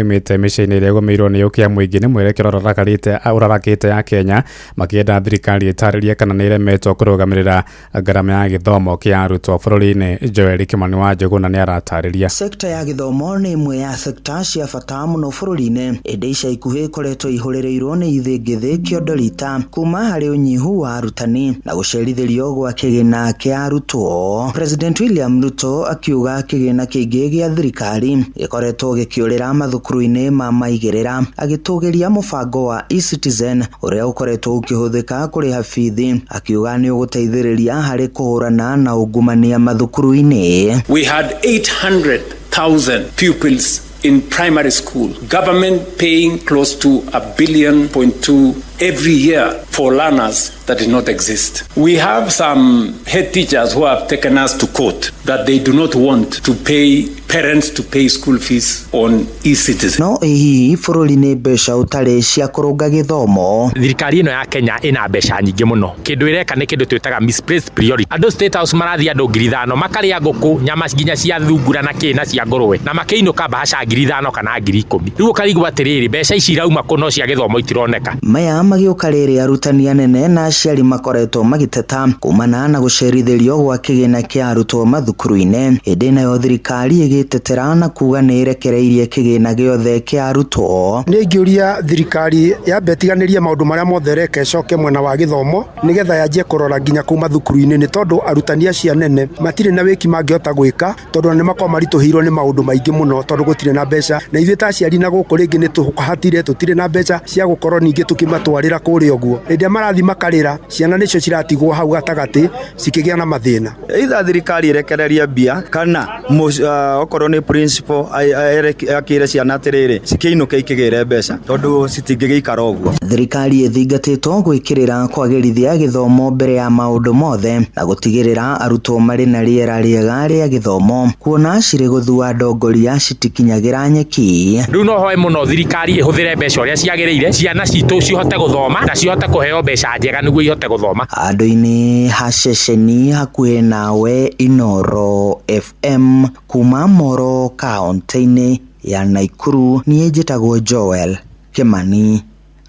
Mite mĩciĩ-inĩ ĩrĩa ĩgũmĩirwo nĩ ũkĩa mũingĩ nĩ mwerekero ũrarakĩte ya Kenya makĩenda thirikari ĩtarĩrie kana nĩ ĩremetwo kũrũgamĩrĩra ngarama ya gĩthomo kĩa arutwo bũrũri-inĩ. Joel Kimani wa Njũgũna nĩ aratarĩria. Sekta ya gĩthomo nĩ imwe ya sekta cia bata mũno bũrũri-inĩ. Ĩndĩ ica ikuhĩ ikoretwo ihũrĩrĩirwo nĩ ithĩngithĩ kĩondoritha kuma harĩ ũnyihu wa arutani na gũcerithĩrio gwa kĩgĩna kĩa arutwo. President William Ruto akiuga kĩgĩna kĩingĩ gĩa thirikari gĩkoretwo gĩkĩũrĩra mathukuru-inĩ ma maigĩrĩra, agĩtũgĩria mũbango wa eCitizen ũrĩa ũkoretwo ũkĩhũthĩka kũrĩha bithi, akiuga nĩ ũgũteithĩrĩria harĩ kũhũrana na ungumania mathukuru-inĩ. We had 800,000 pupils in primary school. Government paying close to $1.2 billion every year for learners that did not exist. We have some head teachers who have taken us to court that they do not want to pay parents to pay school fees on eCitizen. No hihi bũrũri-inĩ mbeca ũtarĩ cia kũrũnga gĩthomo. Thirikari ĩno ya Kenya ĩna mbeca nyingĩ mũno. Kĩndũ ĩreka nĩ kĩndũ twĩtaga misplaced priority. Andũ State House marathiĩ andũ 5,000 makarĩa ngũkũ, nyama nginya cia thungura na kĩna cia ngũrwe na makĩinũka bahasha 5,000 kana 10,000. Rĩu ũkarigwo atĩrĩrĩ mbeca ici irauma kũ no cia gĩthomo itironeka. Maya magĩũka rĩrĩ arutani anene na aciari makoretwo magĩteta kumana na gũcerithĩrio gwa kĩgĩna kĩa arutwo mathukuru-inĩ. Ĩndĩ nayo thirikari ĩgĩtetera na kuga nĩ ĩrekereirie kĩgĩna gĩothe kĩa arutwo. Nĩ ingĩũria thirikari yambe ĩtiganĩrie maũndũ marĩa mothe reke ĩcoke mwena wa gĩthomo nĩgetha yanjie kũrora nginya kuma thukuru-inĩ, nĩ tondũ arutani acio nene matirĩ na wĩki mangĩhota gwĩka tondũ nĩ makorwo maritũhĩirwo nĩ maũndũ maingĩ mũno tondũ gũtirĩ na mbeca, na ithuĩ ta aciari na gũkũ rĩngĩ nĩ tũhatire tũtirĩ na mbeca cia gũkorwo ningĩ tũkĩmatwarĩra kũrĩa ũguo. Rĩrĩa marathi makarĩra ciana nĩcio ciratigwo hau gatagatĩ cikĩgĩa na mathĩna. Either thirikari irekererie mbia kana okorwo nĩ principal akĩre ciana atĩrĩrĩ cikĩinũke ikĩgĩre mbeca tondũ citingĩgĩikara ũguo. Thirikari ĩthingatĩtwo gwĩkĩrĩra kwagĩrithia gĩthomo mbere ya maũndũ mothe na gũtigĩrĩra arutwo marĩ na rĩera rĩega rĩa gĩthomo, kuona cirĩ gũthua ndongoria citikinyagĩra nyeki. Rĩu no hoe mũno thirikari ĩhũthĩre mbeca ũrĩa ciagĩrĩire ciana citũ cihote gũthoma na cihote kũheo mbeca njega nĩguo ihote gũthoma. Handũ-inĩ ha ceceni hakuhĩ nawe Inooro FM kuma Moro kaunti-inĩ ya Naikuru, niĩ njĩtagwo Joel Kimani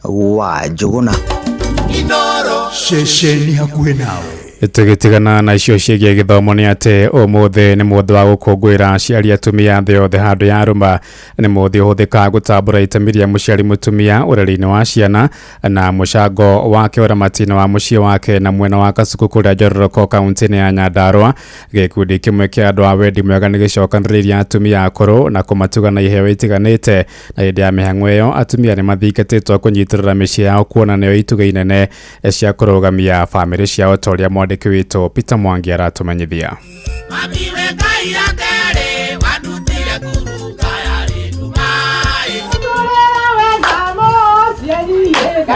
wa Njũgũna. Inooro ceceni hakuhĩ nawe. Tũgĩtigana na icio ciĩgiĩ gĩthomo nĩ atĩ ũmũthĩ nĩ mũthĩ wa gũkũngũĩra aciari atumia thĩ yothe handũ ya arũma. Nĩ mũthĩ ũhũthĩkaga gũtambũra itemi rĩa mũciari mũtumia ũreri-inĩ wa ciana na mũcango wake ũramati-inĩ wa mũciĩ wake na mwena wa Kasuku kũrĩa Njororoko kaunti-inĩ ya Nyandarua. Gĩkundi kĩmwe kĩa andũ a wendi mwega nĩ gĩcokanĩrĩirie atumia akũrũ na kũmatuga na iheo itiganĩte, na hĩndĩ ya mĩhang'o ĩyo atumia nĩ mathingatĩtwo kũnyitĩrĩra mĩciĩ yao kuona nĩyo ituga inene cia kũrũgamia bamĩrĩ ciao ta ũrĩa mwandĩki witũ Peter Mwangi aratumenyithia.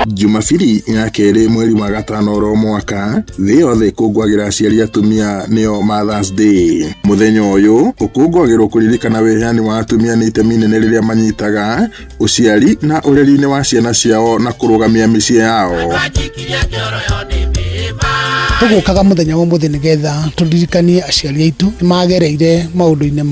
Jumapili ya kerĩ mweri wa gatano ro mwaka thĩ yothe ikũngũagĩra aciari atumia nĩyo Mother's Day. Mũthenya ũyũ ũkũngũagĩrwo kũririkana wĩheani wa atumia nĩ itemi inene rĩrĩa manyitaga ũciari na ũreri-inĩ wa ciana ciao na kũrũgamia mĩciĩ yao. Tũgũkaga mũthenya wa mũthĩ nĩgetha tũririkanie aciari aitũ nĩ magereire maũndũ-inĩ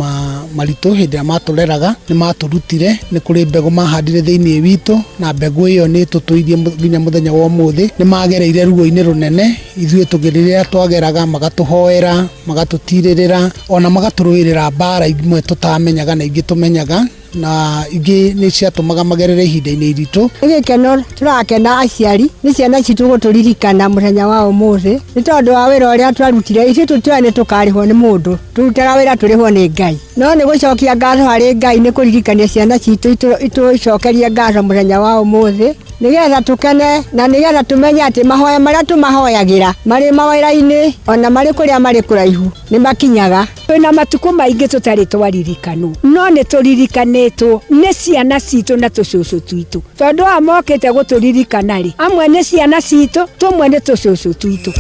maritũ hĩndĩ ĩrĩa matũreraga, nĩ matũrutire, nĩ kũrĩ mbegũ mahandire thĩinĩ witũ na mbegũ ĩyo nĩ tũtũirie nginya mũthenya wa ũmũthĩ. Nĩ magereire ruo-inĩ rũnene, ithuĩ tũgĩrĩrĩra twageraga magatũhoera, magatũtirĩrĩra, ona magatũrũĩrĩra mbara imwe tũtamenyaga na ingĩ tũmenyaga, na ingĩ nĩ ciatũmaga magerere ihinda-inĩ iritũ. Gĩkeno tũrakena aciari nĩ ciana citũ gũtũririkana mũthenya wa ũmũthĩ nĩ tondũ wa wĩra ũrĩa twarutire. Ithuĩ tũtiũĩ nĩ tũkarĩhwo nĩ mũndũ, tũrutaga wĩra tũrĩhwo nĩ Ngai, no nĩ gũcokia ngatho harĩ Ngai nĩ kũririkania ciana citũ itũcokerie ngatho mũthenya wa ũmũthĩ nĩgetha tũkene na nĩgetha tũmenye atĩ mahoya marĩa tũmahoyagĩra marĩ mawĩra-inĩ ona marĩ kũrĩa marĩ kũraihu nĩ makinyaga. Twĩna matukũ maingĩ tũtarĩ twaririkanwo, no nĩ tũririkanĩtwo nĩ ciana citũ na tũcũcũ twitũ, tondũ amokĩte gũtũririkana rĩ, amwe nĩ ciana citũ, tũmwe nĩ tũcũcũ twitũ.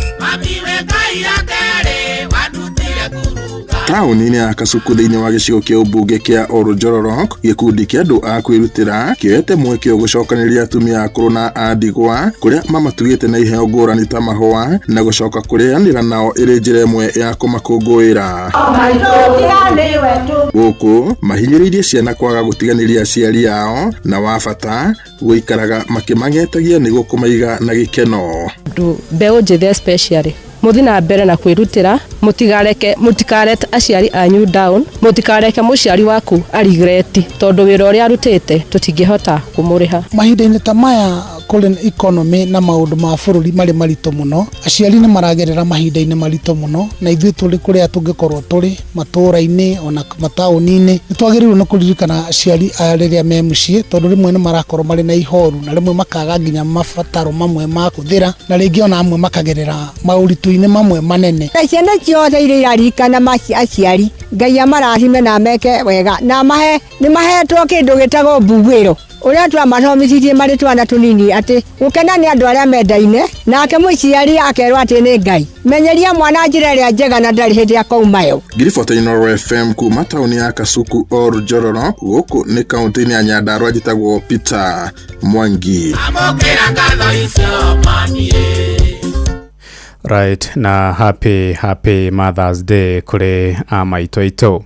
Taũni-inĩ ya Kasuku thĩinĩ wa gĩcigo kĩa ũmbunge kĩa Oljororok, gĩkundi kĩa andũ a kwĩrutĩra kĩoete mweke gũcokanĩrĩria atumia akũrũ na a ndigwa kũrĩa mamatugĩte na iheo ngũrani ta mahũa na gũcoka kũrĩanĩra nao ĩrĩ njĩra ĩmwe ya kũmakũngũĩra. Gũkũ mahinyĩrĩirie ciana kwaga gũtiganĩria aciari ao na wa bata gũikaraga makĩmang'etagia nĩguo kũmaiga na gĩkeno. Mbeũ njĩthĩ especially muthi na mbere na kwirutira mutikarete aciari anyu down, mutikareke muciari waku arigreti tondu wira uria arutite tutingihota kumuriha. Mahinda-inĩ ta maya kũrĩ economy na maũndũ ma bũrũri marĩ maritũ mũno, aciari nĩ maragerera mahinda-inĩ maritũ mũno, na ithuĩ tũrĩ kũrĩa tũngĩkorwo tũrĩ matũũra-inĩ ona mataũni-inĩ nĩ twagĩrĩirwo nĩ kũririkana aciari aya rĩrĩa me mũciĩ, tondũ rĩmwe nĩ marakorwo marĩ na ihoru na rĩmwe makaga nginya mabataro mamwe ma kũthĩra, na rĩngĩ ona amwe makagerera maũritũ-inĩ mamwe manene. Ciana ciothe iria irarikana aciari Ngai amarathime na meke wega na nĩ mahetwo kĩndũ gĩtagwo mbugĩro ũrĩa twamathomithĩtie marĩ twana tũnini atĩ gũkena nĩ andũ arĩa mendaine, nake mũciari akerwo atĩ nĩ Ngai. Menyeria mwana njĩra ĩrĩa njega na ndarĩ hĩndĩ akaumayo. Ngiriboti Inooro FM kuma taũni ya Kasuku Oljororok, gũkũ nĩ kaũntĩ-inĩ ya Nyandarua njĩtagwo Peter Mwangi. Right, na happy Mother's Day kuri amaitũ aitũ.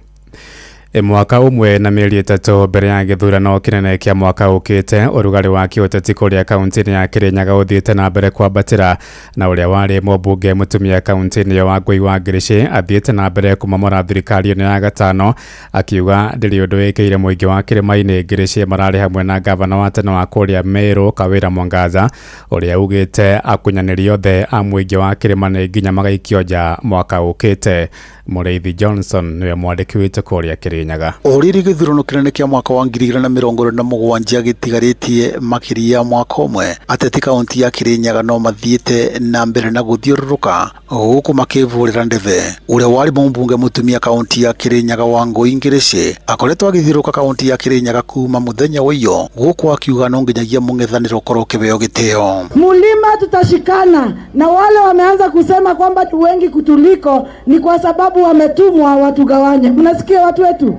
Mwaka umwe na mĩeri 3 mbere ya gĩthurano kĩnene kĩa mwaka ũkĩte, ũrugarĩ wa kĩũteti kũrĩa kaunti-inĩ ya Kirinyaga ũthiĩte na mbere kwambatĩra, na ũrĩa warĩ mũmbunge mũtumia kaunti-inĩ ya Wangũi wa Ngirici athiĩte na mbere kumamora thirikari ĩno ya gatano, akiuga ndĩrĩ ũndũ wĩkĩire mũingĩ wa Kĩrĩma-inĩ Ngirici mararĩ hamwe na gavana wa tene wa kũrĩa Meru Kawĩra Mwangaza, ũrĩa ugĩte akunyanĩri othe a mũingĩ wa Kĩrĩma nginya magaikio nja mwaka ũkĩte. Mũrĩithi Johnson nĩwe mwandĩki witũ kũrĩa Kirinyaga. Oriri gĩthurano kĩnene kĩa mwaka wa 2027 gĩtigarĩtie makĩria mwaka ũmwe, ateti kaunti ya Kirinyaga no mathiĩte na mbere na gũthiũrũrũka gũkũ makĩvũrĩra ndebe. Ũrĩa warĩ mũmbunge mũtumia kaunti ya Kirinyaga Wangũi Ngirici akoretwo agĩthiũrũrũka kaunti ya Kirinyaga kuma mũthenya ũyũ, gũkũ akiuga no nginyagia mũng'ethanĩro ũkorwo kĩveo gĩtĩo. Mulima tutashikana, na wale wameanza kusema kwamba tu wengi kutuliko ni kwa sababu wametumwa watugawanye. Mnasikia watu wetu?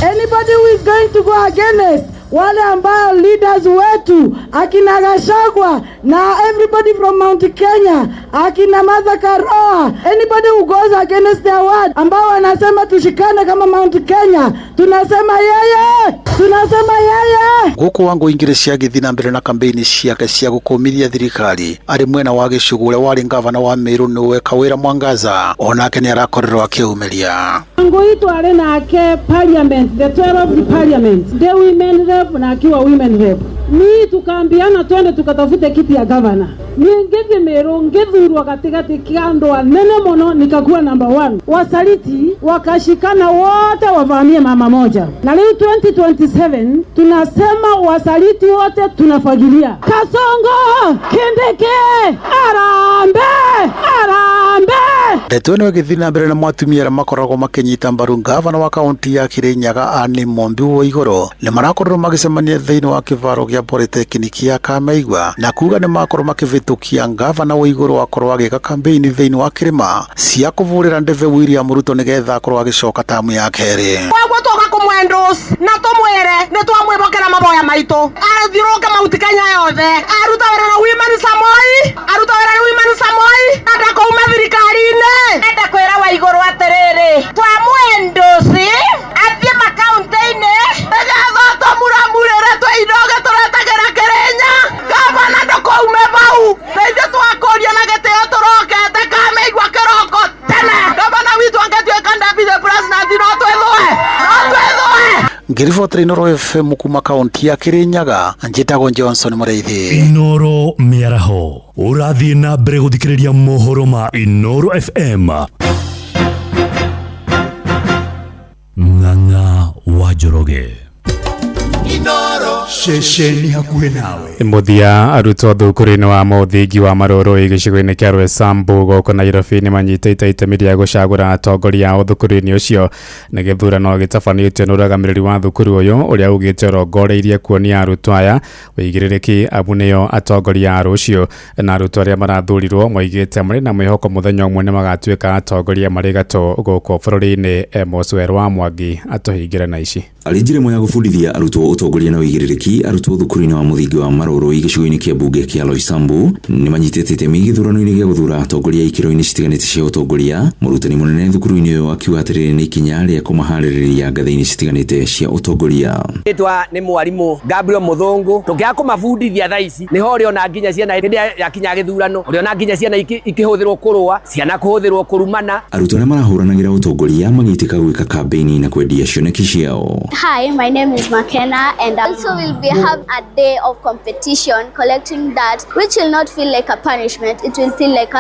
Anybody who is going to go against wale ambao leaders wetu akina Gachagua na everybody from Mount Kenya, akina Martha Karua, anybody who goes against their word ambao wanasema tushikane kama Mount Kenya, tunasema yeye. Gũkũ Wangũi Ngirici agĩthiĩ na mbere na kampeni ciake cia gũkũmithia thirikari arĩ mwena wa gĩcugũ ũrĩa warĩ gavana wa Meru nĩwe Kawĩra Mwangaza, onake nĩ arakorerwo akĩũmĩria. Wangũi twarĩ nake parliament, the 12th parliament, the women rep na akiwa women rep. Ni tukaambiana twende tukatafute kiti ya governor. Ni ngezi Meru ngethurwa katikati kia andũ anene mũno, nikakuwa number 1. Wasaliti wakashikana wote wavamie mama moja. Na leo 2027 tunasema wasaliti wote tunafagilia. Kasongo, Kindiki, Arambe. Ndeto ĩno ĩgĩthiĩ na mbere na matumia arĩa makoragwo makĩnyita mbaru gavana wa kaunti ya Kirinyaga Anne Mombi wa igũrũ nĩ marakorwo magĩcemania thĩinĩ wa kĩvaro gĩa polytechnic ya Kamaigua na kuga nĩ makorwo makĩvĩtũkia gavana wa igũrũ wakorwo agĩka kampeni thĩinĩ wa Kĩrĩma cia kũvũrĩra ndebe William Ruto nĩgetha akorwo agĩcoka tamu ya kerĩ. Wagwo toka kumwendos na tumwere nĩ twamwĩvokera mavoya maitũ athiũrũke Mount Kenya yothe aruta wĩra na Women Samoi ndakaume thirikari-inĩ. Enda kwĩra wa igũrũ atĩrĩrĩ, twamwendosi athiĩ makaunti-inĩ nĩgetha tũmuramurĩre twĩinoge tũretagĩra Kĩrĩnya. Gavana ndakaume vau, nĩithuĩ twakũria na gĩtĩo tũrokete Kamaigua kĩroko tene. Gavana witũ angĩtuĩka deputy president no twĩthũe. Ngiriboti Inooro FM kuma kaunti ya Kirinyaga, njĩtagwo Johnson Mũrĩithi. Inooro mĩaraho ũrathiĩ na mbere gũthikĩrĩria mohoro ma Inooro FM. Ng'ang'a wa Njoroge. Inooro Shesheni hakuhe nawe. Muthia arutwo thukuru-inĩ wa mũthingi wa Marũrũ gĩcigo-inĩ kĩa Rwĩsambu gũkũ Nairobi nĩ manyitĩte itemi rĩa gũcagũra atongoria ao thukuru-inĩ ũcio na gĩthurano gĩtabanĩtio nĩ ũrũgamĩrĩri wa thukuru ũyũ ũrĩa ugĩte ũrongoreirie kuonia arutwo aya wĩigĩrĩrĩki amu nĩo atongoria a rũciũ na arutwo arĩa marathurirwo moigĩte marĩ na mwĩhoko mũthenya ũmwe nĩ magatuĩka atongoria marĩ gatũ gũkũ bũrũri-inĩ. Moswero wa Mwangi atũhingĩre na ici. Arĩ njĩra ĩmwe ya gũbundithia arutwo ũtongoria na wĩigĩrĩrĩki, arutwo thukuru-inĩ wa mũthingi wa Marũrũ gĩcigo-inĩ kĩa mbunge kĩa Rwĩsambu nĩ manyitĩte itemi gĩthurano-inĩ gĩa gũthura atongoria ikĩro-inĩ citiganĩte cia ũtongoria. Mũrutani mũnene thukuru-inĩ ũyũ akiuga atĩrĩrĩ nĩ ikinya rĩa kũmaharĩrĩria ngathĩ-inĩ citiganĩte cia ũtongoria. Rĩtwa nĩ mwarimũ Gabriel Muthũngũ. Tũngĩaga kũmabundithia thaa ici nĩho ũrĩona nginya ciana hĩndĩ yakinya gĩthurano, ũrĩona nginya ciana ikĩhũthĩrwo kũrũa, ciana kũhũthĩrwo kũrumana. Arutwo arĩa marahũranagĩra ũtongoria magĩtĩka gwĩka kampeni na kwendia cioneki ciao. Hi, my name is McKenna and also will be have a day of competition collecting that which will not feel like a punishment, it will feel like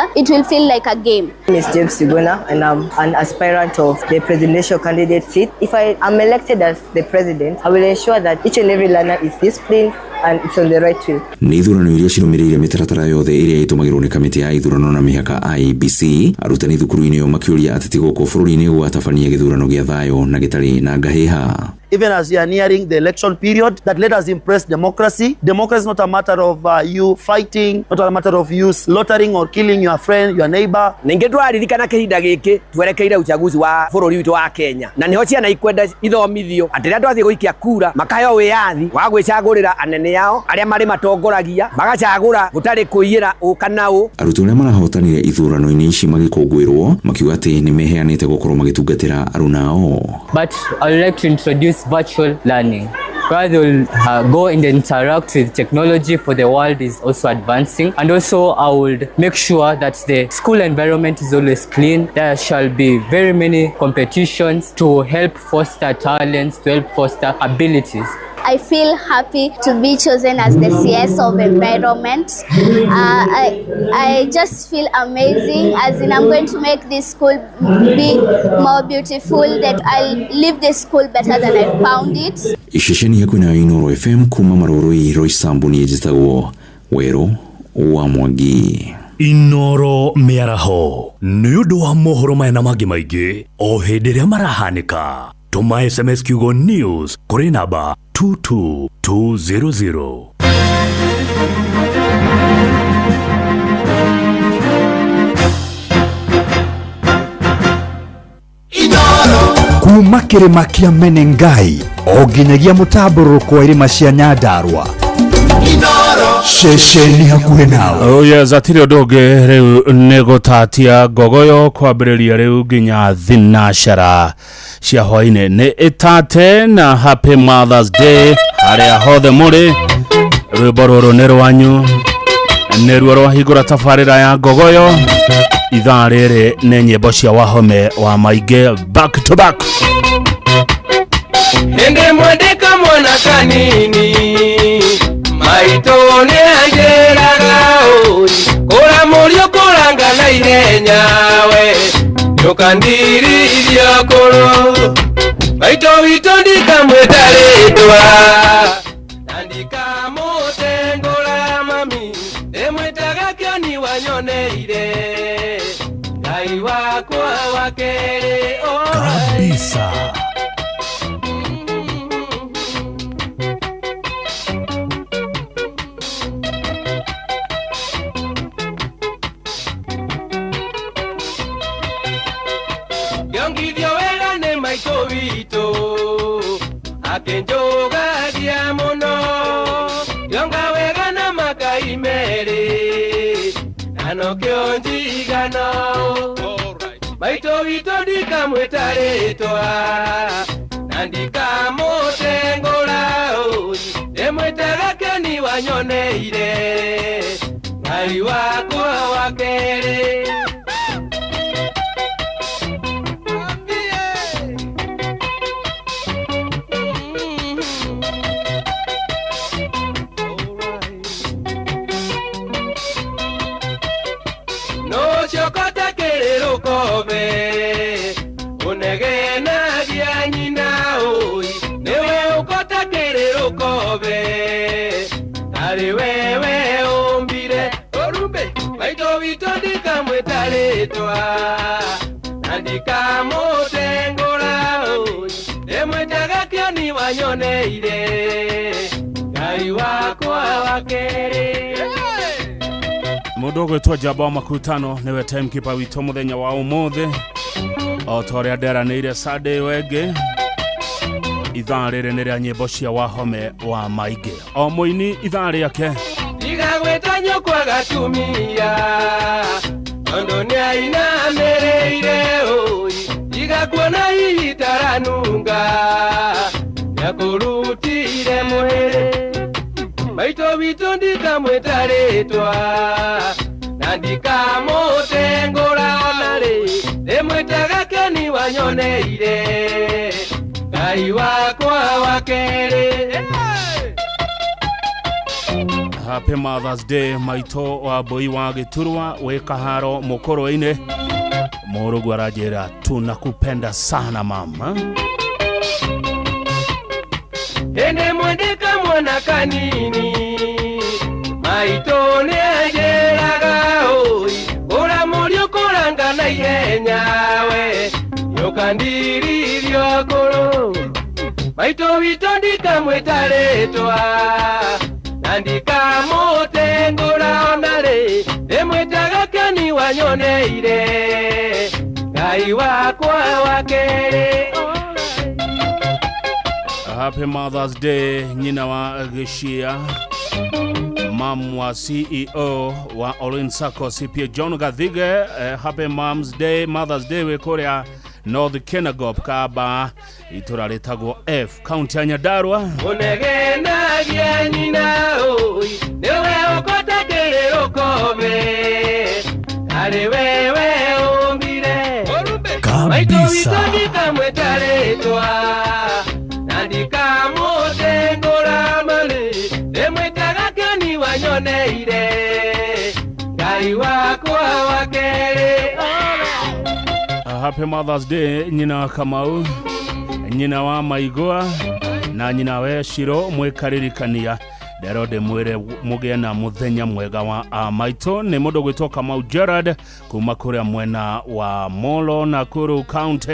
a game. My name is James Siguna and I'm an aspirant of the presidential candidate seat. If I am elected as the president, I will ensure that each and every learner is disciplined and it's on the right way. Nĩ ithurano iria cirũmĩrĩire mĩtaratara yothe ĩrĩa ĩtũmagĩrwo nĩ kamĩtĩ ya ithurano na mĩhaka IEBC. Arutani thukuru-inĩ makĩũria ateti gũkũ bũrũri-inĩ gwatabania gĩthurano gĩa thayũ na gĩtarĩ na ngahĩha. Even as we are nearing the election period, that let us impress democracy. Democracy is not a matter of you fighting, not a matter of you slaughtering or killing your friend, your neighbor. Ningĩ tũraririkana kĩhinda gĩkĩ twerekeire uchaguzi wa bũrũri witũ wa Kenya, na niho ciana ikwenda ithomithio atĩ rĩrĩa twathiĩ gũikia kura makaheo wĩyathi wa gwĩcagũrĩra anene yao arĩa marĩ matongoragia, magacagũra gũtarĩ kũiyĩra ũ kana ũ. Arutwo arĩa marahotanire ithurano-inĩ ici magĩkũngũĩrwo makiuga atĩ nĩ meheanĩte gũkorwo magĩtungatĩra aruna ao. But I would like to introduce virtual learning, where they will go and interact with technology, for the world is also advancing. And also I would make sure that the school environment is always clean. There shall be very many competitions to help foster talents, to help foster abilities. I feel happy to be chosen as the CS of environment. I just feel amazing, as in I'm going to make this school be more beautiful, that I'll leave this school better than I found it. Ishesheni yaku na Inoro FM kuma Marũrũ Rwĩsambu nĩ njĩtagwo Wero wa Mwangi. Inoro mĩaraho nĩ ũndũ wa mohoro maya na mangĩ maingĩ o hĩndĩ ĩrĩa marahanĩka. Tuma SMS kiugo news kũrĩ namba 22200. Kuma kĩrĩma kĩa Menengai o nginyagia mũtambũrũko wa irĩma cia Nyandarua. Shesheni hakuhe nawe. Oh yes, atiri ũndũ ũngĩ rĩu nĩ gũtatia ngogoyo kwambĩrĩria rĩu nginya thinashara cia hwaĩ-inĩ nĩ ĩtate na Happy Mother's Day harĩa hothe mũrĩ. Rwĩmbo rũrũ nĩ rwanyu, nĩruo rwahingũra tabarĩra ya ngogoyo. Ithaa rĩrĩ nĩ nyĩmbo cia Wahome wa Maingĩ back to back. Nende mwandĩka mwana kanini maitũ nĩ anjĩraga kũra mũriũ kũranga na ihenya we nĩũkandirithia kũrũ maitũ witũ ndikamwĩta rĩtwa na ndikamũtengũra mami ndĩmwĩtaga Kĩoni wanyoneire Ngai wakwa wa kerĩ kabisa. Yongithio wega nĩ maitũ witũ akĩnjũgagia mũno yonga wega na makai merĩ na nokĩo njigano maitũ witũ ndikamwĩta rĩtwa na ndikamũtengũra ndĩmwĩtaga Kĩoni wanyoneire Ngai wakwa wa kerĩ. Chokota kerero kobe unegena dia nyina oi newe ukota kerero kobe ritwa na ndikamutengũra ndĩmwĩtaga kĩoni wanyoneire Ngai wakwa wa kerĩ. Mũndũ ũgwĩtwo Njamba wa Makutano nĩwe timekeeper witũ mũthenya wa ũmũthĩ o ta ũrĩa nderanĩire Sunday wengĩ. Ithaa rĩrĩ nĩ rĩa nyĩmbo cia Wahome wa Maingĩ. O mũini ithaa rĩake Igagwĩta nyũkwa gatumia tondũ nĩainamĩrĩire igakuona hihi taranunga yakũrutire mwĩrĩ maitũ witũ ndikamwĩta rĩtwa na ndikamũtengũra narĩ ndĩmwĩtaga kĩoni wanyoneire Ngai wakwa wa kerĩ. Happy Mother's Day maito wa Boi wa Gĩturwa wĩ Kaharo Mũkũrũ-inĩ. Mũrũgu arajĩra tunakupenda sana mama. Ende mwendeka mwana kanini maito nĩanjĩraga ũra mũriũ kũranga na ihenya we yũkandiririo kũrũ maito witũ ndikamwĩta rĩtwa na ndikamũtengũra narĩ ndĩmwĩtaga kĩoni wanyoneire Ngai wakwa wa kerĩ. Happy Mother's Day nyina wa Gĩchia, mam wa CEO wa Orange Sacco CPA John Gathige. Happy Mother's Day wĩ kũrĩa North Kenagop Kaba itũra rĩtagwo F County ya Nyandarua. Ũnegenagia nyina nĩwe ũkota kĩrĩrũkobe harĩ wewe ũmbire maitũ witũ ndikamwĩta rĩtwa na ndikamũtengũra marĩ ndĩmwĩtaga kĩoni wanyoneire Ngai wakwa wa kerĩ. Happy Mother's Day nyina wa Kamau, nyina wa Maigua na nyina wa Shiro mwĩkaririkania ndero ndĩmwĩre mũgĩe na mũthenya mwega wa maitũ. Nĩ mũndũ gwĩtwo Kamau Gerard kuma kũrĩa mwena wa Molo Nakuru County.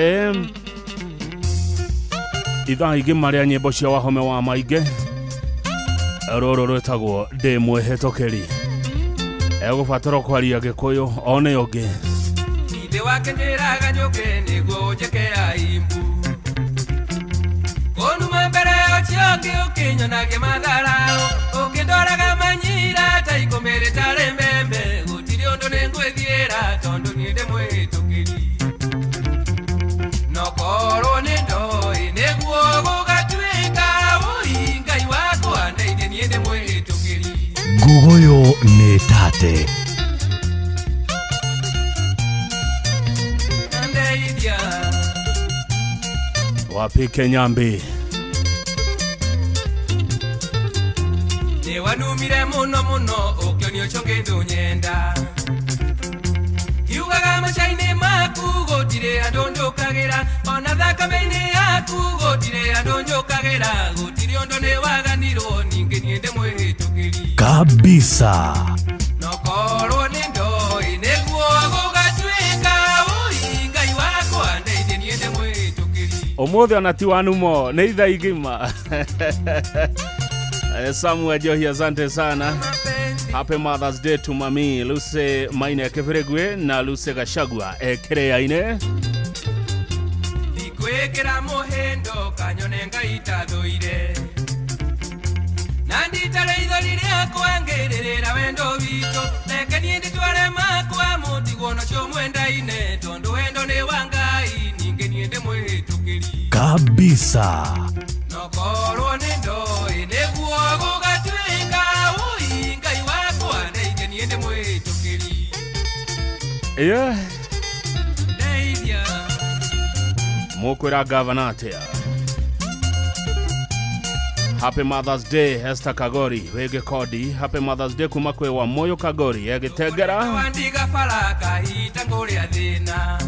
Ithaa ingĩ marĩa nyĩmbo cia Wahome wa Maingĩ rũrũ rwĩtagwo ndĩ mwĩhĩtũkĩri. Egũbatara kwaria Gĩkũyũ o nĩ ũngĩ Ithe wake njĩraga njũke nĩguo njeke aimbu Konuma mbere ũcio ũkĩnyonagia matharao ũkĩndoraga manyira ta ikũmĩrĩ tarĩ mbembe gũtirĩ ũndũ nĩngwĩthiĩra tondũ niĩ ndĩ mwĩhĩtũkĩri nokorwo nĩ ndoĩ nĩguo gũgatuĩka Ngai wakwa ndeithia niĩ ndĩ mwĩhĩtũkĩri. Ngũgũyũ nĩ tate wapi Kenyambi Nĩwanumire mũno ũkĩonio ũcio ngĩthũnyenda Yugaga macainĩ maku gũtirĩ andũ njũkagĩra ona thakame-inĩ yaku gũtirĩ andũ njũkagĩra gũtirĩ ũndũ nĩwaganirwo ningĩ niĩ ndĩ mwĩhĩtũkĩri kabisa nokorwo nĩ ndoĩ nĩguo gũgatuĩka Ngai wakwa ndeithia niĩ ndĩ mwĩhĩtũkĩri. ũmũthĩ ona ti wanumo nĩ ithaa igima. Samuel Johi, asante sana. Happy Mother's Day to mami Luce Maine Keveregwe na Luce Gashagwa Kereaine. Ikwekera mohendo kanyone ngaitadhoire Nanditare idhori rĩakwa ngĩrĩrĩra wendo witũ reke niĩ ndĩtware makwa mũtiguo nacio mwendaine tondũ wendo nĩ wa Ngai ningĩ niĩ ndĩ mwĩhĩtũkĩri kabisa nokorwo nĩ ndoĩ nĩguo gũgatuĩka Ngai wakwa ndeithia niĩ ndĩ mwĩhĩtũkĩri. Yeah. Mũkwĩra gavana atĩa. Happy Mother's Day Esther Kagori wege kodi. Happy Mother's Day kuma kwe wa Moyo Kagori Egetegera. Wandiga faraka hita ngũrĩa thĩna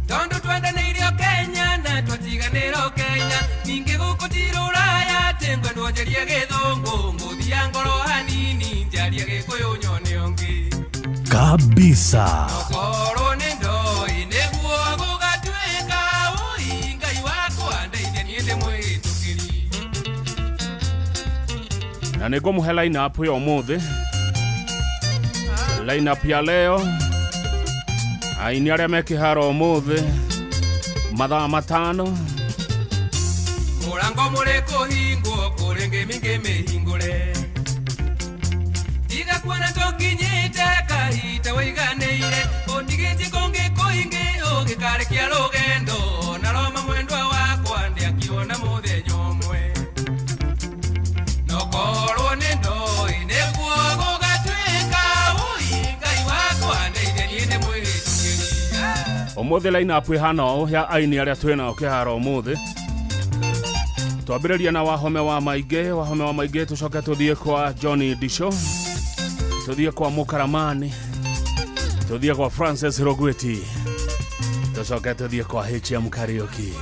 tondu twendanĩirio Kenya na twatiganĩrwo Kenya ningĩ gũkũ ti Rũraya tengwe ndwonjerie Gĩthũngũ ngũthia ngoro hanini njarie Gĩkũyũ nyone ũngĩ kabisa. Na niko muhe line up ya umuthi. Line up ya leo aini aria mekiharo umuthi mathaa matano. Murango mureko hingo kurenge minge mehingure. Tiga kwana tokinyite kahita waiganeire. Ondigete konge koinge oge kare kia rugendo. Naroma mwendwa wakwa ndi akiona muthenya umwe. Nokorwo ni ndoi niguo gugatwika uingai wakwa ndeithie ni mwihitukiria. Umuthi line up ihana ya aini aria twina kiharo umuthi. Twambĩrĩria na wahome wa maingĩ tucoke tuthie kwa Johnny Disho, tuthie kwa Mukaramani, tuthie kwa Francis Rogweti, tucoke tuthie kwa HM Karaoke.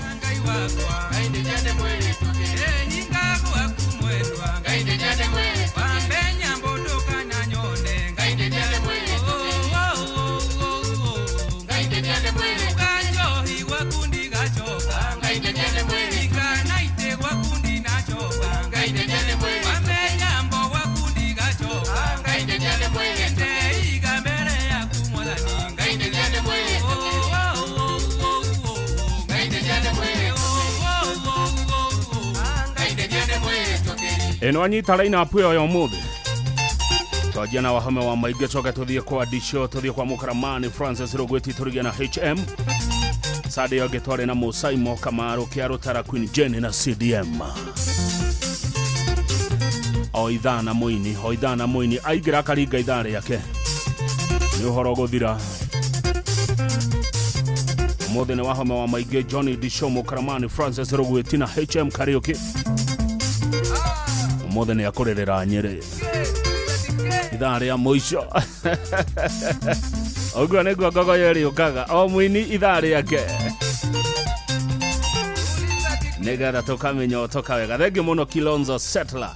Eno anyita line up yo umuthi. Twajia na wahome wa maingĩ coke tuthie kwa Disho, tuthie kwa Mukaramani, Francis Rogweti, turugia na HM. Sade yoge tware na Musaimo Kamaru, Kiaro Tara, Queen Jenny na CDM. Oidhana Moini aigira karinga ithare yake. Ni uhoro guthira. Umuthi ni wahome wa maingĩ Johnny Disho, Mukaramani, Francis Rogweti na HM Karaoke. Umuthi ni akurerera Nyeri. Ithare ya muico. Ogwa negwa gogo yeri ukaga. O mwini ithare yake. Negara tokamenya otoka wega. Thegi muno Kilonzo Settler.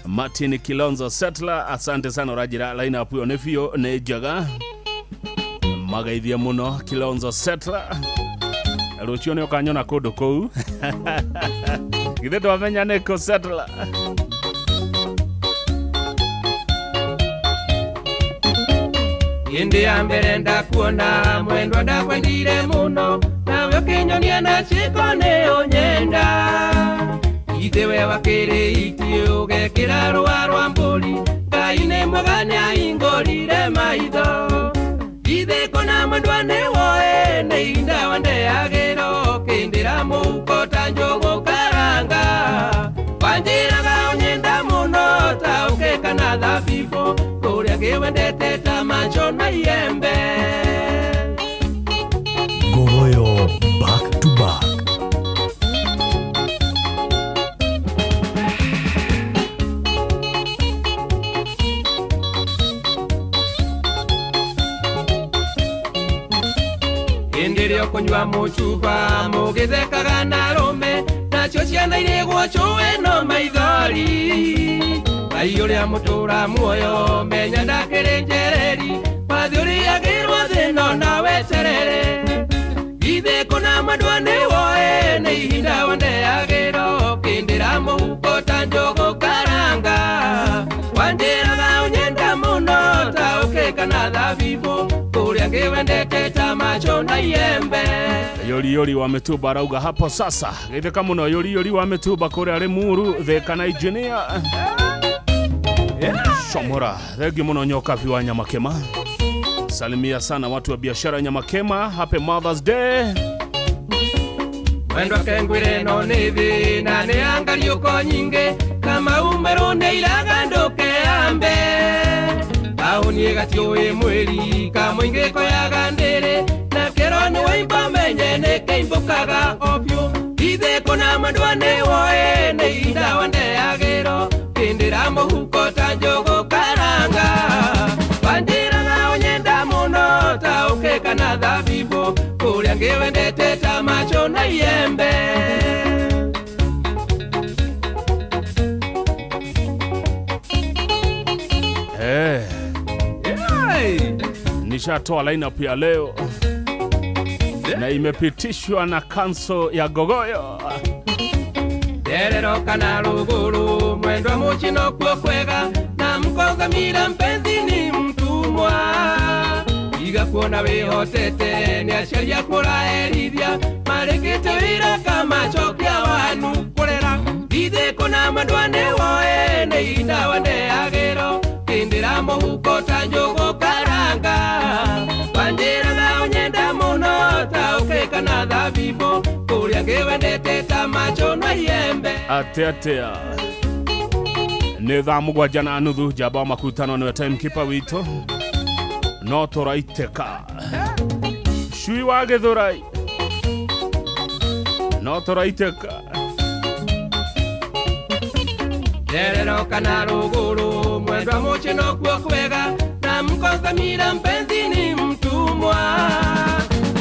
Martin Kilonzo Settler. Asante sana urajira line up yo nefio ne jaga. Magaithia muno Kilonzo Settler. Ruchio ne okanyona kodo kou. Githe twamenya neko Settler. Indi ya mbere ndakuona mwendwa ndakwendire muno. Nawe ukinyonia na chiko neo nyenda. Ithe we wakiri iti ugekira rwa rwa mburi. Ngai ni mwega niahingurire maitho. Ithe kona mwendwa ni woe ni inda wandeagiro. Kindira muko ta njugu karanga. Wanjiraga onyenda muno ta ukeka na thabibu. Kuria kiwendete ta macho na iembe. Gogoyo back to back. Indirio kunywa muchupa mugithekaga na rume. Nacio ciana irigwo cuwe no maithori. Ngai uria mutura muoyo menya ndakiri njereri. Wathi uriagirwo thino na weterere. Ithe kuna mwendwa ni woe ni ihinda wandeagiro. Kindira muhuko ta njugu karanga. Wanjiraga unyenda muno ta ukeka na thabibu. Kuria ngiwendete ta macho na iembe. Yori wametuba rauga hapo sasa. Githeka muno yori wametuba kuri ari Muru Thika na engineer. Shomora, thegi muno nyoka viwa Nyamakema. Salimia sana watu wa biashara Nyamakema. Happy Mother's Day. Mwendwa kengwire no nithi na ni angali uko nyinge. Kama umerone ilaga ndoke ambe. Aunie gatiuwe mweri kamwinge koyaga ndere. Na kero ni waimba menye ne keimbukaga opyo. Ithe kuna mwendwa ni woe ni inda wandeagiro. Kindira muhuko ta njugu karanga. Wanjiraga onyenda muno ta ukeka na thabibu. Kuria ngiwendete ta macho na iembe. nishatoa lineup ya leo na imepitishwa na kanso ya Gogoyo. Derero kana ruguru mwendo muchino kwa kwega na mkonga mira mpenzi ni mtumwa iga kuona wihotete ni asheria kura erithia marekete wira kama chokia wanu kurera ithe kuna mandwane woe ne indawa ne agero kindira muhuko tanjogo karanga bandira na onyenda muno tauke na dhabibo kuria ngewendete tamacho na yembe ateatea nä thaa mũgwanja na nuthu njamba wa makutano nĩwe timekeeper witũ no tũraitĩka cui wa gĩthũrai no tũraitĩka derero kana ruguru mwendwa muchino kwa kwega na mkongamira mpenzi ni mtumwa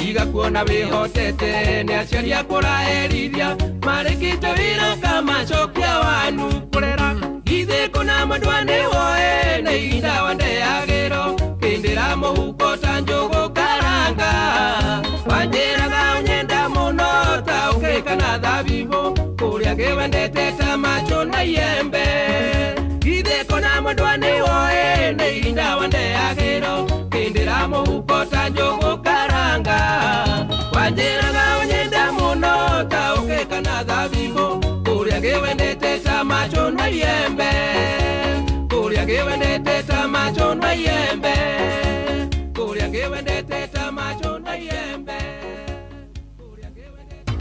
iga kuona wihotete ni aciaria kura erithia marekite wira kama chokia wanu kurera ithe kuna mandwane woe na indawa ndeagero kindira muhuko tanjogo karanga wanjiraga onyenda muno taukika na dhabibo kuria ngewendete tamacho na yembe ithe kuna mandwane woe na indawa ndeagero kindira muhuko tanjogo karanga wanjiraga onyenda muno taukika na dhabibo kuria ngewendete tamacho na yembe kuria ngewendete tamacho na yembe kuria ngewendete tamacho na yembe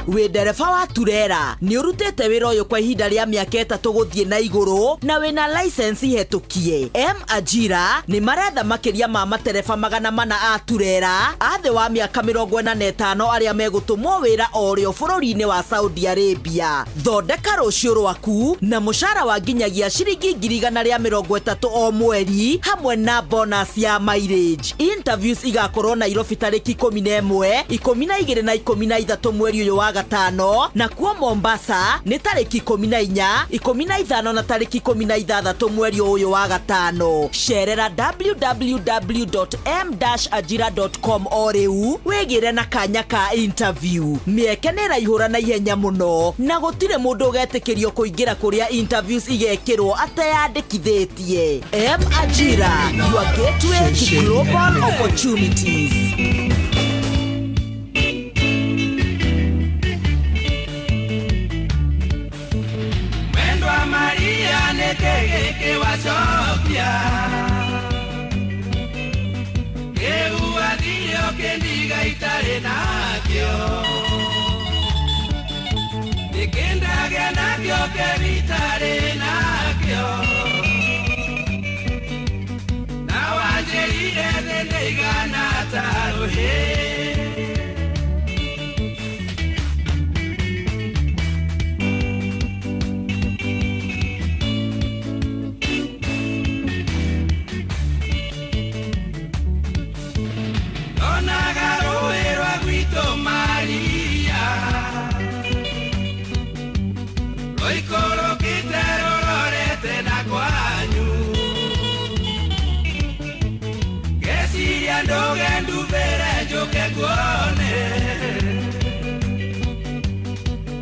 we ndereba wa turera ni urutete wira uyu kwa ihinda ria miaka 3 guthie na iguru na wina license hetukie Ajira ni maretha makiria ma matereba 400 a turera athe wa miaka 45 aria megutumwo wira orio bururi-ini wa Saudi Arabia thondeka rucio rwaku na mushara wa nginyagia ciringi 130 o mweri hamwe na bonus ya mileage. Interviews igakorwo Nairobi tariki 11 12 na 13 mweri uyu wa gatano na kuo Mombasa ni tariki 14 15 na tariki 16 mweri uyu wa gatano. Sherera www.m-ajira.com oriu wegire na kanya ka interview. Mieke ni raihura na ihenya muno na gutire mundu ugetikirio kuingira kuria interviews igekirwo ateyandikithitie. Ajira, your gateway to global opportunities. Maria nekeke wachopia Keuadio kendiga itare nakyo Nikendage nakyo kevitare nakyo Nawanjerire dendega nataruhe Oikoro kitero lorete na kwanyu Kesiria ndoge nduvere joke kuone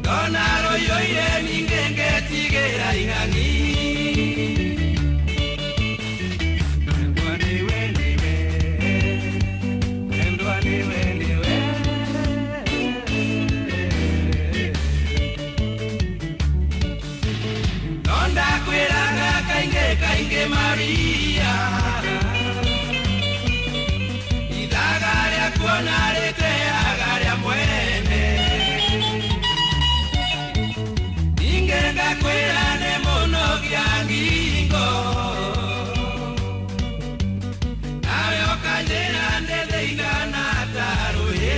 Donaro yoye ningenge tigera ingangi Kainge Maria Idagaria kuonarete agaria mwene Ingenga kwirane muno gyangingo Nawe okajera ndede igana taruhe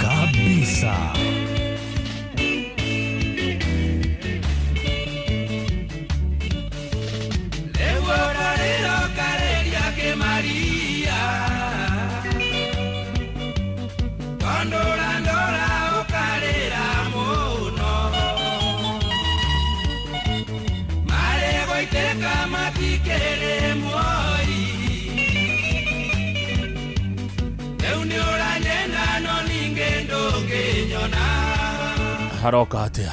kabisa. ikere muoi Euni uranyenda no ningendo kenyona Haroka atia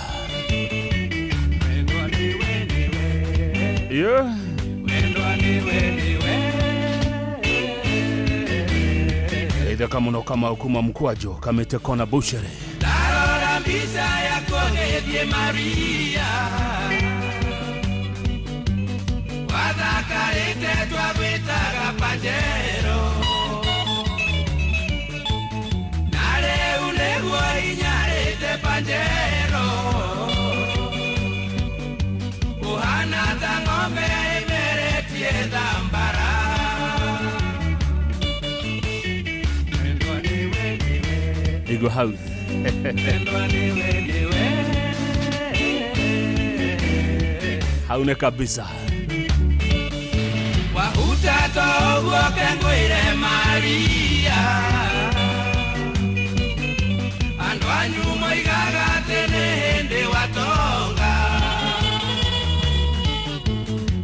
Yeah Eidha muno kama ukuma mkwajo kamete kona bushere Darora mbisa ya kogethie Maria Wathakarite twagwitaga Pajero Nare uneguo inyarite Pajero Uhana ta ng'ombe imeretie thambara Igo hau Haune kabisa Wahuta toguo kengwire Maria Andu anyu moigaga tene hindi watonga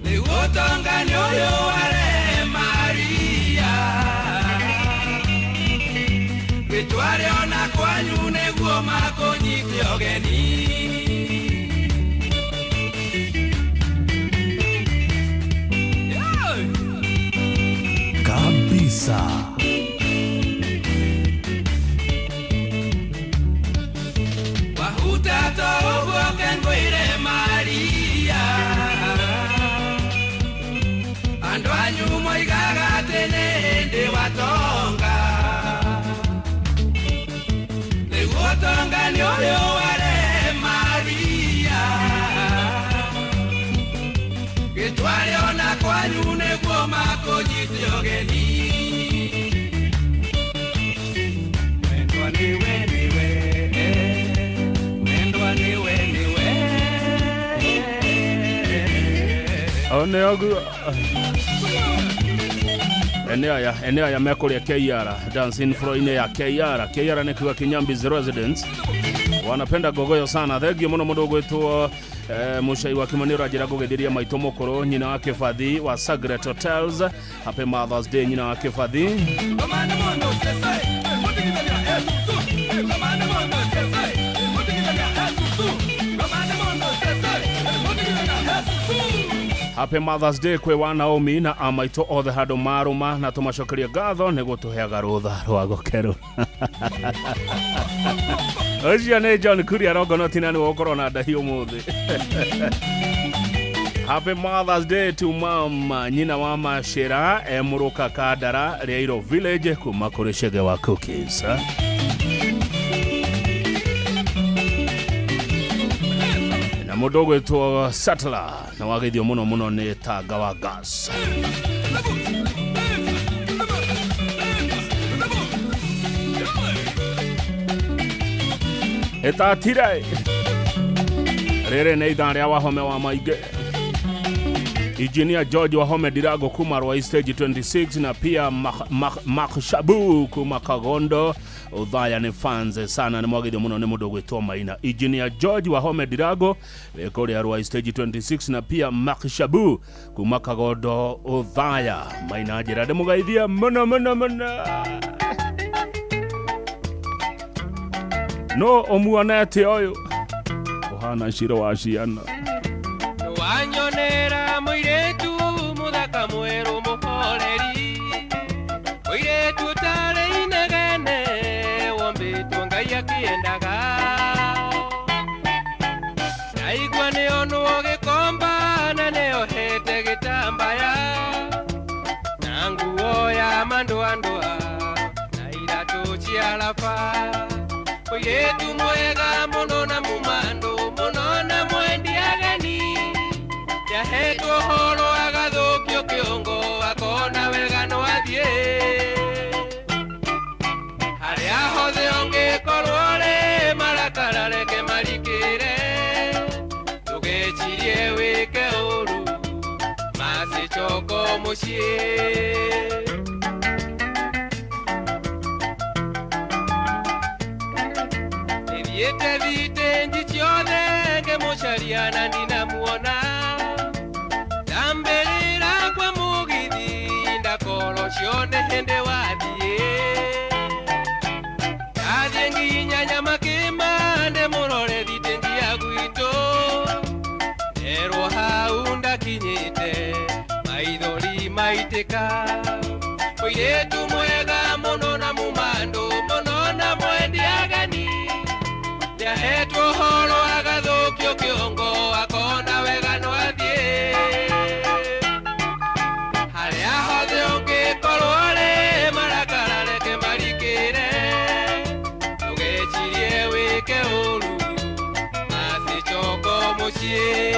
Niguo tonga ni uyu ware Maria Gitware ona kwanyu niguo makonyite ogeni Kabisa Wahuta toguo kengwire Maria Andu anyu moigaga tene hindi watonga Niguo tonga ni uyu ware Maria Gitware ona kwanyu niguo makonyite ogeni Wendwa niwe One ogu Eneo ya mekuri ya KR Dancing Floor ya KR KR ni kwa Kinyambi's residents Wanapenda gogoyo sana Thegio muno mudogo etu Mushai wa Kimaniro ajira gugediria maito mokoro Nyina wake Fadhi wa Sagret Hotels Happy Mother's Day nyina wake Fadhi Happy Mother's Day kwe wa Naomi na amaito othe hado maruma na tumacokeria gatho niguo tuheaga rutha rwa gukero Ocia ne John Kuria rogono tinani wokorwo na ndahi umuthi Happy Mother's Day to mama nyina wa Mashira Muruka Kadara Reiro Village kuma kuri Shege wa Cookies na mudogo etu Sattler na wagithio muno ni Tanga wa Gas Etatire Rere ne idarea wa home wa maige Engineer George wa home dirago kuma Rwa Stage 26 na pia Makshabu kuma Kagondo Udhaya ni fans sana ni mwagithio muno ni mudogo etu Maina Engineer George wa home dirago Kore ya Rwa Stage 26 na pia Makshabu kuma Kagondo Udhaya Maina ajirade mugaithia muno No omuanete oyo Ohana shiro wa ciana Wanyonera muiretu muthaka mweru muhoreri Muiretu tare inegene wombitwo Ngai akiendaga Naigua nionwo gikomba na niohete gitambaya Na nguo ya mandwandwa na iratu cia laba Muiretu mwega muno na mumando muno na mwendi ageni Yahetwo horo agathukio kiongo akona wega no athie Haria hothe ongikorwo ri marakara reke marikire Tugechirie wike uru masichoko mucie Yete vite njichione ke mochariana ndinamuona Tambelira cione hende wathie athie nginya nyamakima nde murore thitengia gwito nerwo hau ndakinyite maithori maitika oiretu mwega muno na mumando muno na mwendi agani ndahetwo horo agathukio kiongo akona wega no athie haria hothe ungikorwo ri marakara reke marikire ndugecirie wike uru macicoka mucii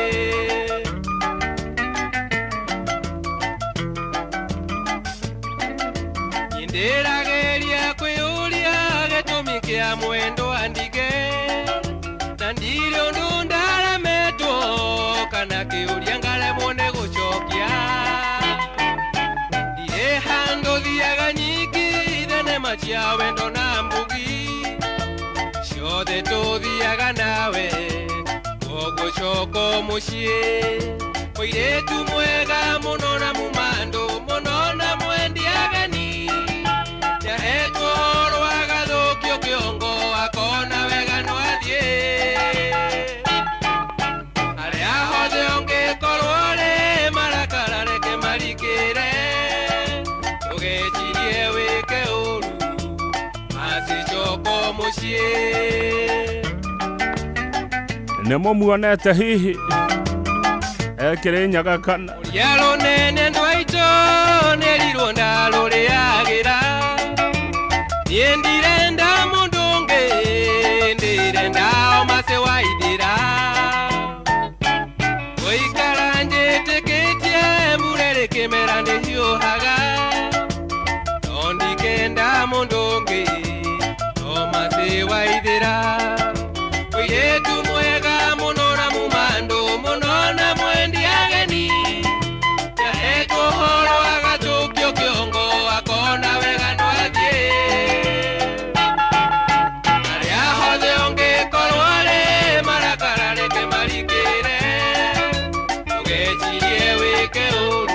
ndirageria kwiyuria gitumi kia mwendo andige na ndiri undu ndarametwo kana kiuria ngaremwo ni gucokia ndire handu thiaga nyingi thenema cia wendo na mbugi ciothe tuthiaga nawe gucoka mucii muiretu mwega muno na mumando muno na mwendi agani yahetwo rwagathukio kiongo akona wega no athie aria hothe ungikorwo ri marakara reke marikire ndugecirie wike uru macicoko mucii nimo muonete hihi ekire nyaga kana yalo nene ndwaito nerirwo ndaruriagira ndirenda mundunge ndirenda omase waithira goikara njitikitie murere kimera ndihiuhaga ndikenda mundunge omase waithira oiretu mwega muno na mumando muno na mwendi ageni yahetwo horo agatukio kiongo akona wega no athie aria hothe ungikorwo ri marakara reke marikire ndugecirie wike uru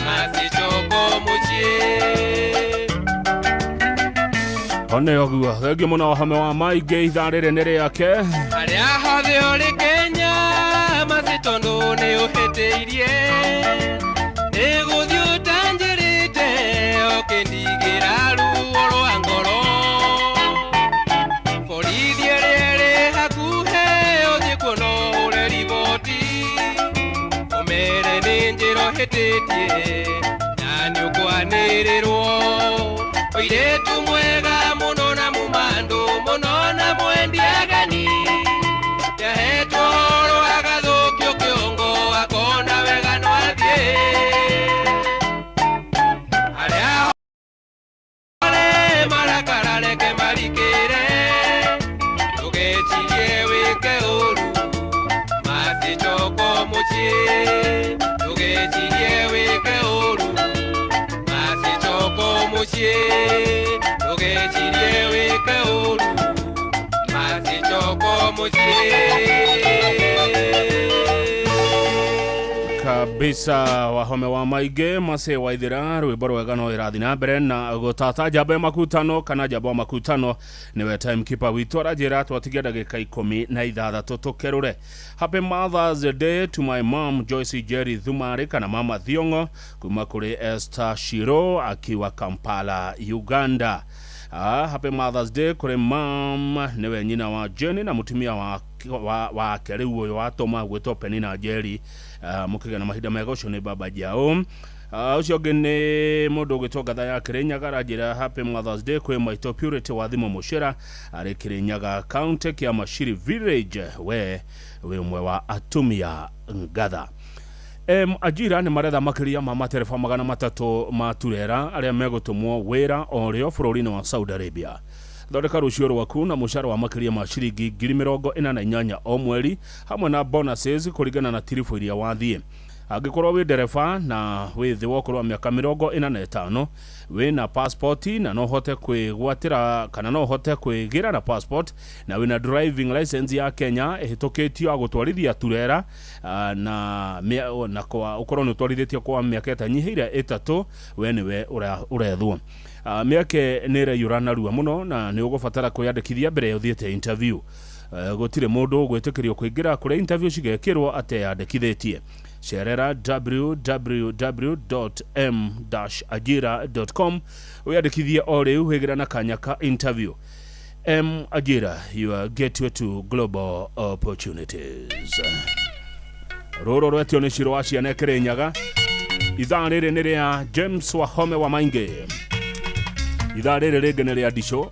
macicoko mucii one oguo thengi muno hame wa maige ithaa riri ni riake aria hothe uri Kenya macitondu ni uhiteirie ni guthii utanjirite ukindigira ruo rwa ngoro borithi iria iri hakuhe uthii kuona uhure riboti umere ni njira uhititie na ni ukwanirirwo oiretu mwega muno na mumando muno na mwendi agani yahetwo rwagathukio kiongo akona wega no athie aria hore marakara reke marikire ndugecirie wike uru macicoko mucii ndugecirie wike uru macicoko mucii ndugecirie wike uru macicoko mucii kabisa wahome wa maige mase waithira rwimbo rwega no irathi na mbere na gutata jambo makutano kana jambo makutano niwe timekeeper witu arajira twatigia ndagika 16 tukerure. Happy Mother's Day to my mom Joyce Jerry Thumari kana mama Thiongo kuma kuri Esther Shiro akiwa Kampala Uganda. Happy Mother's Day kuri mom niwe nyina wa Jenny na mutumia wa keriu uyo watoma gwetwo Penina Jerry mukiga na mahida mega ucio ni baba jao. Ucio ngene mundu gwetwo Gatha ya Kirinyaga rajira Happy Mother's Day kwi Maito Purity wa Thimo Mushira ari Kirinyaga County kia Mashiri Village we umwe wa atumia Gatha. Ajira ni maretha makiria ma materefa 300 ma turera aria megutumwo wira orio bururi wa Saudi Arabia. Thondeka rucio rwaku na mushara wa makiria ma ciringi 48,000 o mweri hamwe na bonuses kuringana na tirifo iria wathie. Angĩkorwo wĩ ndereba na wĩ thĩ wa ũkũrũ wa mĩaka 45 wĩna passport na no hote kwĩgwatĩra kana no hote kwĩgira na passport na wĩna driving license ya Kenya ĩhĩtũkĩtio gũtwarithia turera na kwa ũkorwo nĩ ũtwarithĩtio kwa mĩaka ĩtanyihĩire 3 we nĩwe ũrethwo. Mĩaka nĩ ĩraiyũra narua mũno na nĩ ũgũbatara kwĩyandĩkithia mbere ya ũthiĩte interview. Gũtirĩ mũndũ gwĩtĩkĩrio kũingĩra kũrĩa interview cigekĩrwo ateyandĩkithĩtie. Cerera www.m-ajira.com wĩyandĩkithie o rĩu wĩgira na kanya ka interview. M-Ajira, your gateway to global opportunities. Rũrũ rwetio nĩ Ciro wa Ciana Kĩrĩnyaga. Ithaa rĩrĩ nĩ rĩa James Wahome wa Maingi. Ithaa rĩrĩ rĩngĩ nĩ rĩa Disho.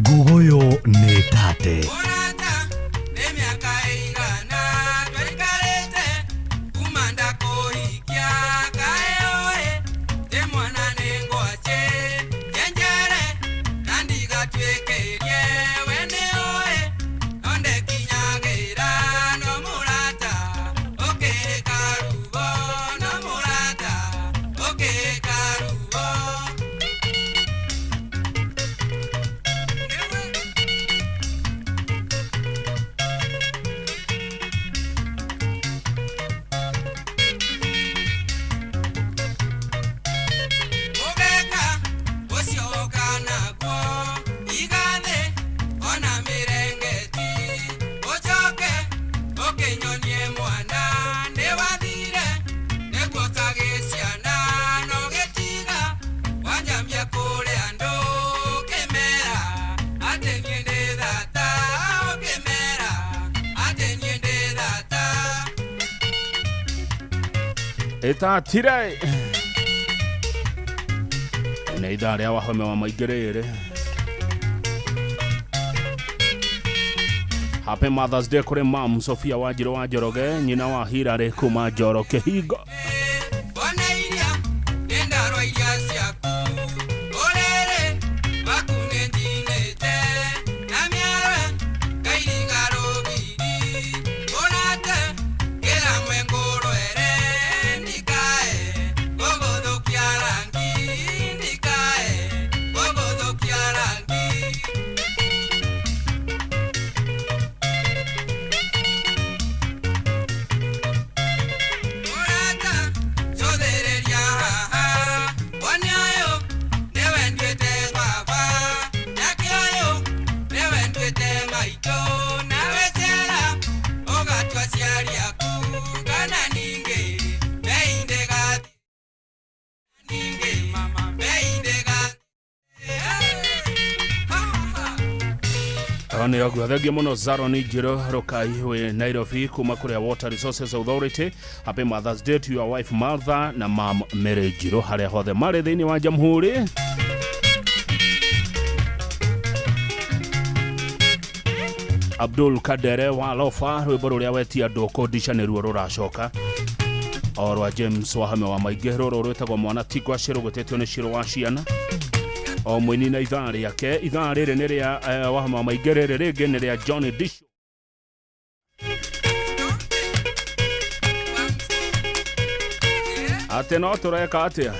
Gogoyo ne tate. Eta tirai nĩ ithaa rĩa Wahome wa Maingi rĩrĩ. Happy Mother's Day kũrĩ Mam Sophia Wanjiru wa Njoroge, nyina wa Hilary kuma Njoro Kĩhingo. Ni ogwa thengia muno Zaron Njiro Rokai we Nairobi kuma kuria Water Resources Authority. Happy Mother's Day to your wife Martha na Mam Mary Njiro haria hothe mari thiini wa jamhuri. Abdul Kadere wa Lofa rwimbo ruria wetia ndoko ndisha ni ruo ruracoka. Orwa James Wahome wa Maingi rũrũ rwĩtagwo Mwana Tigwa Ciro gũtetio nĩ Ciro wa Ciana. O mwini na ithaa rĩake, ithaa rĩrĩ nĩ rĩa Wahome wa Maingi, rĩrĩ rĩngĩ nĩ rĩa John Disho. ate no tureka atia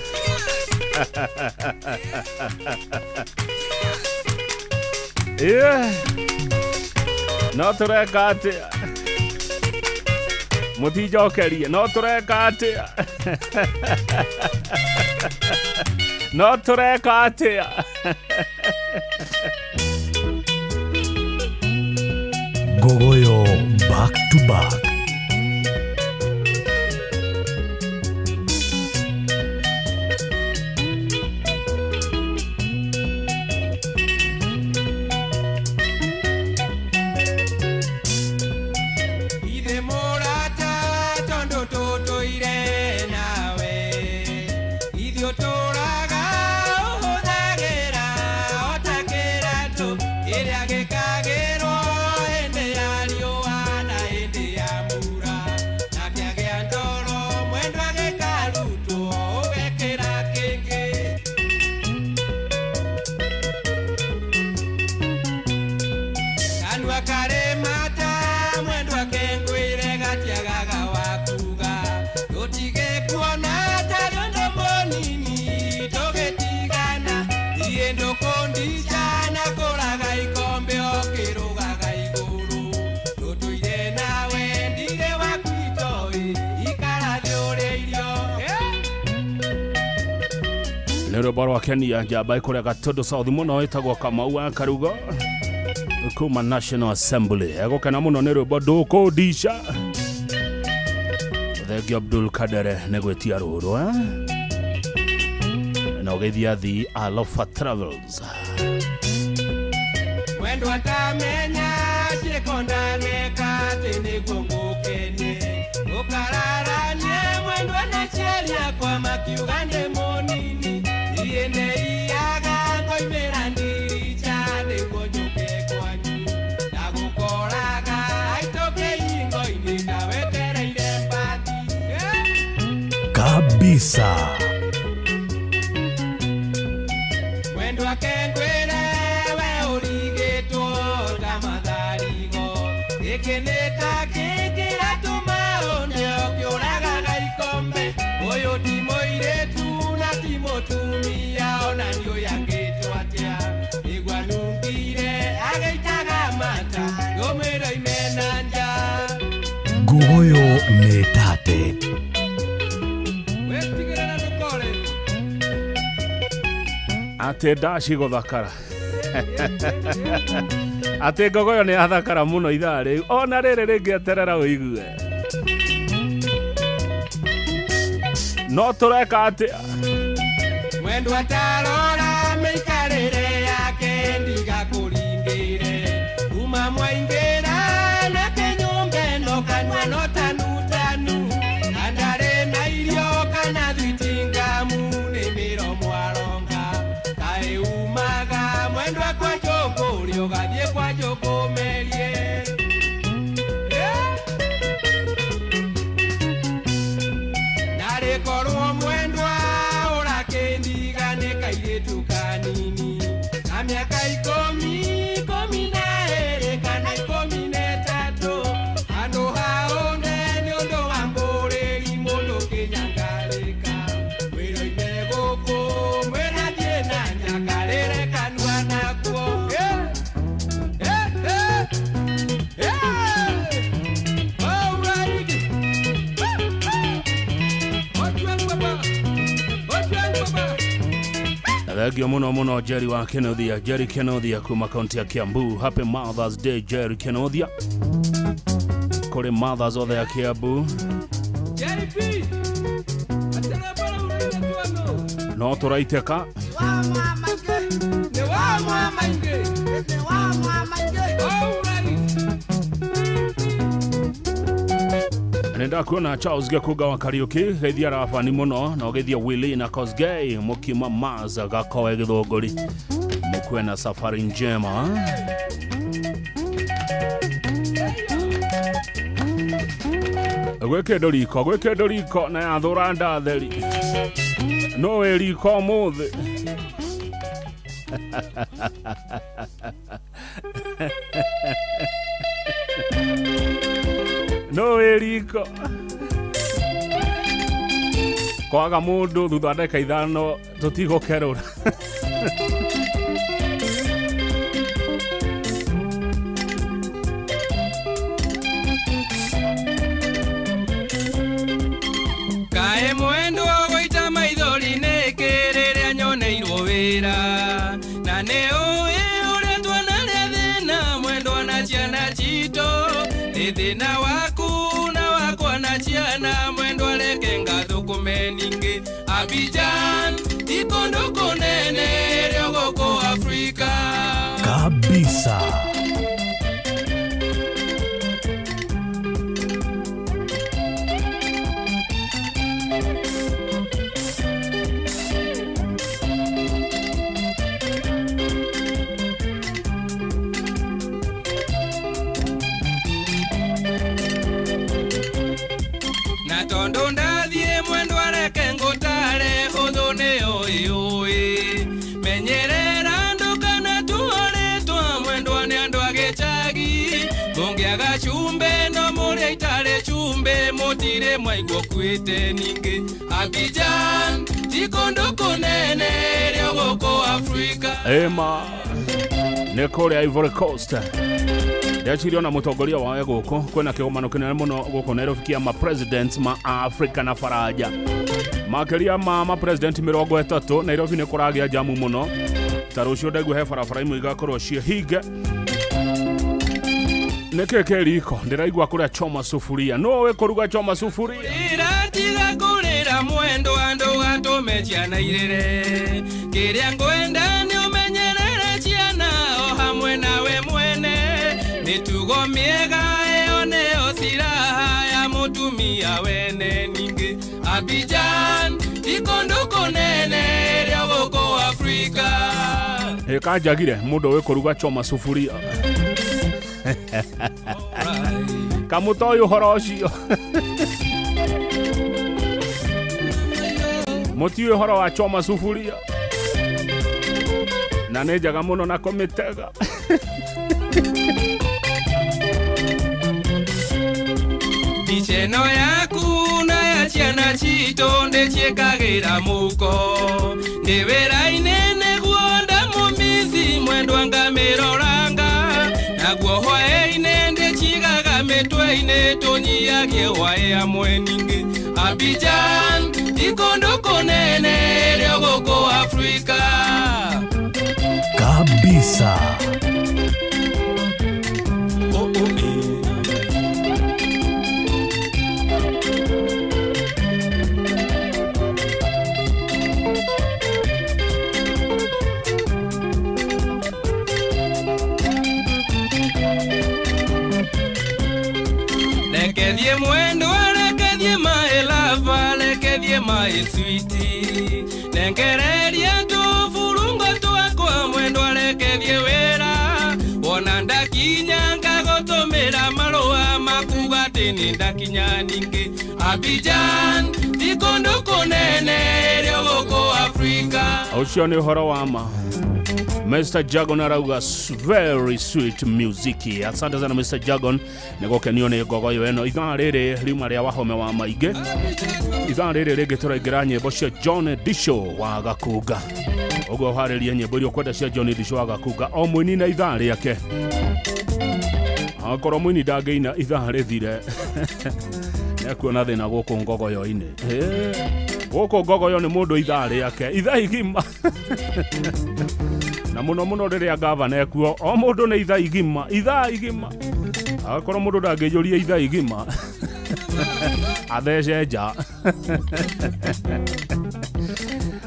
no tureka atia mutijokerie no tureka atia no tureka atia Gogoyo back to back. Nero barwa Kenya njamba ikuria Gatondo South muno itagwo Kamau wa Karugo kuma National Assembly egokena muno nero bodo kodisha Thegi Abdul Kadere negwetia ruru na ogethia thi Alofa Travels Wendo atamenya chekondane kate negongokene ukararanye mwendo anachelia kwa makiugande monini iende iaga ngoimerandiri chade gojuke kwanyu nagukoraga aitoke ingoini kawetereire mbati kabisa Wendo akengwere we urigeto tamadarigo ekeneta kekira tumaone okioraga gaikombe oyo timoiretu na timotumia ona ndio yangeto atia igwanungire agaitaga mata gomero imenanja Gogoyo metate westigera na nukore ate dashi gothakara ate Gogoyo ni athakara muno ithari ona riri ringi eterera uigue no tureka atia Mwendo atarora meikarere yake ndiga kulingire uma mwaingera na kenyumbe no kanwa no tanu andare na irio kana thitingamu ni miromo aronga kae umaga mwendo kwa joko rio gathie kwa joko merie nare korwo mwendo kairetu kanini na miaka 10 na ere kana 13 ando haone ni ondo wambore imondo kinyangarika wiro imegoko mwena jena nyakarere kanwa nakuo Thegio muno Jerry wa Kenothia Jerry Kenothia kuma kaunti ya Kiambu Happy Mother's Day Jerry Kenothia kore mothers othe ya Kiambu Jerry P atera bora urine tuano no turaiteka ne wa mama inge Nenda kuona Charles Gekuga wa Kariuki geithia rafani muno na geithia Willy na Kosgei mukima maza gakoe githogori mukwe na safari njema gweke doriko na yathuranda theri no eriko muthe no eriko kwaga mundu thutha ndeka ithano tutigokerura kae mwendo gwaita maithori nekereria nyoneirwo wira na ne uria twanarĩa thĩna mwendwa na ciana citũ nĩ thĩna waku na wakwa na ciana mwendwa reke ngathũkũme ningĩ Abidjan ikondo kũnene rĩa gũkũ Afrika kabisa. na tondo ndathie mwendwa reke ngũtare hũthũ nĩ ũĩ menyerera ndũkana tuoretwa mwendwa nĩ andũ a gĩcagi mũngĩaga cumbe no mũrĩa itarĩ cumbe mũtirĩ mwaigua kuĩte ningĩ Abidjan tikondo kũnene rĩa gũkũ Afrika ema nĩ kũrĩa Ivory Coast Ndiachirio na mutongoria wawe guku kwena kigomano kinene muno guku Nairobi kia ma presidents ma Africa na faraja makeria ma president 30 Nairobi ne kuragia jamu muno tarucio ndegu he farafara imwe igakorwo cie higa nekeke riko ndiraigwa kuria choma sufuria no we kuruga choma sufuria iratiga kurira mwendo andu atume ciana irere kiria ngwenda ni umenyerere ciana o hamwe nawe mwene mitugo miega eo neo siraha ya mutumia wene ningi Abidjan ikondo kũnene rĩa gũkũ Afrika kanjagire mundu we kuruga choma sufuria kamutoyo horo ucio mutiwe horo wa choma sufuria na nĩ njaga mũno na kũmĩtega Icheno yaku na ya ciana citũ ndĩciĩkagĩra mũko nĩ wĩra-inĩ nĩguo ndamũmithi mwendwa ngamĩroranga naguo hwaĩ-inĩ ndĩcigaga mĩtwe-inĩ tũnyiagie hwaĩ hamwe ningĩ Abidjan ikondo kũnene rĩa gũkũ Afrika kabisa. Lekedhie mwendo, lekedhie my love, lekedhie my sweetie nengereria tufurungo twakwa mwendo lekedhie wera wona ndakinya ngagotomera marũa makuga atĩ nĩ ndakinya ningĩ Abidjan ikondo kũnene rĩa gũkũ Afrika ucio nĩ ũhoro wa ma Mr. Jagon arauga very sweet music. Asante sana Mr. Jagon. Nĩgũkenio nĩ ngogo yo eno ithaa rĩrĩ riuma rĩa wahome wa maingĩ. Ithaa rĩrĩ rĩngĩ tũraingĩra nyĩmbo cia John Disho wa Gakunga. Ũguo harĩria nyĩmbo iria kwenda cia John Disho wa Gakunga o mũini na ithaa rĩake. Akorwo mũini ndangĩina ithaa rĩthire. Nĩekuona thĩna gũkũ ngogo yo-inĩ. Gũkũ ngogo yo nĩ mũndũ ithaa rĩake. Ithaa igima. Na muno rĩrĩa gavana ekuo o mũndũ nĩ ithaa igima akorwo mũndũ ndangĩjũria ithaa igima athece nja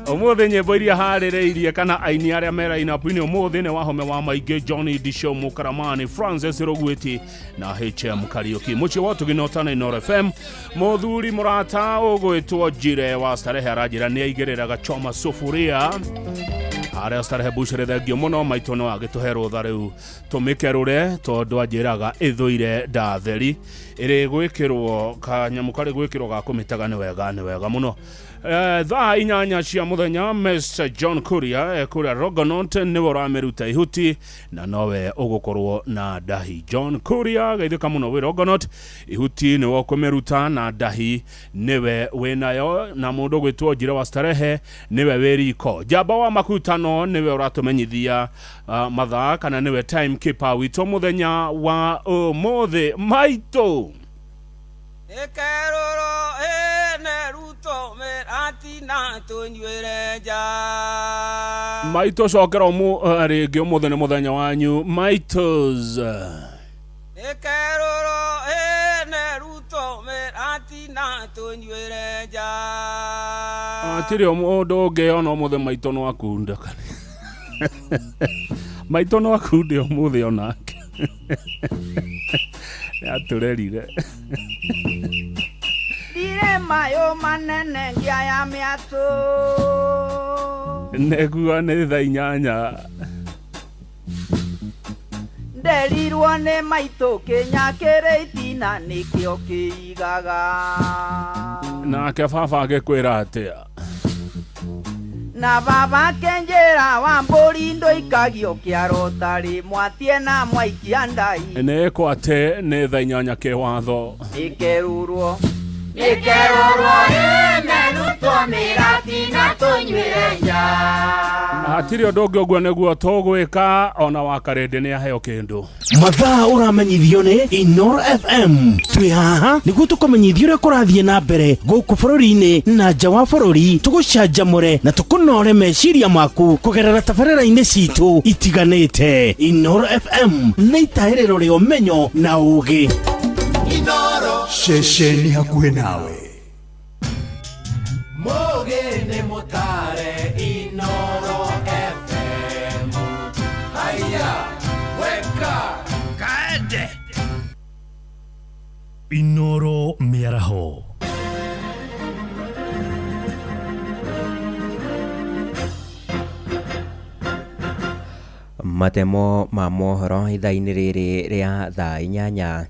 ũmũthĩ nyĩmbo iria harĩrĩirie kana aini arĩa mera inapu-inĩ ũmũthĩ nĩ wahome wa maingĩ Johnny Disho Mũkaramani Francis Rũgwĩti na HM Kariuki mũciĩ wa tũginota na Inoro FM mũthuri mũrata ũgwĩtwo Njire wa Starehe aranjĩra nĩ aigĩrĩraga choma sufuria Arĩa Starehe Buchere thengio mũno maitũ no agĩtũherwo tha rĩu tũmĩkerũre tondũ anjĩraga ĩthũire ndatheri ĩrĩ gwĩkĩrwo kanyamũ karĩ gwĩkĩrwo ga kũmĩtega nĩ wega mũno Thaa inyanya cia muthenya Mr. John Kuria kuria Rogonot niwe urameruta ihuti na nowe ugukorwo na dahi. John Kuria gaithika muno wi Rogonot, ihuti niwe ukumeruta na dahi niwe winayo, na mundu gwitwo Njira wa Starehe niwe wiriko. Jamba wa makutano niwe uratumenyithia mathaa kana niwe timekeeper wito muthenya wa umuthi maito. Ekeroro neruto meratina tunywereja maito cokera mu ringi umuthi ni muthenya wanyu maitos. Ekeroro neruto meratina tunywereja atiri mundu ungi ona umuthi maito no akunda maito no akunde umuthi onake aturerire dire mayo manene ngia ya miato negua ni thaa inyanya nderirwo ni maito kinyakire itina nikio kiigaga nake baba agikwira atia na baba kenjera wa mburi ndo ikagio kiaro tari mwatie na mwaikia ndai ne kwate ne thaa inyanya ke watho ikerurwo neruto meratina tunywereja atiri ndongi ogwo neguo tugwika ona wakarende ni aheo kindu mathaa uramenyithio ni Inoro FM. Twi haha niguo tukumenyithio uria kurathie na mbere guku bururi-ini na nja wa bururi, tugucanjamure na tukunore meciria maku kugerera tabarĩra-inĩ citu itiganĩte. Inoro FM nĩ itaĩrĩro rĩa ũmenyo na ũũgĩ. Inoro ceceni hakuhĩ nawe. Mogene motare Inoro FM. Haya, weka kaende. Inoro mĩaraho. Matemo ma mohoro ithaa-inĩ rĩrĩ rĩa thaa inyanya.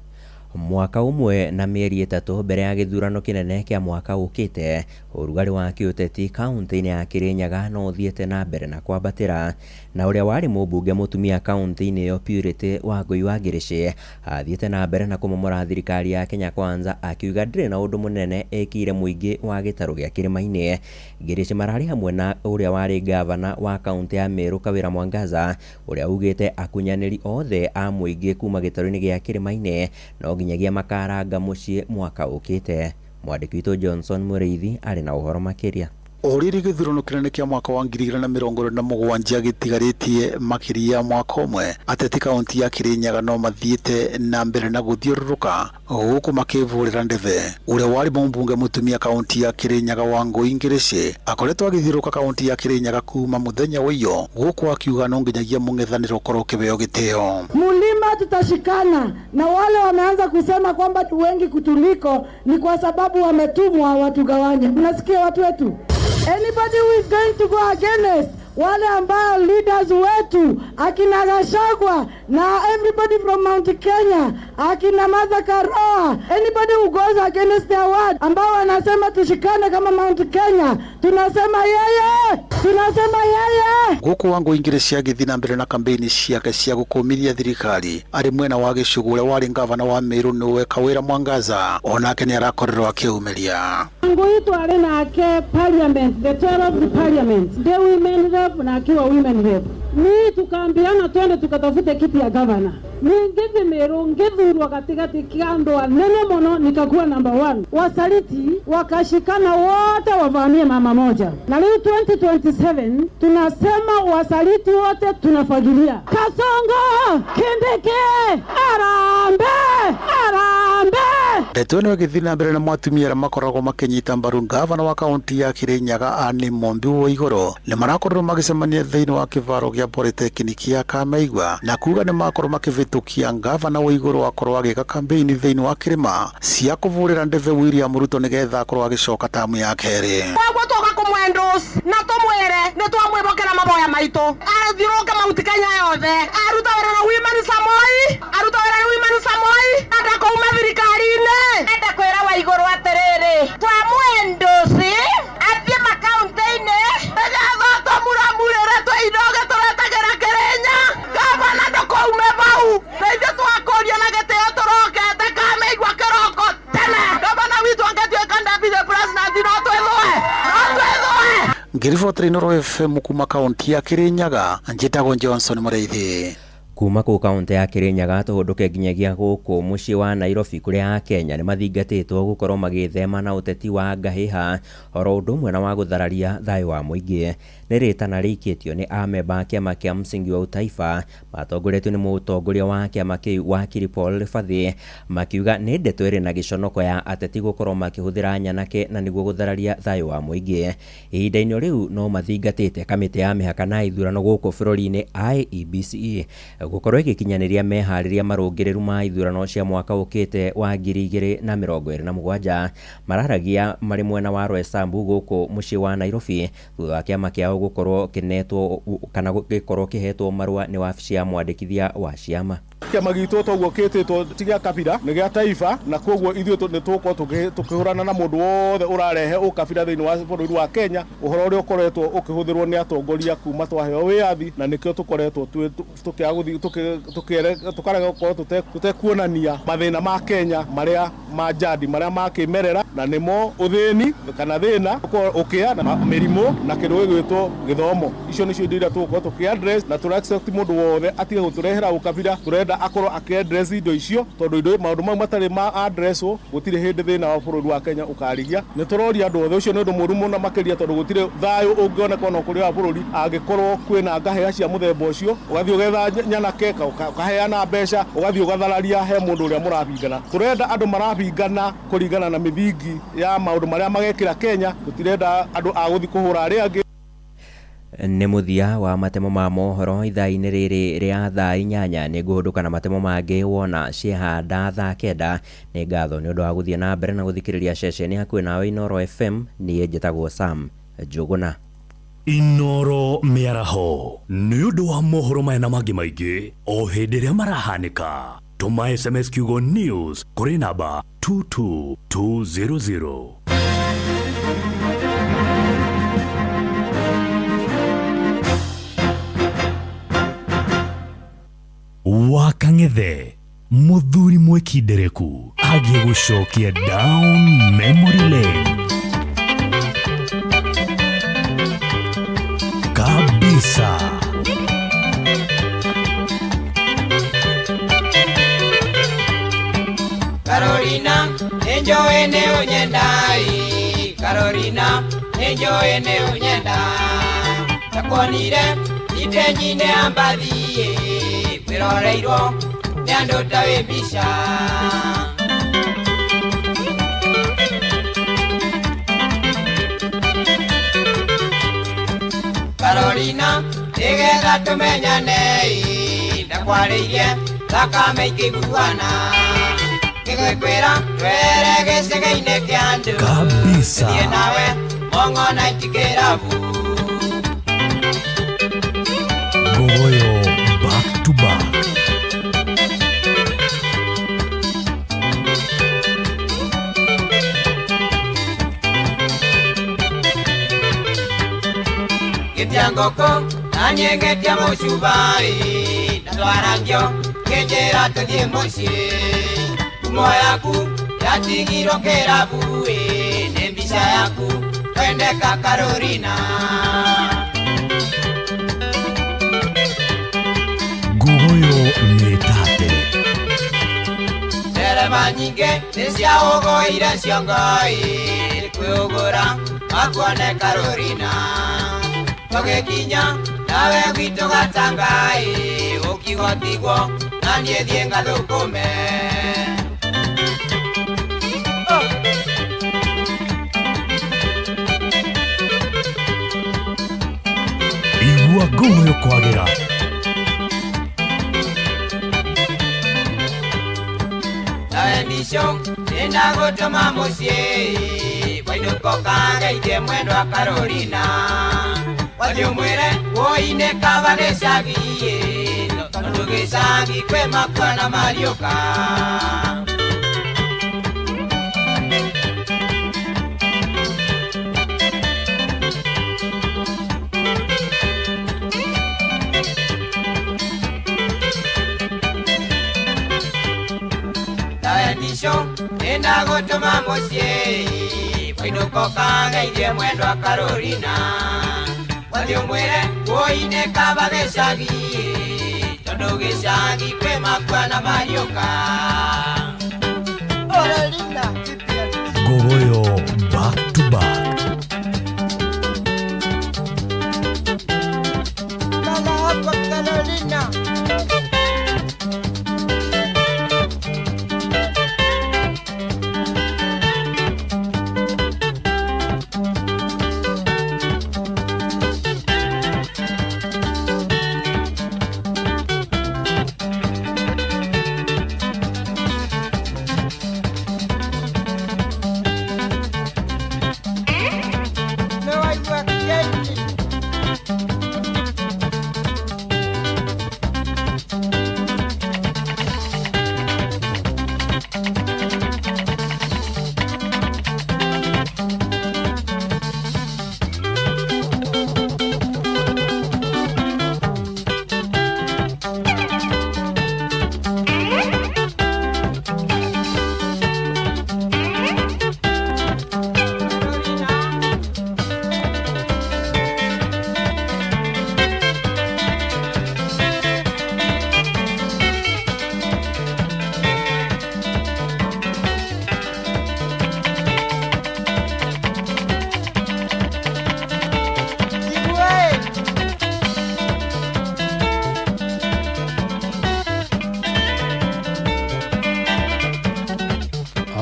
Mwaka umwe na mĩeri 3 mbere ya gĩthurano kĩnene kĩa mwaka ũkĩte, ũrugarĩ wa kĩũteti kaunti-inĩ ya Kirinyaga no ũthiĩte na mbere na kwambatĩra, na ũrĩa warĩ mũmbunge mũtumia kaunti-inĩ ĩyo Purity Wangui wa Ngirici athiĩte na mbere na kũmomora thirikari ya Kenya Kwanza, akiuga ndĩrĩ na ũndũ mũnene ĩkire mũingĩ wa gĩtarũ gĩa Kĩrĩma-inĩ. Ngirici mararĩ hamwe na ũrĩa warĩ gavana wa kaunti ya Meru Kawira Mwangaza, ũrĩa ugĩte akunyanĩri othe a mũingĩ kuma gĩtarũ-inĩ gĩa Kĩrĩma-inĩ no nginyagia makaranga muciĩ mwaka ũkĩte. Mwandĩki witũ Johnson Mũrĩithi arĩ na ũhoro makĩria. Oriri gĩthurano kĩnene kĩa mwaka wa 2027 gĩtigarĩtie makĩria mwaka ũmwe, ateti kaunti ya Kirinyaga no mathiĩte na mbere na gũthiũrũrũka gũkũ makĩvũrĩra ndebe. Ũrĩa warĩ mũmbunge mũtumia kaunti ya Kirinyaga Wangui Ngirici akoretwo agĩthiũrũrũka kaunti ya Kirinyaga kuma mũthenya wa iyo, gũkũ akiuga no nginyagia mũng'ethanĩro ũkorwo ũkĩheo gĩtĩo. Mlima tutashikana, na wale wameanza kusema kwamba wengi kutuliko ni kwa sababu wametumwa watugawanye. Mnasikia watu wetu? Anybody who is going to go against wale ambao leaders wetu akina Gachagua na everybody from Mount Kenya, akina Martha Karua, anybody who goes against their word, ambao wanasema tushikane kama Mount Kenya, tunasema yeye. Gũkũ Wangui Ngirici agĩthiĩ na mbere na kampeni ciake cia gũkũmithia thirikari arĩ mwena wa Gĩcũgũ ũrĩa warĩ gavana wa Meru nĩwe Kawira Mwangaza, onake nĩ arakorirwo akĩũmĩria. Wangui twari nake parliament, the 12th parliament, the women rep na akiwa women rep. Ni tukaambiana twende tukatafute kiti ya governor. Ningithi Meru ngithurwa katikati kia andũ anene mũno nikakuwa number 1. Wasaliti wakashikana wote wavamie mama moja. Na leo 2027 tunasema wasaliti wote tunafagilia. Kasongo, Kindiki, Arambe. Ndeto ĩno ĩgĩthiĩ na mbere na mwatumia arĩa makoragwo makĩnyita mbaru gavana wa kaunti ya Kirinyaga Anne Mombi wa Igũrũ nĩ marakorwo magĩcemania thĩinĩ wa kĩvaro gĩa polytechnic ya Kameigua na kuga nĩ makorwo makĩvĩtũkia gavana wa Igũrũ akorwo agĩka kampeni thĩinĩ wa kĩrĩma cia kũvũrĩra ndebe William Ruto nĩgetha akorwo agĩcoka tamu ya kerĩ. Wagwo toka kumwendus na tumwere nĩ twamwĩbokera maboya maitũ athiũrũke Mount Kenya yothe aruta wĩra na Women Samoi atakouma thirikari-inĩ enda kwĩra wa Igũrũ atĩrĩrĩ twamwendusi athi ngiribotera Inoro FM kuma kaunti ya Kirinyaga njitagwo Johnson Mureithi. Kuma ku kaunti ya Kirinyaga tuhunduke nginyagia guku mucii wa Nairobi kuria Kenya ni mathingatitwo gukorwo magithema na uteti wa ngahiha oro undu umwe na wa guthararia thayo wa muingi ni ritana rikitio ni amemba kiama kia msingi wa utaifa matongoretio ni mutongoria wa kiama kiu wakiri Paul Rifathi makiuga ni ndeto iri na giconoko ya ateti gukorwo makihuthira nyanake na niguo guthararia thayo wa muingi ihinda-ini riu no mathingatite kamiti ya mihaka na ithurano guku bururi-ini IEBC gukorwo igikinyaniria mehariria marungiriru ma ithurano cia mwaka ukite wa 2027 mararagia mari mwena wa Roysambu guku mucii wa Nairobi thutha wa kiama kiao gukorwo kinetwo kana gikorwo kihetwo marua ni wabici ya mwandikithia wa ciama. Kiama gitu toguo kititwo tigia kabira ni gia taifa na koguo ithuĩ nĩ tũkorwo tukihurana na mũndũ wothe ũrarehe ũkabira thĩinĩ wa bũrũri wa Kenya ũhoro ũrĩa ũkoretwo ũkĩhũthĩrwo nĩ atongoria kuma twaheo wĩyathi na nĩkĩo tũkoretwo tũkarega gũkorwo tũtekuonania mathĩna ma Kenya marĩa ma jadi marĩa ma kĩmerera na nĩmo ũthĩni kana thĩna ũkĩa na mĩrimũ na kĩndũ gĩgwĩtwo gĩthomo. Icio nĩcio indo iria tũgũkorwo tũkĩ-address na tũra-expect mũndũ wothe atige gũtũrehera ũkabira turenda akorwo aki-address indo icio tondu indo maundu mau matari ma addresswo gutire hindi thina wa bururi wa Kenya ukarigia ni turoria andu othe ucio ni undu muru muno makiria tondu gutire thayo ungioneka no kuri wa bururi angikorwo kwina ngahea cia muthemba ucio ugathii ugetha nyanake ukaheana mbeca ugathii ugathararia he mundu uria murabingana. Turenda andu marabingana kuringana na mithingi ya maundu maria magekira Kenya tutirenda andu a guthi kuhura ari angi. Ni muthia wa matemo ma mohoro ithaa-ini riri ria thaa 8 ni nguhunduka na matemo mangi wona ciehanda thaa 9 ni ngatho ni undu wa guthie na mbere na guthikiriria ceceni hakuhi nawe Inoro FM ni njitagwo Sam Njuguna. Inoro miaraho ni undu wa mohoro maya na mangi maingi o hindi ria marahanika tuma SMS kiugo news kuri namba 22200. Wakang'ethe muthuri mwekindereku agie gucokia down memory lane kabisa. Carolina, enjoy ne unyendai. Carolina, enjoy ne unyenda. Takonire itenjine ambadhie Roreiro, nando tawe bisha. Carolina, tegeza tumenyane, ndakwaririe, thakame ikiguana. Kigwekwira, twerege segeine kiandu. Kabisa. Thie nawe, mongona itikirabu. Gogoyo back to back. Getiangoko, nanye getia mochubai. Natwarangyo, kejera tudie moshi. Kumoyaku, yatigiro kerabu. Nembisha yaku, twendeka Carolina. Gogoyo metate. Serema nyinge, nesia ogo ira siongai. Kuyogora, makuane Carolina. Toge kinya, nawe wito gatangai. Ukigotigo, nanie dienga dokome. Igua gogoyo kwagira. Nisho, nenda gotoma musie. Wainuko kanga ike mwendo wa Carolina. Wadio mwere, woine kava geshagie. Tondo geshagi kwe makwana marioka. Nenda gotoma musie. Wainuko kanga ike mwendo wa Carolina. wathi umwire woine kaba gicagi tondu gicagi kwi makwa na mariuka Gogoyo back to back.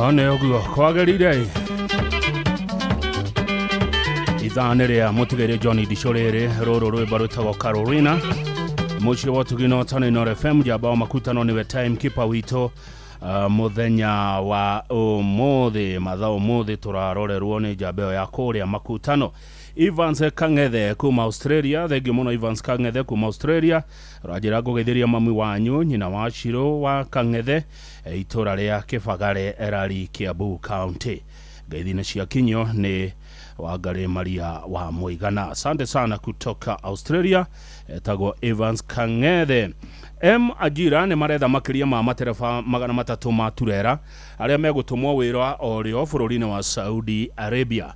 One oguo kwagerire ithane ria mutigere Johnny Dishorere roro rwimba rwitagwo Carolina muci wotugino tane Nord FM jaba makutano niwe timekeeper wito muthenya wa umuthi mathaa umuthi turarorerwo ni njambeo ya kuria makutano Evans Kangethe kuma Australia thengio muno Evans Kangethe kuma Australia rajira gugeithiria mami wanyu nyina wa Shiro wa Kangethe itura ria Kibagare erari Kiambu County geithine cia kinyo ni Wangari Maria wa Muigana. Asante sana kutoka Australia etagwo Evans Kangethe. Ajira ni maretha makiria ma matereba 300 ma turera aria megutumwo wira orio bururi-ini wa Saudi Arabia.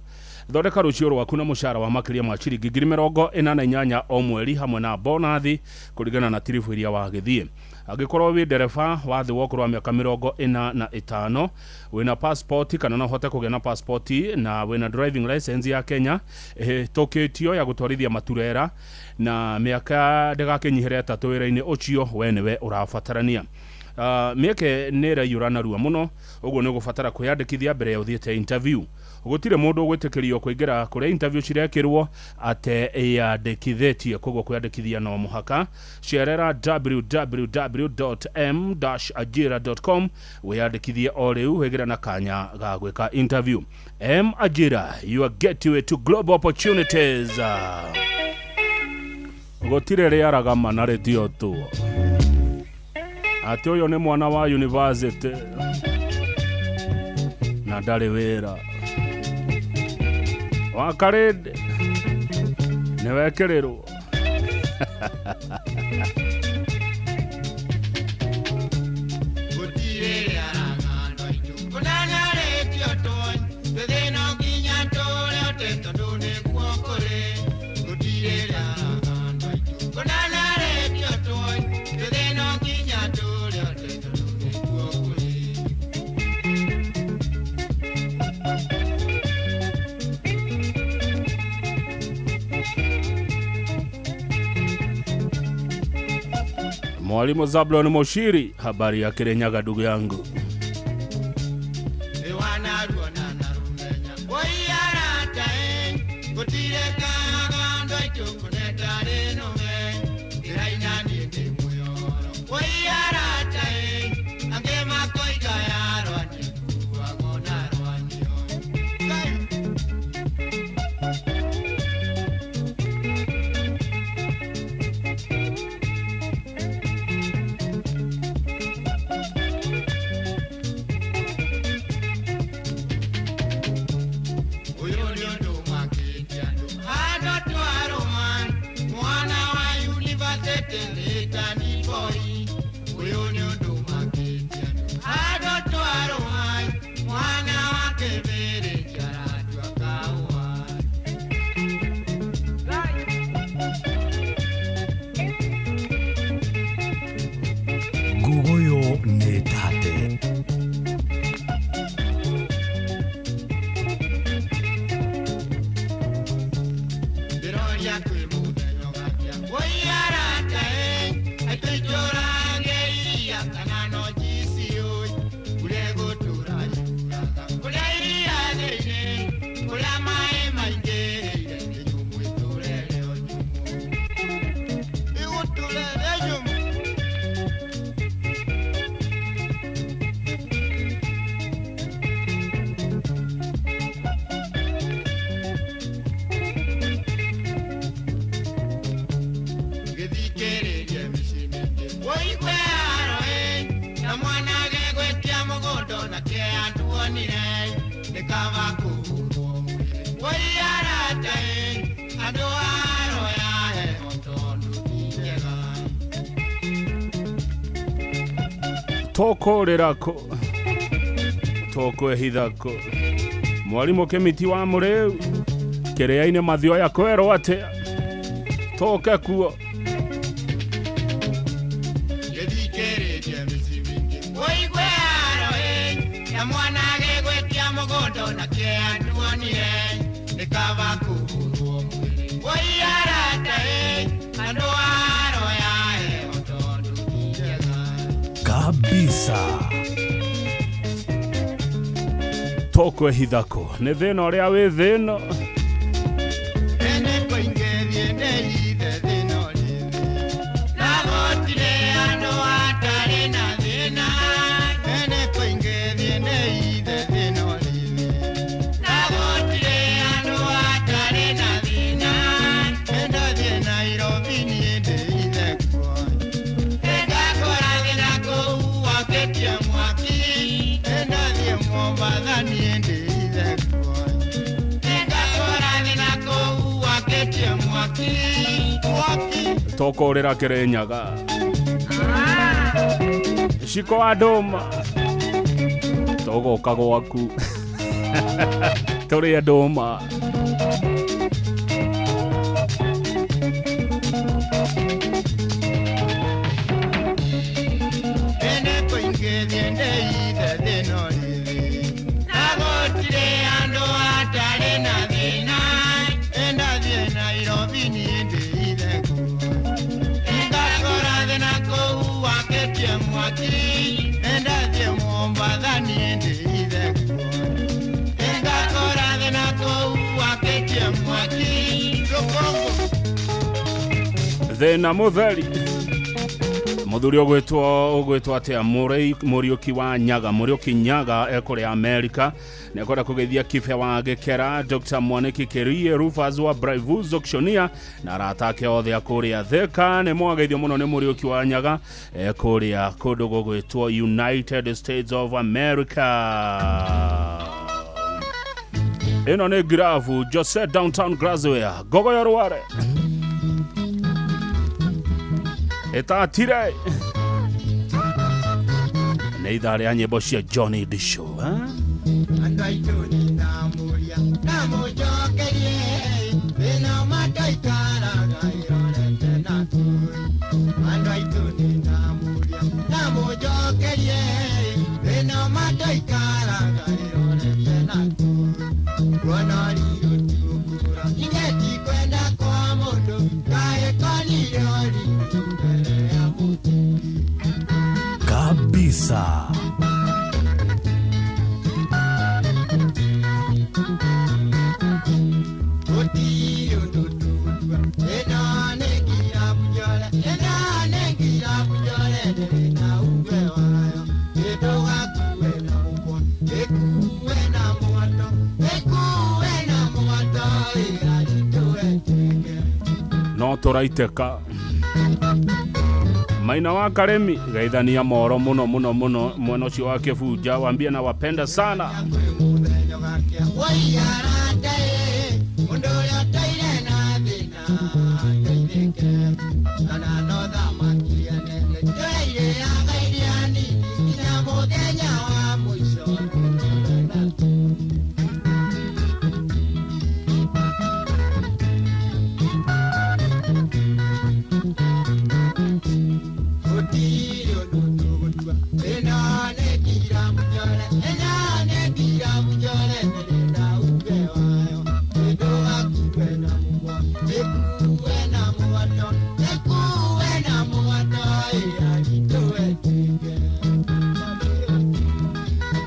Thondeka rucio rwaku na mushara wa makiria ma ciringi 48 o mweri hamwe na bonathi kurigana na tirifu iria wagithie. Agikorwo wi ndereba wa thi wokorwo wa miaka 45 wina passport kana no hote kugena passport na wina driving license ya Kenya toketio ya gutwarithia maturera na miaka ndagakinyihere 3 wira-ini ucio we niwe urabatarania. Mieke nera yurana ruwa muno uguo ni gubatara kwiyandikithia mbere ya uthiete interview. Gutire mundu gwitikirio kuingira kuri interview cirekirwo ate yandikithitie koguo kwiyandikithia no muhaka sherera www.m-ajira.com wiyandikithie o riu wegira na kanya ga gwika interview. Ajira, you are gateway to global opportunities. Gutire riaraga manaretio tu ati uyo ni mwana wa university na ndari wira wakarede newekererwo Mwalimu Zablon Moshiri, habari ya Kirinyaga ndugu yangu. Toko rirako toko ehithako mwalimu Kemiti wa Mureu kiria-ini mathio ya kwero ate toke kuo kabisa toko ehithako ni thina uria wi thina toko rira Kirinyaga shiko adoma togo kagwaku turi adoma thina mutheri muthuri ogwetwo atia Muriuki wa Nyaga Muriuki Nyaga ekuri America nekwenda kugethia kibe wa Gekera Dr. Mwaniki Kerie Rufus wa Braivu Auctioneer na aratake othe akuria Thika ne mwageithio muno ne Muriuki wa Nyaga ekuria kundu gugwetwo United States of America. Ino ni Gravu Jose Downtown Grazware Gogoyo Rware etatire ne idhaa ya nyimbo cia Johnny the Show kabisa no turaiteka Maina wa Karemi gaithania moro muno mwena ucio wa Kibuja wambia na wapenda sana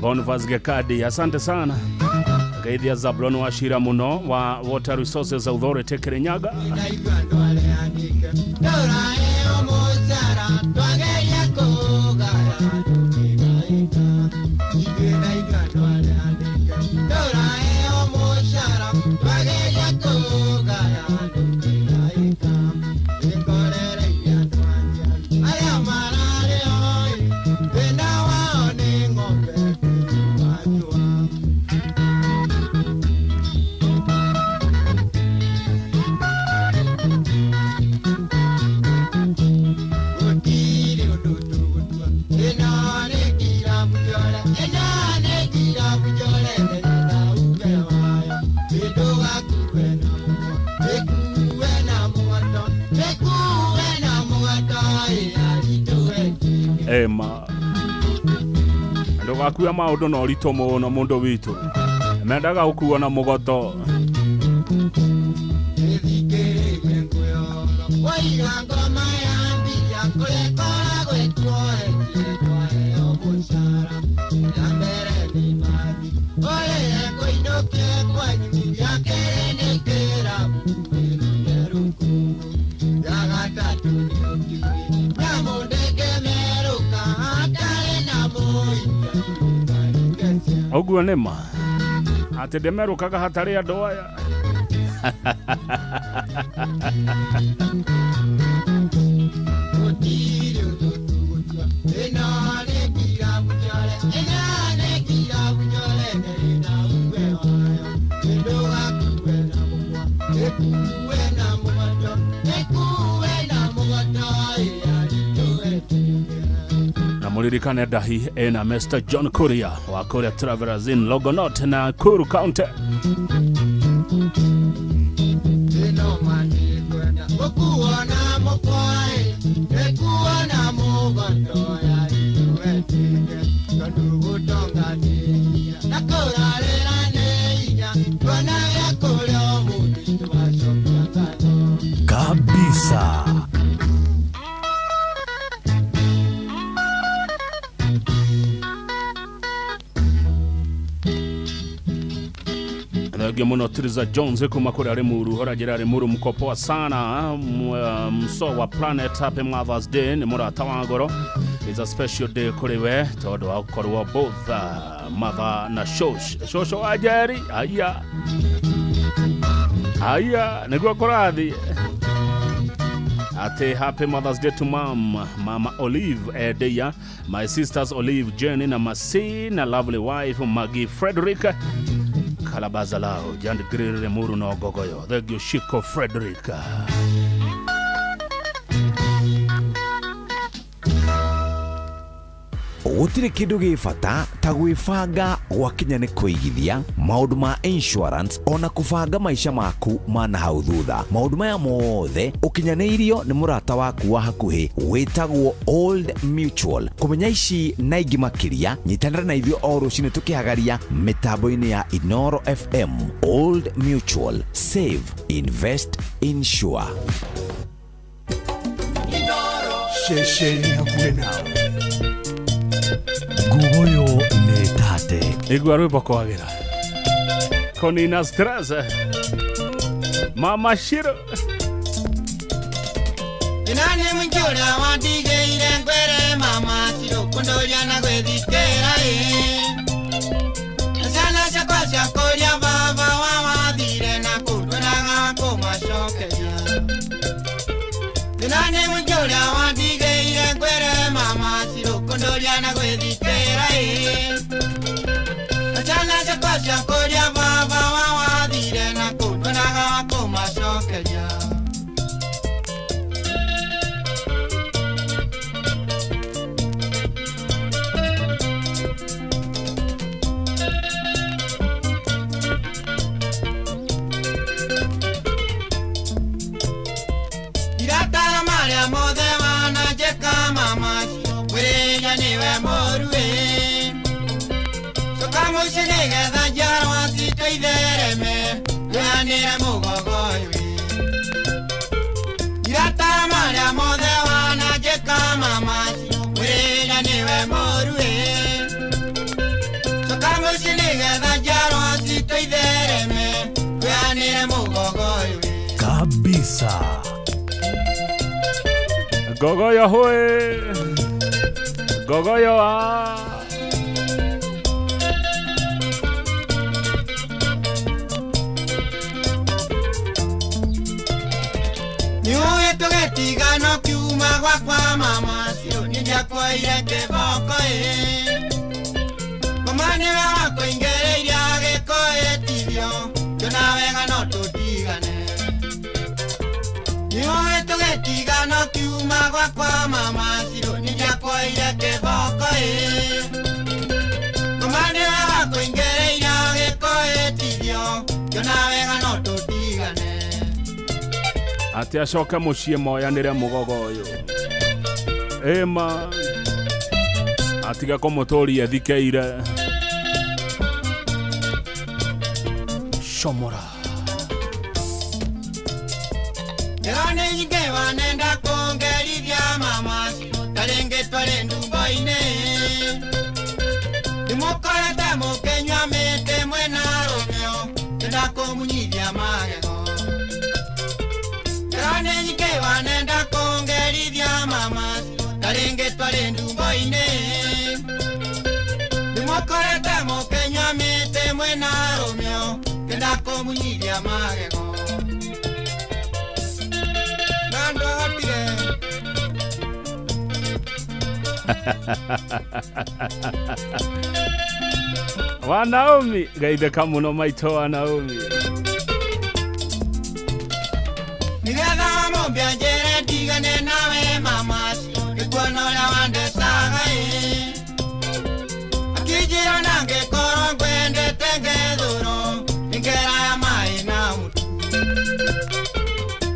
Boniface Gekadi asante sana gaithia Zablon wa Shira muno wa Water Resources Authority Kirinyaga ndũgakue maũndũ na ũritũ mũno mũndũ witũ. Mendaga gũkuo na mũgoto. Oguo nĩma atĩ ndĩmerũkaga hatarĩ andũ aya. Na muririkane ndahi ena Mr. John Kuria wa Kuria Travelers in Longonot na Nakuru County. Kabisa. Thagio muno Triza Jones kuma kuri ari muru hora gira ari muru mkopoa sana mso wa Planet Happy Mother's Day ni murata wa ngoro. It's a special day kuri we todo akorwa both mother na shosho ajari aya niguo korathi ate happy Mother's Day to Mama Olive Deya, my sisters Olive Jenny na Masi na lovely wife Maggie Frederick Kalabazalao Jand Grille Muru no Gogoyo Thegyo Shiko Frederick. Gutire kindu gifata ta gwibanga gwakinya ni kuigithia maundu ma insurance ona kubanga maisha maku mana hau thutha. Maundu maya mothe ukinyaniirio ni murata waku wa hakuhi witagwo Old Mutual. Kumenya ici na ingi makiria nyitanira na ithio o rucini tukihagaria mitambo-ini ya Inoro FM. Old Mutual, save, invest, insure. Shesheni hakuhe nao Gugoyo ne tate igwa rwimbo kwagira konina stress Mama Shiro Inani mjura wadige irengwere Mama Shiro kundoria na gwethikera Sana chakosha koria baba wawa dire na kutweraga kumacokeria Inani mjura wadige irengwere Mama Shiro kundoria na gwethikera Sana chakosha koria baba wawa dire na kutweraga kumacokeria Mama Shiro niwe morue Soka mushinega da jarwa sito idereme Yanire mugogoywe Irata maria modewana jeka Mama Shiro niwe morue Soka mushinega da jarwa sito idereme Yanire mugogoywe Kabisa. Gogoyo hoe Gogoyo Niuye tugetiga no kiuma gwakwa Mama Shiro ninja kwa ireke boko Komani wewa kuingereiria geko etithio Jona wega no tutigane Niuye tugetiga no kiuma gwakwa Mama Shiro ninja kwa ireke boko Komani wewa kuingereiria geko etithio Jona wega no tutigane ati acoka mucie moyanire mugogo uyu ema atiga komotoria thikeire shomora Erane nyinge wanenda kongerithia mama Tarenge tware ndumba-ine Ndimokorete mukenywa mĩtĩ mwena Romeo Ndenda kũmunyithia magego Erane nyinge wanenda kongerithia mama Tarenge tware ndumba-ine Ndimokorete mukenywa mĩtĩ mwena Romeo Ndenda kũmunyithia magego wa Naomi gaitheka muno maito wa Naomi Nigetha mombia njere ndigane nawe mama Gĩkuona ũrĩa wandecaga Akĩnjĩra na ngĩkorwo ngwendete ngethũrwo Nĩngeraya maĩ na mũtu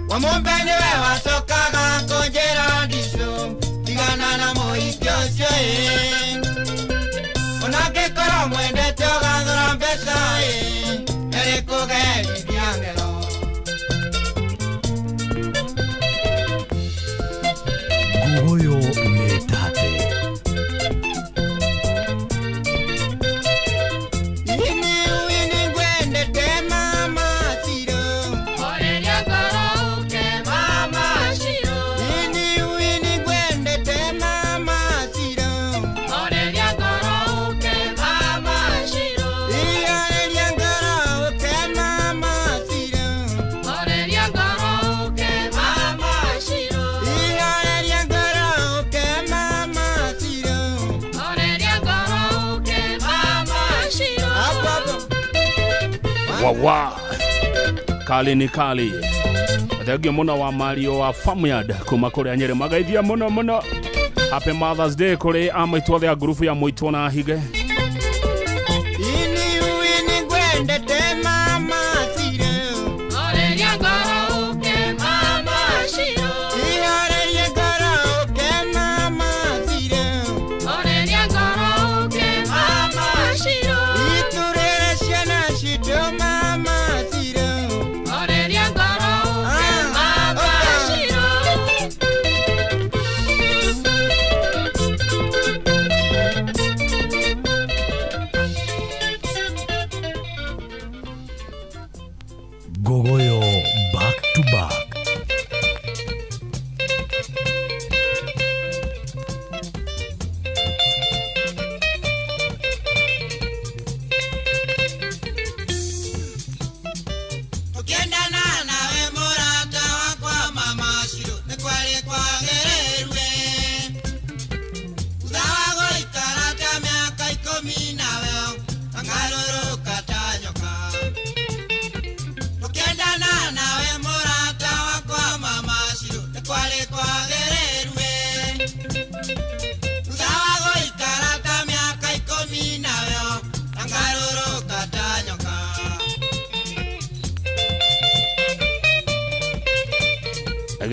Wamũmbe nĩwe wacokaga kũnjĩra ndicũ Tigana na mũhiki ũcio Ona ngĩkorwo mwendete ũgathũra mbeca Erĩ kũgerithia ngero Guoyo nĩ tate. Ini ngwendete mama Ciro Oreria ngoro uke mama Ciro Ini ngwendete mama Ciro Oreria ngoro uke mama Ciro Oreria ngoro uke mama Ciro Oreria ngoro uke mama Ciro Oreria ngoro uke mama Ciro Oreria ngoro uke mama Ciro wawa kali ni kali Thegio muno wa Mario wa Farmyard kuma kũrĩa Nyeri magaithia muno Happy Mother's Day kũrĩ amaitũ othe a grupu ya Mũitũ na Hige Ini ngwendete mama Ciro Oreria ngoro uke mama Ciro Oreria ngoro uke mama Ciro Oreria ngoro uke mama Ciro Iturere ciana citũ mama Ciro Oreria ngoro uke mama Ciro Gogoyo back to back. Tukiendana nawe mũrata wakwa mama Ciro nĩ kwari kwagĩrĩirwe Thutha wa gũikara ta mĩaka 10 nawe ngarũrũka ta nyoka Tukiendana nawe mũrata wakwa mama Ciro nĩ kwari kwagĩrĩirwe Thutha wa gũikara ta mĩaka 10 nawe ngarũrũka ta nyoka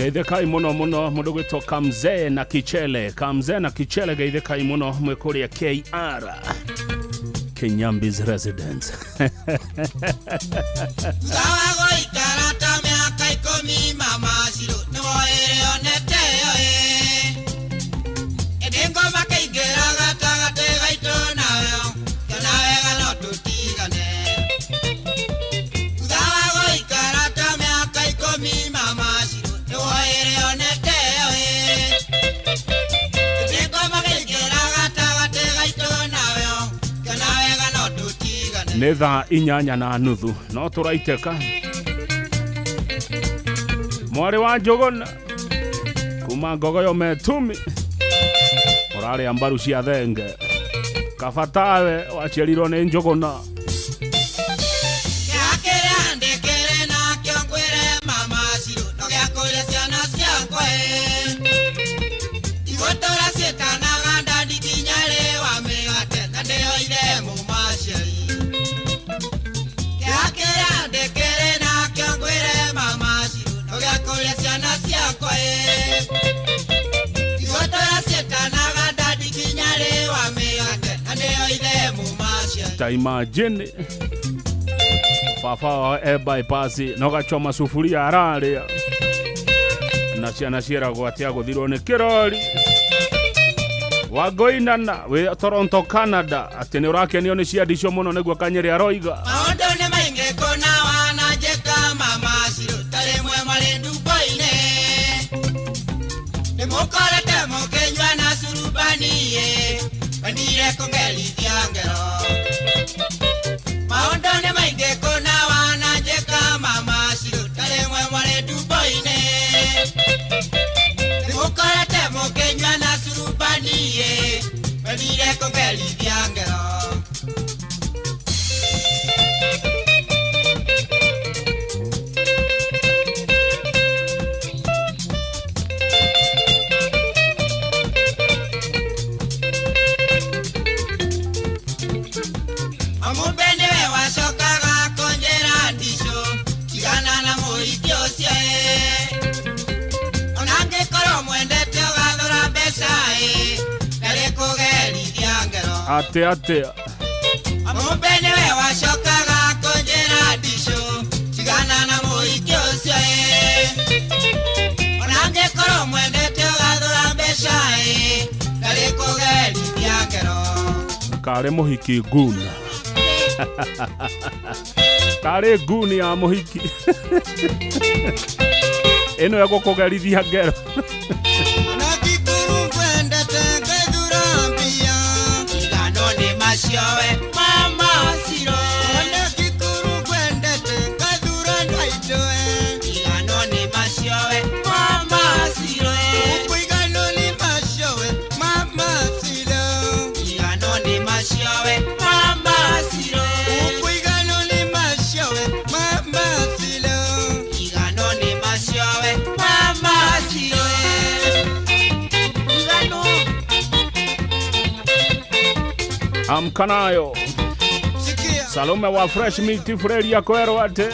Geithĩkai muno mũndũ gwĩtwo Kamzee na Kichele geithĩkai muno mwĩ kũrĩa KR Kinyambi's residence Sawa gũikara ta mĩaka 10 mama Ciro nĩ woĩre onete Ĩndĩ ngoma kĩingĩra gatagatĩ gaitũ nawe Kĩona wega no tũtigane Sawa gũikara ta mĩaka 10 mama Ciro nĩ woĩre onete Ĩndĩ ngoma kĩingĩra gatagatĩ gaitũ nawe Kĩona wega no tũtigane nĩ thaa 8:30 no tũraitĩka mwarĩ wa Njũgũna kuma Ngogoyo Metumi ũrarĩa mbaru cia thenge Kabatawe waciarirwo nĩ Njũgũna Kĩrĩa ndĩkĩrĩ nakĩo ngwĩre mama Ciro no gĩa kũrĩa ciana ciakwa Igũtũra ciĩtanaga ndandi nginya rĩ wa mĩgate na ndĩoire mũmaciari Kĩrĩa ndĩkĩrĩ nakĩo ngwĩre mama Ciro no gĩa kũrĩa ciana ciakwa Igũtũra ciĩtanaga ndandi nginya rĩ wa Sister, imagine baba bypass no gachoma sufuria araria na ciana ciaragwo atia guthirwo ni kirori wagoinana we Toronto Canada ati ni urakenio ni ciandisho muno niguo Kanyeri aroiga maundu ni maingi kona wana jeka mama cirutare mwe mari ndubo-ine ni mukorete mukinywa na surubanie bandire kungelithia ngero maundu ni maingi kona wana jeka mama cirutare mwe mari ndubo-ine ni mukorete mukinywa na surubanie bandire kungelithia ngero ate amubene we washokaga konjera disho tigana na muikyo cio onange koro mwendete gathura mbeca ndari kugerithia ngero kare muhiki guna kare guni ya muhiki eno ya kugerithia ngero Showe mama siro ole kikuru kwendete kadura ndwaitoe igano ni mashowe mama siro igano ni mashowe mama siro igano ni mashowe mama siro igano ni mashowe mama siro igano ni mashowe mama siro igano amkanayo Salome wa Fresh Meat Frere ya kwero ate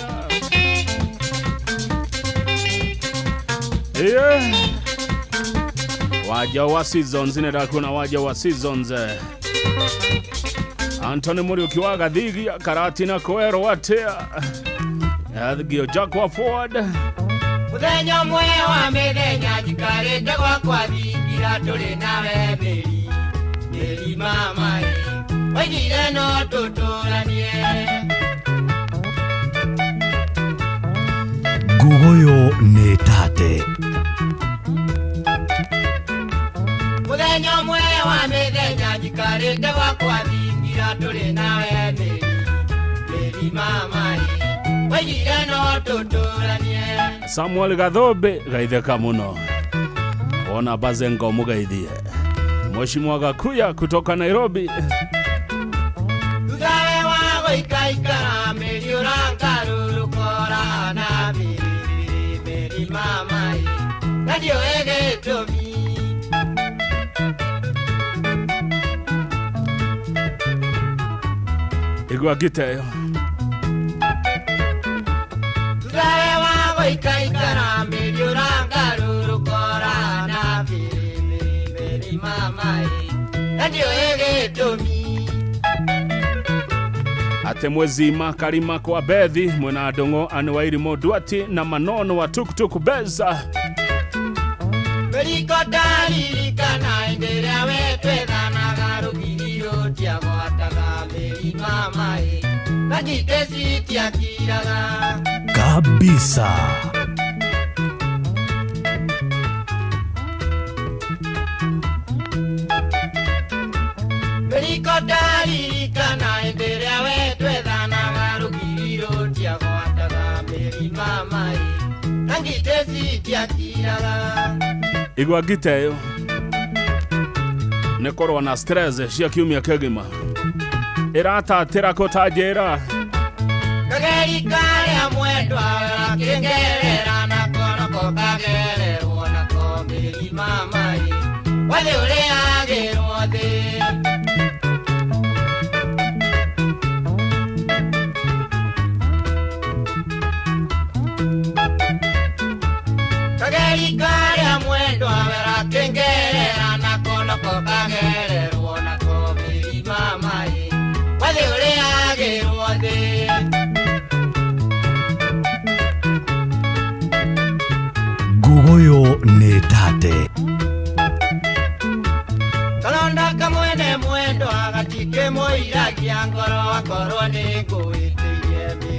waja wa seasons nenda kuna waja wa seasons Anthony Muri ukiwaga dhigi karati na kwero ate Adhigio Jack wa Ford Muthenya mwe wa mithenya jikarite gwakwa thingira turi nawe beri mama wajire no tuturanie Gugoyo ni tate Muthenya mwe wa mithenya jikarite gwakwa thingira turi nawe beri mama wajire no tuturanie Samuel Gadhobe gaitheka muno ona bazengo mugaithie Mheshimiwa Gakuya kutoka Nairobi Tugawe wago ikaikara melioranga rurukora na biri mama radio ege tomi Igwa giteyo Tugawe wago ikaikara melioranga rurukora na biri mama radio ege tomi Ate mwezima Karima kwa Bethi mwena adongo anuwairi Modwati na Manono wa Tuktuk Beza Beriko dalili kana endelea wetwe dhana garugiriro tia gwataga beri mama Nagitezi tia kiraga kabisa Beriko dalili kana endelea wetwe dhana garugiriro tia gwataga beri mama Nagitezi tia kiraga Igwa giteyo Nekorwa na stress cia kiumia kegima Irata atira kotajera Kageri kare mwendwa kingerera na kono kagererwo na komiri mama Wale ule agerwo de Kageri kare mwendwa kingerera na kono kagererwo na komiri mama Wale ule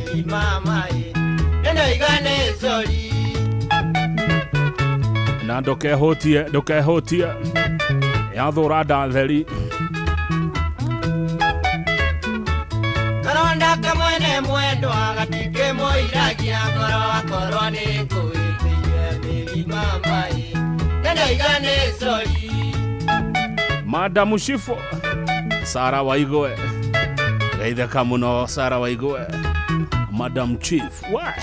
Mary mama nendo igane sori na ndukehutie yathura ndatheri karonda kamwene mwendo agatike moiragia ngoro akorwo ni kuitiye Mary mama nendo igane sori Madam Shifo Sara Waigwe Gaitheka muno Sara Waigwe Madam Chief Why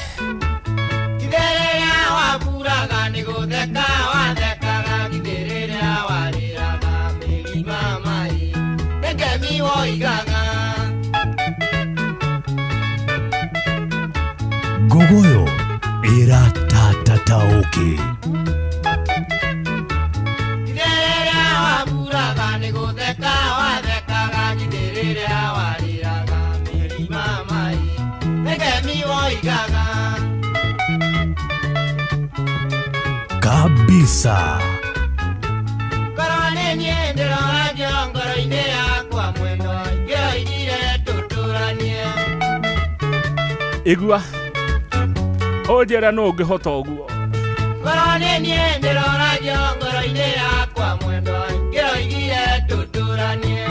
Kiderera waburaga ni gutheka wathekaga kiderera wariraga Mary mama Ngemi woigaga Gogoyo iratatataoke Kiderera waburaga ni gutheka wathekaga kiderera wariraga Mary mama Ngemi woigaga kabisa Korone niendero ajo ngoro-ine yakwa mwendo ngero-inire tuturanie Igua Ojera no ngihota uguo Korone niendero ajo ngoro-ine yakwa mwendo ngero-inire tuturanie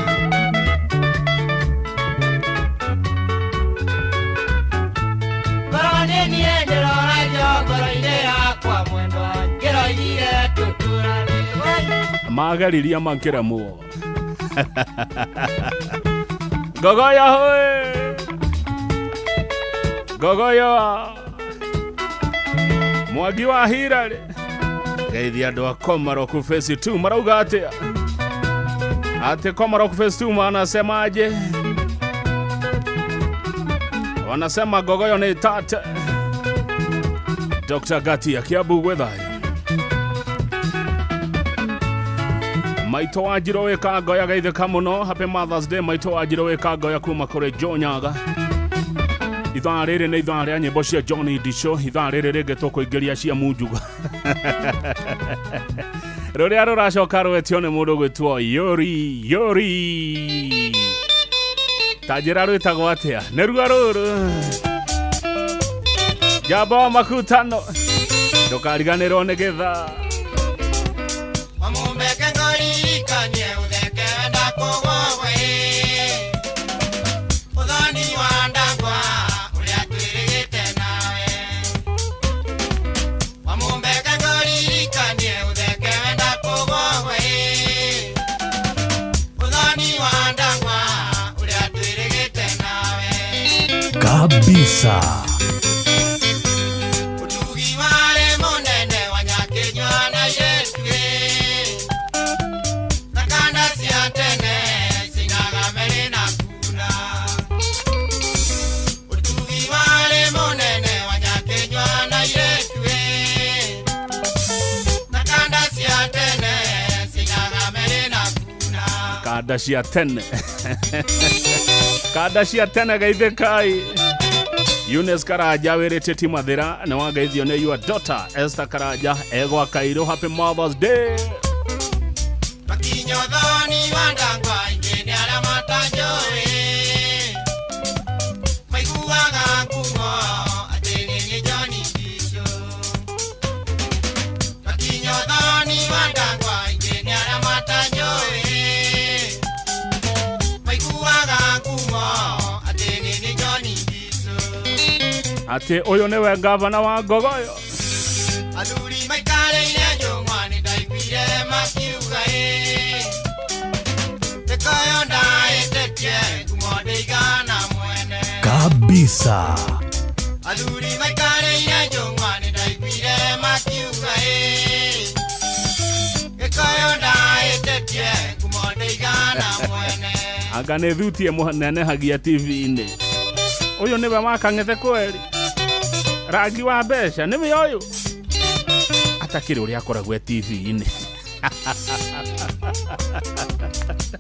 Korone niendero ajo ngoro-ine yakwa mwendo ngero-inire tuturanie Magariria mankira muo Gogoyo hoye Gogoyo Mwagi wa hirare Geithia andu a Komaroku Phase 2 marauga atia ate Komaroku Phase 2 wanasemaje wanasema Gogoyo ni tate Dr. Gati akiabu gwethai Maito wajiro weka goya gaitheka muno Happy Mother's Day Maito wajiro weka goya kuma kure Jonyaga Ithaa rĩrĩ nĩ ithaa rĩa nyĩmbo cia Johnny Disho ithaa rĩrĩ rĩngĩ tũkũingĩria cia Munjuga rũrĩa rũracoka rwetio nĩ mũndũ gwĩtwo Yori Tajĩra rwĩtagwo atĩa nĩ ruo rũrũ Jambo makutano ndũkariganĩrwo nĩ gĩthaa Wamumbeke ngorikanie utheke wenda kugogwe Uthoni wa ndagwa uria twirigite nawe Wamumbeke ngorikanie utheke wenda kugogwe Uthoni wa ndagwa uria twirigite nawe kabisa Utugi wale munene wanyakinywa na Yesu Nakanda cia tene sinaga meri na kuna Utugi wale munene wanyakinywa na Yesu Nakanda cia tene sinaga meri na kuna Kanda cia tene Kanda cia tene geithĩkai Eunice Karaja wĩrĩtie ti mathĩra nĩ wageithio nĩ your daughter Esther Karaja egwa Kairũ Happy Mother's Day Makinyo thoni wandangwa ingeni aria matanjoe Maiguaga ngumo atĩ nĩ Johnny Disho Makinyo thoni wandangwa ingeni aria matanjoe Maiguaga ngumo atĩ nĩ Johnny Disho atĩ ũyũ nĩwe ngavana wa Gogoyo Athuri maikarĩire njũng'wa nĩ ndaiguire makiuga Tekoyo ndaĩtĩtie ngumo ndĩigana mwene kabisa Athuri maikarĩire njũng'wa nĩ ndaiguire makiuga Tekoyo ndaĩtĩtie ngumo ndĩigana mwene anga nĩ thutie mũnenehagia TV-inĩ ũyũ nĩwe wakang'ete kweri rangi wa mbeca nĩwe ũyũ atakĩrĩ ũrĩa akoragwo TV-inĩ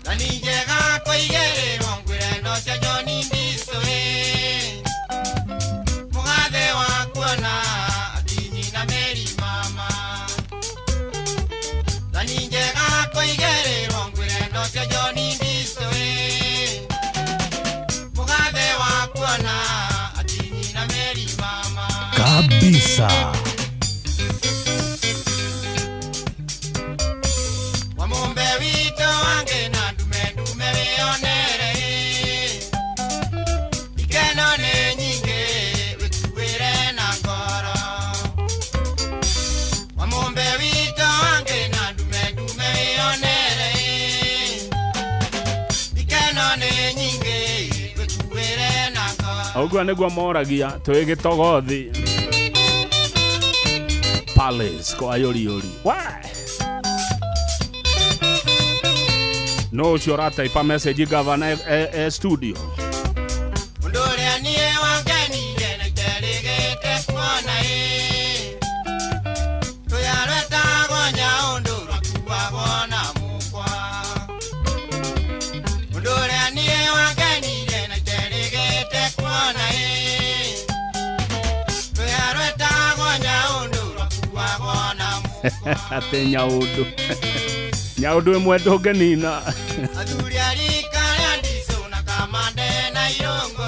Na ni njega kũigĩrĩrwo ngwĩrendo cia Johnny Disho Mũgathe wa kuona atinyi na Mary mama Na ni njega kũigĩrĩrwo ngwĩrendo cia Johnny Disho Mũgathe wa kuona atinyi kabisa. Wamombe wito wange na dume wionere ikeno ne nyinge wikuwire na ngoro. Wamombe wito wange na dume wionere ikeno ne nyinge wikuwire na ngoro. Ogwa negwa moragia twege togothi Palace kwa yori. Why? No shorata ipa message gavana studio. Undore anie wangeni yene telegete kuona tuyareta gonya undura kuwa gona mukwa. Undore anie wangeni yene telegete kuona tuyareta gonya undura kuwa gona mukwa. Ate nyaudu. Nyaudu mwedo genina. Aduri alikale ndiso na kamande na irongo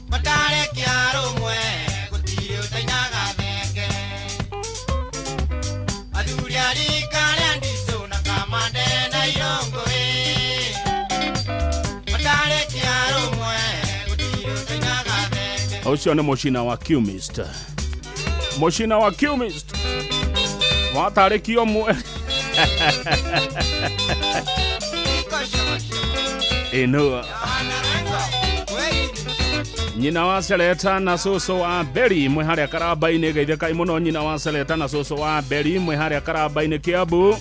matare kiaro mwe gutiri utainaga thenge. Aduri alikale ndiso na kamande na irongo matare kiaro mwe gutiri utainaga thenge. Ucio ni mucina wa Qmist. Mucina wa Qmist. Watarikio mwe. Eno nyina wa Seleta na soso wa Beri mwe haria karaba-ini geitheka imuno nyina wa Seleta na soso wa Beri mwe haria karaba-ini Kiambu.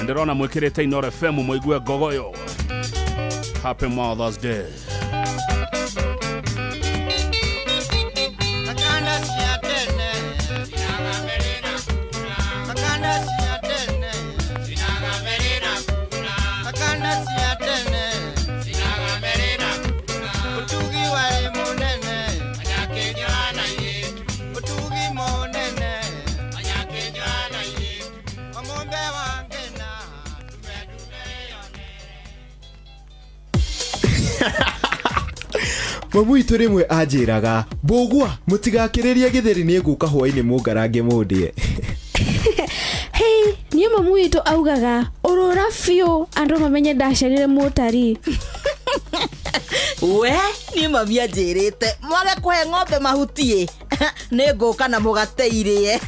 Ndirona mwikirite Inoro FM mwigue gogoyo. Happy Mother's Day. Mamu itu rimwe anjiraga bogwa mutigakiririe githeri ni nguka hwaini mungarange mundie. Hey, niyo mamu itu augaga urura fio andu mamenye ndacerire mutari. We ni mami anjirite mwage kuhe ng'ombe mahutie ni nguka na mugateirie.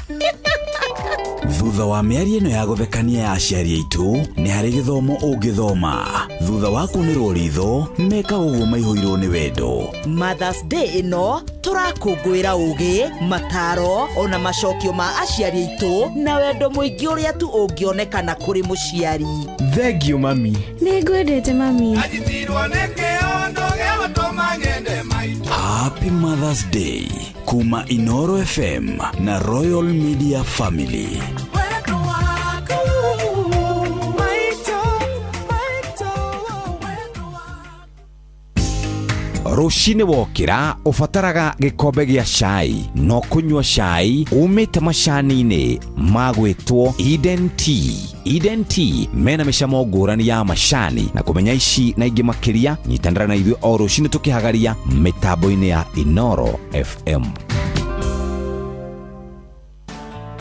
Thutha wa mĩario ĩno ya gũthekania ya aciari aitũ nĩ harĩ gĩthomo ũngĩthoma. Thutha wa kuonĩrwo ritho meka ũguo maihũirwo nĩ wendo. Mother's Day ĩno turakũngũĩra ũgĩ, mataro ona macokio ma aciari aitũ na wendo mũingĩ ũrĩa tu ũngĩonekana kũrĩ mũciari. Thengiũ mami. Nĩngwendete mami. Happy Mother's Day kuma Inoro FM na Royal Media Family. Rũcinĩ wokĩra ũbataraga gĩkombe gĩa cai no kũnyua cai umĩte macani-inĩ magwĩtwo Eden Tea. Eden Tea mena mĩcamo ngũrani ya macani na kũmenya ici na ingĩ makĩria nyitanĩra na ithuĩ o rũcinĩ tũkĩhagaria mĩtambo-inĩ ya Inoro FM.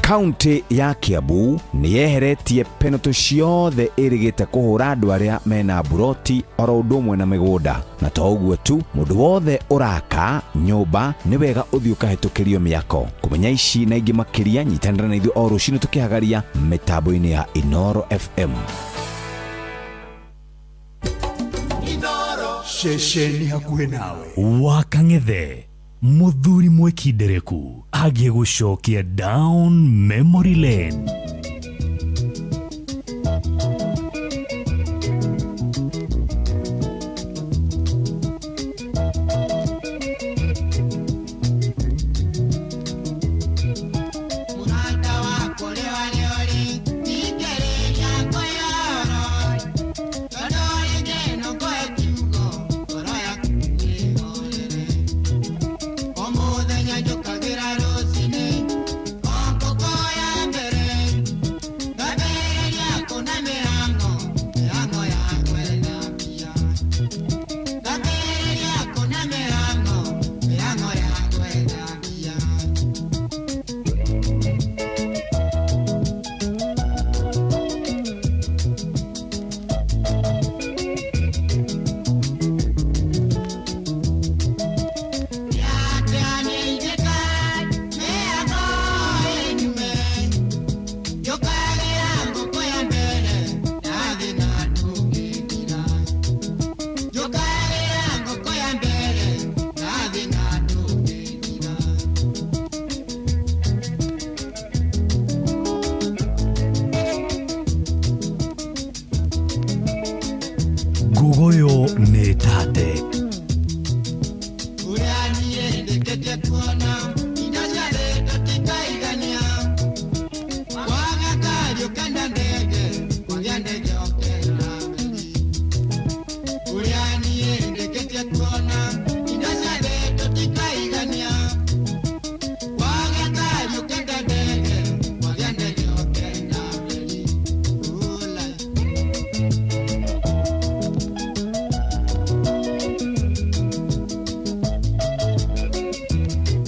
Kaunti ya Kiambu nĩ yeheretie penalty ciothe ĩrĩgĩte kũhũra andũ arĩa mena buroti oro ũndũ ũmwe na mĩgũnda. Na to ũguo tu, mũndũ wothe ũraka nyũmba nĩ wega ũthiĩ ũkahĩtũkĩrio mĩako. Kũmenya ici na ingĩ makĩria nyitanĩra na ithuĩ o rũcinĩ tũkĩhagaria mĩtambo-inĩ ya Inoro FM. Shesheni hakuhĩ nawe. Wakang'ethe muthuri mwekindereku agie gucokia down memory lane.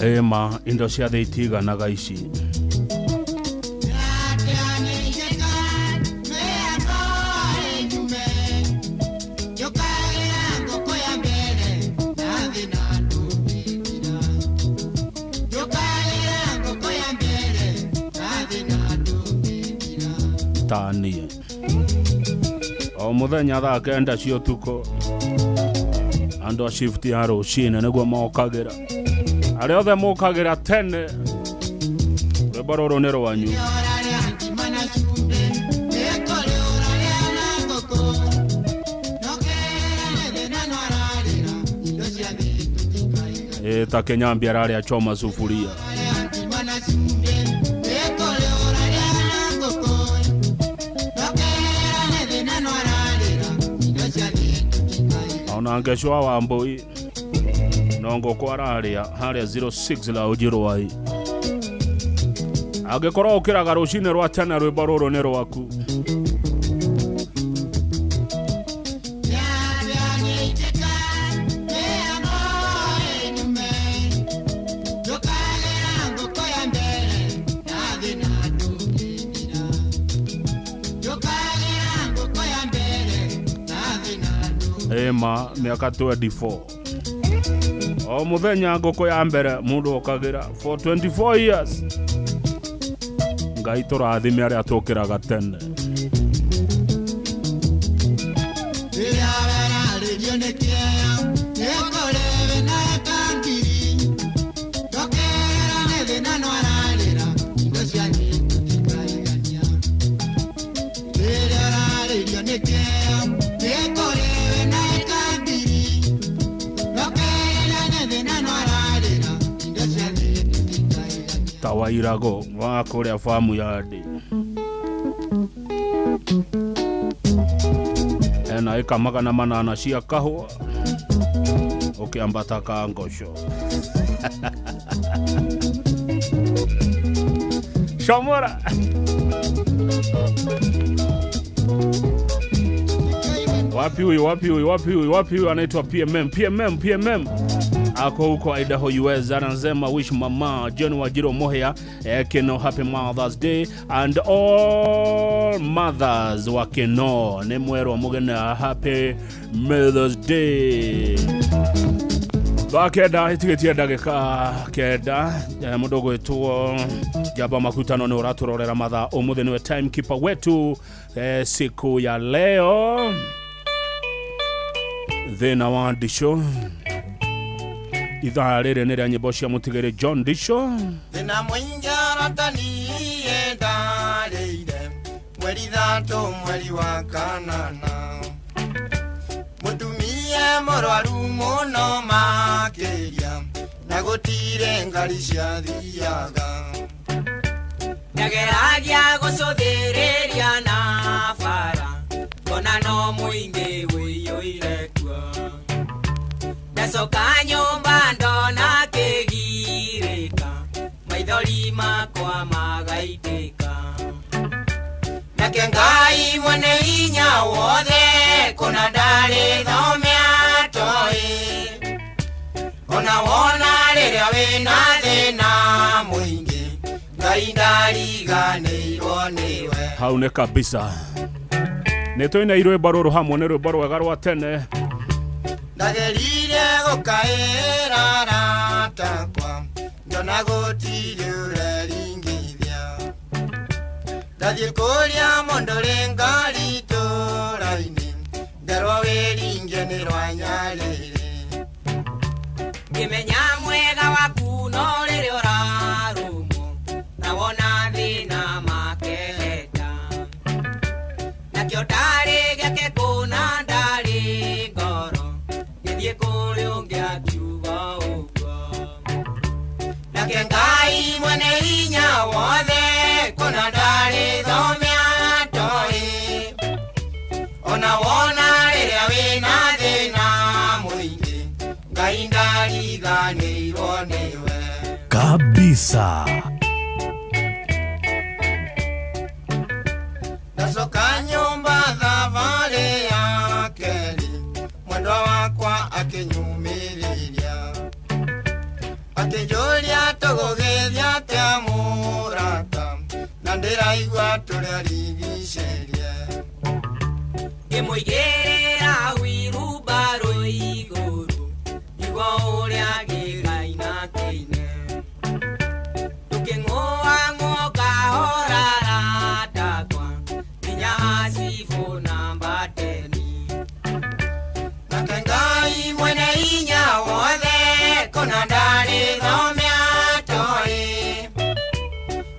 Ema indo cia thitiganaga ici. Tanie o muthenya thaa kenda cia ũtukũ andu a shift ya rũcinĩ nĩguo mokagira arĩa othe mokagira tene rwĩmbo rũrũ nĩ rwanyu. Ta Kenyambia ararĩa choma sufuria. Ona ngeshwa wa Mbui nongo kwa raria haria 06 la ujirwai agekora ukiraga rucine rwa tena rwimbo ruru ni rwaku. Ema miaka 24 o muthenya ngoko ya mbere mundu okagira for 24 years ngai turathime aria tukiraga tene. Tawairago wa kuria famu yadi ena ikamaga na manana cia kahua ukiambata ka ngosho Shamora wapi huyu anaitwa PMM ako huko Idaho US anasema wish mama John Wajiro Mohea Keno happy Mother's Day and all mothers wa Keno ne mwero mugena happy Mother's Day. Bakeda itigetia dagika keda mudogo etuo jaba makutano ne uraturorera matha omuthe niwe timekeeper wetu siku ya leo thina wa Disho ithaa rĩrĩ nĩ rĩa nyĩmbo cia mũtigĩri John Disho. Thĩna mũingĩ arataniĩ ndarĩire mweri thatũ mweri wa kanana mũtumia mũrwaru mũno makĩria na gũtirĩ ngari ciathiaga ndageragia gũcũthĩrĩria na bara ona no mũingĩ wĩiyũire kuo ndacoka nyũmba ndona kĩgirĩka maithori makwa magaitĩka nake Ngai mwene hinya wothe kuna ndarĩ thomea toĩ ona wona rĩrĩa wĩna thĩna mũingĩ Ngai ndariganĩirwo nĩwe. Hau nĩ kabisa nĩtũina irwĩmbo rũrũ hamwe nĩ rwĩmbo rwega rwa tene ndagerire gũkaĩra ratakwa ndona gũtirĩ ũreringithia ndathiĩ kũrĩa mũndũ rĩ ngari tũra-inĩ nderwo wĩringie nĩ rwanyarĩrĩ ngĩmenya mwega waku no rĩrĩ ũrarũmwo na wona thĩna makeheta nakĩo ndarĩ gĩake kũna ndarĩ ngoro gĩthiĩ kũrĩ ũngĩ akiuga ũguo nake Ngai mwene hinya wothe kũna ndarĩ thomea toĩ ona wona rĩrĩa wĩna thĩna mũingĩ Ngai ndariganĩirwo nĩwe kabisa. ndacoka nyũmba thabarĩ ya kerĩ mwendwa wakwa akĩnyumĩrĩria Makinjuria tugugithia tia murata na ndiraigua turia rigicerie Ngimwigirira wirubaro iguru igwo uria gigaina kine tuking'oa kahorara takwa nginya asifu namba 10 nake Ngai mwene hinya wothe kona ndari thomia toi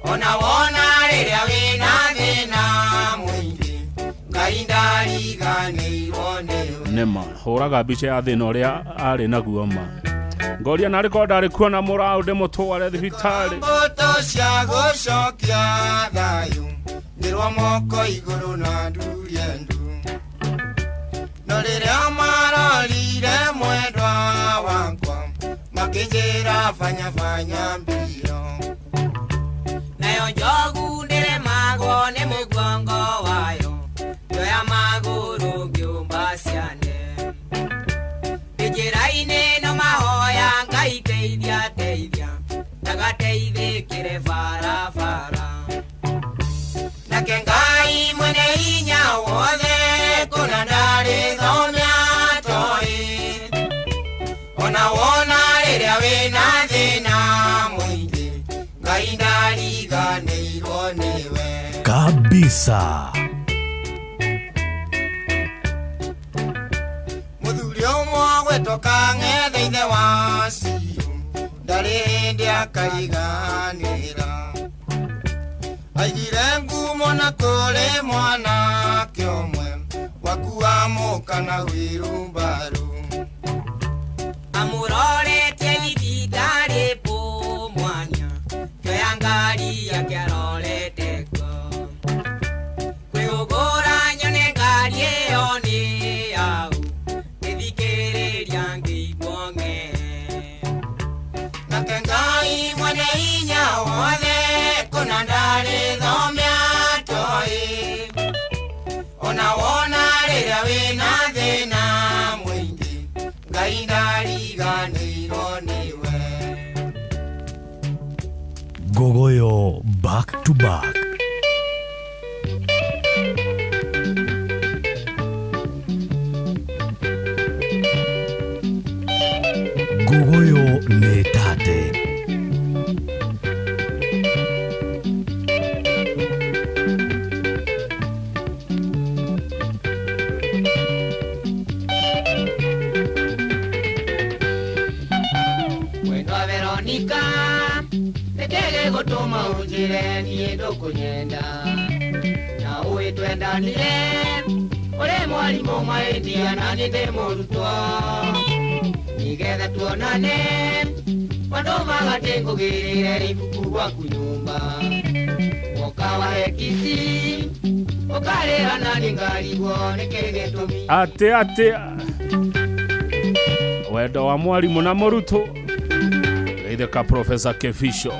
ona wona riria wina thina mwingi Ngai ndariganirwo niwe Nema huraga mbica ya thina uria ari naguo ma ngoria na riko ndari kuona murau de mutware thibitari mboto cia gucokia thayu ndirwo moko iguru na ndurie ndu no riria marorire mwendwa wakwa makinjira fanya mbio nayo njogu ndiremagwo ni mugongo wayo njoya maguru ngiumba ciane njĩra-inĩ no mahoya Ngai teithia ndagateithĩkĩre barabara nake Ngai mwene hinya wothe kona ndarĩ thomia toi ona wona rĩrĩa wĩna thĩna mũingĩ Ngai ndariganĩirwo nĩwe kabisa. Muthuri ũmwe gwĩtwo Kang'ethe ithe wa Ciu ndarĩ hĩndĩ akariganĩra aigire ngumo na kũrĩ mwanake ũmwe wakua mũka na wĩrumbarũ amũroretie thibitarĩ mwanya kĩoya ngari yake arorete ko kwĩhũgũra nyone ngari ĩyo nĩ yau ngĩthikĩrĩria ngĩigua ng'e nake Ngai mwene hinya wothe kona ndarĩ thomia toi ona wona rĩrĩa wĩna thĩna mũingĩ Ngai ndariganĩirwo nĩwe Gogoyo back to back. Gogoyo netate. Mwendwa Veronica ndege gũtũma ũnjĩre niĩ ndũkũnyenda na ũĩtwendanire ũrĩ mwarimũ mahĩtia na nĩ ndĩ mũrutwo nĩgetha tuonane andũ magatĩngũgĩrĩre ibuku gwaku nyũmba woka wahe kisi ũkarĩra na nĩ ngarigwo nĩ kĩĩ gĩtũmi ate wendo wa mwarimu na mũrutwo geithĩka Professor Kefisho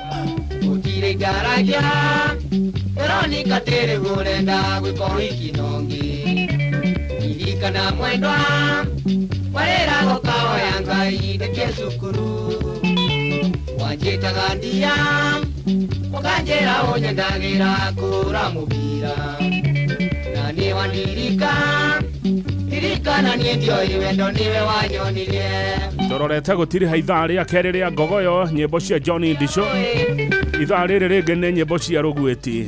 gũtirĩ ngaragia Veronica tĩrĩ gũrenda gwĩka ũhiki nongĩ ririkana mwendwa warĩra gũkahoya Ngai ndĩke cukuru wanjĩtaga ndia ũkanjĩra ũnyendagĩra kũhũra mũbira na nĩ wandirika ririkana niĩ ndioĩ wendo nĩwe wanyonirie tũrorete gũtirĩ ithaa rĩa kerĩ rĩa Ngogoyo nyĩmbo cia John Ndisho ithaa rĩrĩ rĩngĩ nĩ nyĩmbo cia Rũgwĩti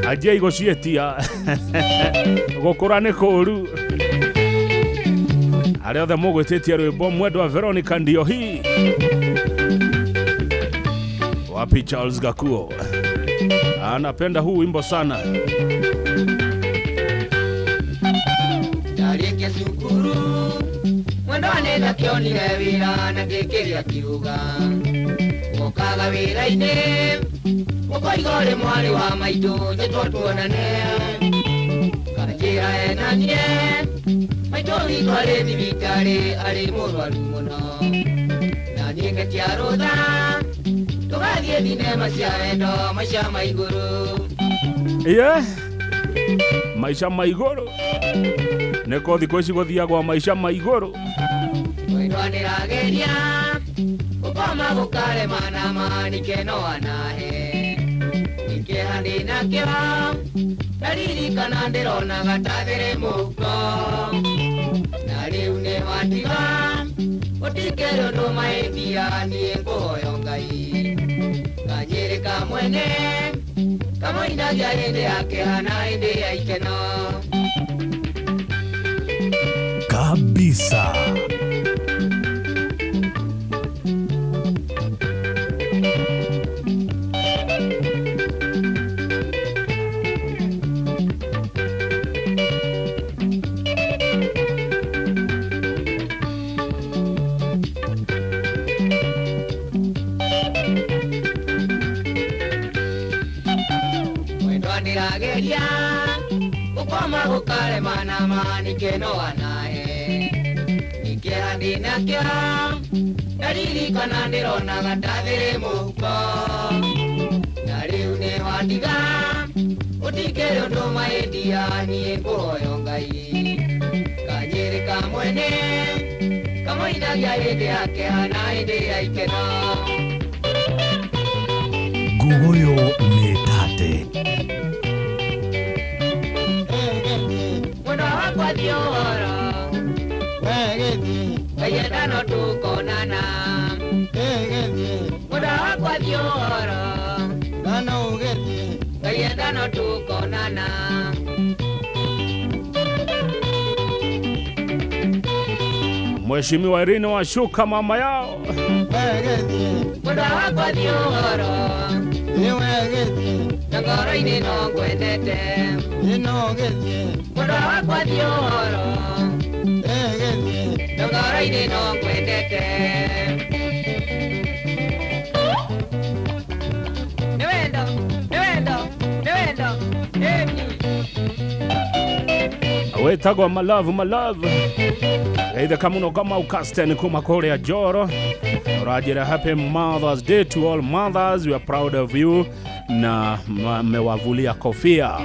anjia igũcietia gũkũra nĩ kũũru arĩa othe mũgwĩtĩtie rwĩmbo mwendwa Veronica Ndiohi wapi Charles Gakuo anapenda huu wimbo sana ndarĩkia cukuru mwendwa nenda kĩonire wĩra na ngĩkĩria kiuga ũkaga wĩra-inĩ ũkoiga ũrĩ mwarĩ wa maitũ njĩtwo tuonane kanjĩra enanie maitũ witũ arĩ thibitarĩ arĩ mũrwaru mũno na niĩ ngetia rũtha tũgathiĩ thinema cia wendo maica ma igũrũ maica ma igũrũ nĩko thikũ ici gũthiagwo maica ma igũrũ mwendwa nĩrageria gũkorwo ukoma gukare mana mani keno anahe nikehandi na kiwa dalili kana ndirona gatathire muko na riu ni watiga utikero ndo maendia ni ngoyo ngai kanyereka mwene kama inaja ende yake hana ende ya ikeno kabisa. Nirageria ukoma gukare mana mani keno anae nikehandi nakyo dalili kana ndirona gatathire muko na riu ni watiga utikere undu maendia nie nguoyo ngai kanyereka mwene kama inagia hende yake hana hende ya ikeno Nguoyo ni tate. Kwa diora kayenda no tukonana muda kwa diora kayenda no tukonana Mheshimiwa Irene Washuka mama yao muda kwa diora Nagara ine no kwendete muda kwa diora Nagara ine no kwendete Nevendo wetagwa my love either kamuno kama ukasten kuma Korea Joro rajira happy Mother's Day to all mothers. We are proud of you na mewavulia kofia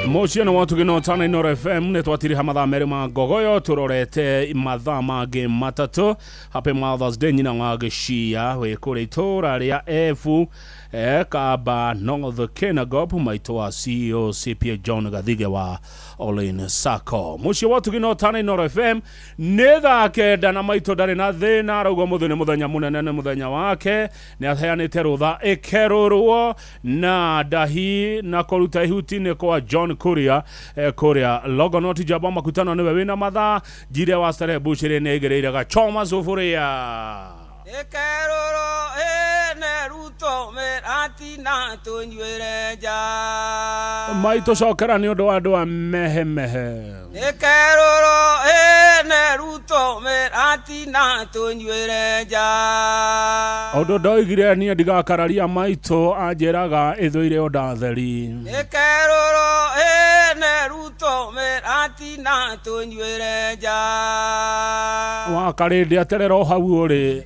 Motion watu gino tana Inoro FM netwatiri hamadha merima gogoyo turorete madha mage matatu happy Mother's Day nyina ngagishia we kure itora ria efu kaba nongo the Kenagop maitoa CEO CPA John Gathige wa Olin Sako mushi watu gino tana Inoro FM netha kenda na maito dare na thina rugo muthene muthenya munene muthenya wake ne aheanite rutha ikerurwo na dahi na koruta ihuti ne kwa John Korea Korea logonoti jaba makutano niwe wina matha jire wasare bushire negereire gachoma sufuria Ekeroro neruto merati na tunyuere ja maito shokera ni odo ado mehe Ekeroro neruto merati na tunyuere ja odo doigire ni diga kararia maito ajeraga ethoire odatheri Ekeroro neruto merati na tunyuere ja wakarinde aterero hau uri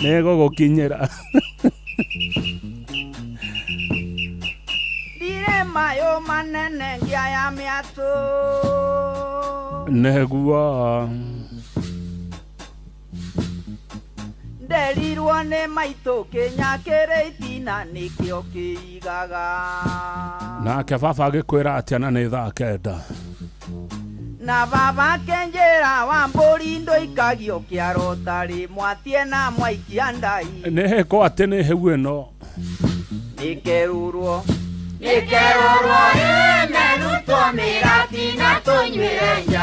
nego gukinyira dire mayo manene ngia ya miato negua nderirwo ne maito Kenya kereitina nikio kiigaga na kebaba gikwira atiana ni thaa kenda na baba kenjera wa mburi ndo ikagio kiaro tari mwatie na mwaikia ndai ne ko atene hewu eno nikerurwo meruto mirati na tunyuire nja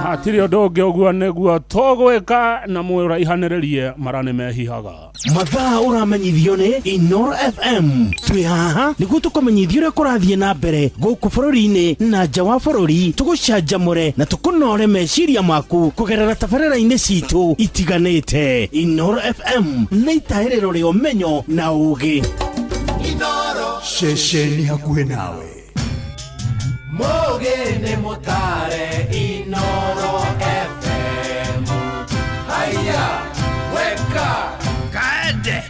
hatiri odo ogwo neguo togweka na mwira ihanererie marane mehihaga mathaa uramenyithio ni Inoro FM twi haha niguo tukumenyithio ria kurathie na mbere guku bururi-ini na nja wa bururi tugucanjamure na tukunore meciria maku kugerera tabarĩra-inĩ citu itiganĩte Inoro FM na itaĩrĩro rĩa ũmenyo na ũũgĩ Inoro ceceni hakuhĩ nawe Mogene motare Inoro FM Haya weka kaende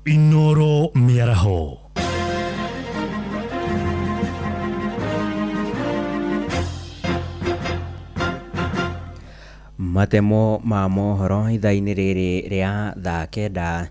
Inoro miaraho matemo ma mohoro ithaini riri ria thaa kenda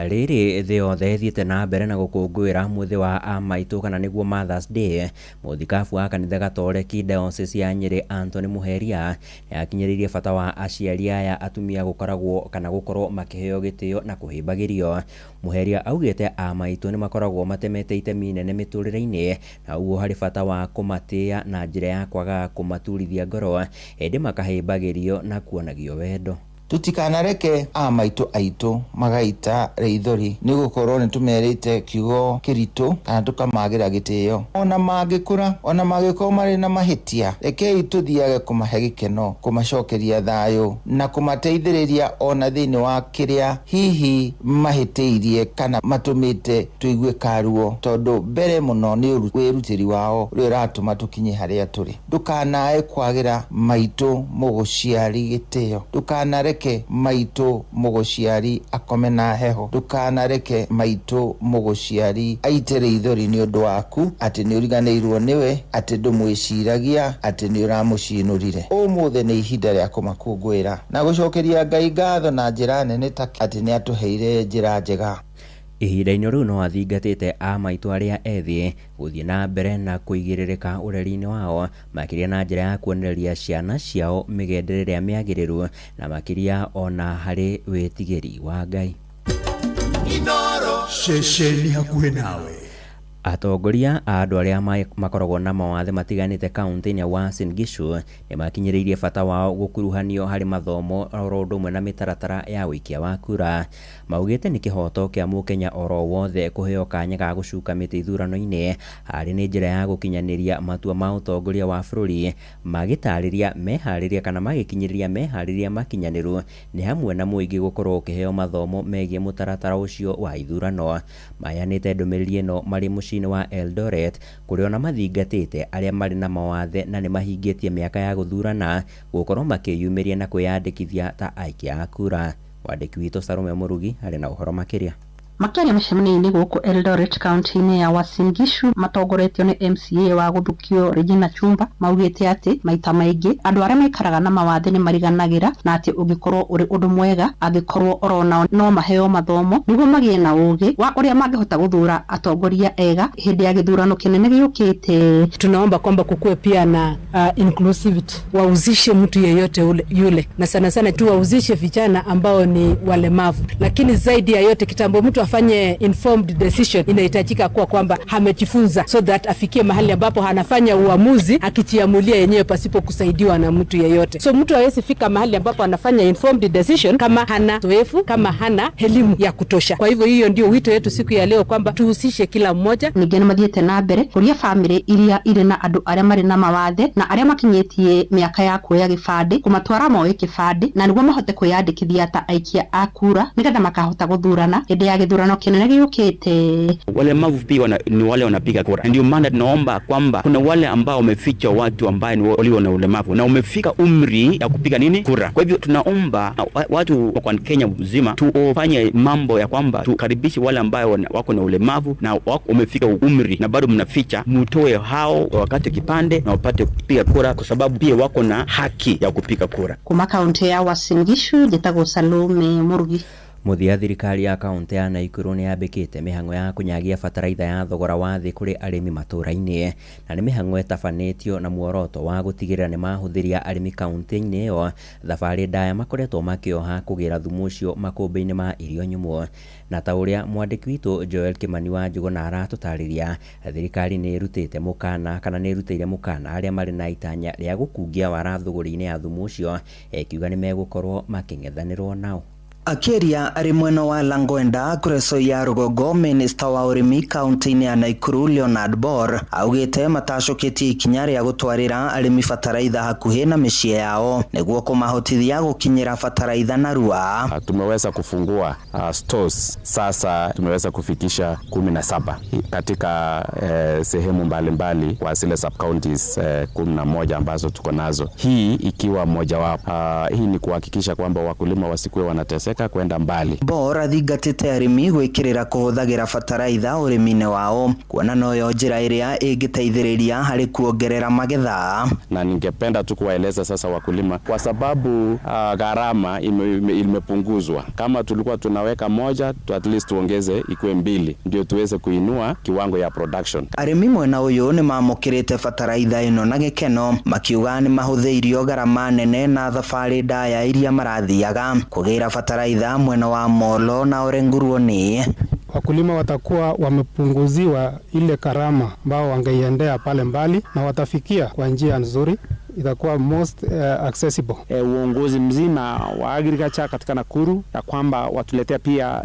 riri thĩ yothe thiĩte na mbere na gũkũngũĩra mwĩthĩ wa amaitũ kana nĩguo Mother's Day. Mũthikabu wa kanitha gatoreki Diocese ya Nyĩrĩ Anthony Muheria nĩakinyĩrĩirie bata wa aciari aya atumia gũkoragwo kana gũkorwo makĩheo gĩtĩo na kũhĩmbagĩrio. Muheria augĩte amaitũ nĩ makoragwo matemete itemi inene mĩtũrĩre-inĩ, na ũguo harĩ bata wa kũmatĩĩa na njĩra ya kwaga kũmaturithia ngoro, ĩndĩ makahĩmbagĩrio na kuonagio wendo. Tutikanareke amaitũ aitũ magaita reithori nĩ gũkorwo nĩ tũmerĩte kiugo kĩritũ kana tũkamagĩra gĩtĩo. Ona mangĩkorwo marĩ na mahĩtia, rekei tũthiage kũmahe gĩkeno, kũmacokeria thayũ na kũmateithĩrĩria ona thĩinĩ wa kĩrĩa hihi mahĩtĩirie kana matũmĩte tũigue karuo, tondũ mbere mũno nĩ wĩrutĩri wao ũrĩa ũratũma tũkinye harĩa tũrĩ. Ndũkanae kwagĩra maitũ mũgũciari gĩtĩo, ndũkanareke maitũ mũgũciari akome na heho, ndũkanareke maitũ mũgũciari aite reithori nĩ ũndũ waku atĩ nĩ ũriganĩirwo nĩwe, atĩ ndũmwĩciragia, atĩ nĩ ũramũcinũrire. Ũmũthĩ nĩ ihinda rĩa kũmakũngũĩra na gũcokeria Ngai ngatho na njĩra nene ta atĩ nĩ atũheire njĩra njega. Ihinda-inĩ rĩu no athingatĩte amaitũ arĩa ethĩ gũthiĩ na mbere na kũigĩrĩrĩka ũreri-inĩ wao, makĩria na njĩra ya kuonereria ciana ciao mĩgendere ĩrĩa mĩagĩrĩru na makĩria ona harĩ wĩtigĩri wa Ngai. Ceceni hakuhĩ nawe. Atongoria a andũ arĩa makoragwo na mawathe matiganĩte kaunti-inĩ ya Uasin Gishu nĩ makinyĩrĩirie bata wao gũkuruhanio harĩ mathomo oro ũndũ ũmwe na mĩtaratara ya ũikia wa kura. Maugĩte nĩ kĩhoto kĩa mũkenya oro wothe kũheo kanya ga gũcuka mĩtĩ ithurano-inĩ, harĩ nĩ njĩra ya gũkinyanĩria matua ma ũtongoria wa bũrũri, magĩtarĩria meharĩria kana magĩkinyĩrĩria meharĩria makinyanĩru, nĩ hamwe na mũingĩ gũkorwo ũkĩheo mathomo megiĩ mũtaratara ũcio wa ithurano. Mayanĩte ndũmĩrĩri ĩno marĩ mũciĩ wa Eldoret, kũrĩa ona mathingatĩte arĩa marĩ na mawathe na nĩ mahingĩtie mĩaka ya gũthurana gũkorwo makĩyumĩria na kwĩyandĩkithia ta aikia a kura. Wandĩki witũ Salome Murugi arĩ na ũhoro makĩria. Makĩaria mĩcemanio-inĩ gũkũ Eldoret kaunti-inĩ ya Uasin Gishu matongoretio nĩ MCA wa gũthukio Regina Chumba, maugĩte atĩ maita maingĩ andũ arĩa maikaraga na mawathe nĩ mariganagĩra, na atĩ ũngĩkorwo ũrĩ ũndũ mwega angĩkorwo orona no maheo mathomo nĩguo magĩe na ũgĩ wa ũrĩa mangĩhota gũthura atongoria ega hĩndĩ ya gĩthurano kĩnene gĩũkĩte. Tunaomba kwamba kukuwe pia na inclusivity, wahusishe mtu yeyote yule, na sana sana tu wahusishe vijana ambao ni walemavu, lakini zaidi ya yote kitambo mtu afanye informed decision inahitajika kuwa kwamba amejifunza, so that afikie mahali ambapo anafanya uamuzi akijiamulia yenyewe pasipo kusaidiwa na mtu yeyote. So mtu hawezi fika mahali ambapo anafanya informed decision kama hana zoefu, kama hana elimu ya kutosha. Kwa hivyo hiyo ndio wito wetu siku ya leo, kwamba tuhusishe kila mmoja. Ningĩ mathiĩte na mbere kũria family iria irĩ na andũ arĩa marĩ na mawathe na arĩa makinyĩtie mĩaka ya kuoya gĩbandĩ kũmatwara moe kĩbandĩ na nĩguo mahote kwĩyandĩkithia ta aikia a kura, nĩgetha makahota gũthurana hĩndĩ ya gĩthurano kĩnene gĩũkĩte. Walemavu pia ni wale wanapiga kura. Ndio maana tunaomba kwamba kuna wale ambao wameficha watu ambao ni walio na ulemavu na umefika umri ya kupiga kura. Kwa hivyo tunaomba watu kwa Kenya mzima tufanye mambo ya kwamba tukaribishe wale ambao wako na ulemavu na wako umefika umri na bado mnaficha, mtoe hao wakati kipande na wapate kupiga kura, kwa sababu pia wako na haki ya kupiga kura. Kuma kaunti ya Uasin Gishu, njĩtagwo Salome Murugi. Mũthia thirikari ya kaunti ya Naikuru nĩ yambĩkĩte mĩhang'o ya kũnyagia bataraitha ya thogora wa thĩ kũrĩ arĩmi matũũra-inĩ, na nĩ mĩhang'o ĩtabanĩtio na muoroto wa gũtigĩrĩra nĩ mahũthĩria arĩmi kaunti-inĩ ĩyo thabarĩ ndaya makoretwo makĩoha kũgĩra thumu ũcio makũmbĩ-inĩ ma irio nyũmũ. Na ta ũrĩa mwandĩki witũ Joel Kimani wa Njũgũna aratũtarĩria, thirikari nĩ ĩrutĩte mũkana kana nĩ ĩrutĩire mũkana arĩa marĩ na itanya rĩa gũkungia wara thũgũrĩ-inĩ ya thumu ũcio, ĩkiuga nĩ megũkorwo makĩng'ethanĩrwo nao. Akiria ari mwena wa Langwenda Kureso ya Rugogo, Minister wa urimi kaunti-inĩ ya Naikuru Leonard Bor augĩte matacũkĩtie ikinya rĩa gũtwarĩra arĩmi bataraitha hakuhĩ na mĩciĩ yao nĩguo kũmahotithia gũkinyĩra bataraitha narua. Tumeweza kufungua stores sasa, tumeweza kufikisha 17 katika sehemu mbalimbali kwa zile sub counties 11 ambazo tuko nazo, hii ikiwa moja wapo. Hii ni kuhakikisha kwamba wakulima wasikuwe wanateseka kuongezeka kwenda mbali. Bora thigatite arimi gwikirira kuhuthagira fataraitha urimine wao kuona noyo njira iria ingiteithiriria hari kuongerera magetha. Na ningependa tu kuwaeleza sasa wakulima, kwa sababu gharama imepunguzwa. Kama tulikuwa tunaweka moja, at least tuongeze ikuwe 2 ndio tuweze kuinua kiwango ya production. Arimi mwena uyu ni mamukirite fataraitha ino na gikeno, makiuga ni mahuthiirio gharama nene na thafari ndaya iria marathiaga kugira fataraitha mwena wa Molo na Orenguruoni. Wakulima watakuwa wamepunguziwa ile gharama ambao wangeiendea pale mbali na watafikia kwa njia nzuri, itakuwa most accessible. Uongozi mzima wa agriculture katika Nakuru ya kwamba watuletea pia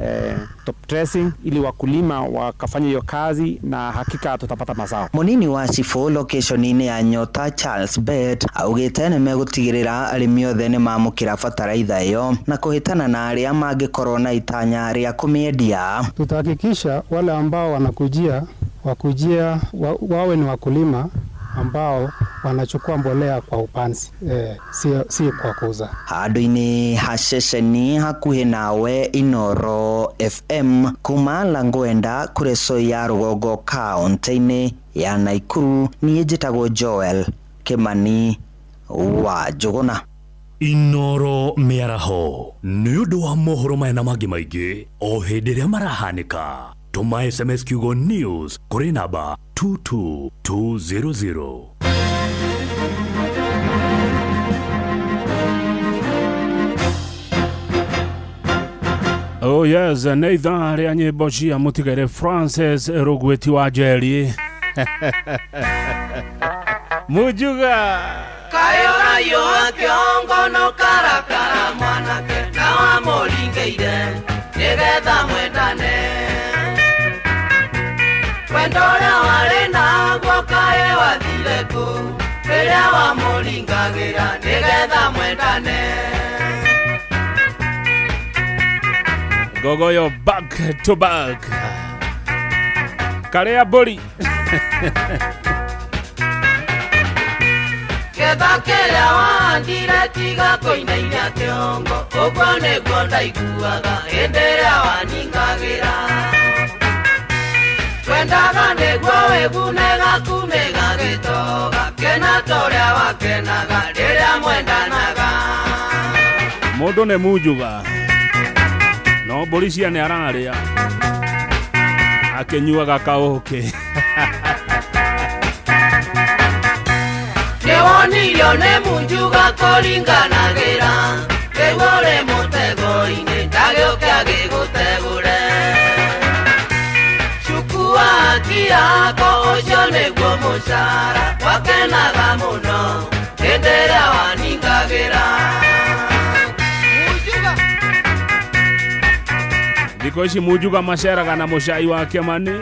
top dressing ili wakulima wakafanya hiyo kazi na hakika tutapata mazao. Munini wa Chifo location ya Nyota Charles Bet augite ni megutigirira arimi othe ni mamukira fataraitha iyo na kuhitana na aria mangikorwo na itanya ria kumiendia. Tutahakikisha wale ambao wanakujia wawe ni wakulima ambao wanachukua mbolea kwa upanzi, si kwa kuuza. Handu-ini haceceni hakuhi nawe Inoro FM kuma Langwenda kureso ya Rugogo kaunti-ini ya Naikuru. Niĩ njĩtagwo Joel Kimani wa Njuguna. Inoro miaraho nĩ ũndũ wa mohoro maya na mangĩ maingĩ o hĩndĩ ĩrĩa marahanĩka. Tuma SMS kiugo news kuri namba 22200. Oh yes, nĩ ithaa rĩa nyĩmbo cia mũtigaire Francis Rugweti wa Njeri. Mujuga kayora yo kiongo no karakara mwanake na wa moringeire nigetha mwendane wendora wale na gwakae wathire ku rĩrĩa wa moringagira nigetha mwendane. Gogoyo back to back. Karea bori. Kebakela wandire tiga koinainia kiongo uguo nĩguo ndaiguaga hĩndĩ ĩrĩa waningagira twendaga nĩguo wĩgunega kumĩga gĩtoga kena torĩa wakenaga rĩrĩa mwendanaga. Mũndũ nĩ mujuga no mbũri cia nĩ ararĩa akĩnyuaga kaũkĩ. Nĩwonirio nĩ munjuga kũringanagĩra nĩguo ũrĩ mũtego-inĩ ndagĩũke agĩgũtegũre cukua haki yako ũcio nĩguo mũcara wakenaga mũno hĩndĩ ĩrĩa waningagĩra. Thikũ ici mujuga maceraga na mũcai wa Kimani.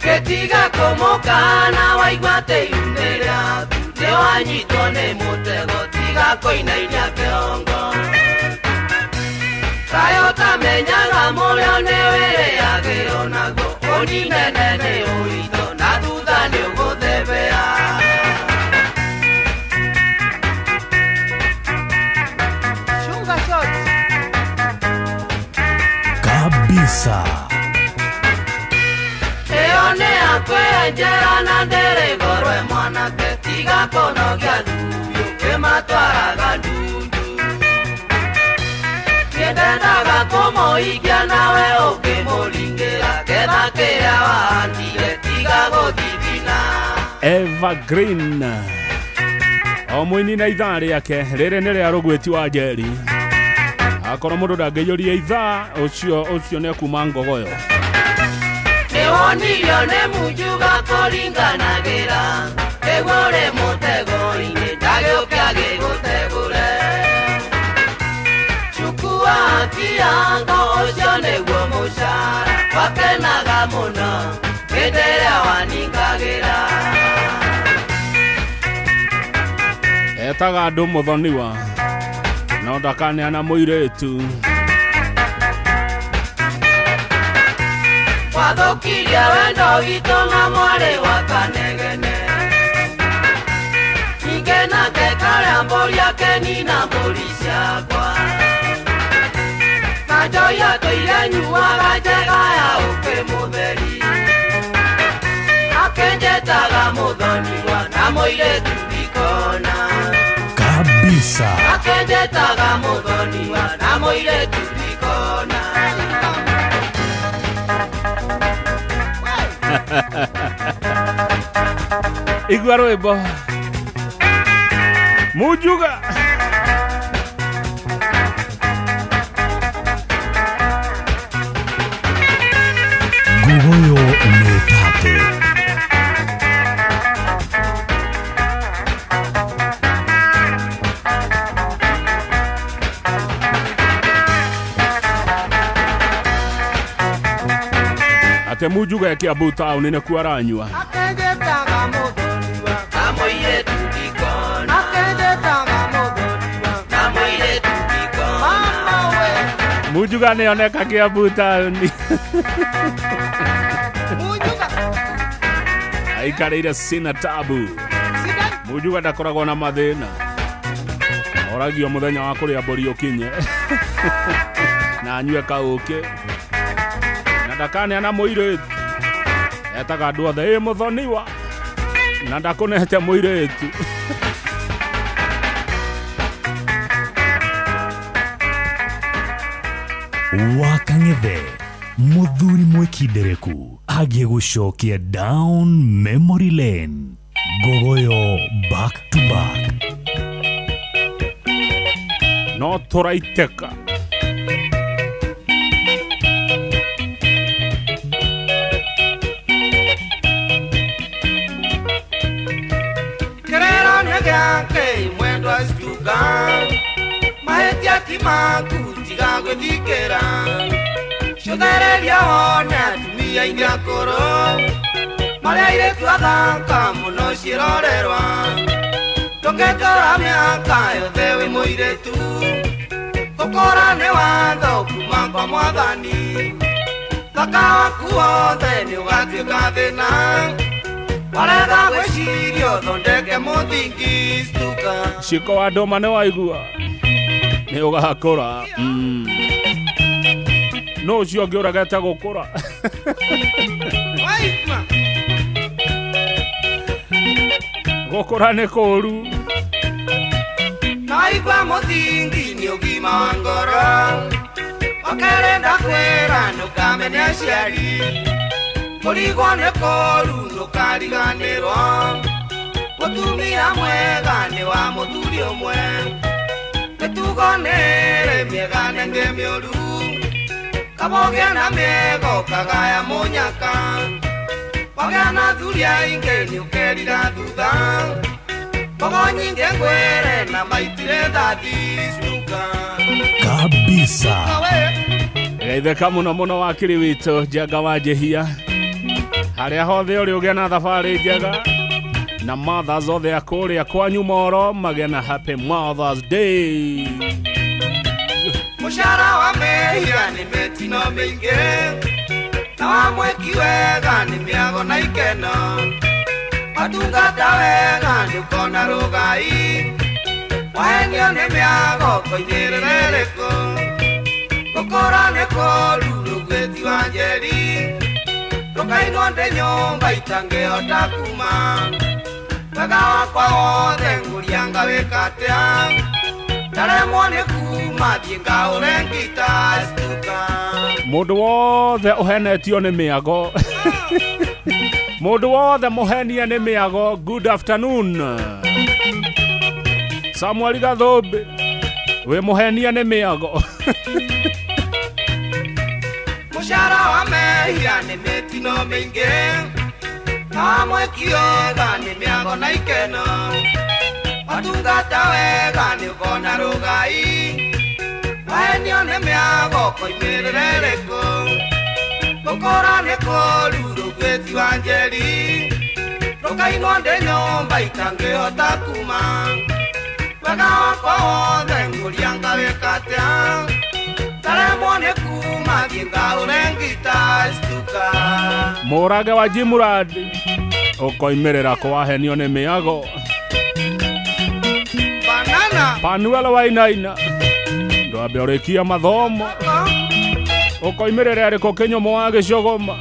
Ketiga komokana waigua teiune rĩaku nĩwanyitwo nĩ mũtego tiga kũinainia kĩongo kayo tamenyaga mũrĩo nĩ wĩrĩagĩrwo naguo ũninene nĩ ũritũ na thutha nĩ ũgũthebea. Kabisa Eone akwenjera na nderigorwe mwanake tiga konogia thuyo kĩmatwaraga ndundu nĩndendaga kũmũikia nawe ũkĩmũringĩra ketha kĩrĩa wahandire tiga gũthithina. Evergreen o mũini na ithaa rĩake rĩrĩ nĩ rĩa Rugweti wa Njeri. Akorwo mũndũ ndangĩiyũria ithaa ũcio nĩ akuma Ngogoyo. Nĩwonirio nĩ munjuga kũringanagĩra nĩguo ũrĩ mũtego-inĩ ndagĩũke agĩgũtegũre cukua haki yako ũcio nĩguo mũcara wakenaga mũno hĩndĩ ĩrĩa waningagĩra. Etaga andũ mũthoniwa no ndakaneana mũirĩtu. Wathukirie wendo witũ na mwarĩ wa Kanegene ningĩ Kena kekale mbori yake nina mbori ciakwa Kajoya toile nyuaga njega ya uke mutheri Akenjetaga muthoniwa na moiretu bikona Kabisa Akenjetaga muthoniwa na moiretu bikona Igua rwimbo Mujuga Gogoyo Metate Ate Mujuga ya Kiambu Town inakuwa ranywa Akenjetaga muthoniwa na moiretu bikona Akenjetaga muthoniwa na moiretu bikona Mujuga nioneka Kiambu Town Aikarĩire sina tabu Mujuga ndakoragwo na mathĩna Oragio mũthenya wa kũrĩa mbũri ũkinye na anyue kaũkĩ na ndakaneana mũirĩtu etaga andũ othe ĩ mũthoniwa na ndakũnete mũirĩtu Wakang'ethe Muthuri Mwekindereku agie gũcokia down memory lane Gogoyo back to back No tũraitĩka Kĩrĩro nĩ gĩake mwendwa cituka mahĩtia ti maku tiga gwĩthikĩra Cũthereria wone atumia aingĩ akũrũ marĩa airĩtu athaka mũno ciĩrorerwa Tũngĩtũra mĩaka yothe wĩ mũirĩtu gũkũra nĩ watho kuma kwa Mwathani Thaka waku wothe nĩ ũgatuĩka thĩna Warega gwĩciria ũthondeke mũthingi cituka Ciko wa ndũma nĩ waigua nĩ ũgakũra No ũcio ũngĩ ũregete gũkũra Gũkũra nĩ kũũru Naigua mũthingi nĩ ũgima wa ngoro Ũkĩrenda kwĩra ndũkamene aciari Kũrigwo nĩ kũũru ndũkariganĩrwo Mũtumia mwega nĩ wa mũthuri ũmwe Mĩtugo nĩrĩ mĩega na ĩngĩ mĩũru Kabogĩa na mĩego kagaya mũnyaka Wagĩa na athuri aingĩ nĩ ũkerira thutha Mbogo nyingĩ ngwĩre na maitire thathi cituka Kabisa Geithĩka mũno mũno wakiri witũ Njenga wa Njĩhia harĩa hothe ũrĩ ũgĩa na thabarĩ njega na mothers othe akũrĩa kwanyu Moro magĩa na happy Mother's Day Mũcara wa mehia nĩ mĩtino mĩingĩ na wa mweki wega nĩ mĩago na ikeno Matungata wega nĩ ũkona rũgai wahenio nĩ mĩago koinĩrĩra ĩrĩkũ Gũkũra nĩ kũũru rũgwĩti wa njeri Ndũkainwo ndĩ nyũmba itangĩhota kuma Wega wakwa wothe ngũrianga wĩka atĩa Ndaremwo nĩ kuma thiĩ ngaũre ngita cituka Mũndũ wothe ũhenetio nĩ mĩago Mũndũ wothe mũhenie nĩ mĩago Good afternoon Samuel Gathũmbĩ wĩ mũhenie nĩ mĩago Mũcara wa mehia nĩ mĩtino mĩingĩ na mweki wega nĩ mĩago na ikeno Matungata wega nĩ ũkona rũgai wahenio nĩ mĩago koimĩrĩra ĩrĩkũ Gũkũra nĩ kũũru rũgwĩti wa njeri Ndũkainwo ndĩ nyũmba itangĩhota kuma Wega wakwa wothe ngũrianga wĩka atĩa Ndaremwo nĩ kuma thiĩ ngaũre ngita cituka Mũrage wa Jimurad ũkoimĩrĩra kũwahenio nĩ mĩago Panuel Wainaina ndo abeorekia mathomo ukoimirira riko kinyomo wa Gicogoma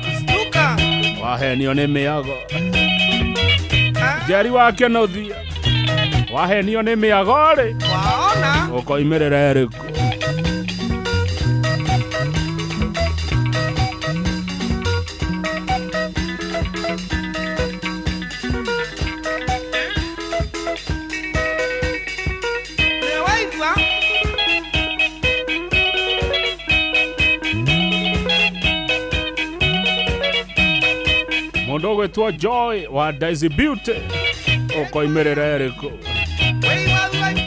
wahenio ni miago Jerry wa Kenothia wahenio ni miago ri ukoimirira riko Mondogo etwa Joy wa Daisy Beauty ukoimerera eriko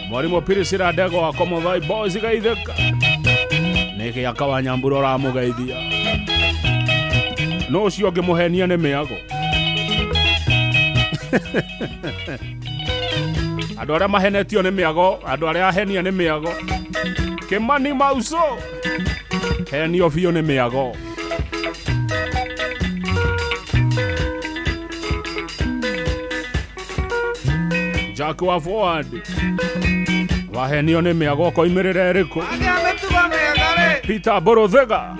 Mwarimu Pirisira Dego wa Komodhai Boys gaitheka niki yakawa Nyambura ramugeithia no cio ngimuhenia ni miago andu aria mahenetio ni miago andu aria ahenia ni miago Kimani Mauso henio biu ni miago Jack wa Forward wahenio ni miago koimerera eriko Peter Borothega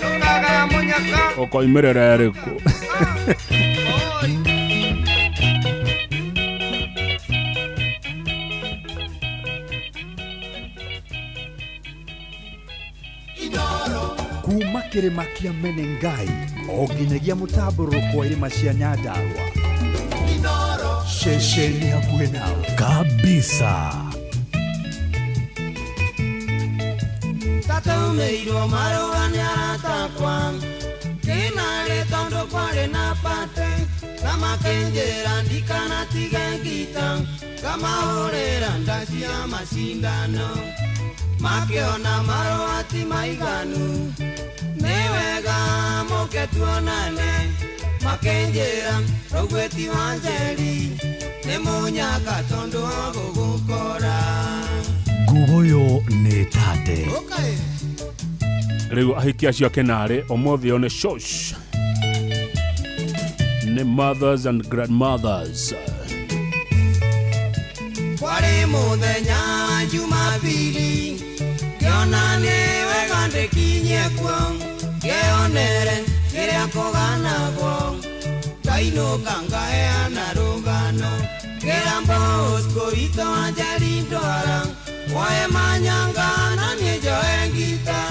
okoimerera eriko kuma kirima kia Menengai o nginyagia mũtambũrũko irĩma cia Nyandarua ceceni hakuhĩ nawe kabisa. Tataumĩirwo marũa nĩ aratakwa kĩnarĩ tondũ kwarĩ na pate kama kenjera ndikanatige ngita kamahũrĩra ndaci ya macindano makĩona marũa ti maiganu nĩ wega mũke tuonane makenjera rũgweti wa Njeri nĩ mũnyaka tondũ wa gũgũkora nguo nĩ tate Riu ahiki acio kenare omothi one shosh ne mothers and grandmothers Kwari muthenya Jumapili kiona ni wega ndikinye kwa kionere kiria koganagwo kainoka ngaheana rũgano kirambo skorito Njeri ndwara wae manyanga na niĩ njoe ngita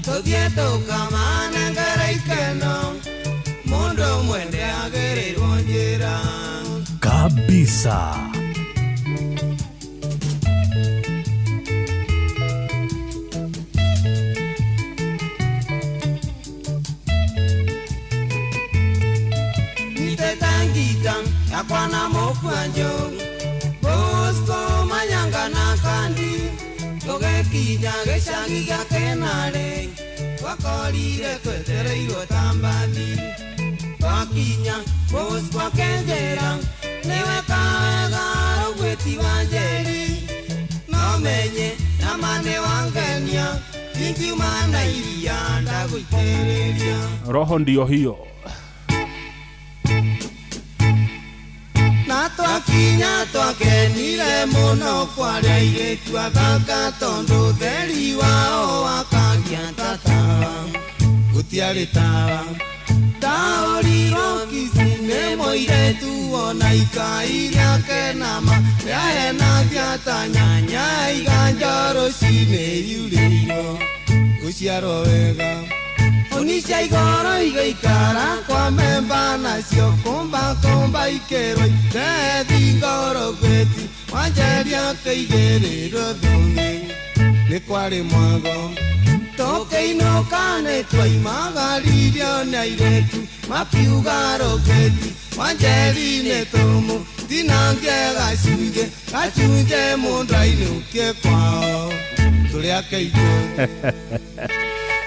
tũthiĩ tũkamane ngaraikeno mũndũ mwende agĩrĩrwo njĩra kabisa. Nitetangita yakwa na mũkwanjũ Bosco manyanga na kandi tũgekinya gĩcagi gĩa Kenare twakorire twetereirwo ta mbathi twakinya Bosco akenjera nĩwe kawega rũgwĩti wa Njeri no menye na mane wangenia ingiuma na iria ndagũitĩrĩria roho ndio hiyo na twakinya twakenire mũno kwaria airĩtu athaka tondũ theri wao wakagia tatawa gũtiarĩ tawa ndaũrirwo kici nĩ mũirĩtu wona ikai rĩake nama rĩahenagia ta nyanya iganja rũcinĩ yurĩirwo gũciarwo wega Onisha igoro igaikara kwa memba nacio komba ikerwa tethi ngoro gweti wanjeria keigĩrĩrwo thũngĩ nĩ kwarĩ mwago tũkĩinũka nĩ twaimagaririo nĩ airĩtu makiuga roketi wanjeri nĩ tũmũ tinangie gacunjĩ mũndũ ainũkie kwao tũrĩa keitũ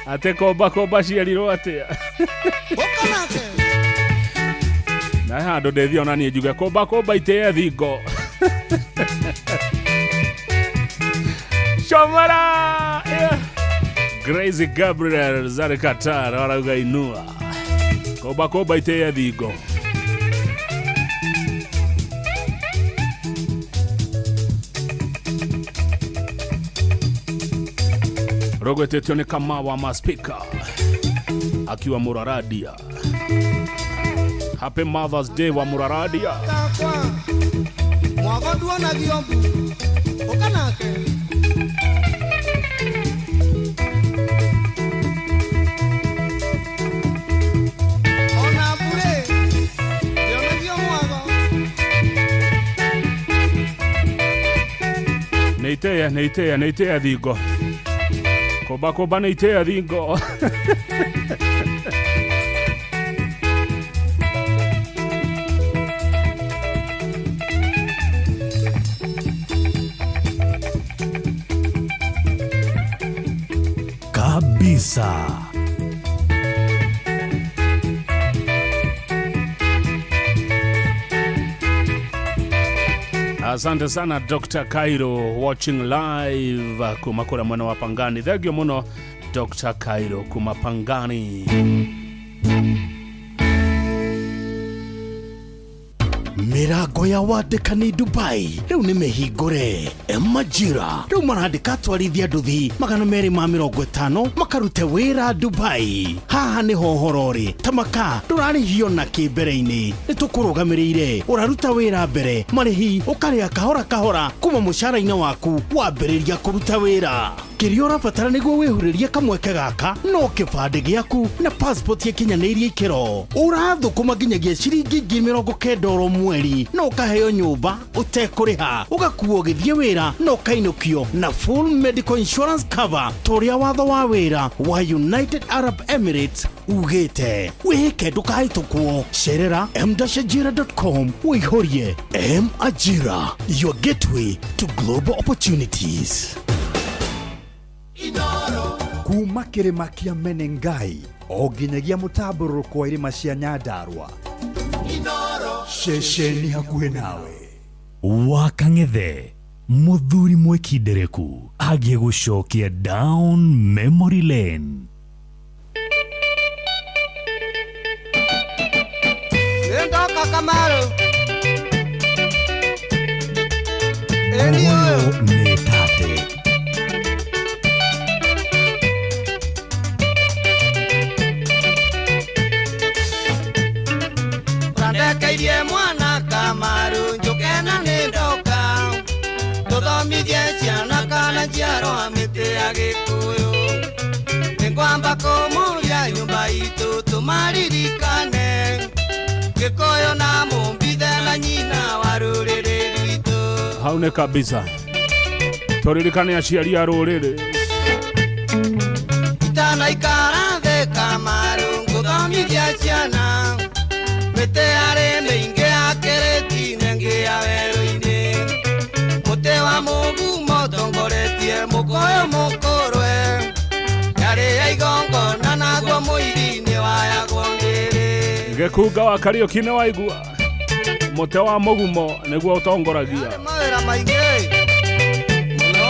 ate komba ciarirwo atia na handũ ndĩthio na niĩ njuge komba itĩye thingo Shomara Gracie Gabriel Zari Qatar arauga inua komba itĩye thingo Rogwetetio ni kama wa maspika akiwa Muraradia. Happy Mother's Day wa Muraradia. Mwagondwa na giombu okanake ona bure yonagio mwago neitea thingo koba neitea thingo. Kabisa. Asante sana Dr. Cairo watching live kumakura mwana wa Pangani. Thegio muno Dr. Cairo kumapangani. Mirango ya wandĩkani Dubai rĩu nĩ mĩhingũre. Majira rĩu marandĩka atwarithia nduthi 250 makarute wĩra Dubai. Haha nĩ hohorori tamaka ndũrarĩhio na kĩmbere-inĩ nĩ tũkũrũgamĩrĩire ũraruta wĩra mbere marĩhi ũkarĩa kahora kahora kuma mũcara-inĩ waku wambĩrĩria kũruta wĩra. Kĩrĩa ũrabatara nĩguo wĩhurĩrie kamweke gaka no kĩbandĩ gĩaku na passport ikinyanĩirie ikĩro. Ũrathũkũma nginyagia ciringi 90 mweri no ũkaheo nyũmba ũtekũrĩha ũgakuo ũgĩthiĩ wĩra no ũkainũkio na full medical insurance cover tũrĩa watho wa wĩra wa United Arab Emirates ugĩte. Wĩhĩke ndũkahĩtũkwo. Cerera m-ajira.com wĩihũrie M-Ajira, your gateway to global opportunities. Kuma kĩrĩma kĩa Menengai o nginyagia mũtambũrũko wa irĩma cia Nyandarua. Ceceni hakuhĩ nawe. Wakang'ethe Muthuri Mwekindereku agie gũcokia down memory lane. Ndoka Kamaru Oyo nĩ tate. Randekeirie mwana Kamaru njũkena nĩ ndoka tũthomithie ciana kana njiarwa mĩtĩ ya Gĩkũyũ. Nĩngwamba kũmũria nyũmba itũ tũmaririkane Gĩkũyũ na mũmbithe na nyina wa rũrĩrĩ rwitũ. Hau nĩ kabisa tũririkane aciari a rũrĩrĩ. Itanaikara thĩ Kamaru ngũthomithia ciana mĩtĩ yarĩ mĩingĩ ya kĩrĩti mĩingĩ ya werũ-inĩ. Mũtĩ wa mũgumo tongoretie mũkũyũ mũkũrwe yarĩ ya igongona naguo mũiri-inĩ wayagwo ngĩrĩ. Gĩkunga wa Kariũki nĩ waigua mũtĩ wa mũgumo nĩguo ũtongoragia mawĩra maingĩ mũno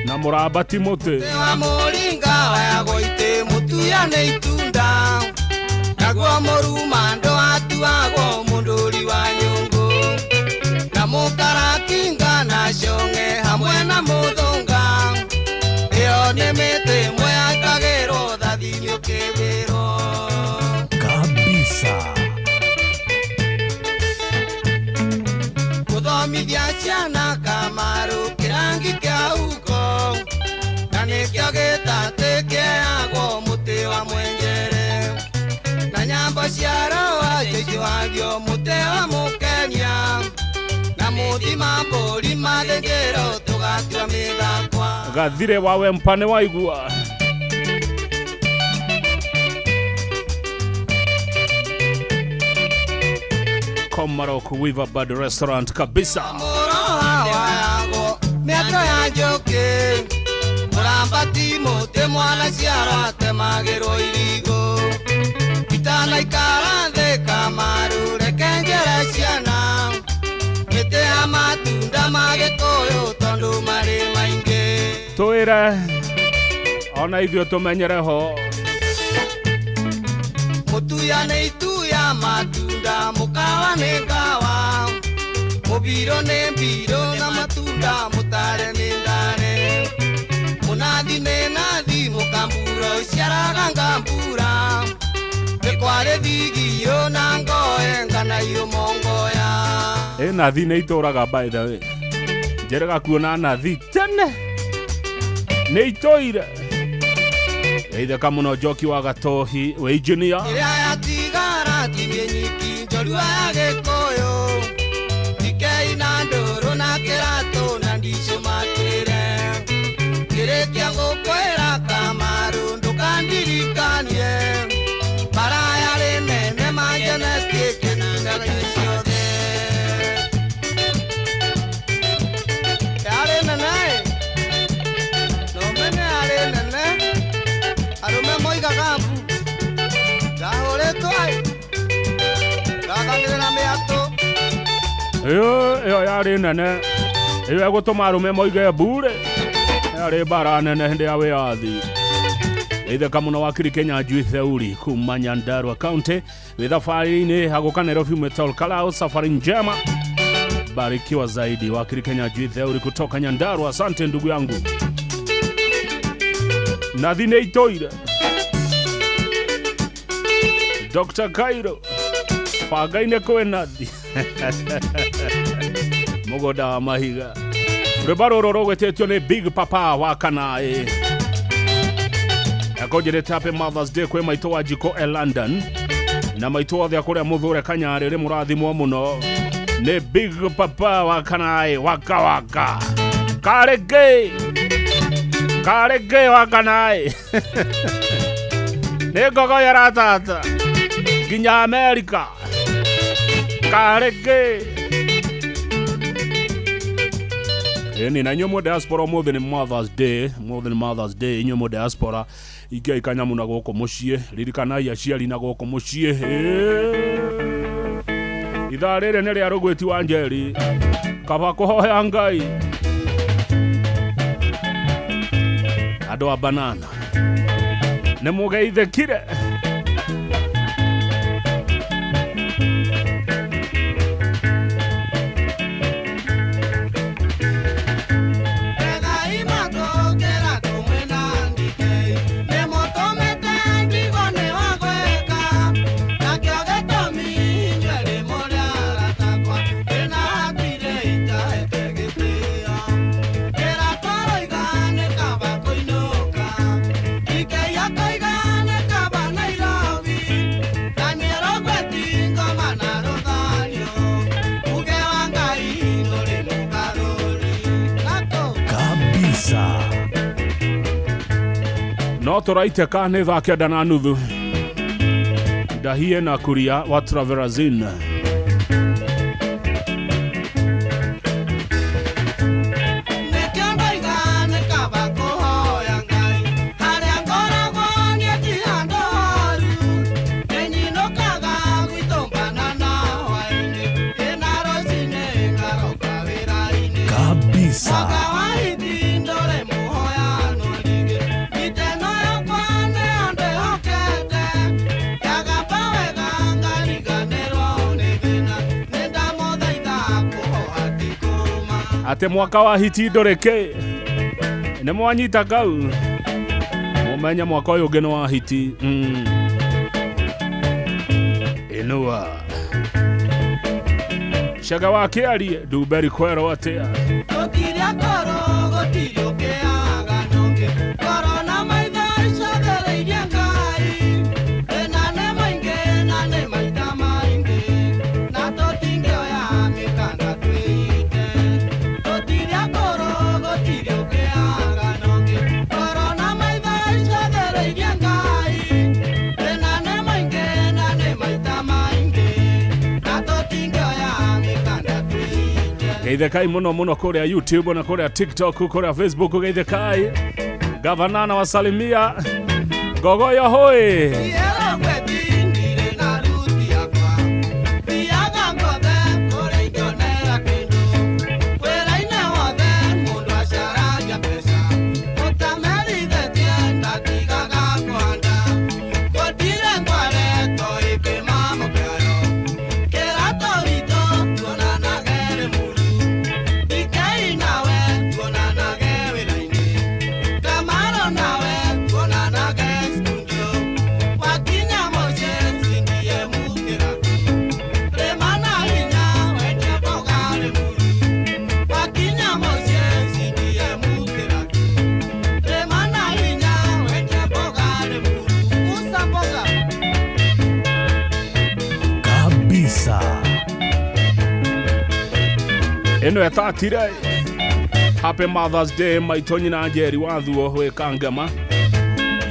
na mũramba ti mũtĩ. Mũtĩ wa mũringa wayagwo itĩ mũtuya nĩ itunda naguo mũruma ndwatuagwo mũndũri wa nyũngũ na mũkarakinga na cong'e hamwe na mũthũnga. Ĩyo nĩ mĩtĩ ĩmwe yakagĩrwo thathi ũkĩgĩrwo. Kabisa. Gũthomithia ciana Kamaru kĩrangi kĩa uko na nĩkĩo gĩtatĩ kĩheagwo mũtĩ wa mwenjere na nyambo cia roa njĩjũagio mũtĩ wa mũkenia na mũthima mbũri mathĩnjĩro tũgatua mĩthakwa. Gathire wawe mpane waigua Komarok Weaverbird Restaurant kabisa. Mũroha wayagwo mĩatũ ya njũkĩ mũrambati mũtĩ mwana ciara atemagĩrwo irigũ. Itanaikara thĩ Kamaru reke njere ciana mĩtĩ ya matunda ma Gĩkũyũ tondũ marĩ maingĩ. Twĩre ona ithuĩ tũmenyere ho. Mũtuya nĩ ituya matunda mũkawa nĩ ngawa mũbiro nĩ mbiro na matunda mũtare nĩ ndare. nathi mukambura ciaraga ngambura nikware thigio na ngoe ngana iyo mongoya nathi nĩ itũraga by the way njerega kuona nathi tene nĩ itũire geithĩka mũno Njoki wa Gatohi we engineer ĩrĩa yatigara tinie nyiki njorua ya Gĩkũyũ tikei na ndũrũ na kĩratũ na ndicũ matĩre kĩrĩkia gũkwĩra Kamaru ndũkandirikanie baraya rĩnene manjenetie kĩninaga ciothe yarĩ nene nomene yarĩ nene arũme moigaga mbu ndahũrĩtwo ndathagĩrĩra mĩatũ ĩyo yarĩ nene ĩyo ĩgũtũma arũme moige mbure yarĩ mbara nene hĩndĩ ya wĩyathi geithĩka mũno wakiri Kenya Njui Theuri kuma Nyandarua County wĩ thabarĩ-inĩ hagũka Nairobi Metal Kalau safari njema barikiwa zaidi wakiri Kenya Njui Theuri kutoka Nyandarua asante ndugu yangu nathi nĩ itũire Dr. Cairo banga-inĩ kwĩ nathi mũgũnda wa mahiga rwĩmbo rũrũ rũgwĩtĩtio nĩ Big Papa wa Kanaĩ akonjĩrĩte happy Mother's Day kwĩ maitũ wa Jiko London na maitũ othe akũrĩa Mũthure Kanyarĩ rĩ mũrathimwo mũno nĩ Big Papa wa Kanaĩ waka waka karĩngĩ wa Kanaĩ nĩ ngogo ya ratata nginya Amerika karĩngĩ ni na nyomo diaspora mũthĩ nĩ Mother's Day nyomo diaspora ikia ikanyamu na gũkũ mũciĩ ririkanai aciari na gũkũ mũciĩ ithaa rĩrĩ nĩ rĩa Rũgwĩti wa Njeri kaba kũhoya Ngai andũ a banana nĩ mũgeithĩkire no tũraitĩka nĩ thaa kenda na nuthu ndahie na kuria wa Traverazin ate mwaka wa hiti ndũrĩkĩ nĩ mwanyita kau mũmenye mwaka ũyũ ũngĩ nĩ wa hiti inua Shaga wa Kĩarie Nduberi kwero atĩa geithĩkai mũno kũrĩa YouTube na kũrĩa TikTok kũrĩa Facebook geithĩkai gavana na wasalimia gogoyo hoi Come on. eno etatire Happy Mother's Day maitonyi na Njeri wathuo hwe kangama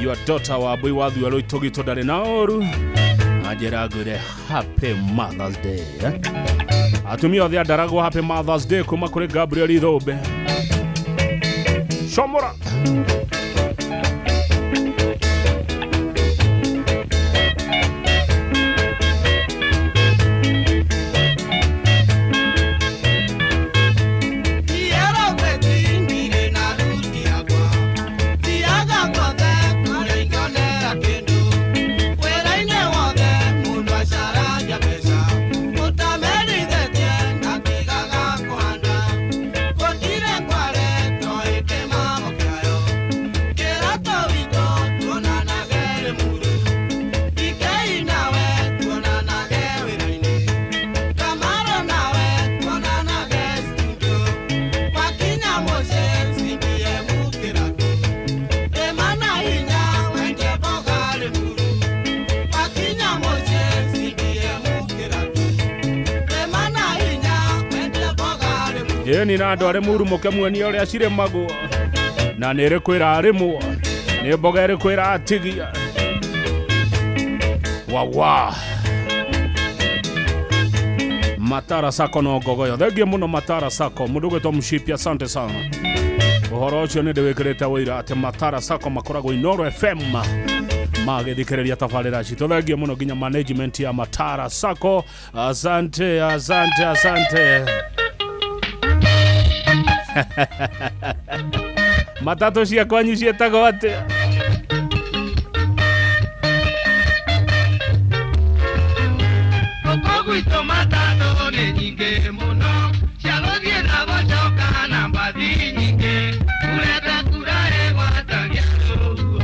your daughter wa boy wathuo loitogito dare na oru Ajera gure Happy Mother's Day atumia othe andarago Happy Mother's Day kuma kuri Gabriel Ithobe Shomora ni nando are muru mukemwe ore acire mago na nere kwira arimu ne boga ere kwira atigia wawa Matara Sako no gogoyo thenge muno Matara Sako mudugo to mshipia asante sana uhoro ucio ni ndewekirite wira ati Matara Sako makoragwo Inoro FM magithikiriria tafarira cito thenge muno ginya management ya Matara Sako asante Matato cia kwanyu cietagwo atia Gwito matatu ni nyingi muno ciagothie na gocoka na mbathi nyingi kureta kurae gwatagia uguo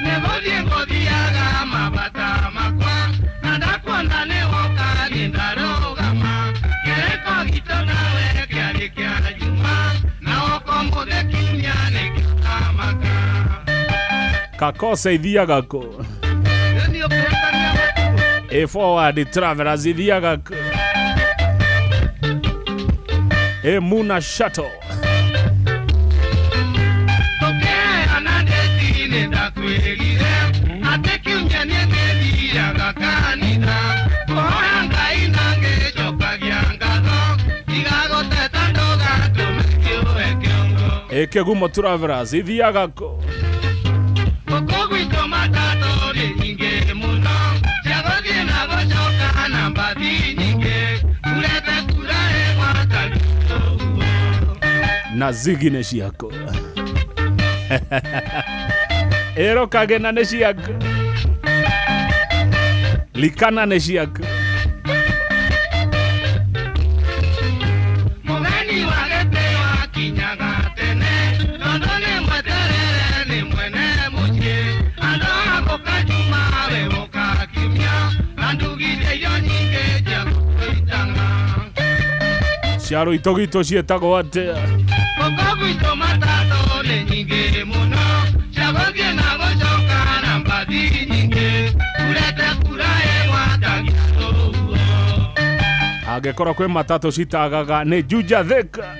negothie ngothiaga mabata makwa na ndakuona nĩ woka nĩ ndarũgama kĩrĩko gitũ nawe kĩarĩ kĩa Juma na okomũthĩ kiumia nĩ gĩkamaka Kakose ithiaga kũ forward travelers ithiaga Muna Shuttle Kegumo travelers ithiaga na zigine ciako ero kagena ne ciako likana ne ciako mugeni wagete wa kinyaga tene ndone mwaterere ni mwene mucie ando akokajuma we mukakimya andugire yo nyinge ja kuitanga ciaro itogito cietagwo atia Gwito matatu ni nyingi muno ciagothie na gocoka na mbathi nyingi kurete kurae gwatagia uguo Agekora kwe matatu citagaga nĩ Juja Thika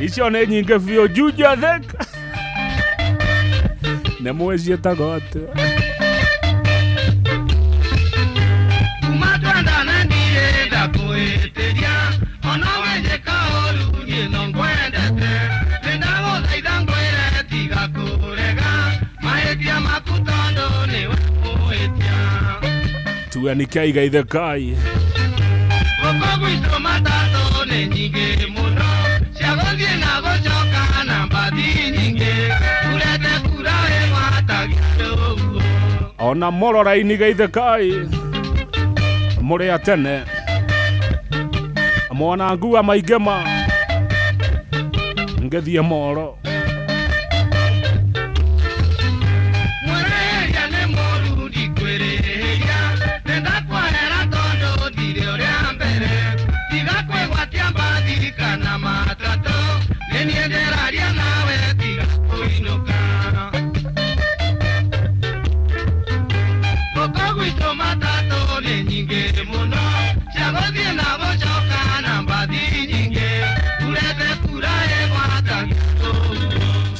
icio nĩ nyingĩ biũ Juja Thika nĩ mwĩ cietagwo atia kuma twendana ndirenda kwĩtĩria ona wenjeka ũru niĩ no ngwendete nĩndagũthaitha ngwĩre tiga kũrega mahĩtia maku tondũ nĩwe mũhĩtia tuani kĩaiga ithĩkai gwitũ matatu nĩ nyingĩ mũno ciagothie na gocoka na mbathi nyingĩ kurete kurae gwatagia ũguo ona morora-inĩ geithĩkai mũrĩ a tene mwana ngua maingĩ ma ngĩthiĩ moro mwereheria nĩ mũru ndikwĩrĩhĩria nĩndakwahera tondũ ndirĩ ũrĩa mbere tiga kwĩgwatia mbathi kana matatũ nĩ niĩ ndĩraria nawe tiga kũinũka gwitũ matatũ nĩ nyingĩ mũno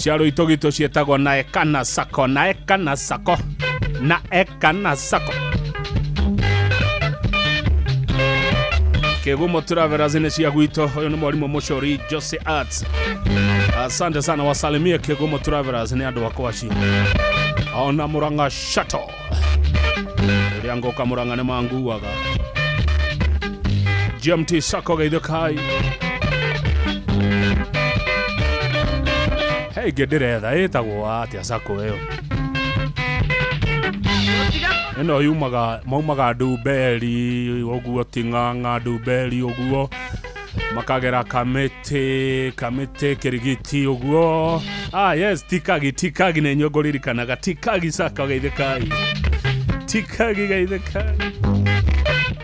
ciaro itogito cietagwo na ekana sako Kegumo Travelers ni cia gwito. Uyu ni mwalimu Mushori Jose Arts. Asante sana, wasalimie Kegumo Travelers ni andu wakwaci. Ona Muranga Shuttle. Riango ka Muranga ne manguaga. GMT Sako gaitho kai. Hey gederetha etagwo atia Sako eyo. Eno maumaga Nduberi oguo Ting'ang'a Nduberi oguo makagera Kamete Kirigiti oguo. Yes, Tikagi ne nyogoririkanaga Tikagi Sako gaithikai. Tikagi gaithikai.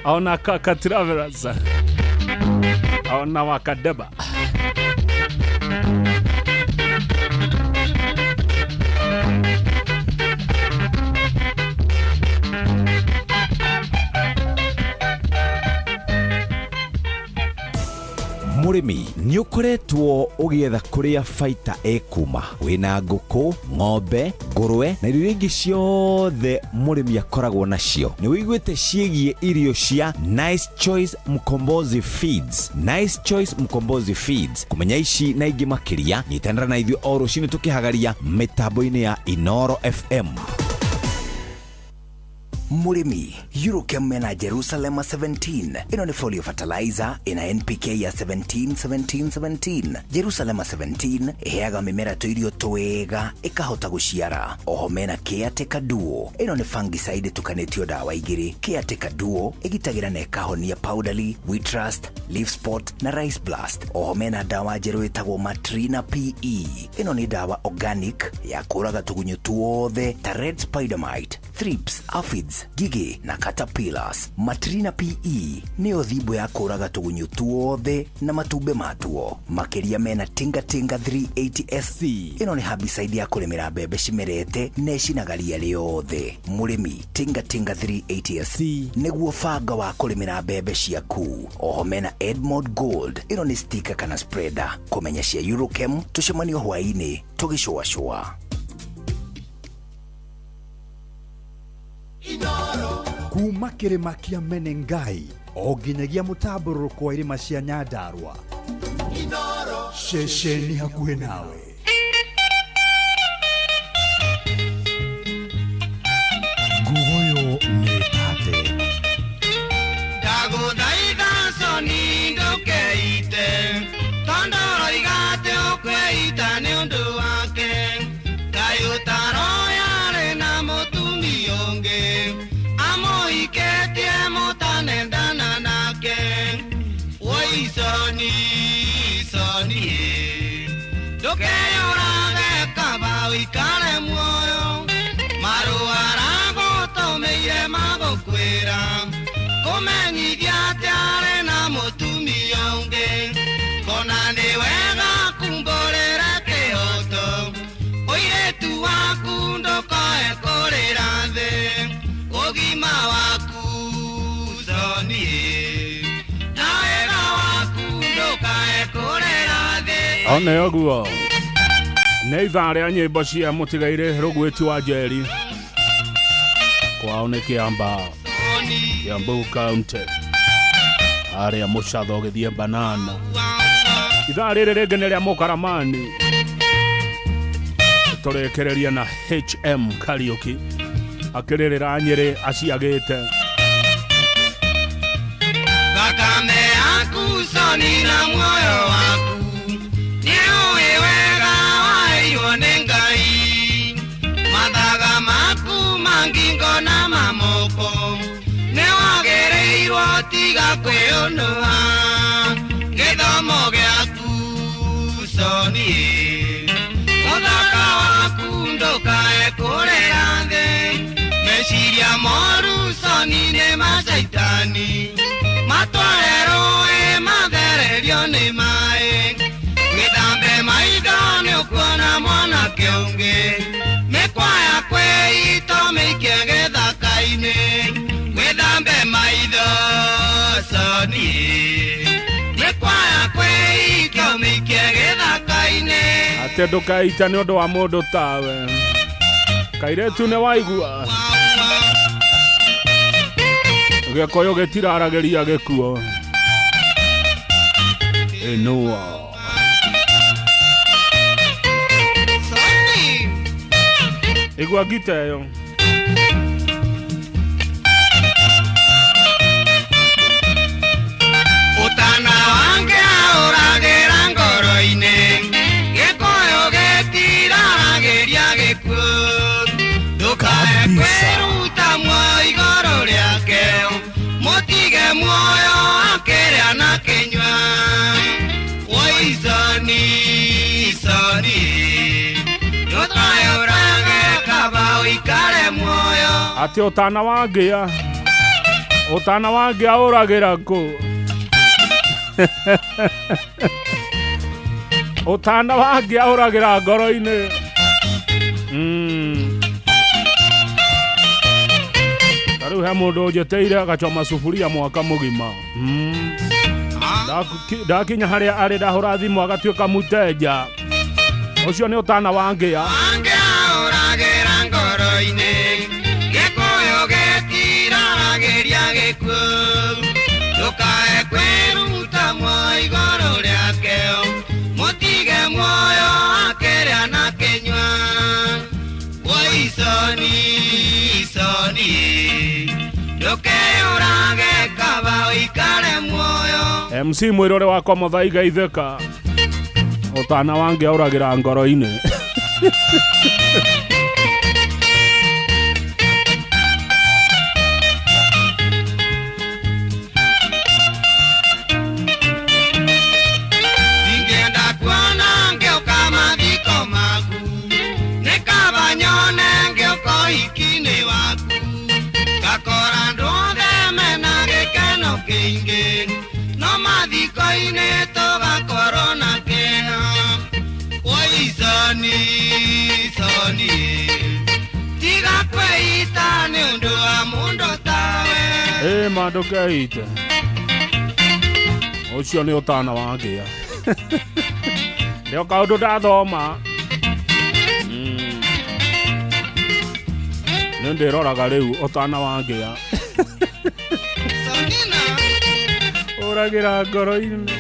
Ona Kaka Travelers. Ona Wakadeba. Murimi ni ukoretwo ugietha kuria faita ekuma wina nguku ng'ombe ngurwe na irio ingi ciothe murimi akoragwo nacio ni wiguite ciegie irio cia Nice Choice Mkombozi Feeds kumenya ici na ingi makiria nyitendera na ithio oro cini tukihagaria mitambo-ini ya Inoro FM. Murimi, Eurochem na Jerusalem 17. Ino ni folio fertilizer ina NPK ya 17. Jerusalem 17 iheaga mimera tuirio twega ikahota guciara. Oho mena Caretaker Duo. Ino ni fungicide tukanitio dawa igiri. Caretaker Duo igitagira na ikahonia powderly, wheat rust, leaf spot na rice blast. Oho mena dawa jeru itagwo Matrina PE. Ino ni dawa organic ya kuraga tugunyo tuothe ta red spider mite, thrips, aphids, gigi na caterpillars. Matrina PE ni othibo ya kuraga tugunyo tuothe na matumbe matuo. Makeria mena Tinga 380 SC. Ino ni herbicide ya kulimira mbembe cimerete na cinagaria riothe. Murimi, Tinga 380 SC niguo banga wa kulimira mbembe ciaku. Oho mena Edmond Gold. Ino ni sticker kana spreader. Kumenya cia Eurochem tucemanio hwaini tugicua. Kuma kirima kia Menengai o nginyagia mutamburuko wa irima cia Nyandarua. Shesheni hakuhe nawe. Nguvoyo ni tate. Ndaguthaitha soni ndukeite tondoro igate ukweita ni undu wake Ngayutaro yari na mutumia ungi amuiketie mutanendana nake woi soni ndukeyurage kaba wikare muoyo maruara gutumeire magukwira kumenyithia ati ari na mutumia ungi kona ni wega kumborera kihoto oiretu waku ndukae kurira thi ugima waku soni na wega waku ndukae kurira thi. Ona yoguo nĩ ithaa rĩa nyĩmbo cia mũtigaire Rũgwĩti wa Njeri kwao nĩ Kiambu County arĩa mũcatho gĩthiĩ Banana. Ithaa rĩrĩ rĩngĩ nĩ rĩa Mũkaramani tũrekereria na HM Kariuki akĩrĩrĩra Nyĩrĩ aciagĩte. Thakame yaku soni na muoyo waku niũĩ wega waiywo nĩ Ngai. Mathaga maku ma ngingo na mamoko nĩ wagĩrĩirwo tiga kwĩũnũha. Gĩthomo gĩaku soni ũthaka waku ndũkae kũrĩra thĩ. Meciria moru soni nĩ macaitani matware rũĩ mathererio nĩ maĩ. Wĩthambe maitho nĩ ũkuona mwanake ũngĩ mĩkwaya kwĩito mĩikie gĩthaka-inĩ. Wĩthambe maitho soni mĩkwaya kwĩito mĩikie gĩthaka-inĩ. ate ndukaita nĩ ũndũ wa mũndũ tawe kairĩtu nĩ waigua gĩkũyũ gĩtiraragĩria gĩkuo ĩnũa igua ngita ĩyo Utana wange aũragĩra ngoro-inĩ gĩkũyũ gĩtiraragĩria gĩkuũ ndũkae kwĩruta muoyo igũrũ rĩake mũtige muoyo akĩrĩa na kĩnyua woiconi iconi ndũkae ũrage kaba ũikare muoyo atĩ ũtana wangĩa ũragĩra kũ ũtana wangĩa ũragĩra ngoro-inĩ tarĩu he mũndũ ũnjĩtĩire agacoma sufuria mwaka mũgima ndakinya harĩa arĩ ndahũra thimũ agatuĩka mũteja ũcio nĩ ũtana wangĩa ũragĩra ngoro-inĩ gĩkũyũ gĩtiraragĩria gĩkuũ ndũkae kwĩruta muoyo igũrũ rĩake mũtige muoyo akĩrĩa na kĩnyua woiconi iconi ndũkeũrage kaba ũikare muoyo MC mwĩrore wakwa Mũthaiga Itheka ũtana wangĩa ũragĩra ngoro-inĩ no mathiko-inĩ tũgakorwo na kĩeha woiconi iconi tiga kwĩita nĩ ũndũ wa mũndũ tawe ma ndũkeite ũcio nĩ ũtana wangĩa nĩo kaũndũ ndathoma nĩ ndĩroraga rĩu ũtana wangĩa ũragĩra ngoro-inĩ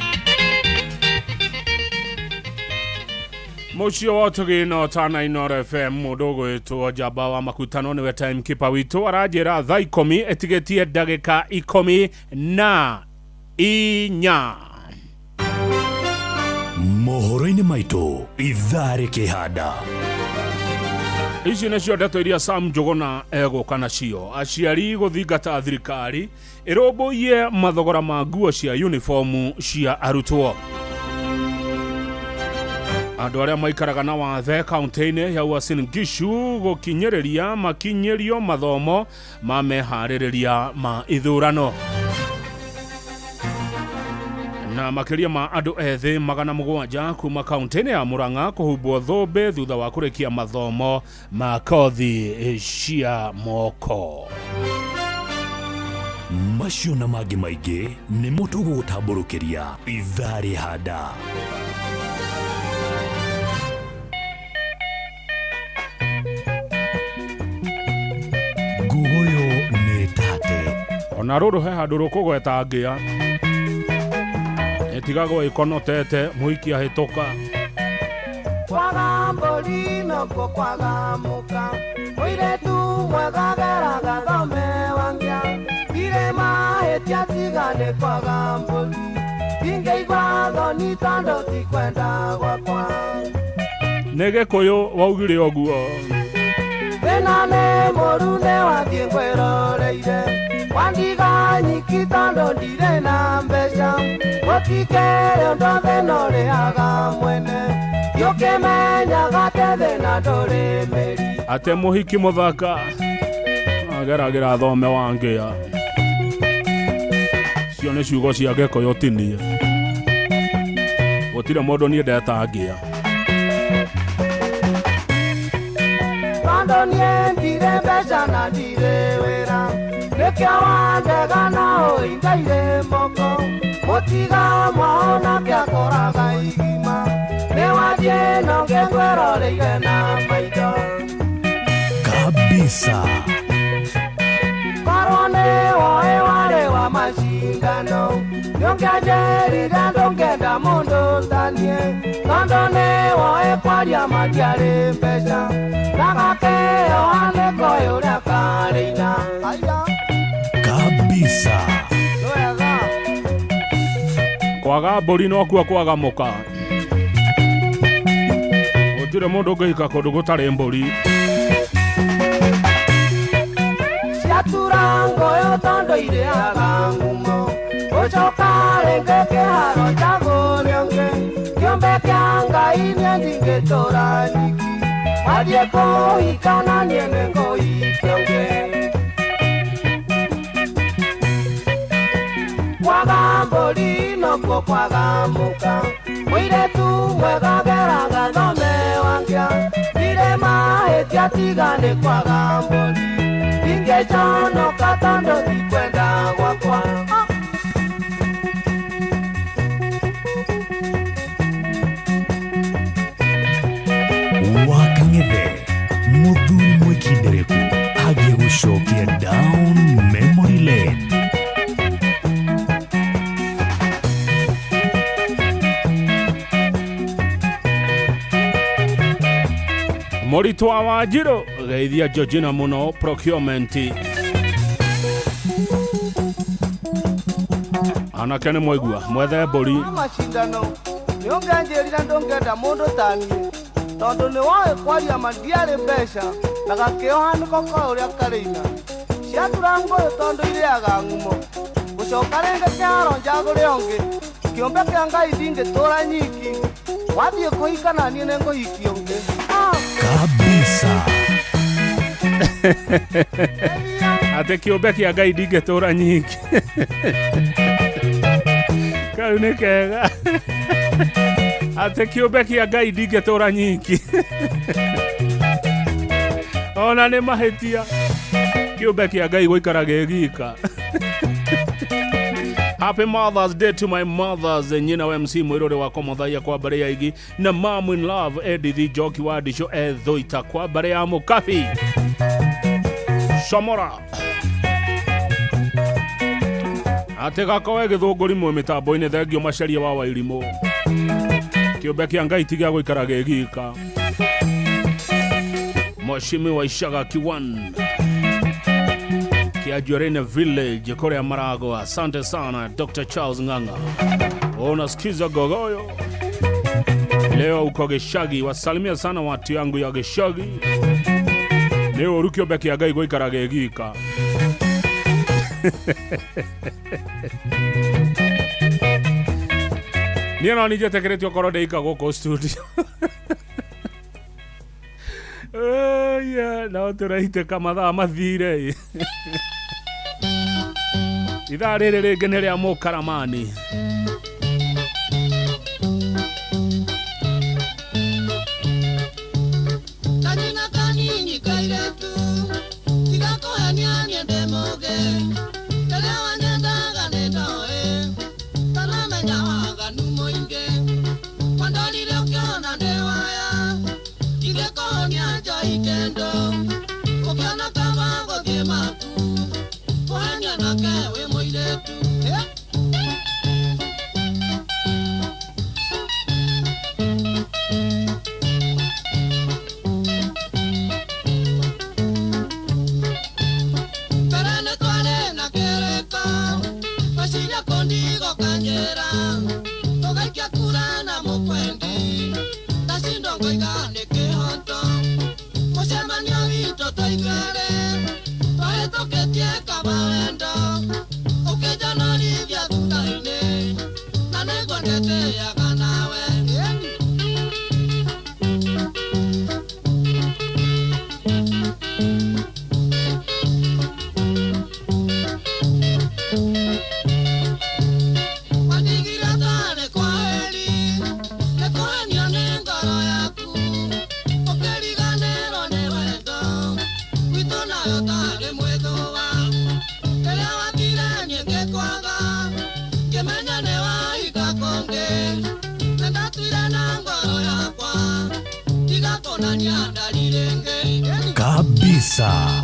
mũciĩ wa tũgĩna ũtana Inooro FM mũndũ ũgwĩtwo njamba wa makutano nĩwe timekeeper witũ aranjĩra thaa 10 ĩtigĩtie ndagĩka 14 mohoro-inĩ maitũ ithaa rĩkĩhanda ici nĩcio ndeto iria Sam Njuguna egũka nacio aciari gũthingata thirikari ĩrũmbũiye mathogora ma nguo cia uniformu cia arutwo andũ arĩa maikaraga na wathe kaunti-inĩ ya Uasin Gishu gũkinyĩrĩria makinyĩrio mathomo ma meharĩrĩria ma ithurano na makĩria ma andũ ethĩ 700 kuma kaunti-inĩ ya Murang'a kũhumbwo thũmbĩ thutha wa kũrĩkia mathomo ma kothi cia moko macio na mangĩ maingĩ nĩ mũtũgũtambũrũkĩria ithaa rĩhanda nguoyo nĩ tate ona rũrũ he handũ rũkũgweta ngĩa ĩtigagwo ĩkonotete mũhiki ahĩtũka kwaga mbũri noko kwaga mũka mũirĩtu mwega geraga thome wangĩa irĩma hĩtia tiga nĩ kwaga mbũri ingĩigua thoni tondũ ti kwenda gwakwa nĩ gĩkũyũ waugire ũguo thĩna nĩ mũru nĩ wathiĩ kwĩroreire wandiga nyiki tondũ ndirĩ na mbeca mũtikere ũndũ thĩna ũrĩhaga mwene yũkĩmenyaga te thĩna ndũrĩ mĩri ate mũhiki mũthaka ageragĩra thome wangĩa cio nĩ ciugo cia gĩkũyũ tinie gũtirĩ mũndũ niĩ ndetangĩa tondũ niĩ ndirĩ mbeca na ndirĩ wĩra nĩkĩo wandega na ũingaire moko Utiga mwana kya koraga igima ne waje no ke kwero na maito kabisa. Korone wae wale wa mashindano Nyonga jeri dando ngenda mundo tanie Kandone wae kwaria matiare mpesa Nakake yohane koyo na karina Kabisa. Kwaga mburi no kuo kwaga muka. Gutire mundu ngika kundu gutari mburi. Ciaturango yo tondo ire agangumo Ucoka renge ke haro chago nyonge Kiombe kia ngai nyendinge tora niki Adie ko ikana niene ko ikionge Kwaga mbori no kuo kwaga muka Mwire tu mwega geraga nome wangia Nire mahetia tigane kwaga mbori Inge chano katando dikwenda wakwa Wakang'ethe muthuri mwikindereku agie gucokia down memory lane. Moritwa wa Njiro geithia Georgina muno procurement. Anake ni mwaigua mwethe mburi mashindano nyonga njerira ndongenda mundu tani tondu ni wae kwaria mandiare mbeca na gakioha niko kwa uria karina ciaturango tondu iriaga ngumo gucoka renge kiaro njagure ongi kiombe kia ngai ndingitura nyiki wathie kuhika na nie nenguhiki ongi kabisa. ate kiombe kia ngai ndingitura nyiki kau ni kega. Ate kiombe kia ngai ndingitura nyiki ona ni mahetia kiombe kia ngai guikara gegika. Happy Mother's Day to my mothers. Nyina wa MC Mwirore wa Komodhaia kwa bare ya igi na Mom in Love Edith Joki wa Disho Edhoita kwa bare ya Mukafi Shomora. Ate gakawe githunguri mwe mitambo-ini thengio macaria wa Wairimu. Kiombe kia ngai tiga guikara gegika. Moshimi wa Ishaga Kiwan Kiajorene Village Korea Marago. Asante sana Dr. Charles Nganga. Unasikiza Gogoyo leo uko Geshagi. Wasalimia sana watu yangu ya Geshagi. Leo urukio beki ya gai goikara gegika. Niena nije tekeretio korode ika goko studio. Yeah, no turaite kama thaa mathire. Ithaa rĩrĩ rĩngĩ nĩ rĩa Mũkaramani. Kanina kanini kairetu tiga kũhenia niĩ ndĩ mũgĩ rĩrĩa wanyendaga nĩndoĩ taramenya waganu mũingĩ wandorire ũkĩona ndĩ waya ingĩkũhonia njoi kendo ũkĩona kama gũthiĩ maku kũhenia nake wĩ mũirĩtu. Mucemanio witũ tũigare twahĩtũkĩtie kaba wendo kabisa.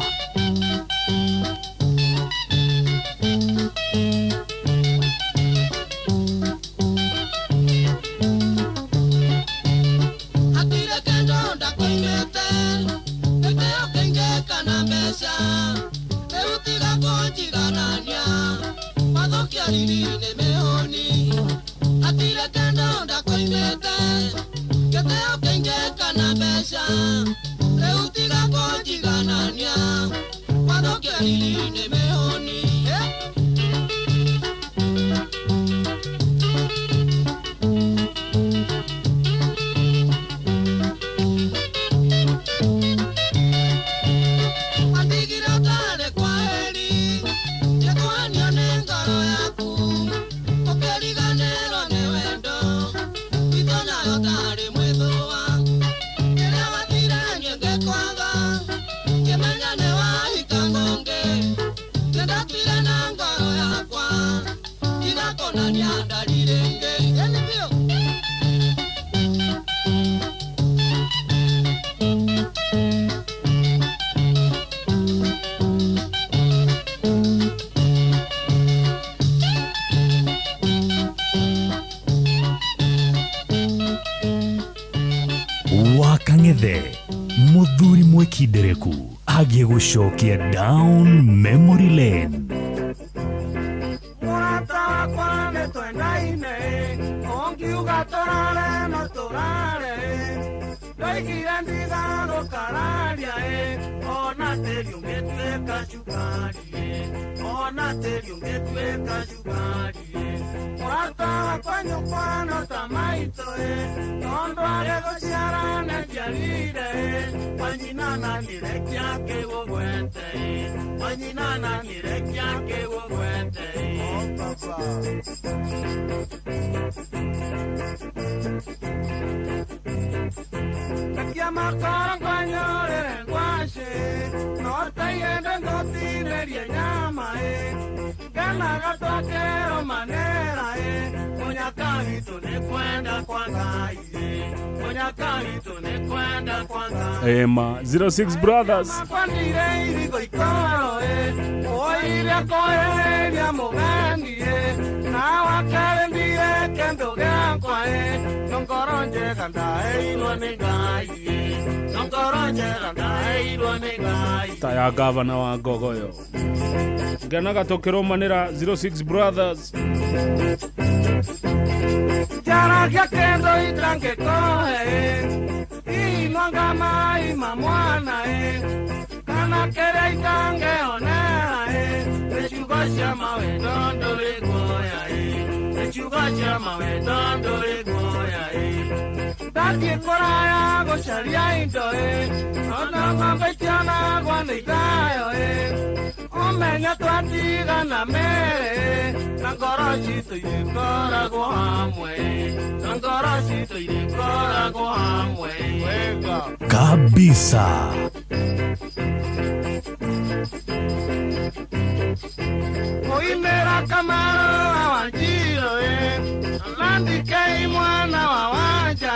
Wakang'ethe muthuri mwekindereku agie gucokia down memory lane. Ema 06 Brothers. Taya gavana wa Gogoyo Gana gatokero manera 06 Brothers. Jara que kendo itranke kohe Mwanga mai mamwana Kana kere itange onera Rechuga shama we dondo le goya Rechuga shama we dondo le goya Daki koraya go sharia indo Ona mambe chana gwande itayo Omenya tuatiga na mere Nangoroshi tu yikora go hamwe Nangoroshi tu yikora go hamwe Kabisa. Oimera kamaro awanjiro Landi kei mwana wawanja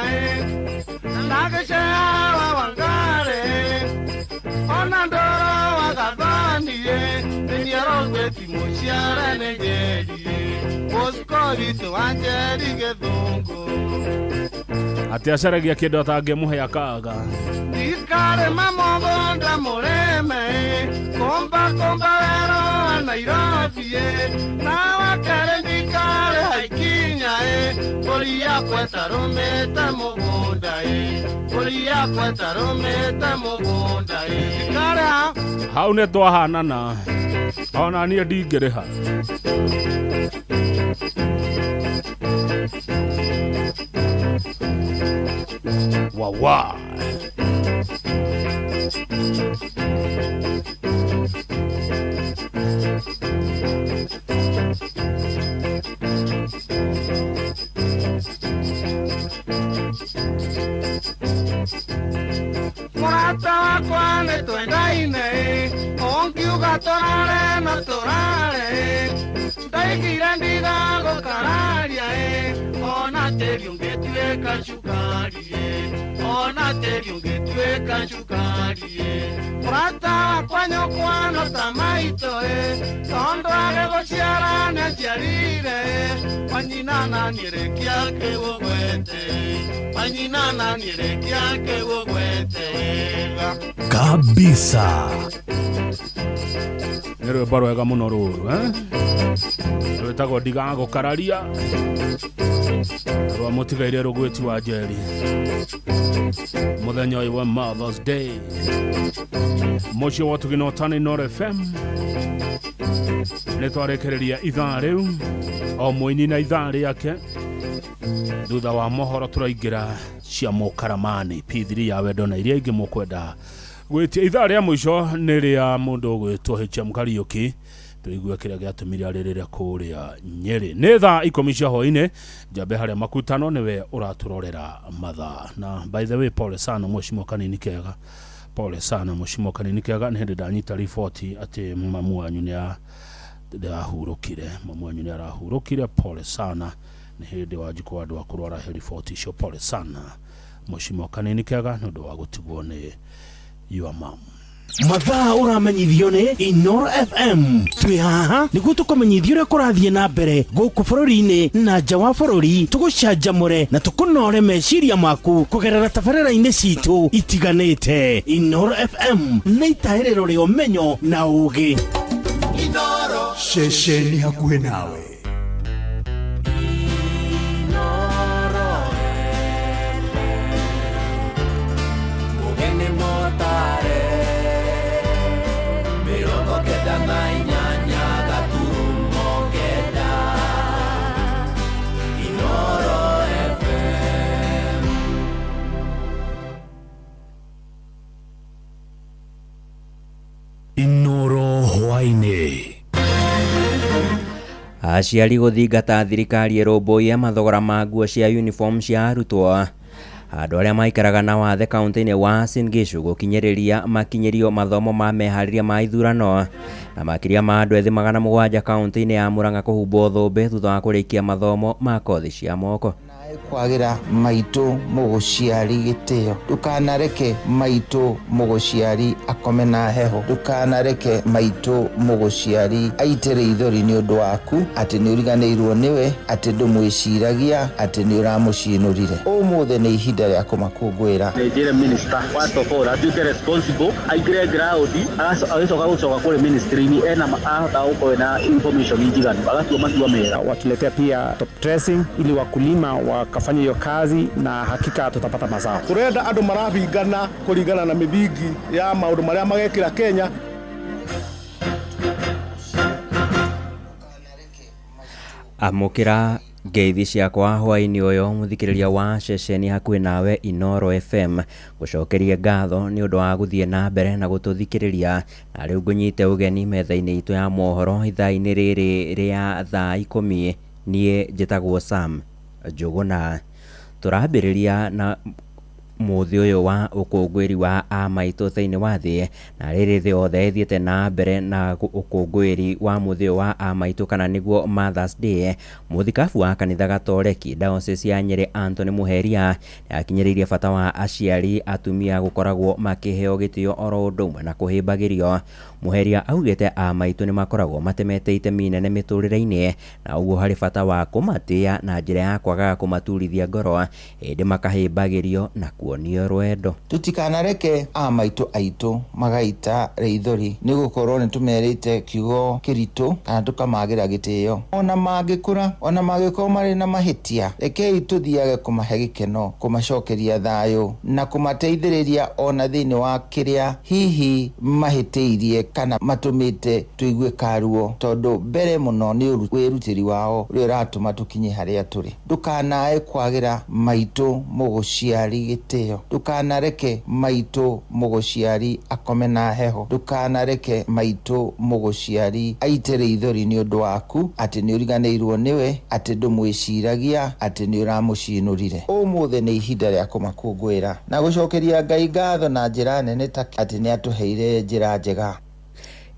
Nagesha wawangare Onandoro wakadhani Ninyero gweti mushiara nejedi Oskori tu wanjeri gedungu Ati acaragia kindu atangimuhe akaga. Ikare mamogonda mureme Komba wero Nairobi Na wakare ndikare haikinya Kulia kweta rumeta mugunda Kulia kweta rumeta mugunda Ikare ha Hau ne twahanana. Ona nie ndingĩrĩha. Wawa. Murata wakwa nĩ twendaine Ongiuga tũrare na tũrare waigira ndigago kararia ona teri ungetueka shukari ona teri ungetueka shukari prata kwanyo kwano tamaito tondo age gociara na ciarire panyinana nirekia ke gogwete panyinana nirekia ke gogwete kabisa. Nero baro ega muno ruru wetagwo ndigago kararia rwa mutigaire rugweti wa Njeri muthenya uyu wa Mother's Day mocio watugino tani Nor FM netwarekereria ithaa riu o muini na ithaa riake thutha wa mohoro turaingira cia mukaramani P3 ya wendo na iria ingi mukwenda gwetia ithaa ria mwisho ni ria mundu gwitwo HM Kariuki turigua kiria giatumire aririria kuria Nyeri ni thaa 10 cia hoine jambe haria makutano niwe uraturorera mathaa na by the way pole sana mheshimiwa kanini kega pole sana mheshimiwa kanini kega ni hindi ndanyita ripoti ati mamu wanyu ni ahurukire mamu wanyu ni arahurukire pole sana ni hindi wajiko andu akurora ripoti icio pole sana mheshimiwa kanini kega nundu wa gutigwo ni your mom. Mathaa uramenyithio ni Inoro FM. Twi haha niguo tukumenyithio uria kurathie na mbere guku bururi-ini na nja wa bururi, tugucanjamure na tukunore meciria maku kugerera tabarĩra-inĩ citu itiganĩte. Inoro FM nĩ itaĩrĩro rĩa ũmenyo na ũũgĩ. Inoro ceceni hakuhĩ nawe. Inoro hwainĩ. Aciari guthingata thirikari ĩrũmbũiye mathogora ma nguo cia uniform cia arutwo. Andũ arĩa maikaraga na wathe kaunti-inĩ wa Uasin Gishu gũkinyĩrĩria makinyĩrio mathomo ma meharĩria ma ithurano na makĩria ma andũ ethĩ 700 kaunti-inĩ ya Murang'a kũhumbwo thũmbĩ thutha wa kũrĩkia mathomo ma kothi cia moko. kwagira maitu muguciari gitio dukanareke maitu muguciari akome na heho dukanareke maitu muguciari aitere ithori ni undu waku ati ni uriganirwo niwe ati ndumwiciragia ati ni uramucinurire umuthe ni ihinda rya kumakungwira Nigeria minister watokora duke responsible aigire ground agacoka gucoka kule ministry ni ena ahota uko na information njiganu agatua matua mera watuletea pia top dressing ili wakulima wakafanya hiyo kazi na hakika tutapata mazao. Turenda andu marabingana kuringana na mithingi ya maundu maria magekira Kenya. Amukira ngeithi ciakwa hwaini uyu muthikiriria wa ceceni hakuhi nawe Inoro FM gucokeria ngatho ni undu wa guthie na mbere na gututhikiriria na riu ngunyite ugeni metha-ini itu ya mohoro ithaa-ini riri ria thaa 10 nie njitagwo Sam Njuguna. Turambiriria na muthi uyu wa ukungwiri wa amaitu thiini wa thi na riri thi othe ithiete na mbere na ukungwiri wa muthi wa amaitu kana niguo Mother's Day. Muthikabu wa kanitha gatoreki Diocese ya Nyeri Anthony Muheria akinyiririe bata wa aciari atumia gukoragwo makiheo gitio oro undu umwe na kuhimbagirio. Muheria augite amaitu ni makoragwo matemete itemi nene miturire-ini na uguo hari bata wa kumatia na njira ya kwaga kumaturithia ngoro indi makahimbagirio na kuonio rwendo. Tutikanareke amaitu aitu magaita reithori ni gukorwo ni tumerite kiugo kiritu kana tukamagira gitio ona magikura ona magiko mari na mahitia rekei tuthiage kumahe gikeno kumacokeria thayo na kumateithiriria ona thiini wa kiria hihi mahitiirie kana matumite tuigue karuo tondu mbere muno ni wirutiri wao uri uratuma tukinye haria turi. Ndukanae kwagira maitu muguciari gitio dukanareke maitu muguciari akome na heho dukanareke maitu muguciari aitere ithori ni undu waku ati ni uriganirwo niwe ati ndumwiciragia ati ni uramucinurire umuthe ni ihinda rya kumakungwira na gucokeria Ngai ngatho na njira nene ati ni atuheire njira njega.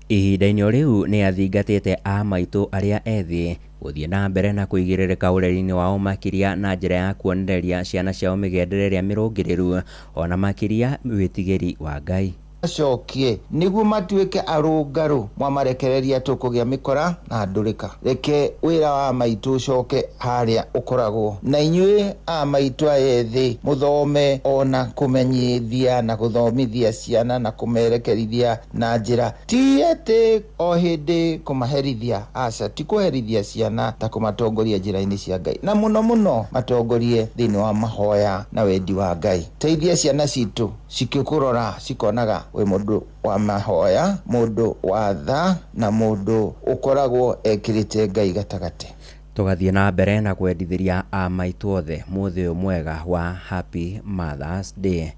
Ihinda-inĩ riu nĩ athingatĩte a maitũ arĩa ethĩ gũthiĩ na mbere na kũigĩrĩrĩka ũreri-inĩ wao makĩria na njĩra ya kuonereria ciana ciao mĩgendere ĩrĩa mĩrũngĩrĩru ona makĩria wĩtigĩri wa Ngai. Acokie niguo matuĩke arũngarũ mwamarekereria tũkũgĩa mĩkora na ndũrĩka. Reke wĩra wa maitũ ũcoke harĩa ũkoragwo na inyuĩ a maitũ aya ethĩ mũthome ona kũmenyithia na gũthomithia ciana na kũmerekerithia na njĩra ti atĩ o hĩndĩ kũmaherithia, aca ti kũherithia ciana ta kũmatongoria njĩra-inĩ cia Ngai, na mũno mũno matongorie thĩinĩ wa mahoya na wendi wa Ngai. Teithia ciana citũ cikĩkũrora cikonaga we mũndũ wa mahoya, mũndũ wa tha na mũndũ ũkoragwo ekĩrĩte Ngai gatagatĩ. Tugathiĩ na mbere na kwendithĩria a maitũ othe mũthĩ mwega wa Happy Mother's Day.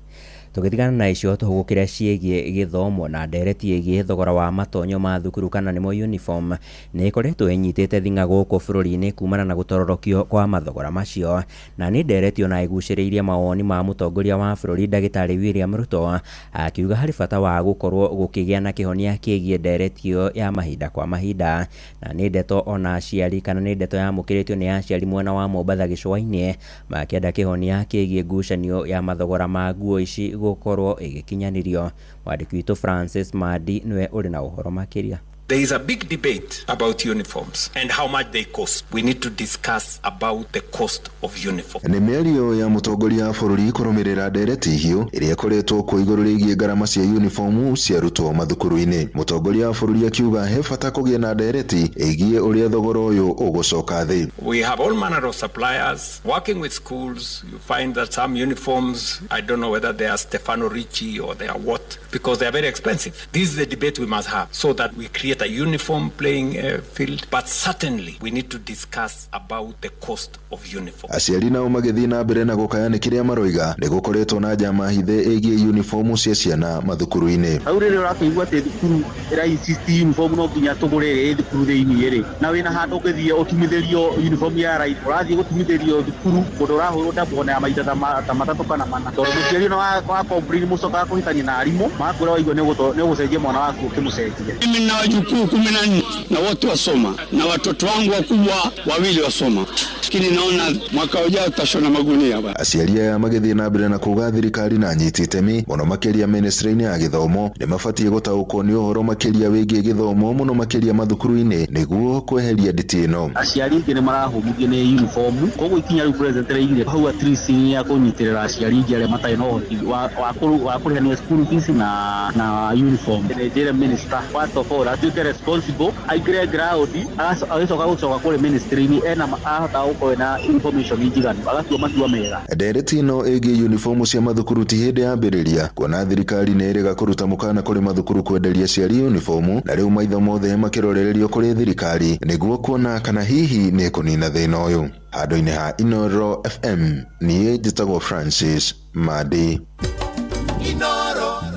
Tũgĩtigana na icio tũhũgũkĩre ciĩgiĩ gĩthomo na ndereti ĩgiĩ thogora wa matonyo ma thukuru kana nĩmo uniform nĩ ĩkoretwo ĩnyitĩte thing'a gũkũ bũrũri-inĩ kumana na gũtororokio kwa mathogora macio, na nĩ ndereti ona ĩgucĩrĩirie mawoni ma mũtongoria wa bũrũri Ndagĩtarĩ William Ruto akiuga harĩ bata wa gũkorwo gũkĩgĩa na kĩhonia kĩgiĩ ndereti ĩyo ya mahinda kwa mahinda, na nĩ ndeto ona aciari kana nĩ ndeto yamũkĩrĩtio nĩ aciari mwena wa Mombatha gĩcũa-inĩ makĩenda kĩhonia kĩgiĩ ngucanio ya mathogora ma nguo ici gũkorwo ĩgĩkinyanĩrio. Mwandĩki witũ Francis Madi nĩwe ũrĩ na ũhoro makĩria. There is a big debate about uniforms and how much they cost. We need to discuss about the cost of uniform. Nĩ mĩario ya mũtongoria wa bũrũri kũrũmĩrĩra ndereti hiũ ĩrĩa ĩkoretwo kwa igũrũ rĩgiĩ ngarama cia uniform cia arutwo mathukuru-inĩ. Mũtongoria wa bũrũri akiuga he bata kũgĩa na ndereti ĩgiĩ ũrĩa thogora ũyũ ũgũcoka thĩ. We have all manner of suppliers working with schools. You find that some uniforms, I don't know whether they are Stefano Ricci or they are what, because they are very expensive. This is the debate we must have so that we create a uniform playing field, but certainly we need to discuss about the cost of uniform. Aciari nao magĩthiĩ na mbere na gũkaya nĩ kĩrĩa maroiga nĩ gũkoretwo na njama hithe ĩgiĩ uniform cia ciana mathukuru-inĩ. Rĩu rĩrĩa ũrakĩigua atĩ thukuru ĩra-insist uniform no nginya tũgũre thukuru thĩinĩ rĩ, na wĩna handũ ũgĩthiĩ ũtumithĩrio uniform ya right, ũrathiĩ gũtumithĩrio thukuru mũndũ ũrahũrwo ndabona ya maita ta matatũ kana mana, tondũ mũciari no wa complain mũcokaga kũhitania na arimũ makwĩra waigua nĩ ũgũcenjia mwana waku ũkĩmũcenjia. Mimi na wajukuu 14 na wote wasoma na watoto wangu wakubwa 2 wasoma, lakini naona mwaka ujao tutashona magunia bwana. Aciari aya magĩthiĩ na mbere na kuga thirikari na nyiti itemi mũno makĩria ministry-inĩ ya gĩthomo nĩ mabatiĩ gũtaũkwo nĩ ũhoro makĩria wĩgiĩ gĩthomo mũno makĩria mathukuru-inĩ nĩguo kweheria nditi ĩno. Aciari aingĩ nĩ marahũmithio nĩ uniform, koguo ikinya rĩu president aigire hau at least nĩ ya kũnyitĩrĩra aciari aingĩ arĩa matarĩ na ũhoti wa kũrĩhania school fees na uniform. Njĩre minister first of all atuĩke responsible aingĩre ground agĩcoka kũrĩ ministry-inĩ ena ahota gũkorwo na information njiganu agatua matua mega. Ndereti ĩno ĩgiĩ uniform cia mathukuru ti hĩndĩ yambĩrĩria, kuona thirikari nĩ ĩrĩga kũruta mũkana kũrĩ mathukuru kwenderia aciari uniform, na rĩu maitho mothe makĩrorererio kũrĩ thirikari nĩguo kuona kana hihi nĩ kũnina thĩna ũyũ. Handũ-inĩ ha Inoro FM niĩ njĩtagwo Francis Madi.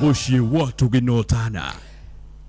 Mũciĩ wa tũgĩnotana.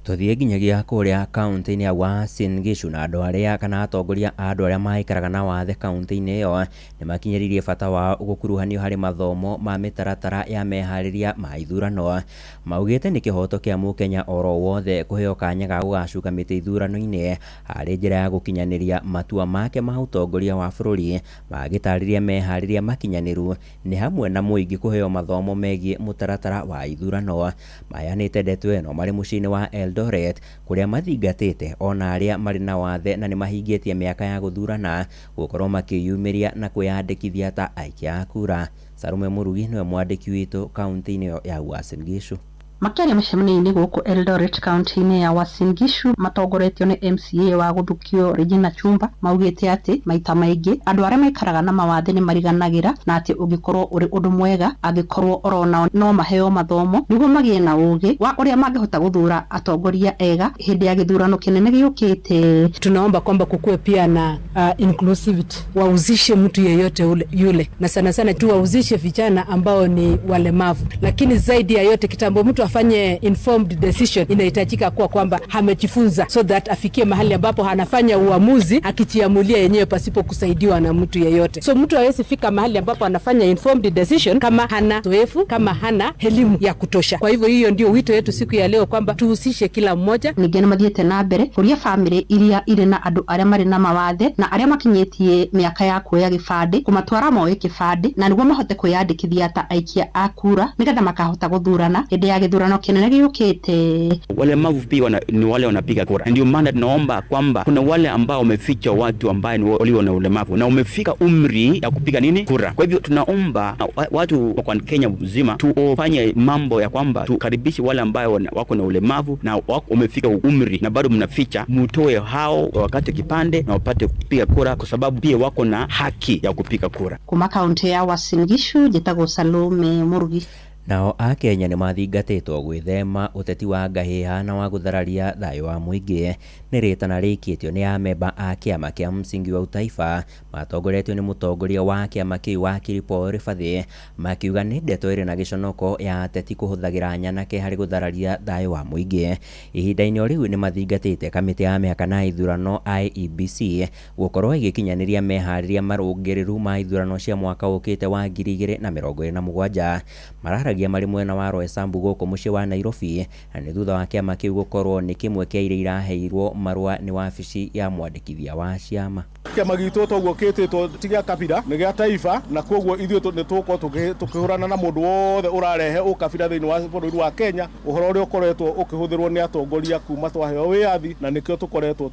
Tuthiĩ nginyagia kũrĩa kaunti-inĩ ya Uasin Gishu na andũ arĩa kana atongoria a andũ arĩa maikaraga na wathe kaunti-inĩ ĩyo nĩ makinyĩrĩirie bata wa gũkuruhanio harĩ mathomo ma mĩtaratara ya meharĩria ma ithurano. Maugĩte nĩ kĩhoto kĩa mũkenya oro wothe kũheo kanya ga gũgacuka mĩtĩ ithurano-inĩ harĩ njĩra ya gũkinyanĩria matua make ma ũtongoria wa bũrũri, magĩtarĩria meharĩria makinyanĩru nĩ hamwe na mũingĩ kũheo mathomo megiĩ mũtaratara wa ithurano. Mayanĩte ndeto ĩno marĩ mũciĩ-inĩ wa Eldoret kũrĩa mathingatĩte ona arĩa marĩ na wathe na nĩ mahingĩtie mĩaka ya gũthurana gũkorwo makĩyumĩria na kwĩyandĩkithia ta aikia a kura. Sarume Murugi nĩwe mwandĩki witũ kaunti-inĩ ya Uasin Gishu. Makĩaria mĩcemanio-inĩ gũkũ Eldoret kaunti-inĩ ya Uasin Gishu matongoretio nĩ MCA wa gũthukio Regina Chumba maugĩte atĩ maita maingĩ andũ arĩa maikaraga na mawathe nĩ mariganagĩra na atĩ ũngĩkorwo ũrĩ ũndũ mwega angĩkorwo orona no maheo mathomo nĩguo magĩe na ũgĩ wa ũrĩa mangĩhota gũthura atongoria ega hĩndĩ ya gĩthurano kĩnene gĩũkĩte. Tunaomba kwamba kukuwe pia na inclusivity, wahusishe mtu yeyote yule, na sana sana tu wahusishe vijana ambao ni walemavu, lakini zaidi ya yote kitambo mtu afanye informed decision, inahitajika kuwa kwamba amejifunza, so that afikie mahali ambapo anafanya uamuzi akijiamulia yenyewe pasipo kusaidiwa na mtu yeyote. So mtu hawezi fika mahali ambapo anafanya informed decision kama hana zoefu, kama hana elimu ya kutosha. Kwa hivyo hiyo ndio wito wetu siku ya leo, kwamba tuhusishe kila mmoja. Ningene mathiete na mbere kuria family iria ire na andu aria mari na mawathe na aria makinyetie miaka ya kuoya gibande kumatwara moe kibande na niguo mahote kwiyandikithia ta aikia akura nigetha makahota guthurana hinde ya githurano kinene giukite. Walemavu pia ni wale wanapiga kura. Ndio maana tunaomba kwamba kuna wale ambao wameficha watu ambao ni walio na ulemavu na umefika umri ya kupiga kura. Kwa hivyo tunaomba watu kwa Kenya mzima tufanye mambo ya kwamba tukaribishe wale ambao wako na ulemavu na wamefika umri na bado mnaficha, mutoe hao wakati kipande na wapate kupiga kura, kwa sababu pia wako na haki ya kupiga kura. Kuma kaunti ya Uasin Gishu, Jetago Salome Murugi. Nao Akenya nĩ mathingatĩtwo gwĩthema ũteti wa ngahĩha na wa gũthararia thayũ wa mũingĩ. Nĩ rĩtana rĩkĩtio nĩ amemba a kĩama kĩa Msingi wa Utaifa matongoretio nĩ mũtongoria wa kĩama kĩu wakiri Paul Rifathi, makiuga nĩ ndeto ĩrĩ na gĩconoko ya ateti kũhũthagĩra nyanake harĩ gũthararia thayũ wa mũingĩ. Ihinda-inĩ o rĩu nĩ mathingatĩte kamĩtĩ ya mĩhaka na ithurano IEBC gũkorwo ĩgĩkinyanĩria meharĩria marũngĩrĩru ma ithurano cia mwaka ũkĩte wa 2027. Mararagia marĩ mwena wa Roysambu gũkũ mũciĩ wa Nairobi, na nĩ thutha wa kĩama kĩu gũkorwo nĩ kĩmwe kĩa iria iraheirwo marũa nĩ wabici ya mwandĩkithia wa ciama. Kĩama gitũ toguo kĩtĩtwo ti gĩa kabira nĩ gĩa taifa, na koguo ithuĩ nĩ tũgũkorwo tũkĩhũrana na mũndũ wothe ũrarehe ũkabira thĩinĩ wa bũrũri wa Kenya, ũhoro ũrĩa ũkoretwo ũkĩhũthĩrwo nĩ atongoria kuma twaheo wĩyathi, na nĩkĩo tũkoretwo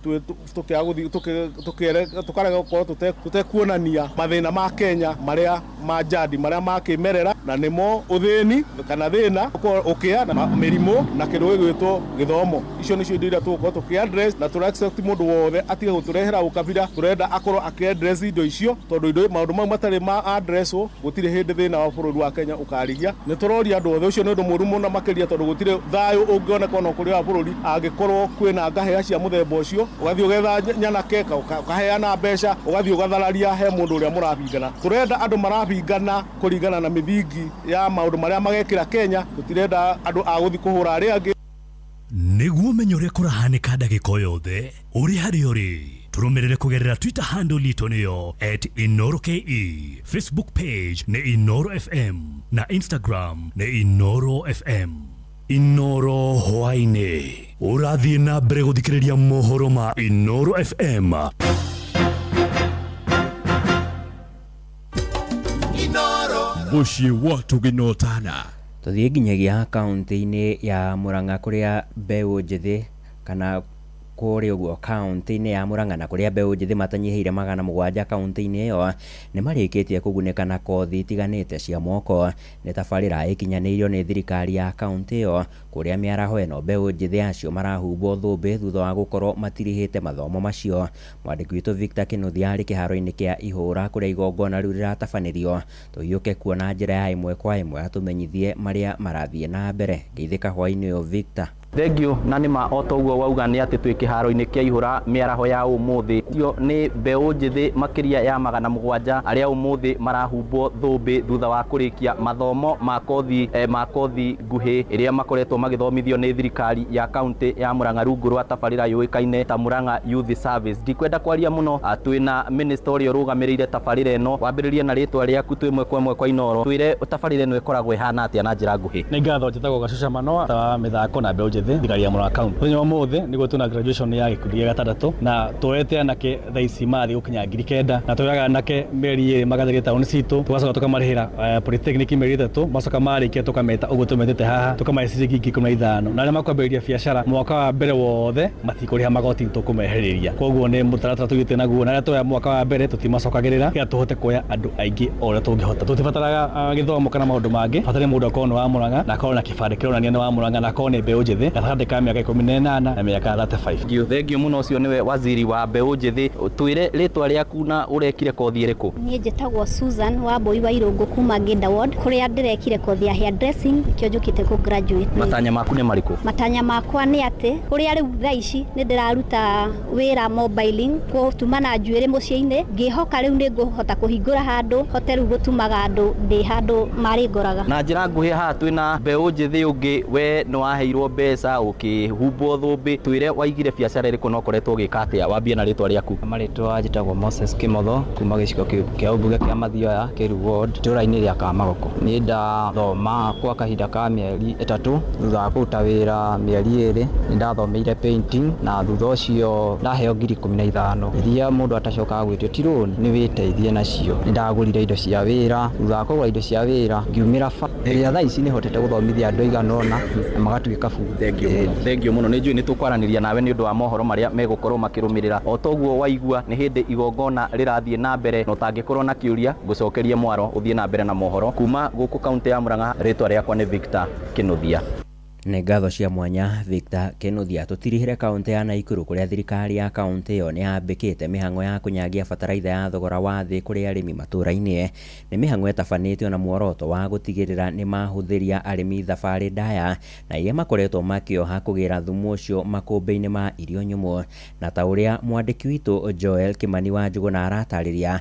tũkarega gũkorwo tũtekuonania mathĩna ma Kenya marĩa ma jadi marĩa ma kĩmerera, na nĩmo uthini kana thina ukĩa na mĩrimũ na kĩndũ gĩgwĩtwo gĩthomo. Icio nĩcio indo iria tũgũkorwo tũkĩ-address, na tũra-expect mũndũ wothe atige gũtũrehera ũkabira, tũrenda akorwo akĩ-address indo icio, tondũ maũndũ mau matarĩ ma addresswo gũtirĩ hĩndĩ thĩna wa bũrũri wa Kenya ũkarigia. Nĩ tũroria andũ othe, ũcio nĩ ũndũ mũru mũno makĩria, tondũ gũtirĩ thayũ ũngĩoneka ona kũrĩ wa bũrũri angĩkorwo kwĩna ngahĩha cia mũthemba ũcio, ũgathiĩ ũgetha nyanake ũkaheana mbeca, ũgathiĩ ũgathararia he mũndũ ũrĩa mũrabingana. Tũrenda andũ marabingana kũringana na mĩthingi ya maũndũ marĩa magekĩra Kenya, tũtirenda andũ a gũthi kũhũra arĩa angĩ. Nĩguo menye ũrĩa kũrahanĩka ndagĩka o yothe ũrĩ harĩa ũrĩ, tũrũmĩrĩre kũgerera Twitter handle itũ nĩyo @InoroKE, Facebook page nĩ Inoro FM na Instagram nĩ Inoro FM. Inoro hwainĩ, ũrathiĩ na mbere gũthikĩrĩria mohoro ma Inoro FM. Mũciĩ watu gĩnotana. Tũthiĩ nginyagia kaunti-inĩ ya Murang'a kũrĩa mbeũ njĩthĩ kana kũrĩa ũguo kaunti-inĩ ya Murang'a na kũrĩa mbeũ njĩthĩ matanyihĩire 700 kaunti-inĩ ĩyo nĩ marĩkĩtie kũgunĩka na kothi itiganĩte cia moko. Nĩ tabarĩra ĩkinyanĩirio nĩ thirikari ya kaunti ĩyo, kũrĩa mĩaraho ĩno mbeũ njĩthĩ acio marahumbwo thũmbĩ thutha wa gũkorwo matirihĩte mathomo macio. Mwandĩki witũ Victor Kĩnuthia arĩ kĩharo-inĩ kĩa Ihũra kũrĩa igongona rĩu rĩratabanĩrio. Tũiyũke kuona njĩra ya ĩmwe kwa ĩmwe atũmenyithie marĩa marathiĩ na mbere. Geithĩka hwainĩ ũyũ Victor. Thengio na nĩ ma otoguo wauga nĩ atĩ twĩ kĩharo-inĩ kĩa Ihũra mĩaraho ya ũmũthĩ tio nĩ mbeũ njĩthĩ makĩria ya 700 arĩa ũmũthĩ marahumbwo thũmbĩ thutha wa kũrĩkia mathomo ma kothi nguhĩ ĩrĩa makoretwo magĩthomithio nĩ thirikari ya kaunti ya Murang'a rungu rwa tabarĩra yũĩkaine ta Murang'a Youth Service. Ndikwenda kwaria mũno, twĩna minister ũrĩa ũrũgamĩrĩire tabarĩra ĩno. Wambĩrĩrie na rĩtwa rĩaku twĩ ĩmwe kwa ĩmwe kwa Inoro, twĩre tabarĩra ĩno ĩkoragwo ĩhana atĩa na njĩra nguhĩ. Nĩ ngatho njĩtagwo Gacuca Manoa ta mĩthako na mbeũ thirikari ya Murang'a County. Mũthenya wa ũmũthĩ nĩguo tuna graduation ya gĩkundi gĩa gatandatũ, na tũrete anake thaa ici mathi gũkinya 9,000 na tũraga anake mĩeri magathiĩ taũni citũ, tũgacoka tũkamarĩhĩra polytechnic mĩeri 3, macoka marĩkia tũkameta ũguo tũmetete haha, tũkamahe ciringi 15, na arĩa makwambĩrĩria biacara mwaka wa mbere wothe matikũrĩha magoti tũkũmeherĩria. Koguo nĩ mũtaratara tũgĩte naguo, na arĩa tũya mwaka wa mbere tũtimacokagĩrĩra kĩa tũhote kuoya andũ aingĩ o ũrĩa tũngĩhota. Tũtibataraga gĩthomo kana maũndũ mangĩ, hatarĩ mũndũ akorwo nĩ wa Murang'a na akorwo na kĩbandĩ kĩronania nĩ wa Murang'a na akorwo nĩ mbeũ njĩthĩ njĩthĩ gatagatĩ ka mĩaka 18 na mĩaka 35. Thengio mũno ũcio nĩwe waziri wa mbeũ njĩthĩ. Twĩre rĩtwa rĩaku na ũrekire kothi ĩrĩkũ? Niĩ njĩtagwo Susan Wambui wa Irũngũ kuma Gĩnda Ward, kũrĩa ndĩrekire kothi ya hairdressing, nikĩo njũkĩte ku graduate. Matanya maku nĩ marĩkũ? Matanya makwa nĩ atĩ kũrĩa rĩu thaa ici nĩ ndĩraruta wĩra mobiling, gũtuma na njuĩrĩ mũciĩ-inĩ, ngĩhoka rĩu nĩ ngũhota kũhingũra handũ hote rĩu gũtumaga andũ ndĩ handũ marĩ ngoraga. Na njĩra nguhĩ haha twĩna mbeũ njĩthĩ ũngĩ, we nĩ waheirwo mbeca ũkĩhumbwo thũmbĩ. Twĩre waigire biacara ĩrĩkũ na ũkoretwo ũgĩka atĩa? Wambie na rĩtwa rĩaku. Marĩtwa njĩtagwo Moses Kimotho kuma gĩcigo kĩa ũmbunge kĩa Mathioya Kĩru Ward, itũũra-inĩ rĩa Kamagoko. Niĩ ndathoma kwa kahinda ka mĩeri 3, thutha wa kũruta wĩra mĩeri 2 nĩ ndathomeire painting, na thutha ũcio ndaheo ngiri 15 iria mũndũ atacokaga gwĩtio ti loan, nĩ wĩteithie nacio. Nĩ ndagũrire indo cia wĩra, thutha wa kũgũra indo cia wĩra ngiumĩra ĩrĩa thaa ici nĩ hotete gũthomithia andũ aigana ũna na magatuĩka bundi. Thengio mũno. Nĩ njũĩ nĩ tũkwaranĩria nawe nĩ ũndũ wa mohoro marĩa megũkorwo makĩrũmĩrĩra. O toguo waigua nĩ hĩndĩ igongona rĩrathiĩ na mbere, na ũtangĩkorwo na kĩũria ngũcokerie mwaro ũthiĩ na mbere na mohoro. Kuma gũkũ kaunti ya Murang'a, rĩtwa rĩakwa nĩ Victor Kĩnuthia. Nĩ ngatho cia mwanya Victor Kĩnuthia. Tũtirihire kaunti ya Naikuru kũrĩa thirikari ya kaunti ĩyo nĩ yambĩkĩte mĩhang'o ya kũnyagia bataraitha ya thogora wa thĩ kũrĩ arĩmi matũũra-inĩ. Nĩ mĩhang'o ĩtabanĩtio na muoroto wa gũtigĩrĩra nĩ mahũthĩria arĩmi thabarĩ ndaya na iria makoretwo makĩoha kũgĩra thumu ũcio makũmbĩ-inĩ ma irio nyũmũ. Na ta ũrĩa mwandĩki witũ Joel Kimani wa Njũgũna aratarĩria,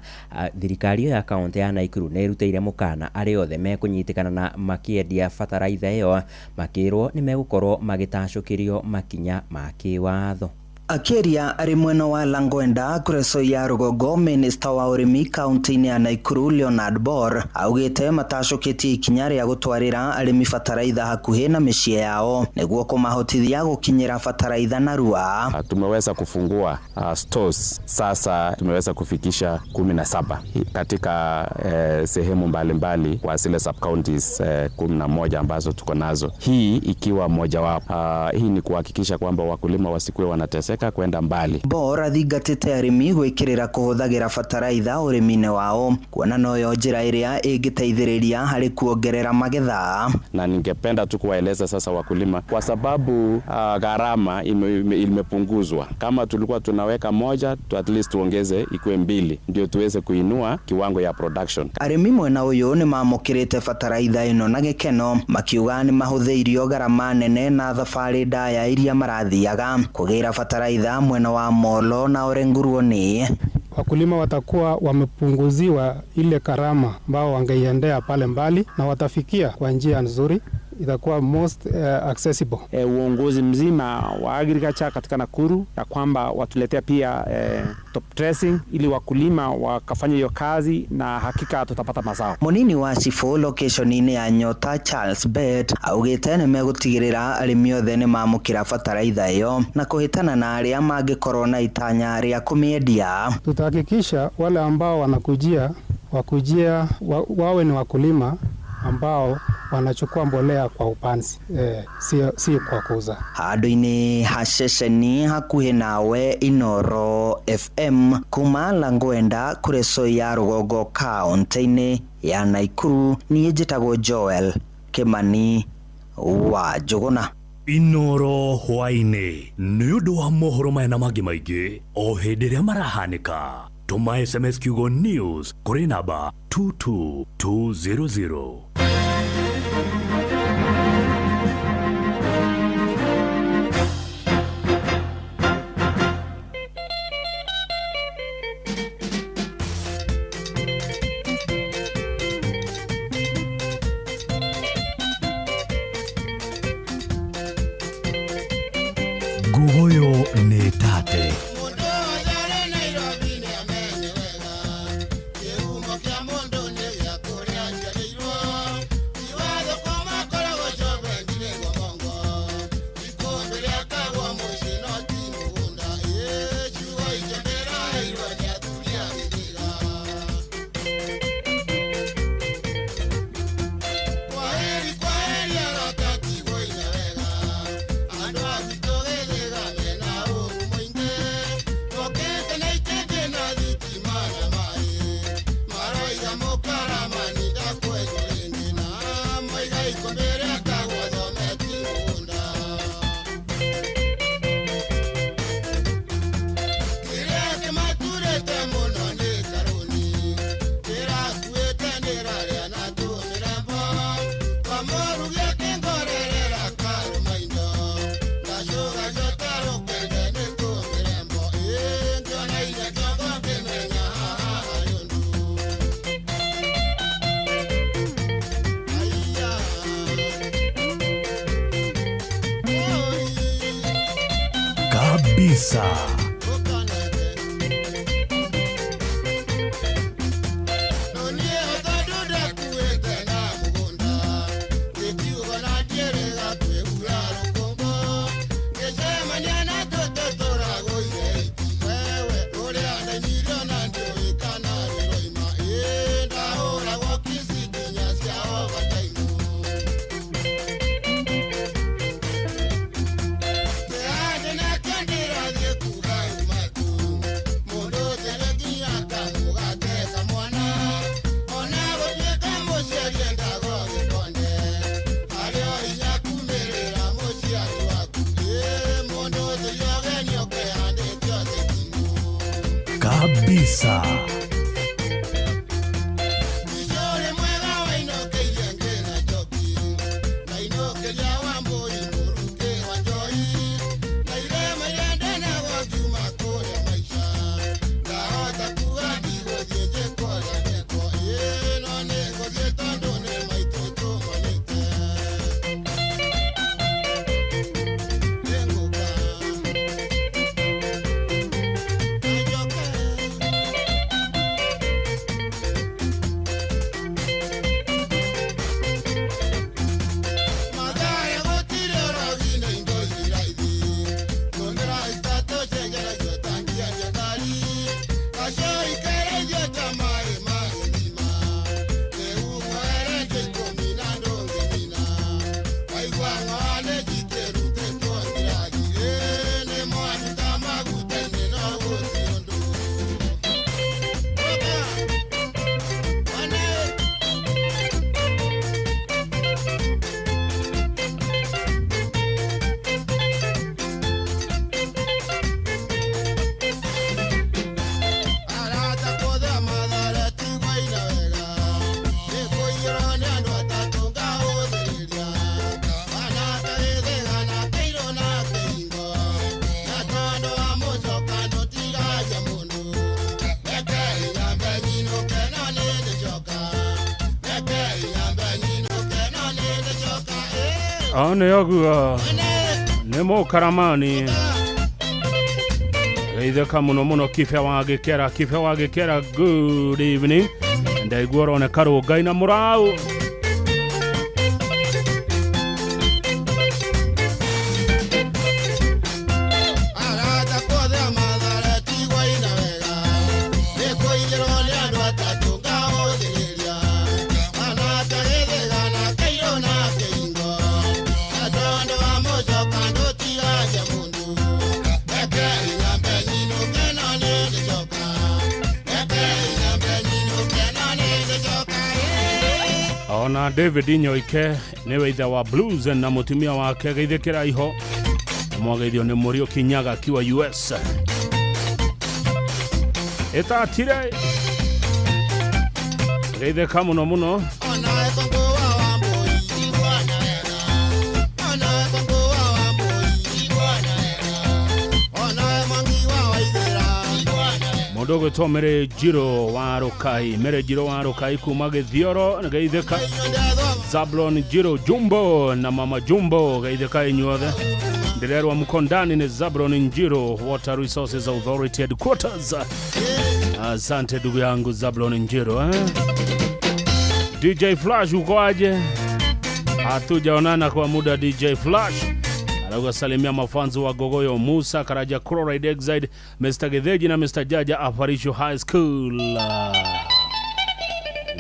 thirikari ĩyo ya kaunti ya Naikuru nĩ ĩrutĩire mũkana arĩa othe mekũnyitikana na makĩendia bataraitha ĩyo, makĩrwo nĩ megũkorwo magĩtacũkĩrio makinya ma kĩwatho. Akĩaria arĩ mwena wa Langwenda Kureso ya Rũgongo, minista wa ũrĩmi kaunti-inĩ ya Naikuru Leonard Bor augĩte matacũkĩtie ikinya rĩa gũtwarĩra arĩmi bataraitha hakuhĩ na mĩciĩ yao nĩguo kũmahotithia gũkinyĩra bataraitha narua. Tumeweza kufungua stores sasa, tumeweza kufikisha 17 katika sehemu mbalimbali kwa zile sub counties 11 ambazo tuko nazo, hii ikiwa moja wapo. Hii ni kuhakikisha kwamba wakulima wasikuwe wanateseka kwenda mbali. Bor athingatĩte arĩmi gwĩkĩrĩra kũhũthagĩra bataraitha ũrĩmi-inĩ wao, kuona noyo njĩra ĩrĩa ĩngĩteithĩrĩria harĩ kuongerera magetha. Na ningependa tu kuwaeleza sasa wakulima, kwa sababu gharama imepunguzwa. Kama tulikuwa tunaweka 1, at least tuongeze ikuwe 2 ndio tuweze kuinua kiwango ya production. Arĩmi mwena ũyũ nĩ mamũkĩrĩte bataraitha ĩno na gĩkeno, makiuga nĩ mahũthĩirio gharama nene na thabarĩ ndaya iria marathiaga kũgĩra bataraitha mwena wa Molo na Orenguruoni. Wakulima watakuwa wamepunguziwa ile gharama ambao wangeiendea pale mbali na watafikia kwa njia nzuri, itakuwa most accessible. Uongozi mzima wa agriculture katika Nakuru ya kwamba watuletea pia top dressing ili wakulima wakafanya hiyo kazi na hakika tutapata mazao. Munini wa Chifo location-inĩ ya Nyota Charles Bet augĩte nĩ megũtigĩrĩra arĩmi othe nĩ mamũkĩra bataraitha ĩyo na kũhĩtana na arĩa mangĩkorwo na itanya rĩa kũmĩendia. Tutahakikisha wale ambao wakujia wawe ni wakulima ambao wanachukua mbolea kwa upanzi, si kwa kuuza. Handũ-inĩ ha ceceni hakuhĩ nawe Inoro FM kuma Langwenda Kureso ya Rũgongo kaunti-inĩ ya Naikuru, niĩ njĩtagwo Joel Kimani wa Njũgũna. Inoro hwainĩ nĩ ũndũ wa mohoro maya na mangĩ maingĩ o hĩndĩ ĩrĩa marahanĩka. Tuma SMS kiugo news kũrĩ namba 22200. Guoyo nĩ tate. kabisa. Kabisa. Ane yaguo nemo karamani Geitheka muno kife wagikera good evening ndaiguora one karo gaina murau na David Nyoike newe itha wa blues na mutumia wake geithekera iho mwageithio ni Murio Kinyaga akiwa US etatire geitheka muno Modogo to mere jiro wa rokai kuma gethioro geitheka Zablon Jiro Jumbo na Mama Jumbo geitheka inyuothe ndirerwa mukondani ni Zablon Njiro Water Resources Authority Headquarters. Asante ndugu yangu Zablon Njiro DJ Flash uko aje? Hatujaonana kwa muda DJ Flash. Alaga salimia mafanzu wa Gogoyo Musa Karaja Chloride Exide Mr. Getheji na Mr. Jaja Aparisho High School.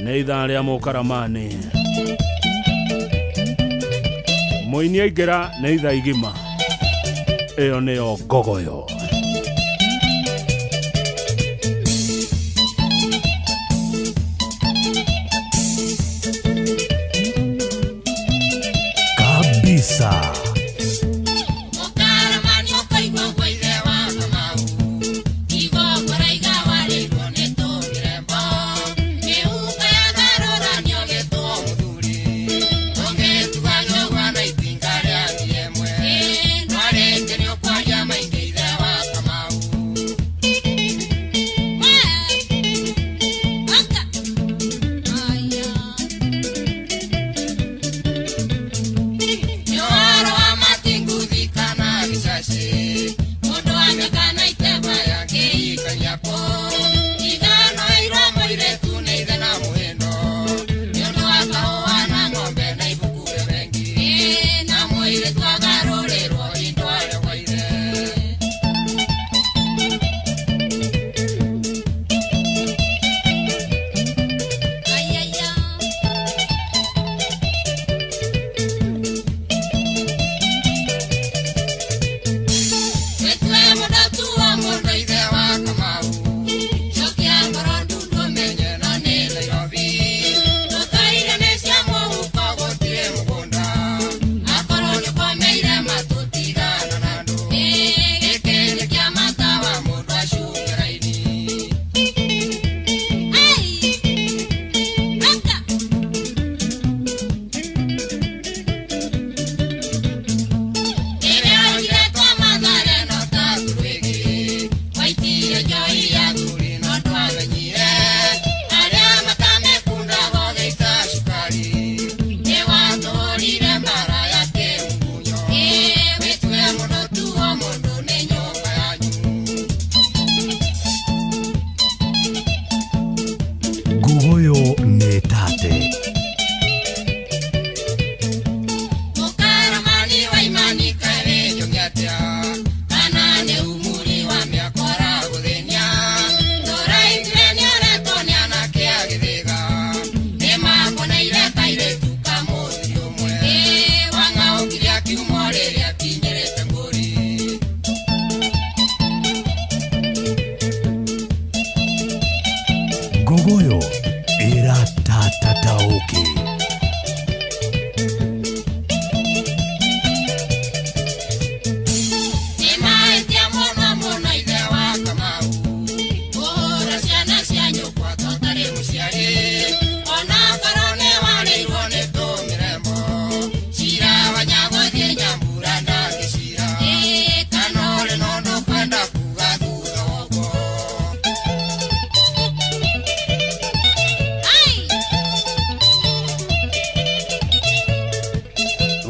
Neitha aliamo karamani Moini igera neitha igima Eo neo Gogoyo Kabisa.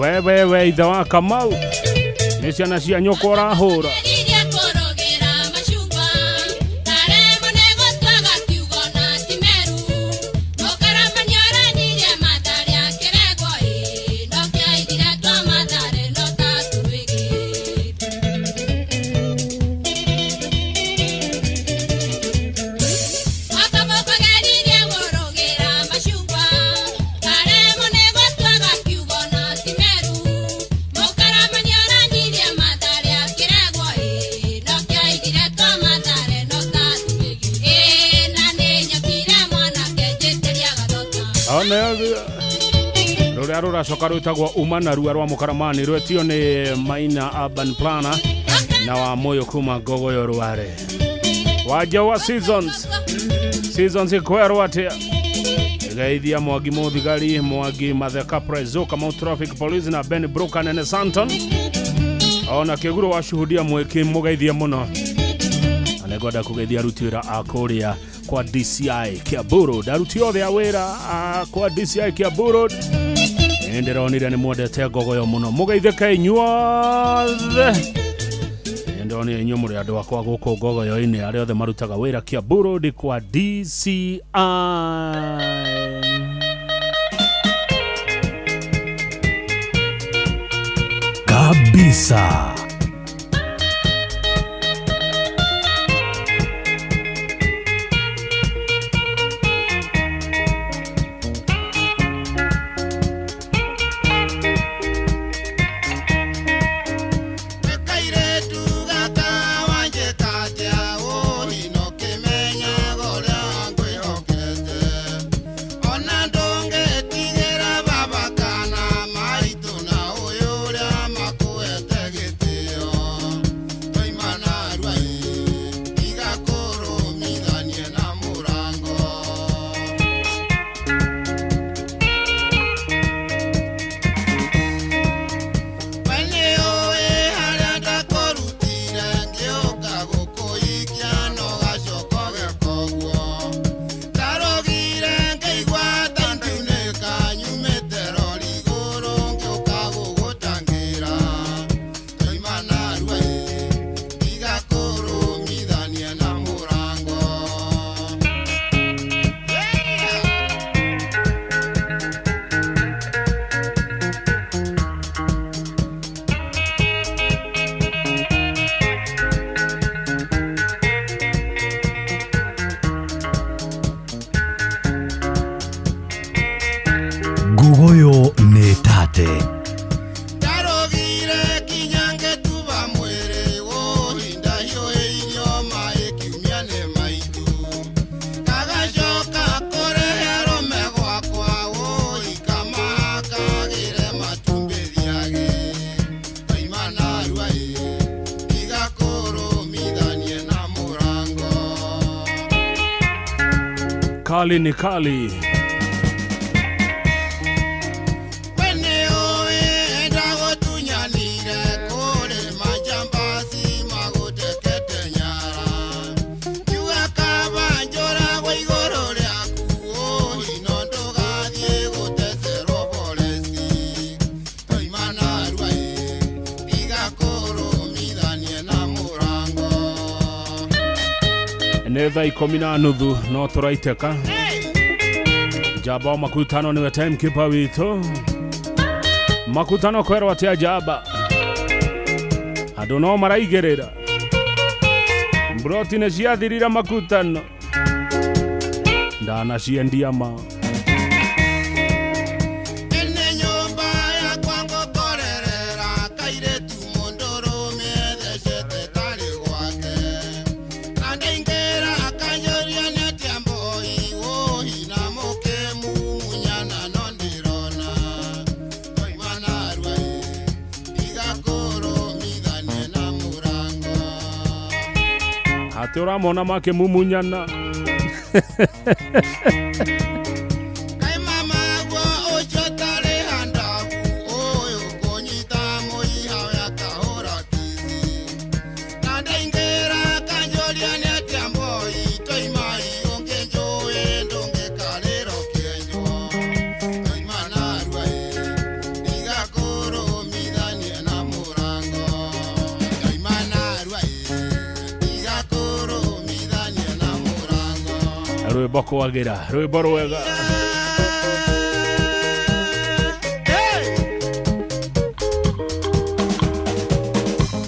wewe ithe wa Kamau nĩ ciana cia nyoko arahũra. Rũrĩa rũracoka rwĩtagwo Uma Rua rwa Mũkaramani rwetio nĩ Maina Urban Planner na wa Moyo kuma Gogoyo Rware. Waja wa Seasons ikwerwo atĩa geithia Mwangi Mũthigari, Mwangi Matheka Prezo kama Traffic Police na Ben Broka Nene Santon ona Kĩgũrũ washuhudia mweke mũgeithia mũno anegwenda kũgeithia aruti wĩra a kũrĩa kwa DCI Kiaburu daruti othe a wĩra kwa DCI Kiaburu enderonire nĩ mwendete Gogoyo mũno mũgeithĩke inyuothe endonire inyuo mũrĩ andũ akwa gũkũ Gogoyo-inĩ arĩa othe marutaga wĩra Kiaburu kwa DCI kabisa. Gogoyo nĩ tate. Kali ni kali. Netha 10:30 no tũraiteka. Jaba wa makutano niwe timekeeper witũ. Makutano kwerwo atĩa Jaba. Andũ no maraigĩrĩra. Mbroti nĩ ciathirira makutano. Ndana ciendia ma. Tora mona make mumunyana. rwimbo kwagira rwimbo rwega.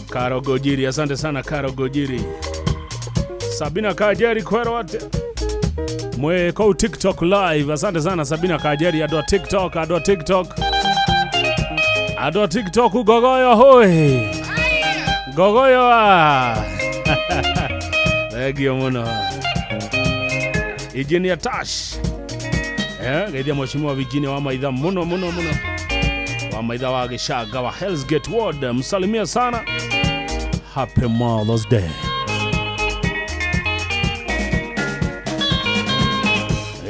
Karo Gojiri, asante sana Karo Gojiri. Sabina Kajeri kwero wate mwe kwa TikTok live, asante sana Sabina Kajeri. Adwa TikTok Gogoyo hoi Gogoyo egio muno Virginia Tash gaidia mheshimiwa Virginia wa maitha muno wa maitha wa Gishaga wa Hell's Gate Ward, msalimia sana. Happy Mother's Day.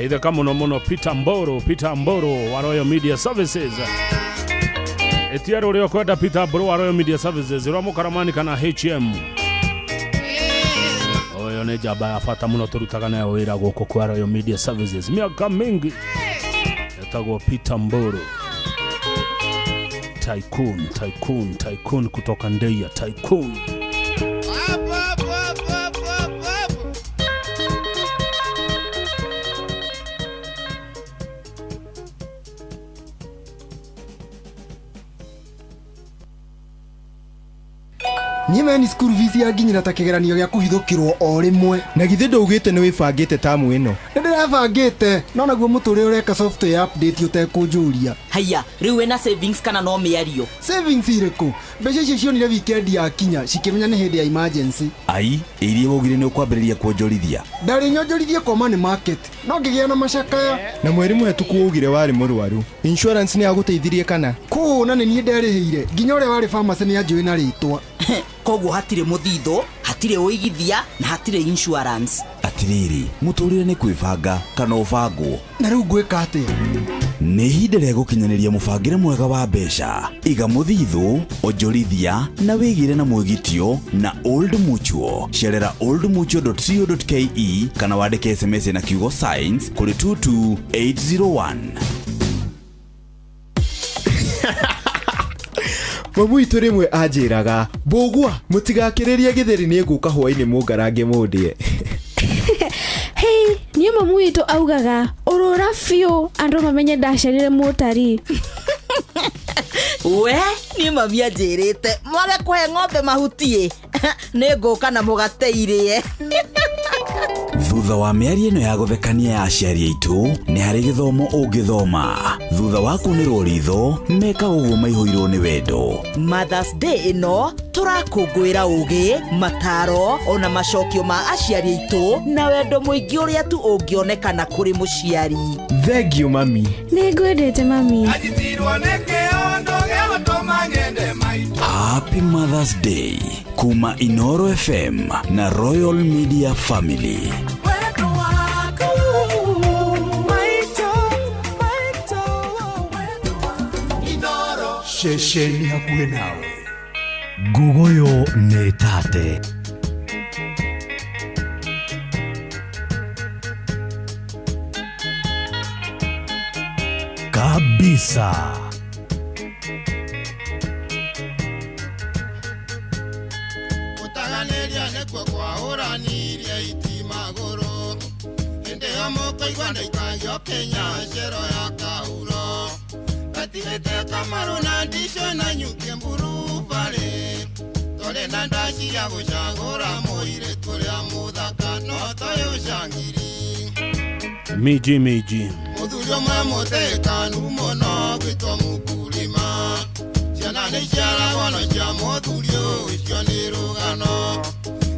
Either kama muno Peter Mboro wa Royal Media Services. Etiaro leo kwenda Peter Mboro wa Royal Media Services Ramo Karamani kana HM. Oyo ne jaba afata muno turutaga nayo wira goko kwa Royal Media Services miaka mingi. Etagwo Peter Mboro. Tycoon kutoka Ndeya Tycoon. Nieme ni school fees ya nginyira ta kigeranio gya kuhithukirwo o rimwe. Na githe ndugite ni wibangite tamu ino. Ndirabangite no naguo muturi ureka software update utekunjuria. Haya, riu wena savings kana no miario? Savings iriku? Mbeca icio cionire weekend ya kinya cikimenya ni hindi ya emergency. Ai, irie wogire ni ukwambiriria kuonjorithia. Ndari nyonjorithia kwa money market. No ngigia na macakaya. Na mweri muhetuku wogire wari murwaru. Insurance ni aguteithirie kana? Na ni nie nderihire. Nginya ure wari pharmacy ni anjui na ritwa. Koguo hatire muthitho, hatire uigithia na hatire insurance. Atiriri, muturire ni kwibanga kana ubangwo. Na riu ngwika atia? Ni ihinda rĩa gũkinyanĩria mũbangĩre mwega wa mbeca. Iga mũthithũ, onjorithia na wĩgĩre na mwĩgitio na Old Mutual. Cerera oldmutual.co.ke kana wandĩke SMS na kiugo signs kũrĩ 22801. Mamu itu rimwe anjiraga, "Bogwa, mutigakiririe githeri ni nguka hwaini mungarange mundie." Hey, niyo mamu itu augaga, "Urura fio, andu mamenye ndacerire mutari." We, ni mami anjirite, "Mwage kuhe ng'ombe mahutie." Ni nguka na mugateirie. Thutha wa mĩario ĩno ya gũthekania ya aciari aitũ, nĩ harĩ gĩthomo ũngĩthoma. Thutha wa kunĩrwo ritho, meka ũguo maihũirwo nĩ wendo. Mother's Day ĩno tũrakũngũĩra ũgĩ, mataro, ona macokio ma aciari aitũ na wendo mũingĩ ũrĩa tu ũngĩonekana kũrĩ mũciari. Thengiũ mami. Nĩngwendete mami. Happy Mother's Day kuma Inoro FM na Royal Media Family. Shesheni hakuhe nawe. Gogoyo nĩ tate. Kabisa. Utaganiria nekuo kwa uraniria itimaguru. Ndeo moko igwanda ikagio Kenya cero ya kauro. Katigete Kamaru na ndisho na nyuke mburu pale. Tole na ndashi ya gushagura moire tulia muthaka no toyo shangiri. Miji. Muthuri mwe mutekanu muno gwitwo mukulima. Ciana nĩ ciaragwo cia muthuri ũcio nĩ rũgano.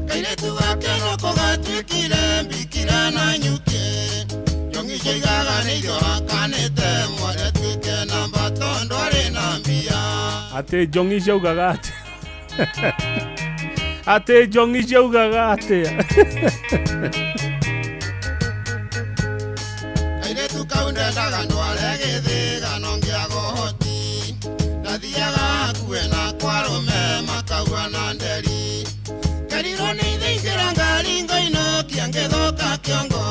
Kairĩtu gake no kũgatuĩkire mbikira na nyuke. Njongi ciaigaga nĩ irio hakanĩte mware tuĩke namba tondũ arĩ na mbia. Ate njongi ciaugaga atĩ. Ate njongi ciaugaga atĩ. Kairĩtu kau ndendaga ndware gĩthĩgano ngĩagohoti. Ndathiaga hakuhĩ na kwarũme makauga na nderi. Kerirwo nĩ ithaingĩra ngari ngoinũkia ngĩthũka kĩongo.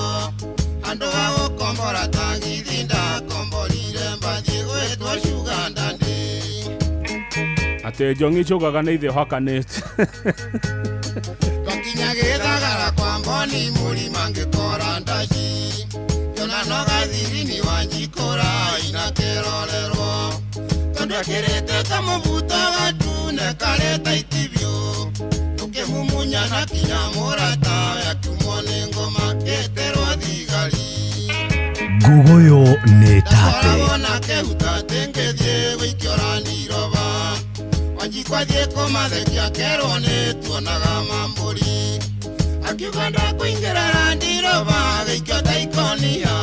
Andũ a gũkombora tangithi ndakomborire mbathiĩ gwĩtwo cuga ndandi. Ate njongi ciaugaga nĩ ithe hakanĩte. Twakinya Gĩthagara kwa Mboni mũrima ngĩkora ndaci. kano gathirini wanjikora inakerorerwo tondu akirite kamubuto gatune kareta itibio tukimumunya na kinyamurata yakumwo ni ngoma keterwo thigari Gugoyo nĩ tate wona kehuta tengethie wikiora niroba wanjikwathie kumathekia kerwo ni tuonaga mamburi akiuganda kuingĩra ndiroba gĩikio ta ikonia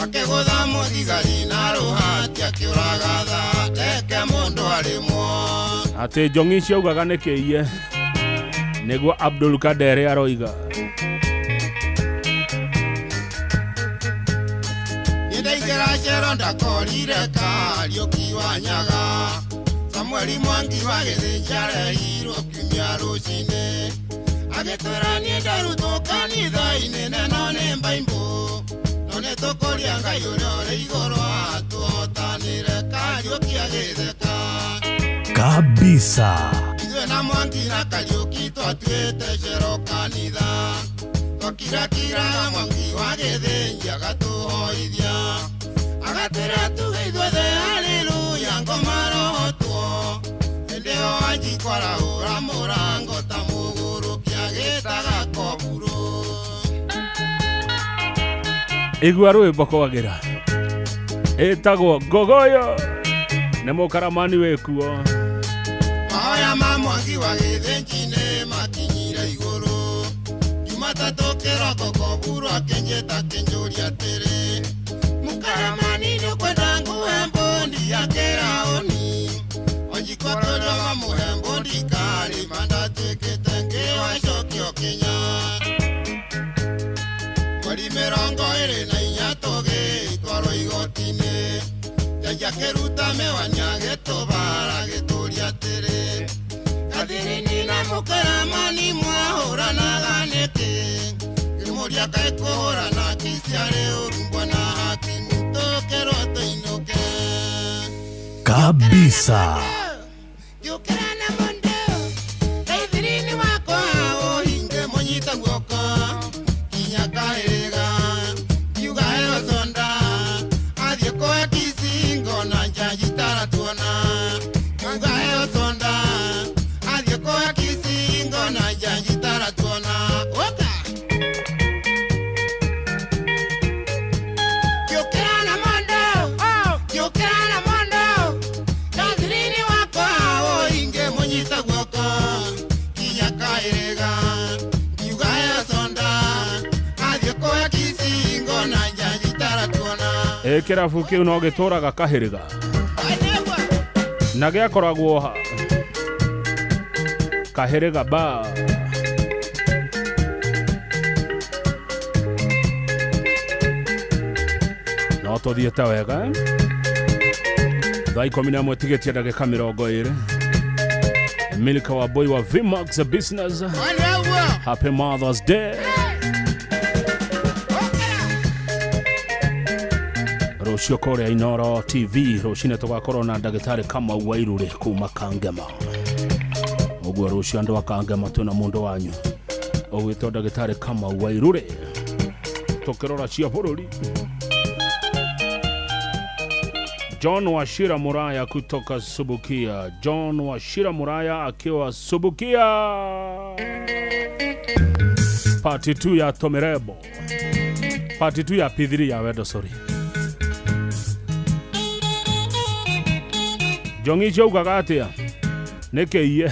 akĩgũtha mũthigari na rũhati akĩũraga tha teke mũndũ arĩmwo atĩ njongi ciaugaga nĩ kĩiye nĩguo Abdul Kader aroiga nĩndaingĩra cero ndakorire Kariuki Wanyaga Samueli Mwangi wa Gĩthĩnja arehirwo kiumia rũcinĩ agĩtwĩra niĩ ndarutwo kanitha-inĩ neno nĩ Bible no nĩ tũkũria Ngai ũrĩa ũrĩ igũrũ atũhotanĩre Kariuki agĩtheka kabisa ithuĩ na Mwangi na Kariuki twatuĩte cero kanitha twakirakiraga Mwangi wa Gĩthĩnja agatũhoithia agatwĩra tuge ithuothe haleluya ngoma rohotwo hĩndĩ ĩyo Wanjikwara mũrango ta mũgũrũkia gĩtaga koburo igua rwĩmbo kwagĩra ĩtagwo Gogoyo nĩ mũkaramani wĩkuo mahoya ma Mwangi wa Gĩthĩnji makinyire igũrũ Jumatatũ kĩroko koburo akĩnjĩta akĩnjũria atĩrĩ mũkaramani nĩũkwenda nguhe mbondi ya kĩraũni Wanjikwara mamũhe mbondi kari mandatuĩkĩte ngĩwacokio Kenya mweri 24 tũgĩtwarwo igoti-inĩ jaji akĩruta mĩwanya gĩtũbara gĩtũria atĩrĩ gathirini na mũkaramani mwahũranaga nĩkĩ ngĩmũria kaĩ kũhũrana kiciarĩ ũrumbwa na hakimu tũkĩrwo tũinũke kabisa yũkĩra na mũndũ gathirini wakwa ũhinge mũnyita guoko kinya kahĩrĩga kiuga heyo thonda athiĩ kwa kicingo na njanji taratuona kiuga heyo thonda athiĩ kwa kicingo na njanji taratuona oka yũkĩra na mũndũ yũkĩra na mũndũ gathirini wakwa ũhinge mũnyita guoko kinya kahĩrĩga kiuga heyo thonda athiĩ kwa kicingo na njanji taratuona kĩrabu kĩu no gĩtũraga kahĩrĩga na gĩakoragwo ha kahĩrĩga bar no tũthiĩte wega thaa 11 tigĩtie ndagĩka 20 Milka wa boy wa Vmax Business Happy Mother's Day rũciũ kũrĩa Inoro TV rũcinĩ tũgakorwo na ndagĩtarĩ Kamau Wairũrĩ kuma Kangema ũguo rũciũ andũ a Kangema twĩna mũndũ wanyu ũgwĩtwo ndagĩtarĩ Kamau Wairũrĩ tũkĩrora cia bũrũri John Wachira Muraya kutoka Subukia John Wachira Muraya akiwa Subukia Party 2 ya Tomerebo Party 2 ya P3 ya Wedo sorry Jongi chaugaga atia nekeiye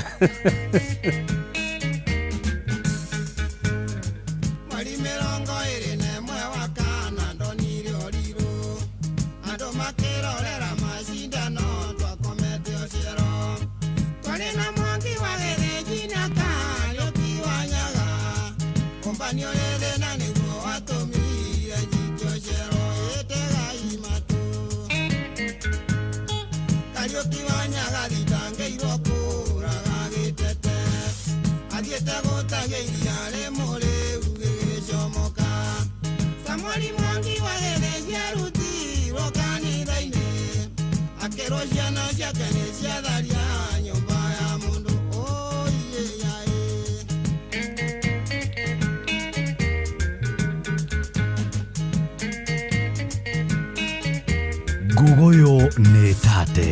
Gugoyo nĩ tate.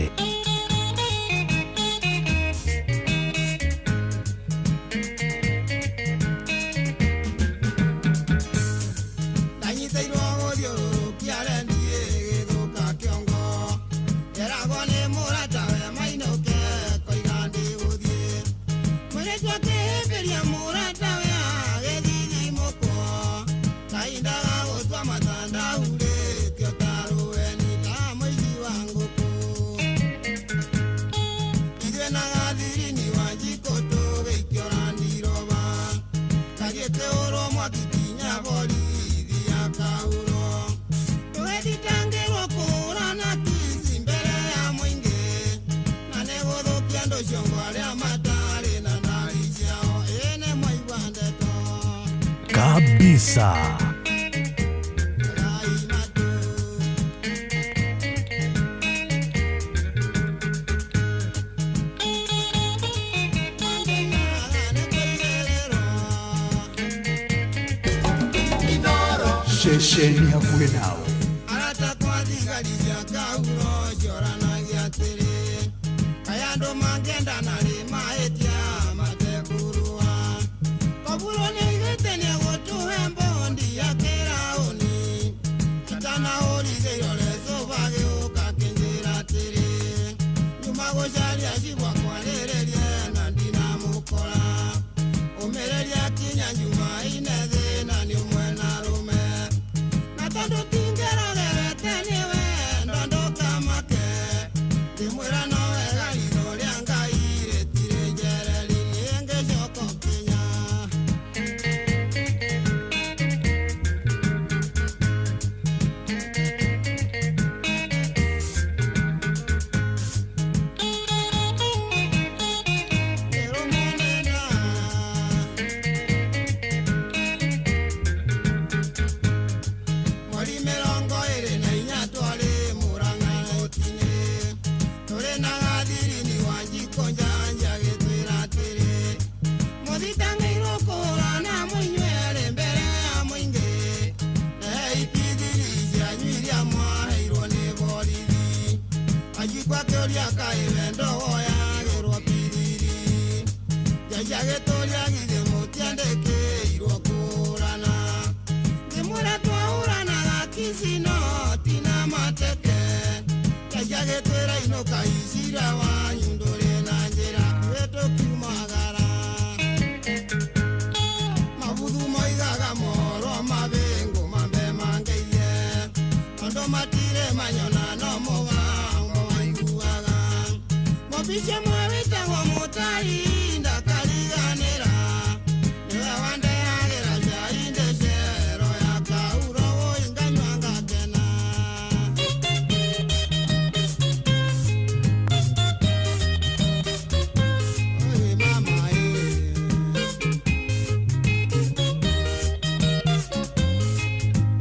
Kabisa. Shesheni hakuwe nao.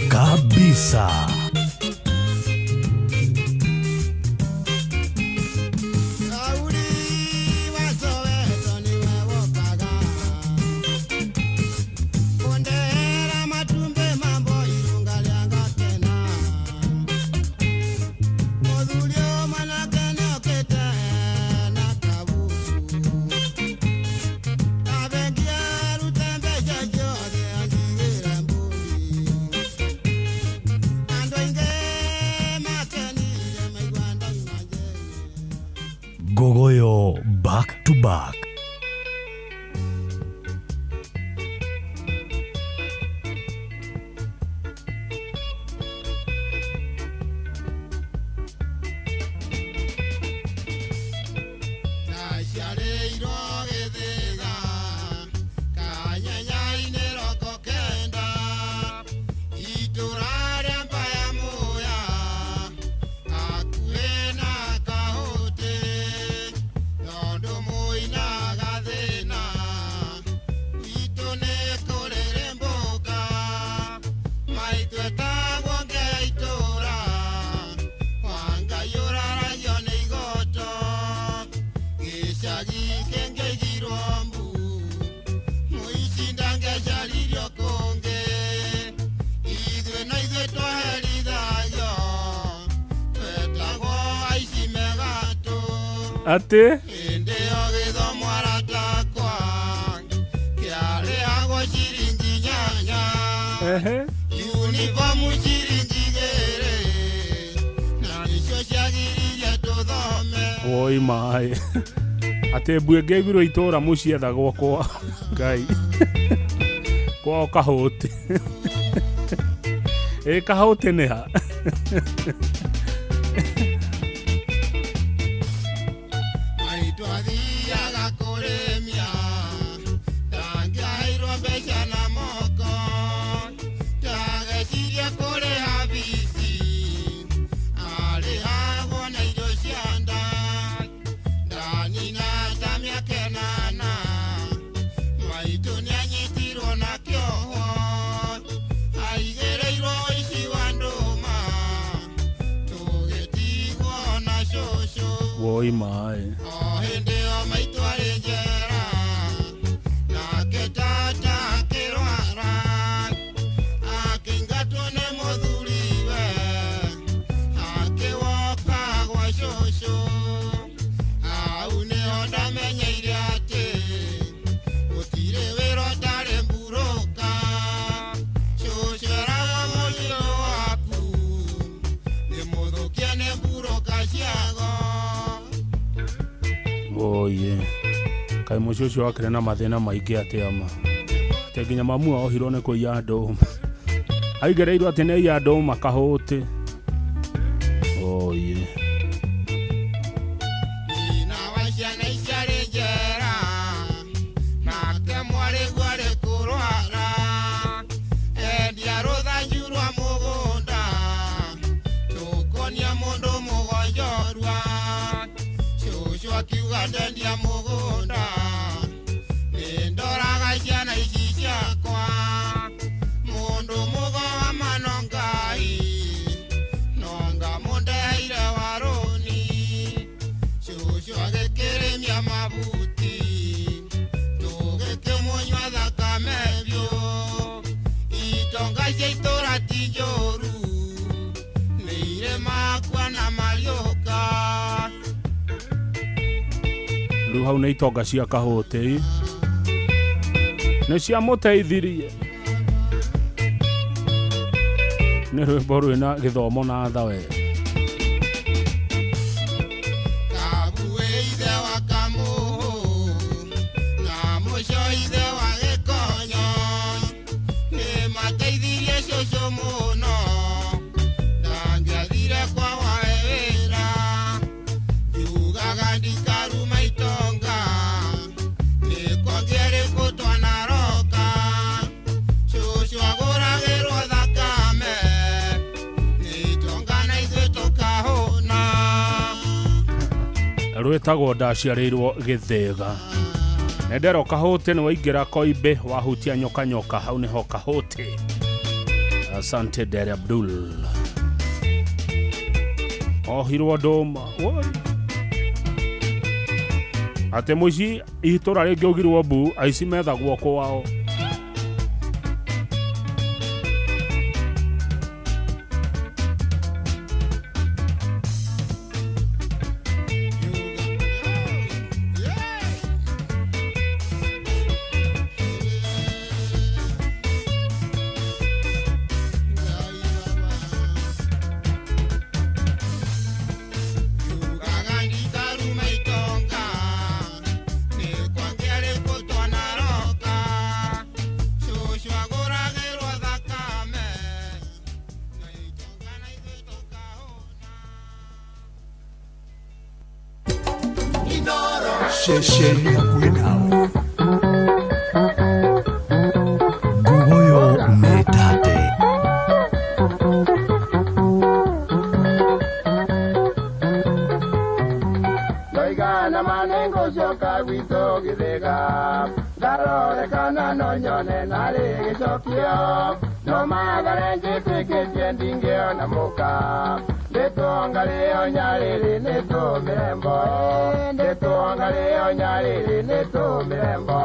Kabisa. Gogoyo back to back. Ina Ate? Oi mai. Ate buege biro itora mushi ethagwo kwa Ngai. Kwa Kahote. Kahote nĩ ha? Oi mai. Oye. Kai mushosho akire na mathina maingi ate ama. Te nginya mamu ohirwo ne kuiya andu. Aigereirwo ati ne ya andu Makahote. Oye. Ndendia mugunda nindoraga ciana ici ciakwa mundu mugoa manongai nonga mundeire waruni cucu agikiremia mabuti tugikimũnyua thakame biũ itonga cia itũra ti njoru nĩ irĩ makua na mariũka. Riu hau nĩ itonga cia Kahote nĩ cia mũteithirie. Nĩ rwĩmbo rwĩna gĩthomo na tha we. Rwĩtagwo ndaciarĩirwo Gĩthĩga. Nendero Kahote nĩ waingĩra Koimbe wahutia nyoka nyoka hau nĩho Kahote. Asante Dere Abdul. Ohirwo ndũma. Ate mũici itũra rĩngĩ ũgirwo mbu aici methagwo kwao. Shesheni ya Kwenao Gugoyo Metate Loigana manengo shoka wito Gĩthĩga Ndaroreka no nyone narĩ gĩcokio No magare njĩtĩkĩtie ndingĩona mũka Ndĩtonga rĩo nyarĩrĩ nĩ tũmĩrembo Ndĩtonga rĩo nyarĩrĩ nĩ tũmĩrembo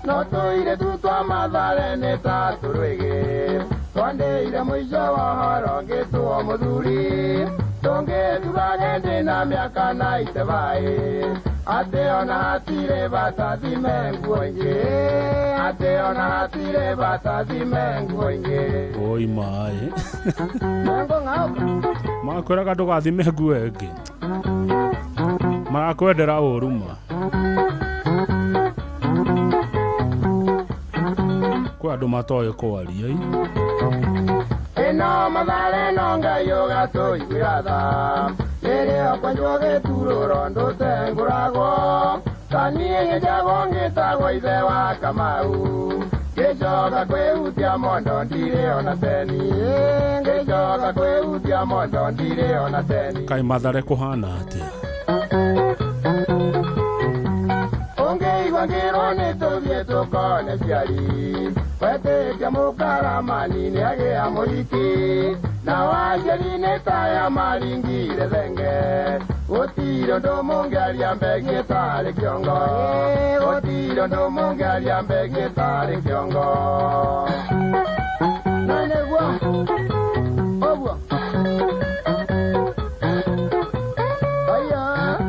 No tũirĩtu twa mathare nĩ ta tũrũĩgĩ Twande ile mwisho wa haronge tuo muthuri Tonge tugagende na miaka na itebai Ate ona hatire batathi menguo ingi Ate ona hatire batathi menguo ingi Oi mai Mengo ngau Makwera kado gathi menguo ingi Marakwendera uruma Kwa andu matoe kwaria Eno mathare nonga yoga to igwatha Ere okwanjwo geturo rondo tengurago Kanie ngejago ngetago ithe wa Kamau Ngecoka kwihutia mondo ndire ona teni Ngecoka kwihutia mondo ndire ona teni Kai mathare kuhana atia Ongeigwa ngirone tuvie tukone ciari Wetekia mukaramani ni agea muriki Na wajeri netaya maringire thenge Utiro ndo mungeria mbegi tari kiongo Utiro ndo mungeria mbegi tari kiongo Nanegwa Obwa Aya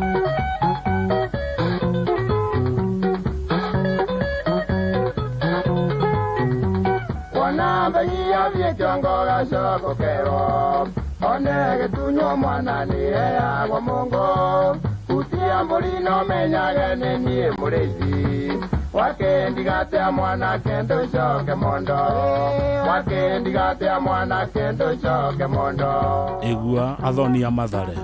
Wanambia vye kiongo gashoko kero Onege tunyo mwana ni hea kwa Mungu Utia mbulino menyage nini murezi Wakendi gate ya mwana kendo shoke mondo Wakendi gate ya mwana kendo shoke mondo Igua athoni ya mathare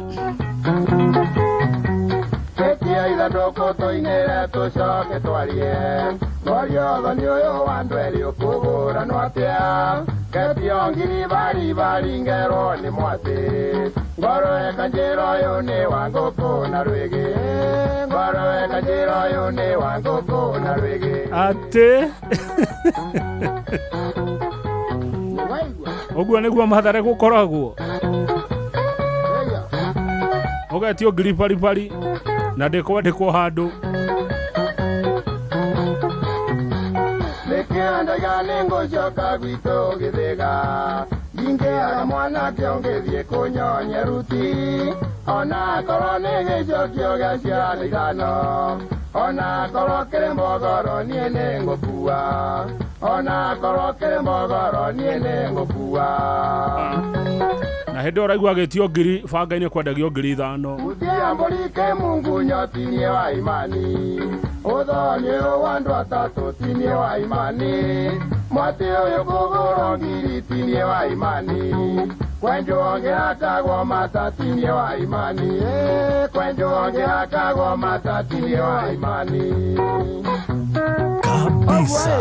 Ketia itha ndoko toinere tushoke twarie Norio thoni uyu wandweri ukugura nwatia Ketio ngiri bari ngero ni mwati Ngoro eka njiro yu ni wanguku na rwigi Ngoro eka njiro yu ni wanguku na rwigi Ate Ogua niguo mathare gukoragwo Ugetio ngiri pari na ndikwandikwo handu Nikianda gani ngocoka gwito githiga Ngingeaga mwana kiongithie kunyonye ruti Ona korwo ni gicokio gia ciana igano Ona korwo kiri mbogoro nie ni ngukua Ona korwo kiri mbogoro nie ni ngukua Na hindi oraigua agitio ngiri banga-ini kwendagio ngiri 5 Utia mbũrike Mungu nyotinie wa imani Uthonye wandu atatu tinie wa imani Mwati uyu kuguro ngiri tinie wa imani Kwenjo ngihakagwo mata tinie wa imani Kwenjo ngihakagwo mata tinie wa imani Kabisa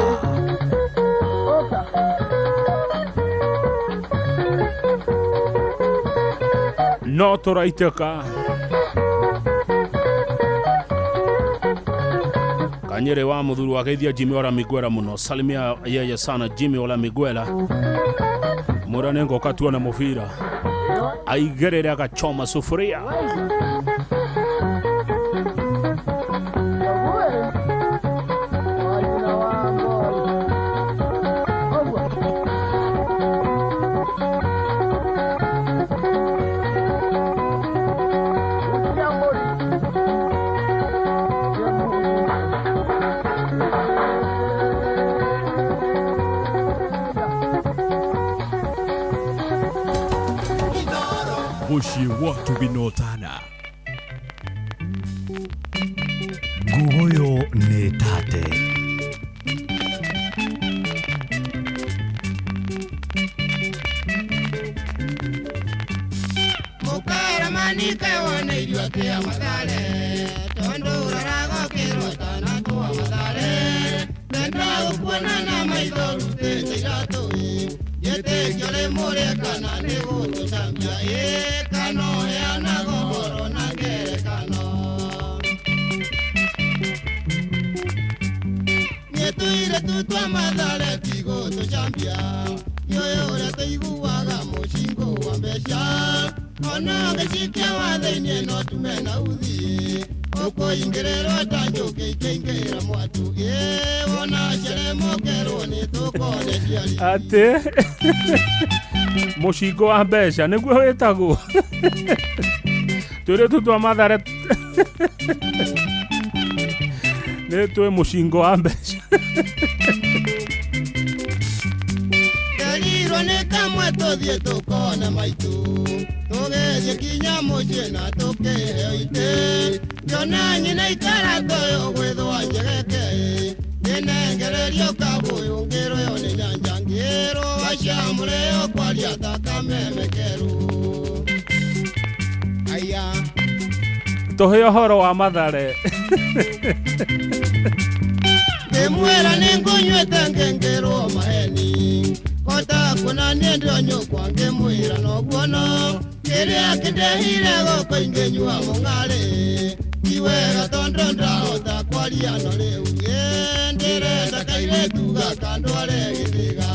No turaiteka Kanyere wa muthuru wageithia Jimmy Ola Miguela muno salimia yeye sana Jimmy Ola Miguela Murane ngoka tuona mufira aigerere agachoma sufuria Bushi watu binotana Gugoyo ne tate Mukara manika wane idiwa kia madale Tondo urarago kiro tana kuwa madale Tendra ukuana na maidoru tete yatoi Yete kiole mure kana nego tushambia kano ya nagoro na gere kano Nyetuire tutwa madale tigo tushambia Yoyo rete iguaga mushingo wa mbesha Ono gesikia wa dhenye no tumena uthi oko ingerero tanjo kengera mwatu wona chere mokero ni tukone diali ate mushingo wa mbeca niguo wetagwo tũrĩ tũtwa Mathare nĩ twĩ mushingo wa mbeca Kaliro nĩ kamwe tũthiĩ tũkone maitũ tũgethie kinya mũciĩ na tũkĩheo itĩ ngĩona nyina ikara toyo gwĩthwa njegeke ndĩnengererio kabũyũ ngĩrũyo nĩ nyanja ngĩrwo gacamũrĩyo kwaria thakame mekeru aya tũhe ũhoro wa Mathare ndĩmwĩra nĩngũnyuĩte ngĩngĩrwo maheni kota kuna nĩndĩo nyũkwa ngĩmwĩra noguo no kĩrĩa kĩndehire gũkũ ingĩnyua mũng'arĩ ti wega tondũ ndahota kwaria no rĩu ndĩrenda kairĩtu gaka ndware gĩthĩga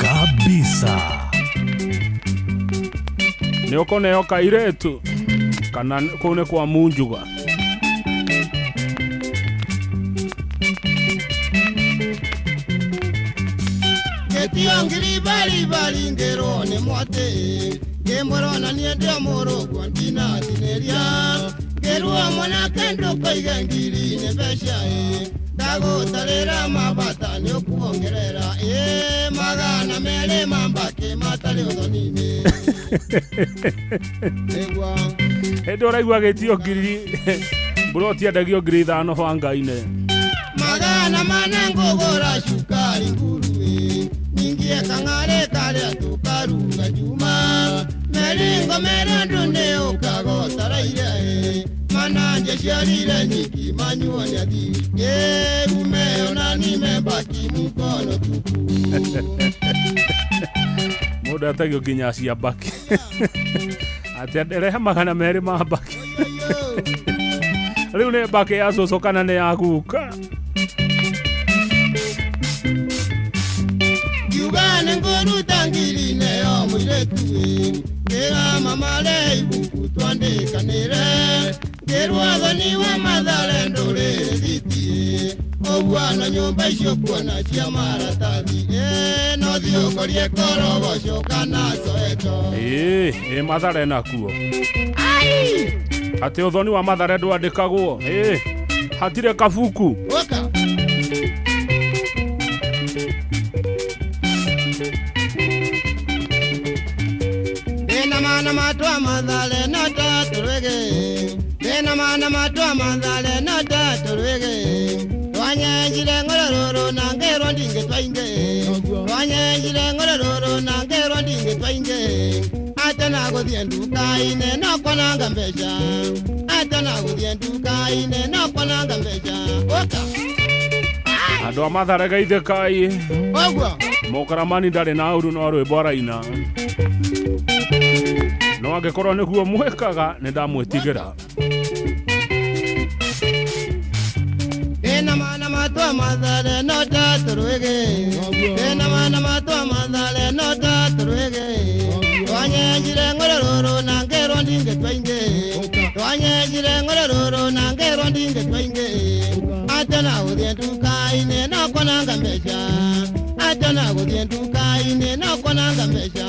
kabisa nĩ ũkũneo kairĩtu kana kũu nĩ kwa Munjuga ngĩtiongiri bari ngĩrwo nĩ mwatĩ ngĩmũrona niĩ ndĩ mũrũgwo ndinathinĩria ngĩrwo mwanake ndũkoige ngiri nĩ mbeca ndagũtarĩra mabata nĩ ũkuongerera magana merĩ mambakĩ matarĩ ũthoni-inĩ nĩguo hĩndĩ ũraigua gĩtio ngiri mburoti endagio ngiri 5 banga-inĩ magana mana ngũgũra cukari nguruwe ningie kang'arĩ karĩa tũkaruga njuma mĩringo mĩrũndũ nĩ ũkagotaraire mananje ciarire nyiki manyuo nĩ athiri umeo na nimebaki mkono tupu mũndũ atagio nginya cia mbaki atĩ nderehe magana merĩ ma mbaki rĩu nĩ mbaki ya cũcũ kana nĩ ya guka Yugane ngoruta ngiri neyo mũirĩtu kĩra mamare ibuku twandĩkanĩre ngĩrwo ni wa Mathare ndũrĩrĩ thitie ũguana nyũmba icio kuona cia maratathi no thiĩ ũkorie korogoco kana Soweto Mathare nakuo atĩ ũthoni wa Mathare ndwandĩkagwo hatirĩ kabuku mana matwa Mathare no tatũrwege ndĩna mana matwa Mathare no tatũrwege twanyenjire ng'orororo na ngĩrwo ndingĩ twaingĩ twanyenjire ng'orororo na ngĩrwo ndingĩ twaingĩ ate na gũthiĩ nduka-inĩ no kwananga mbeca ate na gũthiĩ nduka-inĩ no kwananga mbeca andũ a Mathare geithĩkai ũguo Mũkaramani ndarĩ na ũru no rwĩmbo araina no angĩkorwo nĩguo mwĩkaga nĩ ndamwĩtigĩra ndĩna mana matwa Mathare no tatũrwege ndĩna mana matwa Mathare no tatũrwege twanyenjire ng'orororo na ngĩrwo ndingĩ twaingĩ twanyenjire ng'orororo na ngĩrwo ndingĩ twaingĩ ate na gũthiĩ nduka-inĩ no kwananga mbeca ate na gũthiĩ nduka-inĩ no kwananga mbeca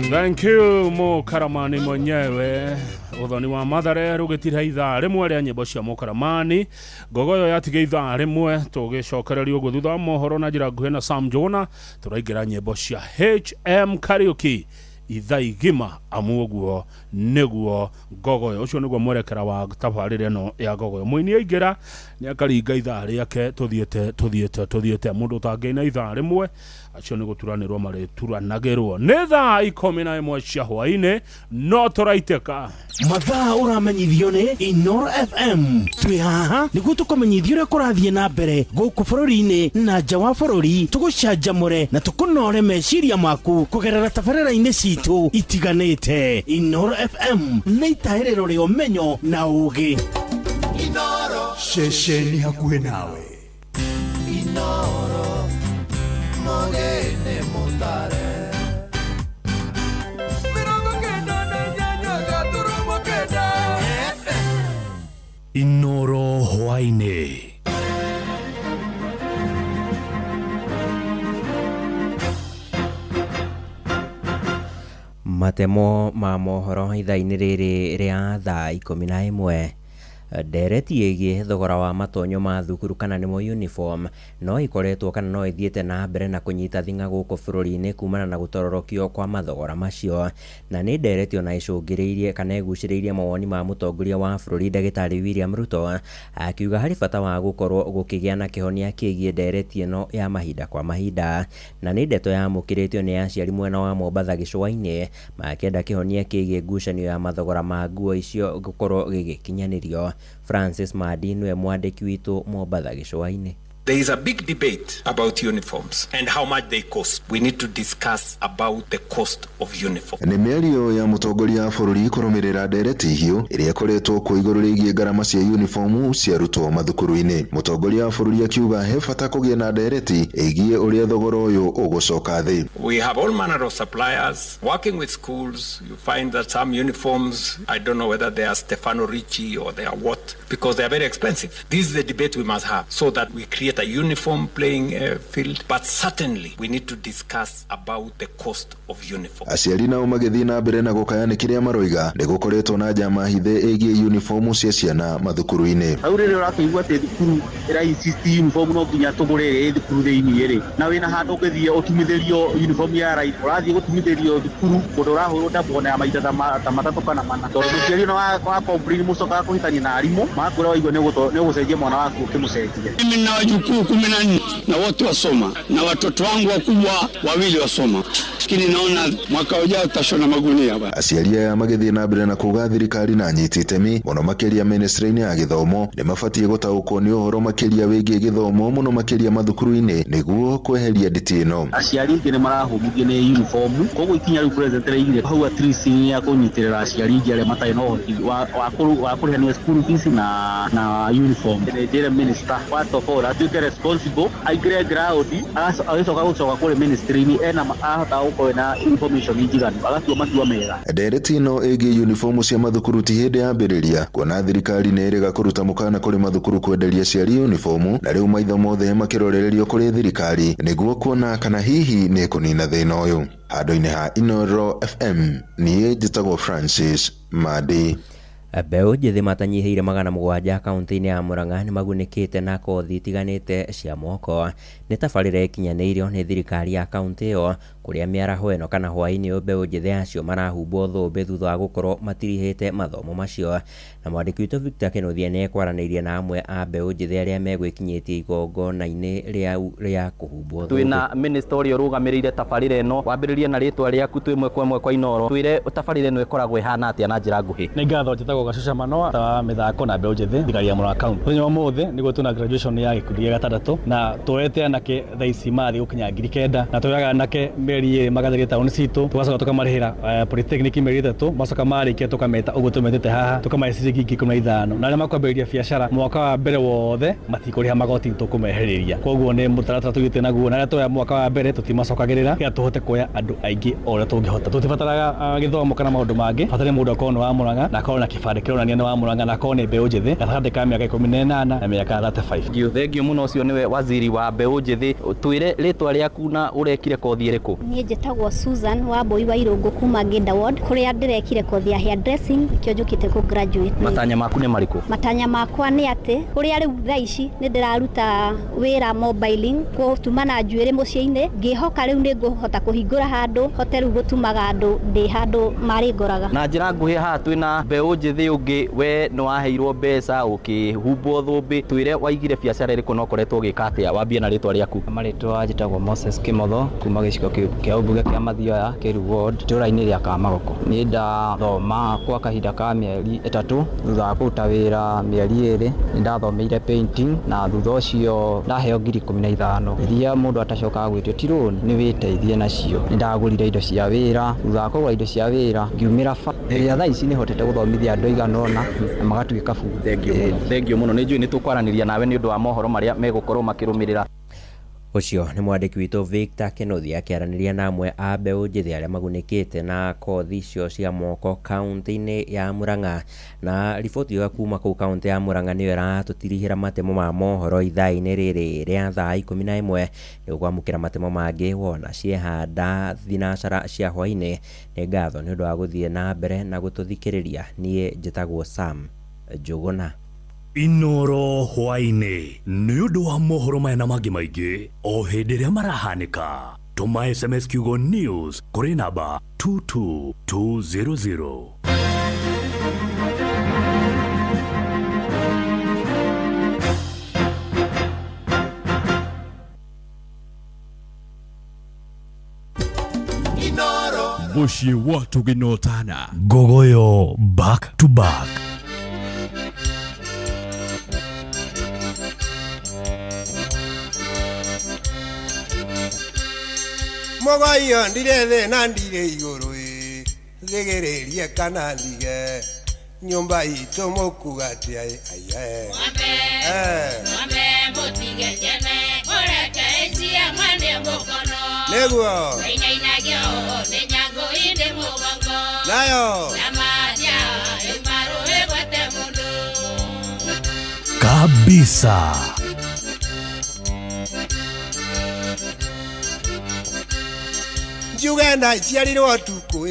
Thank you Mũkaramani mwenyewe ũthoni wa Mathare rũgĩtira ithaa rĩmwe rĩa nyĩmbo cia Mũkaramani ngogoyo yatige ithaa rĩmwe tũgĩcokereria ũguo thutha wa mohoro na njĩra nguhĩ na Sam Jona tũraingĩra nyĩmbo cia HM Karaoke ithaa igima amu ũguo nĩguo ngogoyo ũcio nĩguo mwerekera wa tabarĩra ĩno ya ngogoyo mũini aingĩra nĩ akaringa ithaa rĩake tũthiĩte mũndũ ũtangĩina ithaa rĩmwe acio nĩ gũturanĩrwo marĩturanagĩrwo nĩ thaa 11 cia hwaĩ-inĩ no tũraitĩka mathaa ũramenyithio nĩ Inoro FM twĩ haha nĩguo tũkũmenyithio ũrĩa kũrathiĩ na mbere gũkũ bũrũri-inĩ na nja wa bũrũri tũgũcanjamũre na tũkũnore meciria maku kũgerera tabarĩra-inĩ citũ itiganĩte Inoro FM nĩ itaĩrĩro rĩa ũmenyo na ũũgĩ Inoro ceceni hakuhĩ nawe Inoro Mogene Mathare Mirongo kenda na nyanya gaturumo kenda matemo ma mohoro ithaa-inĩ rĩrĩ rĩa thaa 11 ndereti ĩgiĩ thogora wa matonyo ma thukuru kana nĩmo uniform no ikoretwo kana no ithiĩte na mbere na kũnyita thing'a gũkũ bũrũri-inĩ kumana na gũtororokio kwa mathogora macio, na nĩ ndereti ona icũngĩrĩirie kana ĩgucĩrĩirie mawoni ma mũtongoria wa bũrũri Ndagĩtarĩ William Ruto akiuga harĩ bata wa gũkorwo gũkĩgĩa na kĩhonia kĩgiĩ ndereti ĩno ya mahinda kwa mahinda, na nĩ ndeto yamũkĩrĩtio nĩ aciari mwena wa Mombatha gĩcũa-inĩ makĩenda kĩhonia kĩgiĩ ngucanio ya mathogora ma nguo icio gũkorwo gĩgĩkinyanĩrio. Francis Madi nĩwe mwandĩki witũ Mombatha gĩcũa-inĩ. There is a big debate about uniforms and how much they cost. We need to discuss about the cost of uniform. Nĩ mĩario ya mũtongoria wa bũrũri kũrũmĩrĩra ndereti hiũ ĩrĩa ĩkoretwo kuo igũrũ rĩgiĩ ngarama cia uniform cia arutwo mathukuru-inĩ. Mũtongoria wa bũrũri akiuga he bata kũgĩa na ndereti ĩgiĩ ũrĩa thogora ũyũ ũgũcoka thĩ. We have all manner of suppliers working with schools. You find that some uniforms, I don't know whether they are Stefano Ricci or they are what, because they are very expensive. This is the debate we must have so that we create a uniform playing field, but certainly we need to discuss about the cost of uniform. Aciari nao magĩthiĩ na mbere na gũkayana kĩrĩa maroiga nĩ gũkoretwo na njama hithe ĩgiĩ uniform cia ciana mathukuru-inĩ. Hau rĩrĩa ũrakĩigua atĩ thukuru ĩra-insist uniform no nginya tũgũre thukuru thĩinĩ rĩ, na wĩna handũ ũngĩthiĩ ũtumithĩrio uniform ya right, ũrathiĩ gũtumithĩrio thukuru mũndũ ũrahũrwo ndabona ya maita ta matatũ kana mana, tondũ mũciari no wa complain mũcokaga kũhĩtania na arimũ makũra waigua nĩ ũgũcenjia mwana waku ũkĩmũcenjia. Mimi na wajukuu 14 na wote wasoma na watoto wangu wakubwa 2 wasoma, lakini naona mwaka ujao tutashona magunia baba. Aciari aya magĩthiĩ na mbere na kuga thirikari na nyiti itemi mũno makĩria ministry-inĩ ya gĩthomo nĩ mabatiĩ gũtaũkwo nĩ ũhoro makĩria wĩgiĩ gĩthomo mũno makĩria mathukuru-inĩ nĩguo kweheria nditi ĩno. Aciari aingĩ nĩ marahũmithio nĩ uniform, koguo ikinya rĩu president aigire hau at least nĩ ya kũnyitĩrĩra aciari aingĩ arĩa matarĩ na ũhoti wa kũrĩhania school fees na uniform. Njĩre minister watobora atuĩke responsible aingĩre ground agĩcoka kũrĩ ministry-inĩ ena ahota gũkorwo na information njiganu agatua matua mega. Ndereti ĩno ĩgiĩ uniform cia mathukuru ti hĩndĩ yambĩrĩria, kuona thirikari nĩ ĩrĩga kũruta mũkana kũrĩ mathukuru kwenderia ciari uniform, na rĩu maitho mothe makĩrorererio kũrĩ thirikari nĩguo kuona kana hihi nĩ kũnina thĩna ũyũ. Handũ-inĩ ha Inooro FM niĩ njĩtagwo Francis Madi. Mbeũ njĩthĩ matanyihĩire 700 kaunti-inĩ ya Murang'a nĩ magunĩkĩte na kothi itiganĩte cia moko. Nĩ tabarĩra ĩkinyanĩirio nĩ thirikari ya kaunti ĩyo kũrĩa mĩaraho ĩno kana hwaĩ-inĩ mbeũ njĩthĩ acio marahumbwo thũmbĩ thutha wa gũkorwo matirihĩte mathomo macio. Na mwandĩki witũ Victor Kĩnuthia nĩ ekwaranĩirie na amwe a mbeũ njĩthĩ arĩa megwĩkinyĩtie igongona-inĩ rĩa kũhumbwo thũmbĩ. Twĩna minister ũrĩa ũrũgamĩrĩire tabarĩra ĩno, wambĩrĩrie na rĩtwa rĩaku twĩmwe kwa ĩmwe kwa Inooro, twĩre tabarĩra ĩno ĩkoragwo ĩhana atĩa na njĩra nguhĩ. Nĩ ngatho njĩtagwo Gacuca Manoa ta mĩthako na mbeũ njĩthĩ thirikari ya Murang'a County. Mũthenya wa ũmũthĩ nĩguo tuna graduation ya gĩkundi gĩa gatandatũ na tuoete anake thaa ici mathĩ gũkinya 9,000 na tuoyaga anake mĩeri magathiĩ taũni citũ tugacoka tukamarĩhĩra polytechnic mĩeri 3 macoka marĩkia tukameta ũguo tũmetete haha tukamaica ciringi 15 na arĩa makwambĩrĩria biacara mwaka wa mbere wothe matikũrĩha magoti tũkũmehereria. Koguo nĩ mũtaratara tũgĩte naguo na arĩa tuoya mwaka wa mbere tũtimacokagĩrĩra gĩa tũhote kuoya andũ aingĩ o ũrĩa tũngĩhota. Tũtibataraga gĩthomo kana maũndũ mangĩ, hatarĩ mũndũ akorwo nĩ wa Murang'a na akorwo na kĩbandĩ kĩronania nĩ wa Murang'a na akorwo nĩ mbeũ njĩthĩ gatagatĩ ka mĩaka 18 na mĩaka 35. Thengio mũno ũcio nĩwe waziri wa mbeũ njĩthĩ, twĩre rĩtwa rĩaku na ũrekire kothi ĩrĩkũ? Niĩ njĩtagwo Susan Wambui wa Irũngũ kuma Genda Ward kũrĩa ndĩrekire kothi ya hairdressing ikĩo njũkĩte ku graduate. Matanya maku nĩ marĩkũ? Matanya makwa nĩ atĩ kũrĩa rĩu thaa ici nĩ ndĩraruta wĩra mobiling gũtuma na njuĩrĩ mũciĩ-inĩ, ngĩhoka rĩu nĩ ngũhota kũhingũra handũ hote rĩu gũtumaga andũ ndĩ handũ marĩ ngoraga. Na njĩra nguhĩ haha twĩna mbeũ njĩthĩ ũngĩ we nĩ waheirwo mbeca ũkĩhumbwo thũmbĩ, twĩre waigire biacara ĩrĩkũ na ũkoretwo ũgĩka atĩa? Wambie na rĩtwa rĩaku. Marĩtwa njĩtagwo Moses Kĩmotho kuma gĩcigo kĩa ũmbunge kĩa Mathioya Kĩru Ward itũũra-inĩ rĩa Kamagoko. Nĩ ndathoma kwa kahinda ka mĩeri 3 thutha wa kũruta wĩra mĩeri 2 nĩ ndathomeire painting na thutha ũcio ndaheo ngiri 15 iria mũndũ atacokaga gwĩtio ti loan nĩ wĩteithie nacio. Nĩ ndagũrire indo cia wĩra, thutha wa kũgũra indo cia wĩra ngiumĩra rĩrĩa thaa ici nĩ hotete gũthomithia andũ aigana ũna na magatuĩka Thengio mũno. Nĩ njũĩ nĩ tũkwaranĩria nawe nĩ ũndũ wa mohoro marĩa megũkorwo makĩrũmĩrĩra. Ucio ni mwandiki witu Victor Kenothi akiaraniria na amwe a mbeu njithi aria magunikite na kothi icio cia moko kaunti-ini ya Murang'a. Na riboti yo kuma kuu kaunti ya Murang'a niyo iratutirihira matemo ma mohoro ithaa-ini riri ria thaa 11 ni kwamukira matemo mangi wona ciehanda thinacara cia hwaini. Ni ngatho ni undu wa guthie na mbere na gututhikiriria. Nie njitagwo Sam Njuguna. Inoro hwaini ni undu wa mohoro maya na mangi maingi o hindi iria marahanika. Tuma SMS kiugo news kuri namba 22200. Mushi watu ginotana. Gogoyo back to back. Mogoyo ndirethe na ndire iguru thigererie kana ndige nyumba itu mukugati ai Mwambe mutige jene ureke cia mwande mukono neguo inainagio ni nyango inde mugongo nayo namadia imaru egwete mundu kabisa. Jugenda ciarirwo tuku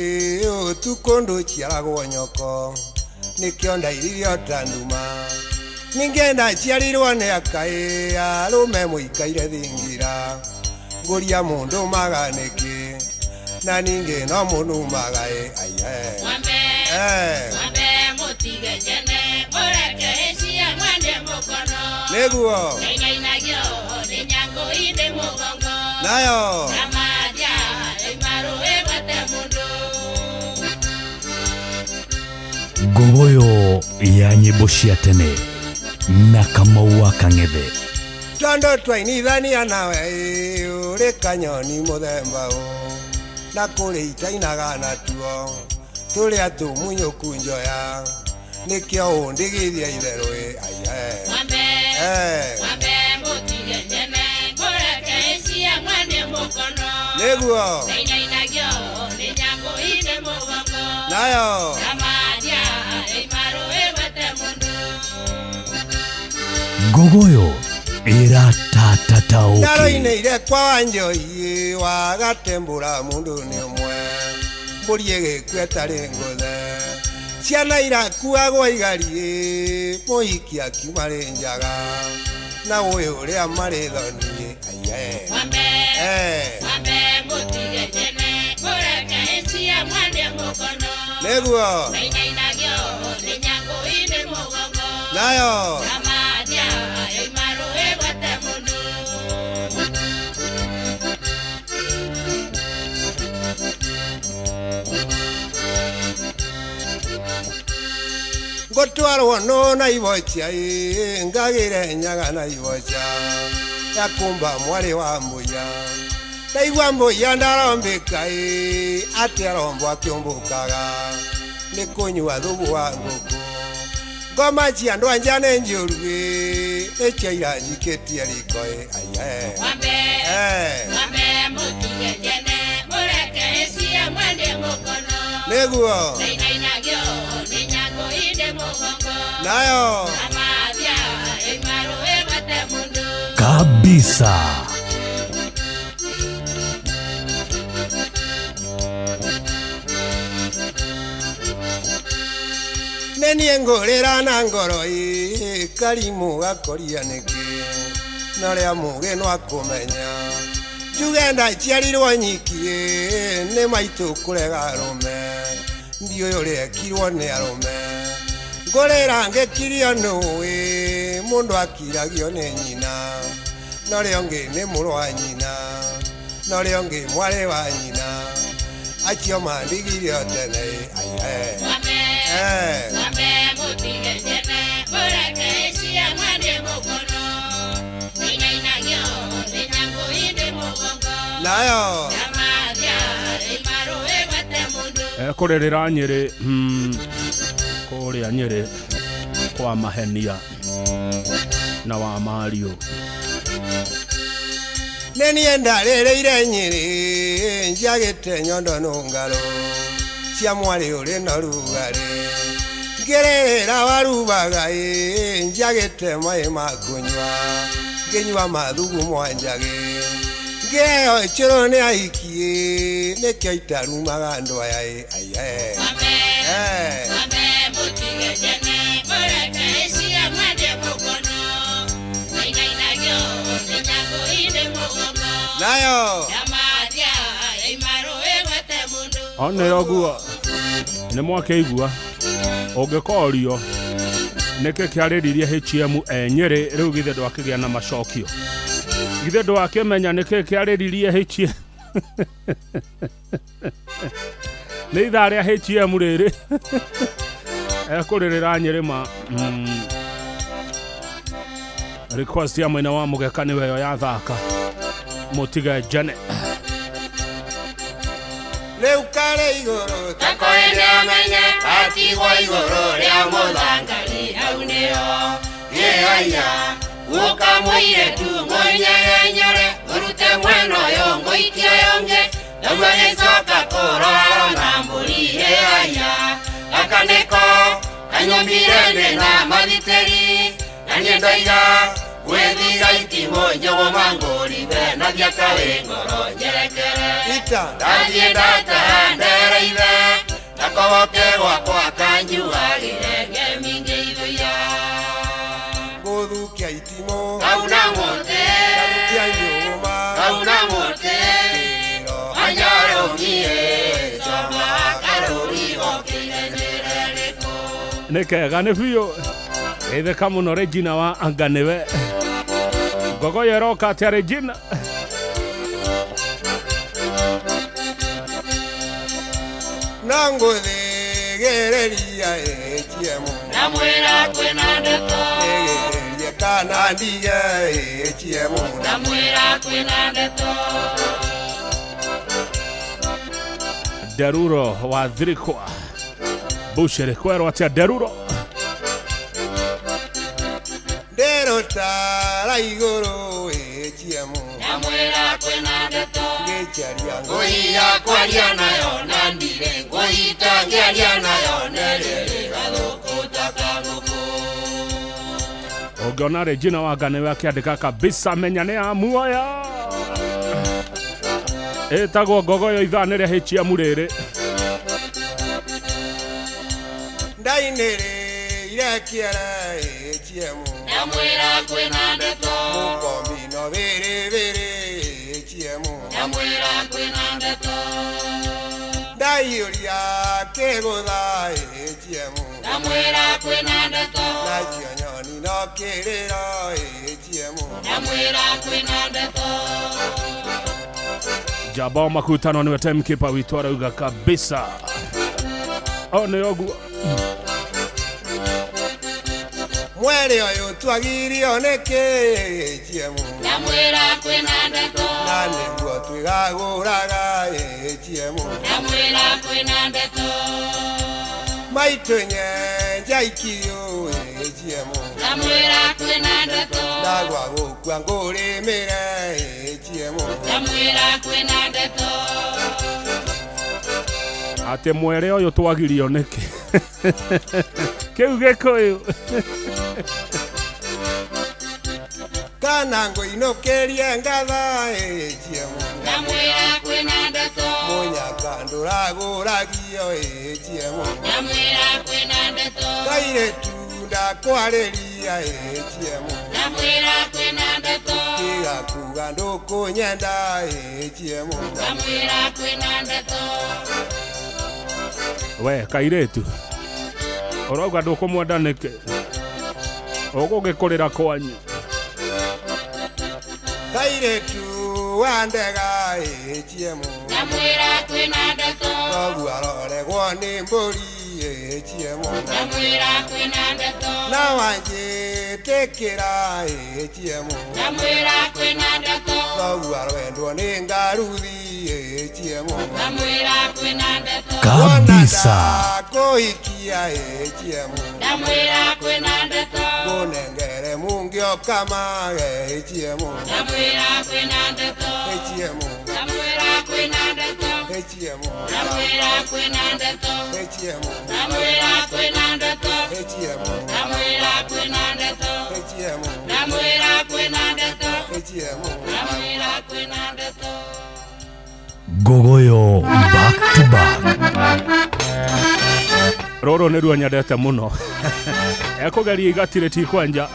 tuku ndu ciaragwo nyoko nikio ndairirio tanduma ningenda ciarirwo ni akai arume muikaire thingira nguria mundu maganiki na ninge no munu magai Mwambe mutige jene ureke cia mwande mukono neguo inainagio ni nyango inde mugongo nayo Gogoyo ya nyimbo cia tene na Kamau wa Kang'ethe. Tondo twainithania nawe uri kanyoni muthemba na kuri itainaga natuo turi atumunyuku njoya nikio undigithia itheru Mwambe mutige jene ureke cia mwande mukono neguo inainagio ni nyango inde mugongo nayo Gogoyo iratatata Ndaro-ini ire kwa wanjoi wagatembura mundu ni umwe mburi igikua tari nguthe ciana irakuagwo igari muhiki akiuma ri njaga na uyu uria mari thoni Mwambe mutige jene ureke cia mwande mukono neguo inainagio ni nyango inde mugongo nayo gotwarwo no na ibocha ngagire nyaga na ibocha yakumba mwari wa mbuya ndaigua mbuya ndarombika ati arombo akiumbukaga ni kunyua thubu wa nguku ngoma cia andu anja nĩ njũru ĩciaira njikĩtie riko Mwambe mutige jene ureke cia mwande mukono nĩguo inainagio ni nyango inde mugongo nayo amadia imaru egwete mundu kabisa. nenie ngũrĩra na ngoro karimu gakoria nĩkĩ no rĩa mũgĩ no akũmenya njuge ndaciarirwo nyiki nĩ maitũ kũrega arũme ndiũĩ ũrĩa ekirwo nĩ arũme ngũrĩra ngĩkirio nũĩ mũndũ akiragio nĩ nyina no rĩa ũngĩ nĩ mũrũ wa nyina no rĩa ũngĩ mwarĩ wa nyina acio mandigirio tene Mwambe mutige jene ureke cia mwande mukono inainagio ni nyango inde mugongo nayo imaru egwete mundu kurĩrĩra Nyĩrĩ kũrĩa Nyĩrĩ kwa Mahenia na wa Mario nenienda rere Nyeri njagite nyondo nungalo cia mwari uri na rugari ngerera warubaga njagite mai makunywa ngenywa mathugu mwanjage ngeo chiro ni aikie ne kyaitarumaga andu aya aya nayo one ogua ne mwake igua ogekorio neke kyariririe HM Nyeri riu githe ndwakigia na macokio githe ndwakimenya neke kyariririe HM ni itharia HM riri ekuririra Nyeri request ya mwena wa mugekani weyo ya thaka Motiga Jane leukare igoro takoende amenye atigwa igoro ria muthangari auneo yeaya ukamwire tu mwenye nyore urute mweno yo ngoikia yonge ndagwe soka korora na mburi yeaya akaneko kanyombire na maditeri nanyendaiga wethiga itimo njogo mangori na byakawe ngoro nyerekere ita ndathie ndatandera ithe nakoboke gwakwa kanjua girenge mingi ithuia guthukia itimo kauna mote karukia nyuma kauna mote anyaromie chama karori okirendereko nekega ne biyo ethe kamuno Regina wa Anganewe gogo yeroka tia Regina nango gereria HM namwera kwena ndeto gereria kana ndiye HM namwera kwena ndeto Deruro wa Thirikwa Bushere kwero atia Deruro derota igoro HM namwera kwena ndeto gecharia ngoia kwaria nayo nandire ngoita ngeria nayo nerere gathoko takaguku Ogona Regina wa Anganewe akiandika kabisa menyane ya muoya etagwo gogo yo ithane ria HM riri ndainere irakiara HM namwera kwena ndeto mukombi no vere HM namwera kwena ndeto ndaiuria kegutha HM namwera kwena ndeto nacio nyoni no kiriro HM namwera kwena ndeto Jabao makutano ni time keeper witu arauga kabisa one ogua mwere oyo twagirio neke HM namwera kwena ndeto na niguo twigaguraga HM namwera kwena ndeto maitu nyenja ikio HM namwera kwena ndeto ndagwa gukua ngurimire HM namwera kwena ndeto ate mwere oyo twagirio neke kiu gikuyu kana ngoinokerie ngatha HM namwera kwena ndeto munyaka nduraguragio HM namwera kwena ndeto kairetu ndakwarĩria HM namwera kwena ndeto tigakuga ndũkũnyenda HM namwera kwena ndeto we kairetu urauga ndũkũmwenda nĩkĩ ũgũgĩkũrĩra kwanyu kairetu wandega HM namwera kwena ndeto koguo aroregwo nĩ mbũri HM namwera kwena ndeto na wanjĩtĩkĩra HM namwera kwena ndeto koguo arwendwo nĩ ngaruthi HM namwera kwena ndeto kabisa kũhikia HM namwera kwena ndeto kũnengere mungio kama HM Namwira kwina ndeto HM Namwira kwina ndeto HM Namwira kwina ndeto HM Namwira kwina ndeto HM Namwira kwina ndeto HM Namwira kwina ndeto HM Namwira kwina ndeto Gogoyo back to back. Roro nä rua nyendete må no ekå geria igatire ti kwanja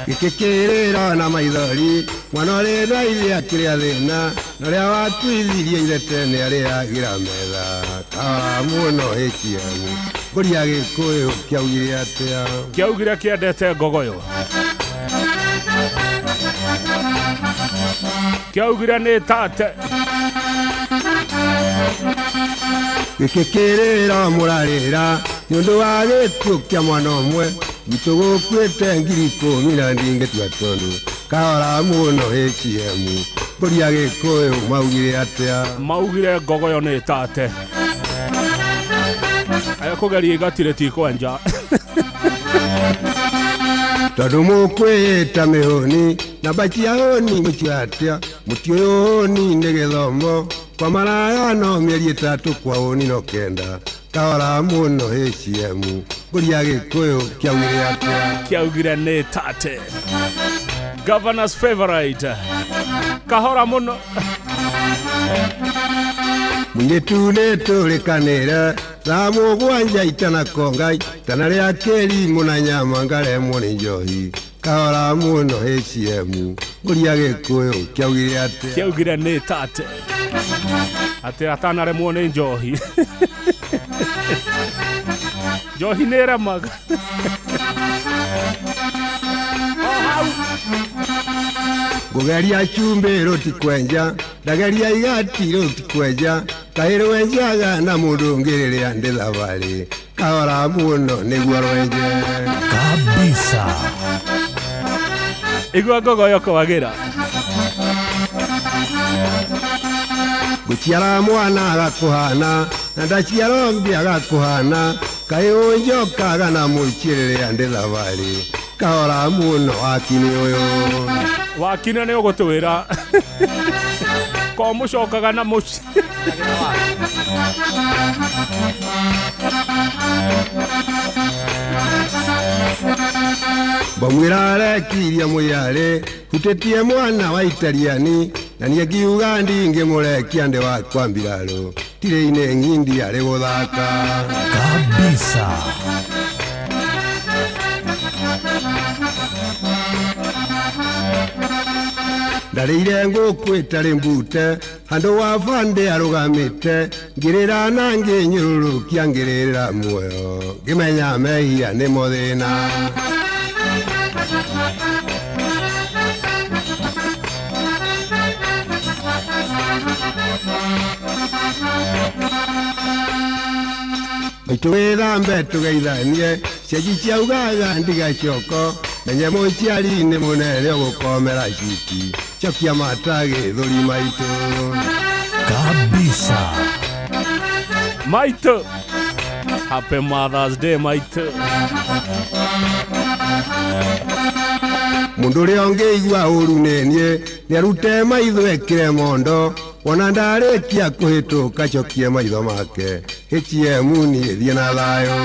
Gikikirira na maithori mwana rä na ithe akä rä a thä na na rä a watuithirie ithe tene arä agira metha kawara må no HM ngåria gä kå yå kä augire atä a kä augire kä endete ngogoyo kä augire nä tate gikikirira må rarä ra nä å ndå wa gä kuo kä a mwana å mwe gitå gå kuä te ngiri 10 na ndingä tua tondå kahora må no HM ngåria gä kå yå maugire atä a maugire ngogoyo nä tate ekå geria igatire ti kwanja tondå må kwä ta mä håni na bacia håni må cio atä a må ti å yå håni nä gä thomo kwa maraya no mä eri 3 kwa håni no kenda kahora må no HM ngåria gä kå yå kä augire atä a kä augire nä tate Governor's favorite kahora må no mwä tu nä tå rä kanä re thaa må gwanja itana kongai tana rä a kä ri må na nyama ngaremwo nä njohi kahora må no HM ngåria gä kå yå kä augire atä kä augire nä tate atä atanaremwo nä njohi njohi nä remaga ngågeria cumbä rå ti kwenja ndageria igati rå ti kwenja kahä rwenjaga na må ndå ngä rä rä a ndä thabarä kahora må no nä guo rwenje kabisa igua ngogoyo kwagä ra gå ciara mwana agakå hana na ndaciara ngä agakå hana kahä å njokaga na må ikä rä rä a ndä thabarä kahora må no wakinä å yå wakine nä å gå twä ra ko må cokaga na må mbamwä ra arekirie må yarä hutä tie mwana wa itariani na niä ngiuga ndingä må rekia ndä wakwa mbirarå tirä-inä ng'indi arä gå thaka kabisa ndarä ire ngå kå ĩtarĩ mbute handå wa bandä arå gamä te ngä rä ra na ngä nyå rå rå kia ngä rä ra muoyo ngä menya mehia nä mo thä na maitå wä thambe tå geithanie cianji ciaugaga ndigacoko na nyamå ciari nä må nene å gå komera ciki cokia mata gä thå ri maitå kabisa maitå happy Mother's Day maitå må ndå å rä a å ngä igua å ru nä niä nä arute maitho ekä re mondo ona ndarä kia kå hä tå ka cokie maitho make HM niä thiä na thayå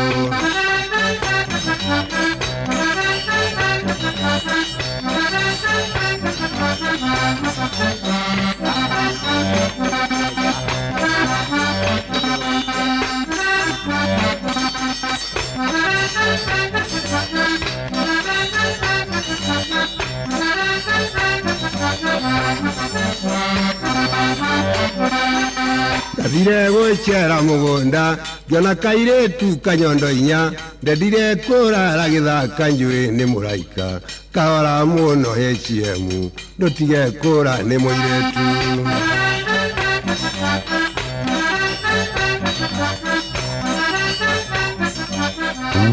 ndathire gwĩcera mũgũnda ngĩona kairĩtu kanyondo inya ndendire kũrara gĩthaka njũĩ nĩ mũraika kahora mũno HM ndũtige kũra nĩ mũirĩtu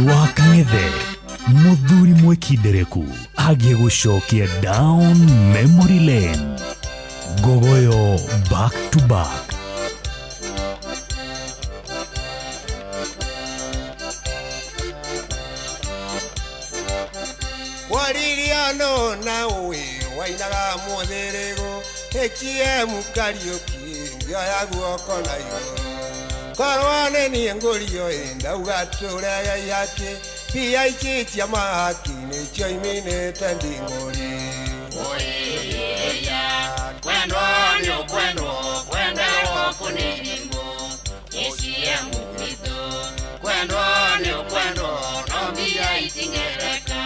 wakang'ethe muthuri mwekindereku agie gũcokia down memory lane gogoyo back to back Liliano na we wainaga motherego HM karaoke ngaya guoko na iguru korwane ni ngorio enda ugaturega yake pia ikitia mahaki ni choimine tandingori oya kwendo ni kwendo kunilimo HM mito kwendo no bia itingereka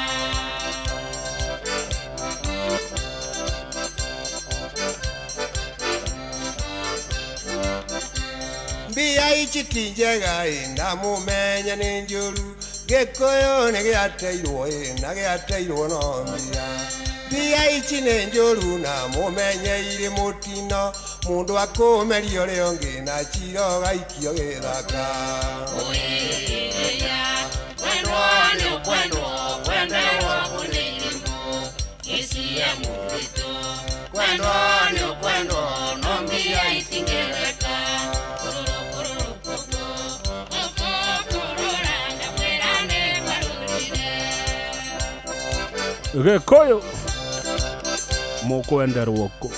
Bia ichitinjega ina mumenya ni njuru Gikoyo ni giateirwo no mbia Bia ichi ni njuru na mumenye iri mutino mundu akumerio rio ngi na chiro gaikio githaka oya kwendo kunilimo HM mito kwendo no bia itingereka Gikoyo mukwenderwo ko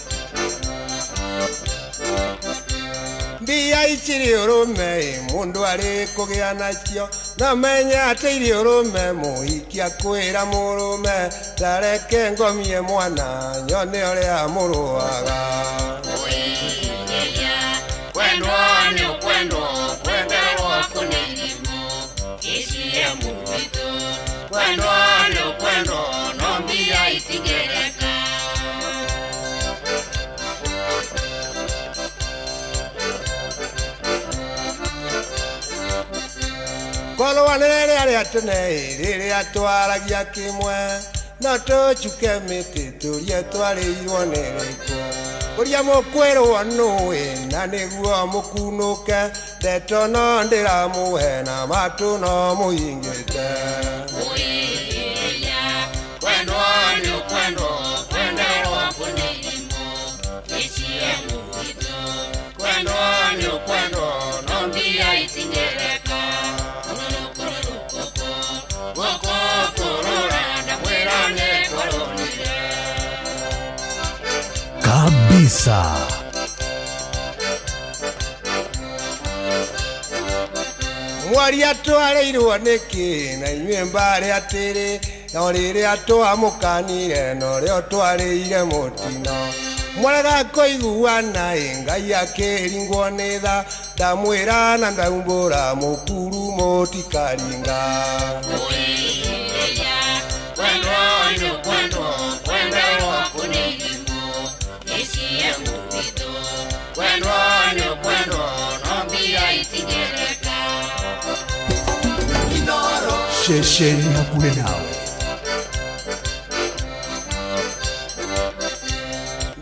Bia ichiri urume mundu ari kugia nacio na menya atiri urume muhikia kwira murume tareke ngomie mwana nyone uria muruaga kwendo kunilimo HM mito kwendo no bia itingereka Kolwanere ari atene iri atwaragia kimwe no tuchuke miti turie twarirwo ni riko uria mukwirwo nuwe na niguo mukunuke ndeto no ndiramuhe na matu no muhingite kwendo kunilimo HM mito kwendo no bia itingereka kabisa. Mwari atwareirwo niki na inywe mbare atiri no riri atwamukanire no rio twareire mutino mwarega kuiguana ngai akiringwo ni tha ndamwira na ndaumbura mukuru mutikaringa kwendo kunilimo HM mito kwendo no bia itingereka Shesheni hakuwe nawe.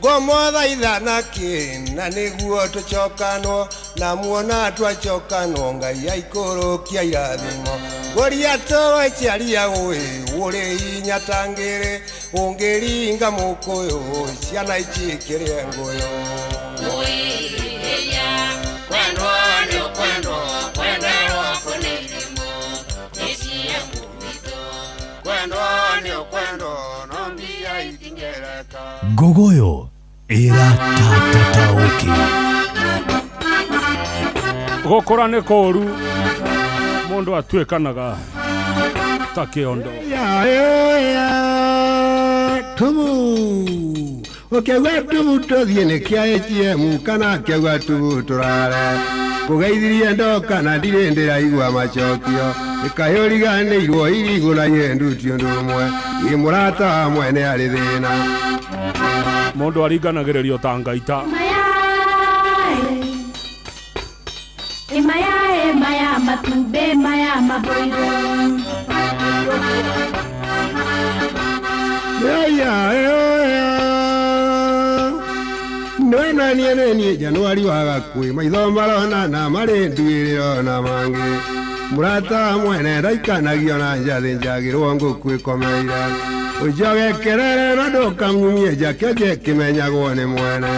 Gomotha ithanaki na niguo tucokanwo na muona twacokanwo ngai aikũrũkia irathimo ngoria toro ciaria we uri hinya tangiri ungiringa mukuyu ciana icikire nguyu kwendo kunilimo HM mito kwendo no mbia itingereka Gogoyo iratatataũki gukura ni koru mundu atwikanaga ta kiondo tumu ukegwa tumu tuthie kia HM kana kegwa tumu turare kugeithirie ndoka na ndire ndiraigua macokio ikayuriganirwo irigura nyenduti undu umwe imurata mwene ari thina mundu aringanagirerio ta ngaita maya matumbe maya maboiro Nwena nienenie Januari wagakui maitho marona na mari nduiriro na mangi murata mwene ndaikanagio na njathi njagirwo ngukui komeire ujogekerere na ndukamumie njake kimenyagwo ni mwene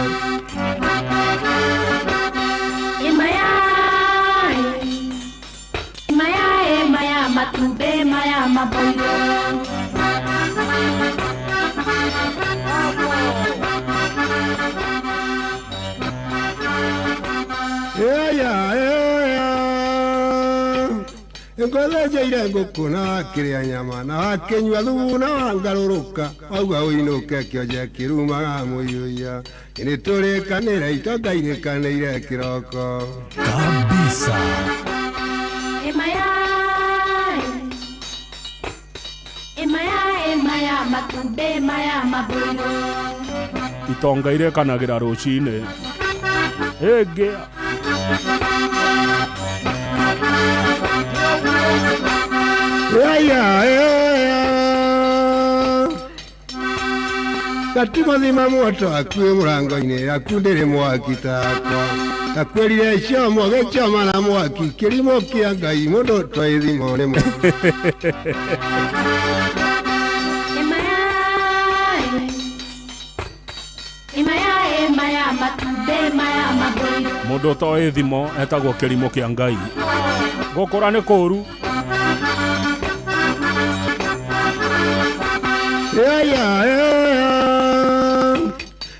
maya matumbe maya maboiro Ngoja ile ngukuna kiria nyama na kenywa thuna ngaruruka auga uinuke kioje kiruma muyuya ini tulikanira itangairekanire kiroko kabisa. Emaya matumbe maya mabuyo itonga irekanagira rucine ege Katimathima moto akue murango-ini akundire mwaki takwa akwirire ciomo gĩcioma na mwaki kĩrimo kĩa Ngai mũndũ toĩ thimo rĩmwe mũndũ toĩ thimo etagwo kĩrimo kĩa Ngai gũkũra nĩ kũru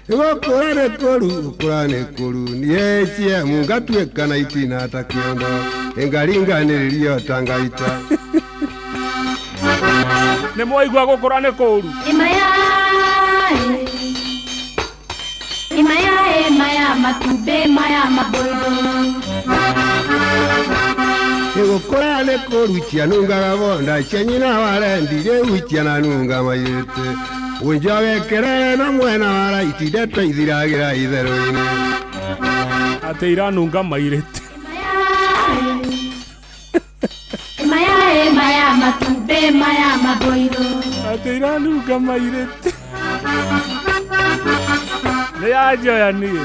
gũkũra nĩ kũru niĩ ciemu ngatuĩka na itina ta kĩondo ĩngaringanĩrĩrio ta ngaita nĩ mwaigua gũkũra nĩ kũru maya matumbe maya maboido gũkũra nĩ kũru cianungaga bonda cia nyina warendire uciana nunga mairĩte unjogekere na mwena wa raiti ndeto ithiragira itherũ-inĩ atĩ iranunga mairĩte maya matumbe maya maboido atĩ iranunga mairĩte nĩ yanjoya niĩ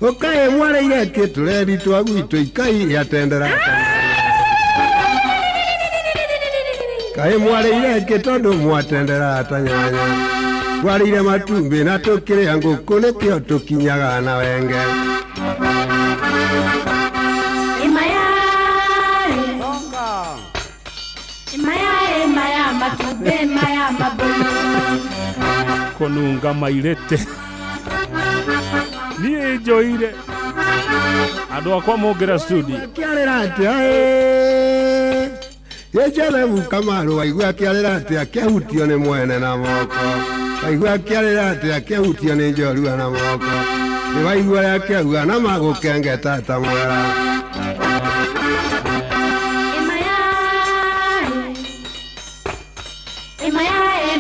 ũkaĩ mwareire kĩ tũreri twa gwitũ ikai yatendera kaĩ mwareire kĩ tondũ mwatendera ta nyanya twarĩire matumbĩ na tũkĩrĩa ngũkũ nĩkĩo tũkinyaga na wenge maya matumbe maya maboido kũnunga mairĩte niĩ njoire andũ akwa mũngĩra studio kĩarĩra atĩa gĩcerebu Kamaru waigua kĩarĩra atĩa kĩahutio nĩ mwene na moko waigua kĩarĩra atĩa kĩahutio nĩ njorua na moko nĩ waigua rĩa kĩauga na magũkengeta ta mwera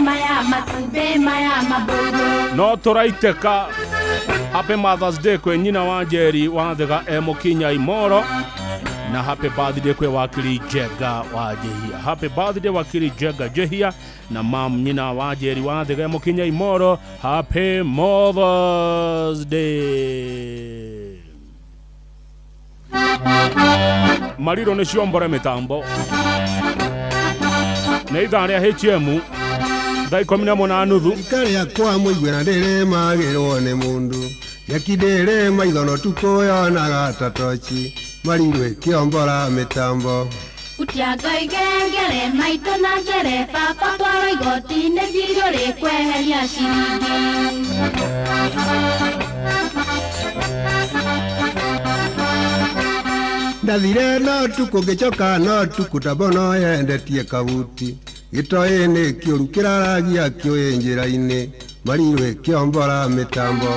maya matumbe maya maboido no tũraitĩka Happy Mother's Day kwe nyina wa Njeri wa Thega Mũkinya Imoro na happy birthday kwe wakiri Jega wa Jehia. Happy birthday wakiri Jega Jehia na mam nyina wa Njeri wa Thega Mũkinya Imoro. Happy Mother's Day. Mariro nĩ ciombore mĩtambo nĩ ithaa rĩa HM thaa 11:30 ikarĩa kwa mũigua na ndĩrĩ magĩrwo nĩ mũndũ yakindĩrĩ maithono tukoyonaga ta tochi Marirũ ĩkĩombora mĩtambo utiangai gengere maitũ na njere baba twaro igoti-inĩ thirio rĩkweheria ciringi ndathire no tuku ngĩcoka no tuku tambo no yendetie kabuti gĩtoĩ-inĩ kĩũru kĩraragia kĩũĩ njĩra-inĩ Marirũ ĩkĩombora mĩtambo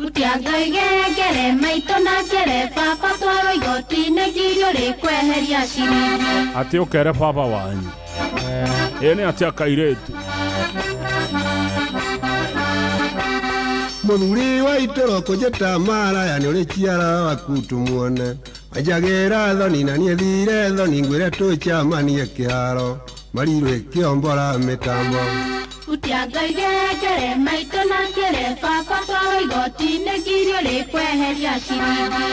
utiangai gengere maitũ na njere baba twaro igoti-inĩ thirio rĩkweheria ciringi atĩ ũkere baba wanyu nĩ atĩ akairĩtu mũthuri wa itũro kũnjĩta maraya nĩ ũrĩ ciara waku tũmuone anjagĩra thoni na niĩ thire thoni ngwĩre tũcamanie kĩharo Marirũ ĩkĩombora mĩtambo utiangai gengere maitũ na njere baba twaro igoti-inĩ thirio rĩkweheria ciringi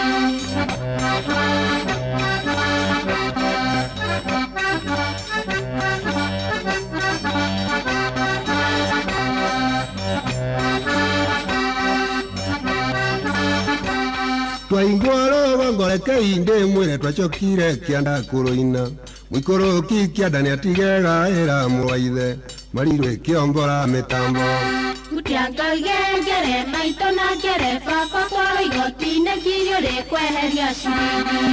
twaigua rũgongo rekei ndĩmwĩre twacokire kĩanda kũrũina Mwikoroki kiadani atigega era mwaithe Marirwe kiombora mitambo Gutianga igengere maito na ngere baba twaro igoti-inĩ ngirio rĩkweheria ciringi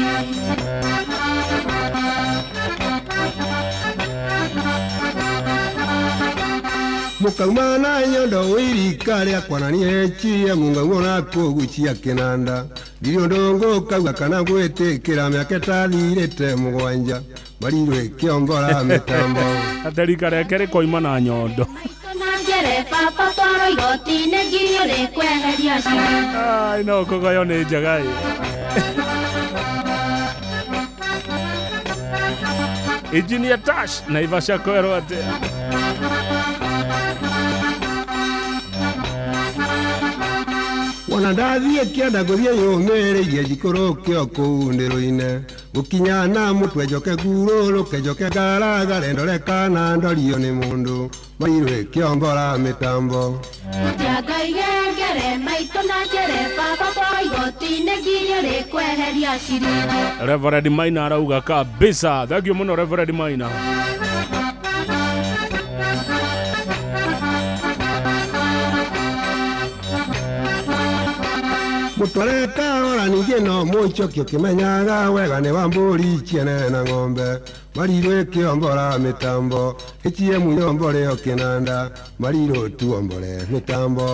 Mukauma na nyondo wirika rĩa kwanania echia mungang'ona kũgucia kĩnanda Ndirio ndongo kauga kana gwĩtĩkĩra mĩaka ĩtathirĩte mũgwanja Marirwe kĩombora mĩtambo Aterika rĩake rĩkoima na nyondo ngere baba twaro igoti-inĩ ngirio rĩkweheria ciringi Ai no kũgoyo nĩ njega Engineer Tash Naivasha kwerwo atĩa Wanadathie kianda guthie yũmĩrĩirie njikũrũkio kũu ndĩrũ-inĩ Gũkinya na mũtwe njoke ngurũrũke njoke ngaragare ndore kana ndorio nĩ mũndũ Marirwe kĩombora mĩtambo Gutianga igengere maito na ngere baba twaro igoti-inĩ ngirio rĩkweheria ciringi Reverend Maina arauga kabisa Thank you mũno Reverend Maina Mutware kahora ningĩ no mũicokio kĩmenyaga wega nĩ wa mbũri ciene na ng'ombe Marirwe kĩombora mĩtambo ĩchie mũnyombore o kĩnanda Marirwe tuombore mĩtambo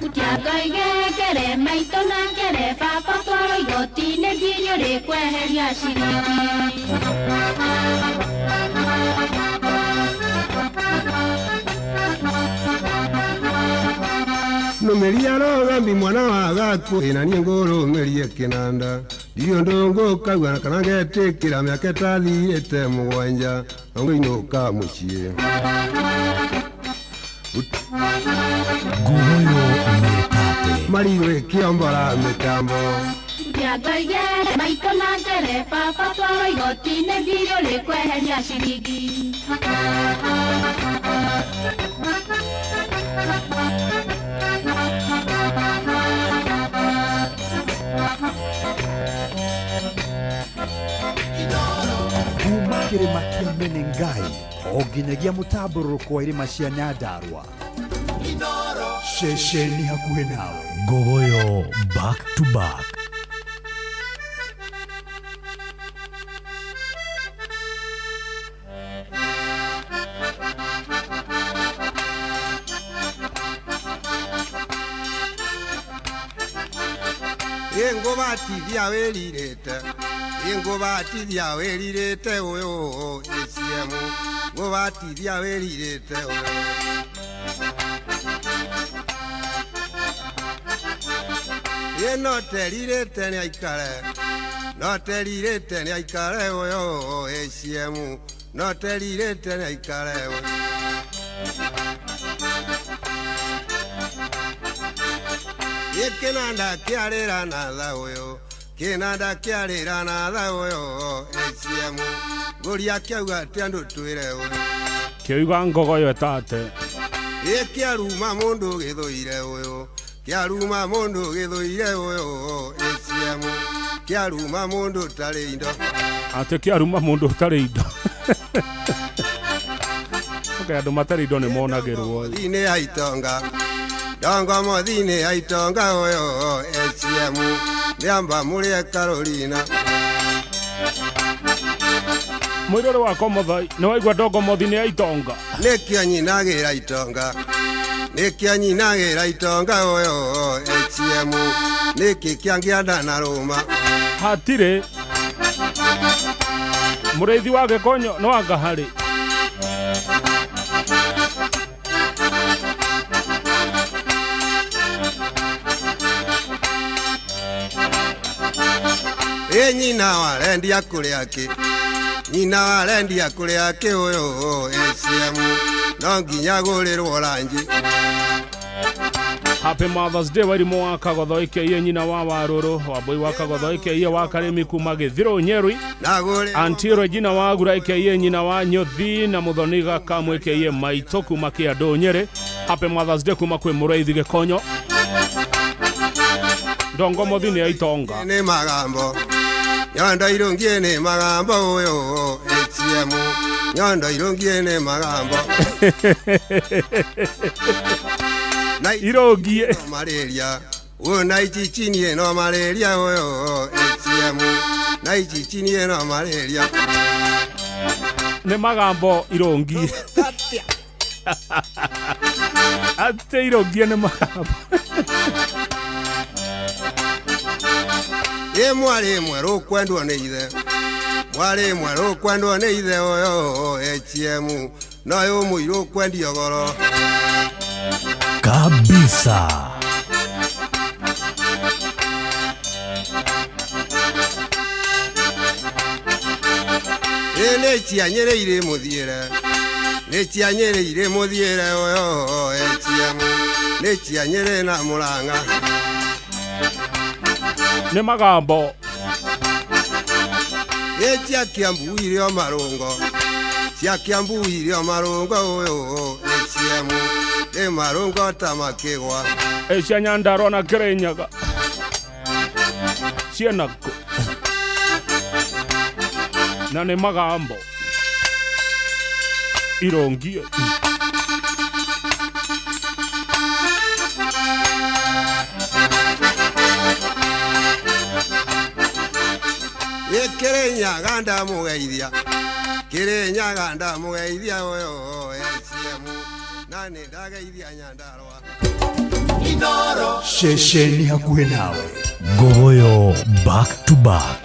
Gutianga igengere maito na ngere baba twaro igoti-inĩ ngirio rĩkweheria ciringi Numeria rogambi mwana wa gaku inanie ngũrũmĩrie kĩnanda Ndirio ndongo kauga kana ngetĩkĩra mĩaka ĩtathirĩte mũgwanja Ngũinũka mũciĩ Gogoyo Metate Marirwe kĩombora mĩtambo Gutianga igengere maito na ngere baba twaro igoti-inĩ ngirio rĩkweheria ciringi Kuma kĩrĩma kĩa Menengai o nginyagia mũtambũrũko wa irĩma cia Nyandarua Ceceni hakuhĩ nawe Gogoyo back to back Ngũbatithia wĩrirĩte ũyũ ĩciemu Ngũbatithia wĩrirĩte ũyũ Noterirĩte nĩ aikare ũyũ ĩciemu Noterirĩte nĩ aikare ũyũ Kĩnanda kĩarĩra na tha ũyũ Kĩnanda kĩarĩra na tha ũyũ ĩciemu Ngũria kĩauga atĩ andũ twĩre ũyũ Kĩoiga ngogoyo etate Kĩaruma mũndũ gĩthũire ũyũ Kĩaruma mũndũ gĩthũire ũyũ ĩciemu Kĩaruma mũndũ tarĩ indo Atĩ kĩaruma mũndũ tarĩ indo Andũ matarĩ indo nĩ monagĩrwo Thĩ-inĩ ya itonga Dongo mothini ya itonga ũyũ ĩciemu Nĩamba mũrĩe Carolina Mwĩrore wakwa Mũthai nĩ waigua ndongo mothini ya itonga Nĩkĩo nyinagĩra itonga ũyũ ĩciemu Nĩkĩ kĩangĩanda na rũma Hatirĩ Mũrĩithi wa Gĩkonyo no anga harĩ Nyina warendia kũrĩa kĩ ũyũ ĩciemu No nginya gũrĩrwo ranji Happy Mother's Day Wairimu wa Kagotho aka nyina wa Warũrũ Wambui wa Kagotho aka wa Karĩmi kuma Gĩthiro Nyeri Auntie Regina wa Gura aka nyina wa Nyũthi na Mũthoniga Kamwe aka Maito kuma Kĩandũ Nyeri Happy Mother's Day kuma kwĩ Mũrĩithi Gĩkonyo Ndongo mothini ya itonga Nĩ magambo Nyondo irungie ni magambo uyo ATM. Nyondo irungie ni magambo. Irungie malaria. Uyo na ichichinie no malaria uyo ATM. Na ichichinie no malaria. Ne magambo irungie. Ate irungie ne magambo. Mwari mwero kwendwo ni ithe. Mwari mwero kwendwo ni ithe oyo ATM. No yo muiro kwendio goro. Kabisa. Necianyereire muthiere. Necianyereire muthiere oyo ATM. Necianyere na Murang'a. Ne magambo. Cia Kiambu irio marungo. Cia Kiambu irio marungo oyo ATM. Ne marungo tamakigwa. Cia Nyandarua na Kirinyaga. Cienako. Na ne magambo. Irungie. Kirinyaga ndamugeithia. Kirinyaga ndamugeithia oyo ATM. Nani ndageithia Nyandarua. Inoro. Shesheni hakuhe nawe. Gogoyo back to back.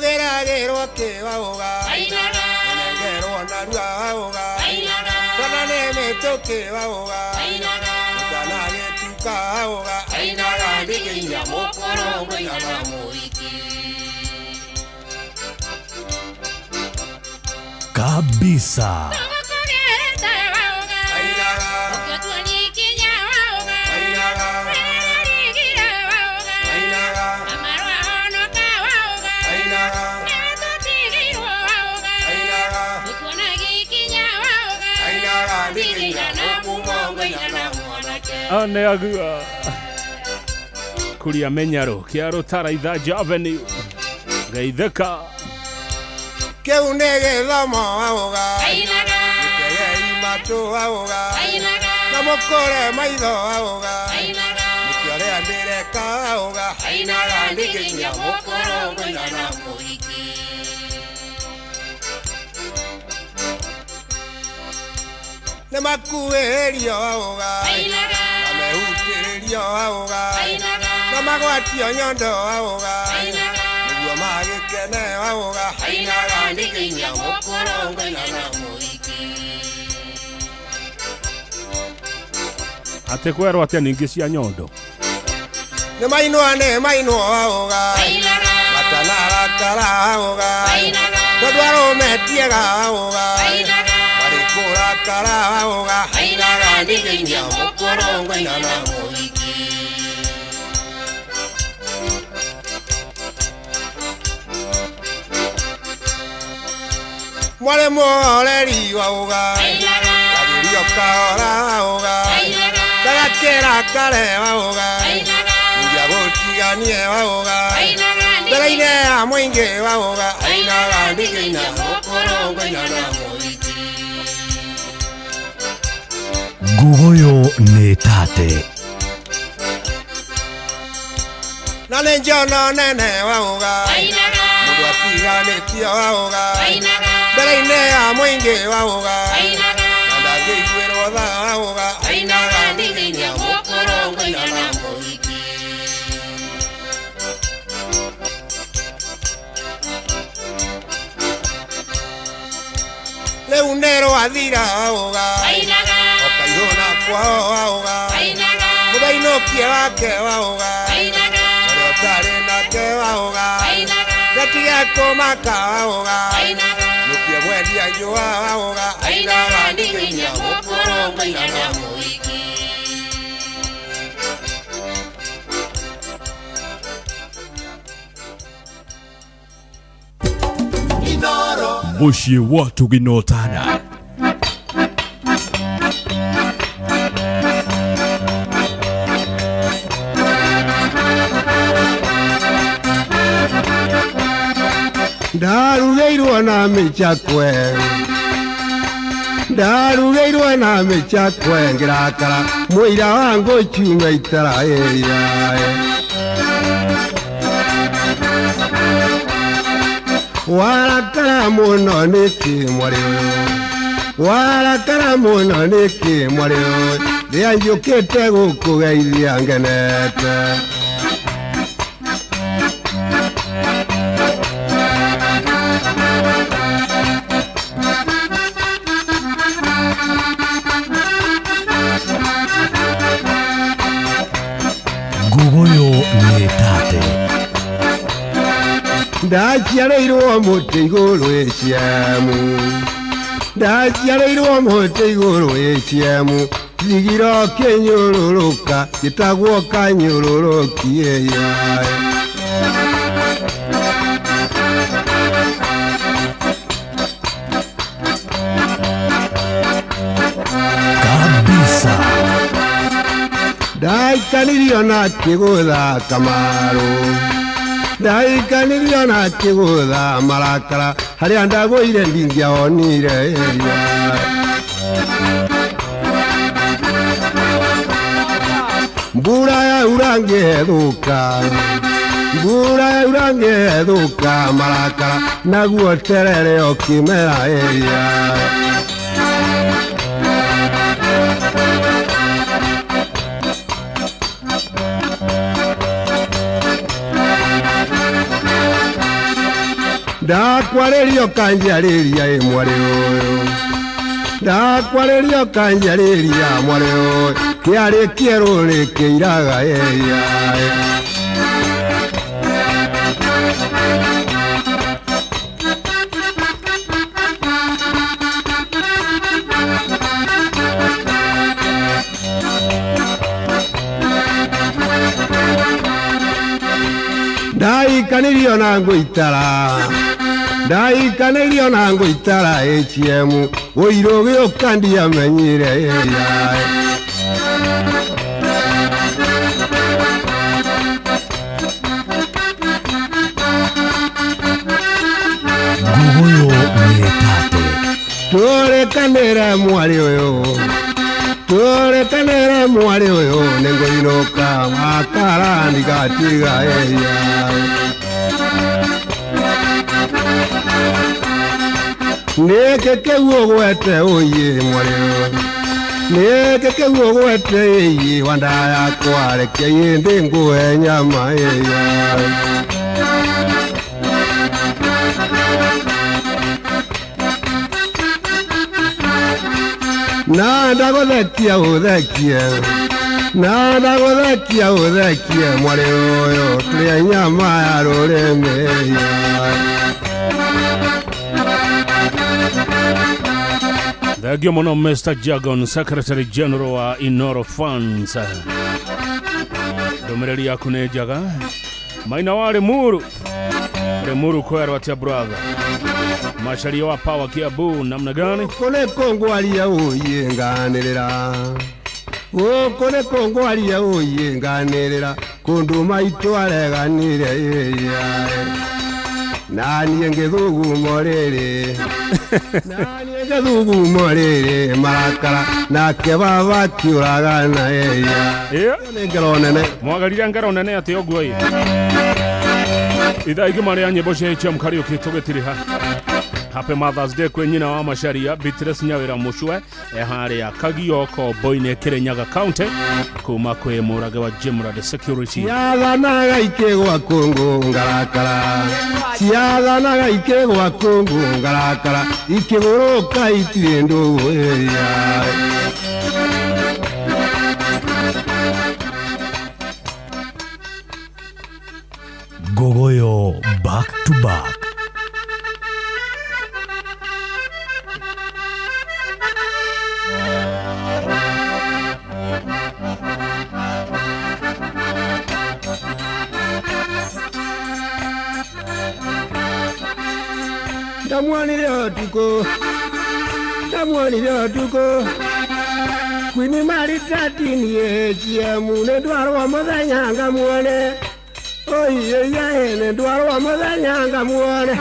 Geragero que va ahogar. Geragero narua va ahogar. Tanane me toque va ahogar. Tanane tuka va ahogar. Ainara diginya mokoro ngana moiki. Kabisa. Ane agua Kuria Menyaro Kiaro Taraitha Avenue Geitheka Que unege damo ahoga Keye imato ahoga Namokore maido ahoga Mukiore andireka ahoga Ainara ndiginya mokoro ngana moiki Nemakuerio ahoga Namehutirio ahoga Namagwatio nyondo ahoga Niguo magikene ahoga Ainara ndiginya mokoro ngana moiki Ate kwero atia ningi cia nyondo Nemainwo ahoga Matanara kara ahoga Kodwaro metiega ahoga Kura kara ahoga Ainara ndiginya mokoro ngana moiki Mwale moreri ahoga Lagirio kahora ahoga Tagakera kare ahoga Ndia gotiganie ahoga Daraine amoinge ahoga Ainara ndiginya mokoro ngana moiki Gogoyo ne tate. Nane njono nene ahoga Mudu atigane tio ahoga Daraine amoinge ahoga Nandage iguero da ahoga Ainara ndiginya mokoro ngana moiki rĩu nĩ rwathira waũga ũkaihũra kwao waũga mũthainukie wake waũga ũrĩa ũtarĩ nake waũga gatige kũmaka waũga mũkie mwendia njũa waũga ainaga ndigĩinya mũkũrũmĩina na mũiki Muciĩ wa Tũginotana. Ndarugĩirwo na mĩcakwe ndarugĩirwo na mĩcakwe ngĩrakara mũira wa ngũkiuma itaraĩria warakara mũno nĩkĩ mwarĩ ũyũ warakara mũno nĩkĩ mwarĩ ũyũ rĩrĩa njũkĩte gũkũgeithia ngenete Gugoyo nĩ tate ndaciarĩirwo mũtĩ igũrũ ĩciemu ndaciarĩirwo mũtĩ igũrũ ĩciemu thigiro kĩnyũrũrũka gĩtagwo kanyũrũrũkie yae kabisa ndaikanirio na kĩgũtha kamarũ ndaikanirio na kĩgũtha marakara harĩa ndagũire ndingĩonire eria mbura yaura ngĩhethũka mbura yaura ngĩhethũka marakara naguo terere ũkĩmera eria ndakwarĩrio kanjarĩria mwarĩ ũyũ ndakwarĩrio kanjarĩria mwarĩ ũyũ kĩarĩ kĩerũ nĩkĩiraga eria ndaikanĩrio na ngũitara ndaikanĩrio na ngũitara ĩciemu ũirũ gĩũka ndiamenyire eria Gugoyo nĩ tate tũrĩkanĩre mwarĩ ũyũ tũrĩkanĩre mwarĩ ũyũ nĩngũinũka wakara ndigatiga eria nĩkĩ kĩu ũgwete ũyĩ mwarĩ ũyũ nĩkĩ kĩu ũgwete ĩyĩ wanda yakwa reke yĩndĩ ngũhe nyama eria na ndagũthekia ũthekie na ndagũthekia ũthekie mwarĩ ũyũ tũrĩa nyama ya rũrĩmĩ Thengio mũno Mr. Jagon, Secretary General wa Inoro Funds. Ndũmĩrĩri yaku nĩ njega. Maina wa Limuru kwerwo atia brother. Macharia wa Power Kiambu namna gani? Kone kongwaria uye nganirira kone kongwaria uye nganirira kundu maitu areganire nani ngithugumo riri nani ngithugumo riri marakara nake baba kiuragana ngero nene mwagarire ngero nene ati ogwo Idhaa igimari ya nyimbo cia HM Karaoke tugitiriha. Happy Mother's Day kwe nyina wa Macharia Beatrice Nyawira Mucwe haria Kagioko Boine Kirinyaga County kuma kwe murage wa Jimra the Security. Siaga naga ike gwa Kongo ngarakara. Siaga naga ike gwa Kongo ngarakara. Ikigoroka itirendo ya. Gogoyo back to back. Damwani leo tuko Kwini maritati ni HM Nedwaro wa madanyanga muone Oye ya nedwaro wa madanyanga muone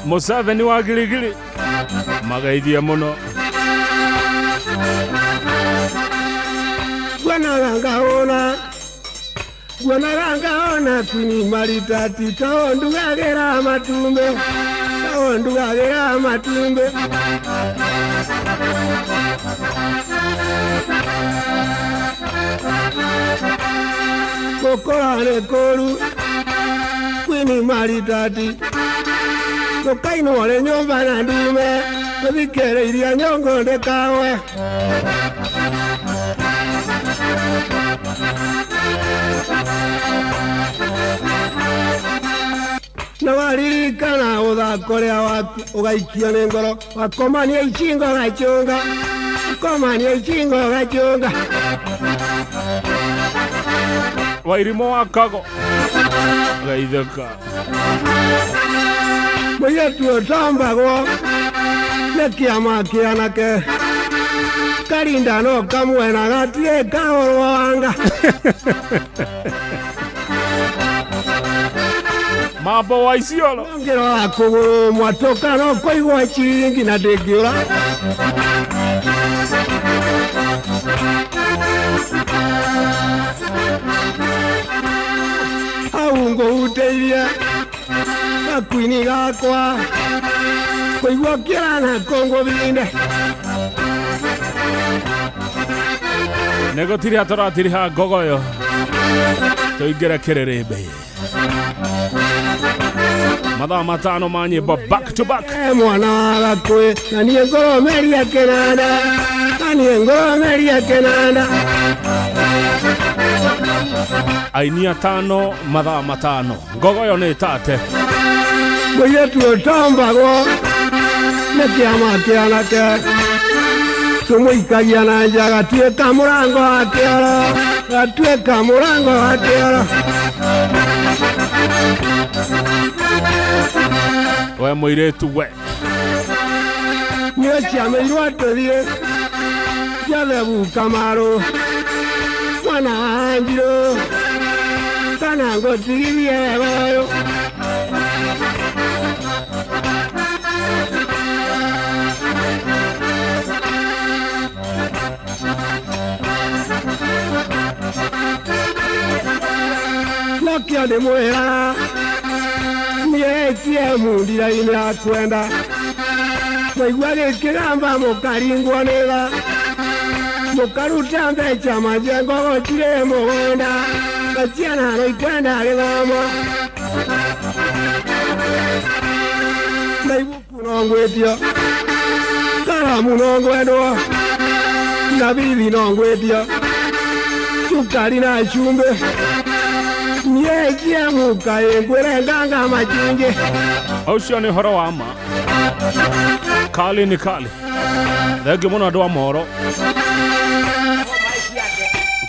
Museveni wa Giligili magaidi ya muno Gwanaranga Kwini maritati kaondugagera matumbe Ondugagera matumbe Kokorane koru Kwini maritati Kokaino wale nyomba na ndume Kodikere iria nyongo ndekawe Nawaririkana uthakorea waku ugaikio ni ngoro wakomania ichingo gachunga wakomania ichingo gachunga Wairimo wa Kago gaitheka Moya tuotambagwo ne kiama kianake Karinda no kamwena gatie kaorwanga Mabo wa Isiolo ngero akuguru mwatoka no koigwa chingi na degiura Aungo uteiria Kwini gakwa koigwa kirana Kongo binde Negotiri atoratiri ha Gogoyo Toigera kererebe Mathaa matano ma nyimbo back to back Mwana wakwe Nanie ngoro meria kenanda Nanie ngoro meria kenanda Ainia tano mathaa matano Gogoyo ni tate Moya tuotambagwo ne kiama kianake Tumuikagia na nja gatuĩka mũrango wa kĩoro Gatuĩka mũrango wa kĩoro We mũirĩtu we Nĩo ciamĩirwo tũthiĩ Jathebu Kamaru Mwana wa Njirũ Kana ngũtigithie ũyũ Nokia ni mwera Nietie mundira ina kwenda Waigua gĩkĩgamba mũkaringwo nĩ tha Mũkaruta mbeca majengo gũtirĩ mũgũnda Gaciana no ikwenda gĩthomo Na ibuku no ngwĩtio Karamu no ngwendwo Na bibi no ngwĩtio Sukari na chumbe Nietie mukaĩ ngwĩrenganga machinji Ucio nĩ horo wa ma Kali ni kali Thenge mũno andũ a Moro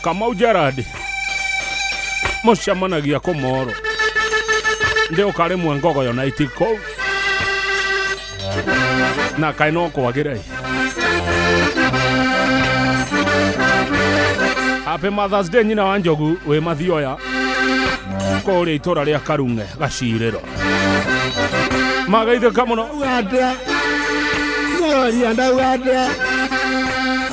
Kamau Gerard Mũcemanagia kũ Moro Ndĩ ũkarĩ mwe Ngogoyo na itiko Na kaĩ no kwagĩre Happy Mother's Day nyina wa Njogu wĩ Mathioya Kũrĩa itũra rĩa Karunge Gacirĩro Magaithĩka mũno Ngororia ndaugatia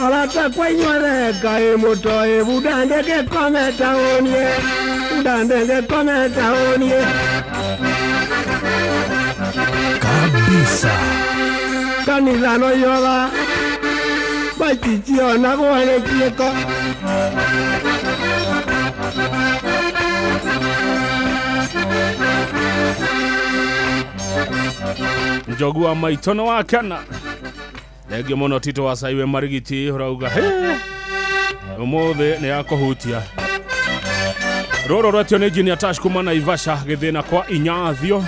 Arata kwainywereka mũtoĩ Budandeke kometa ũnie Budandeke kometa ũnie kanisa kanitha no yoga bachichio na gwane kieko Njogua maitono wa kana Negi mono Tito wa Saiwe Marigiti urauga umothe ni yakuhutia Roro ratio ni Junior Tash kumana Ivasha githina kwa inyathio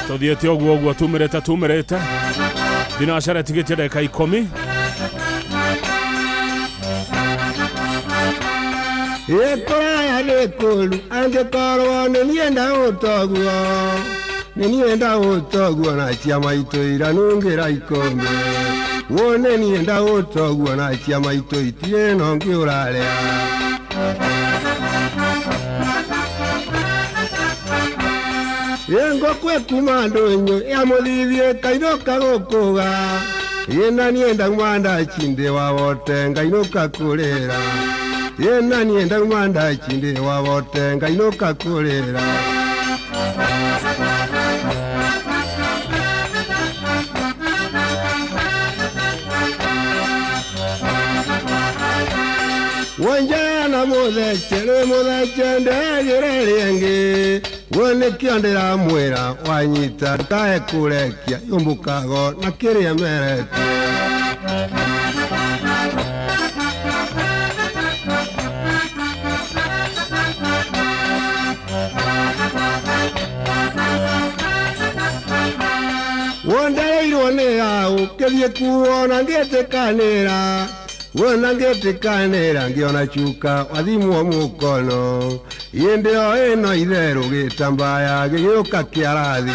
Tothiete oguo tumirete Binashara tigetia dakika 10 Yekoraya nekolu angekorwo nenienda utoguo na chiama itoira nungira ikombe wone nienda utoguo na chiama itoitie nongi urarea Yengo kwe kumandonyo ya muthithie kairoka gukuga Yena nienda mwanda chinde wa wote ngainuka kurera Yena nienda mwanda chinde wa wote ngainuka kurera Wanjana mutheche ndegire riengi Wone kiondera mwira wanyita kae kurekia yumbukago na kiria merete Wondereirwo ni au kirie kuona ngietekanira Wona ngetikanira ngiona chuka wathimu wa mukono Yendeo eno itheru gitambaya gigiuka kiarathi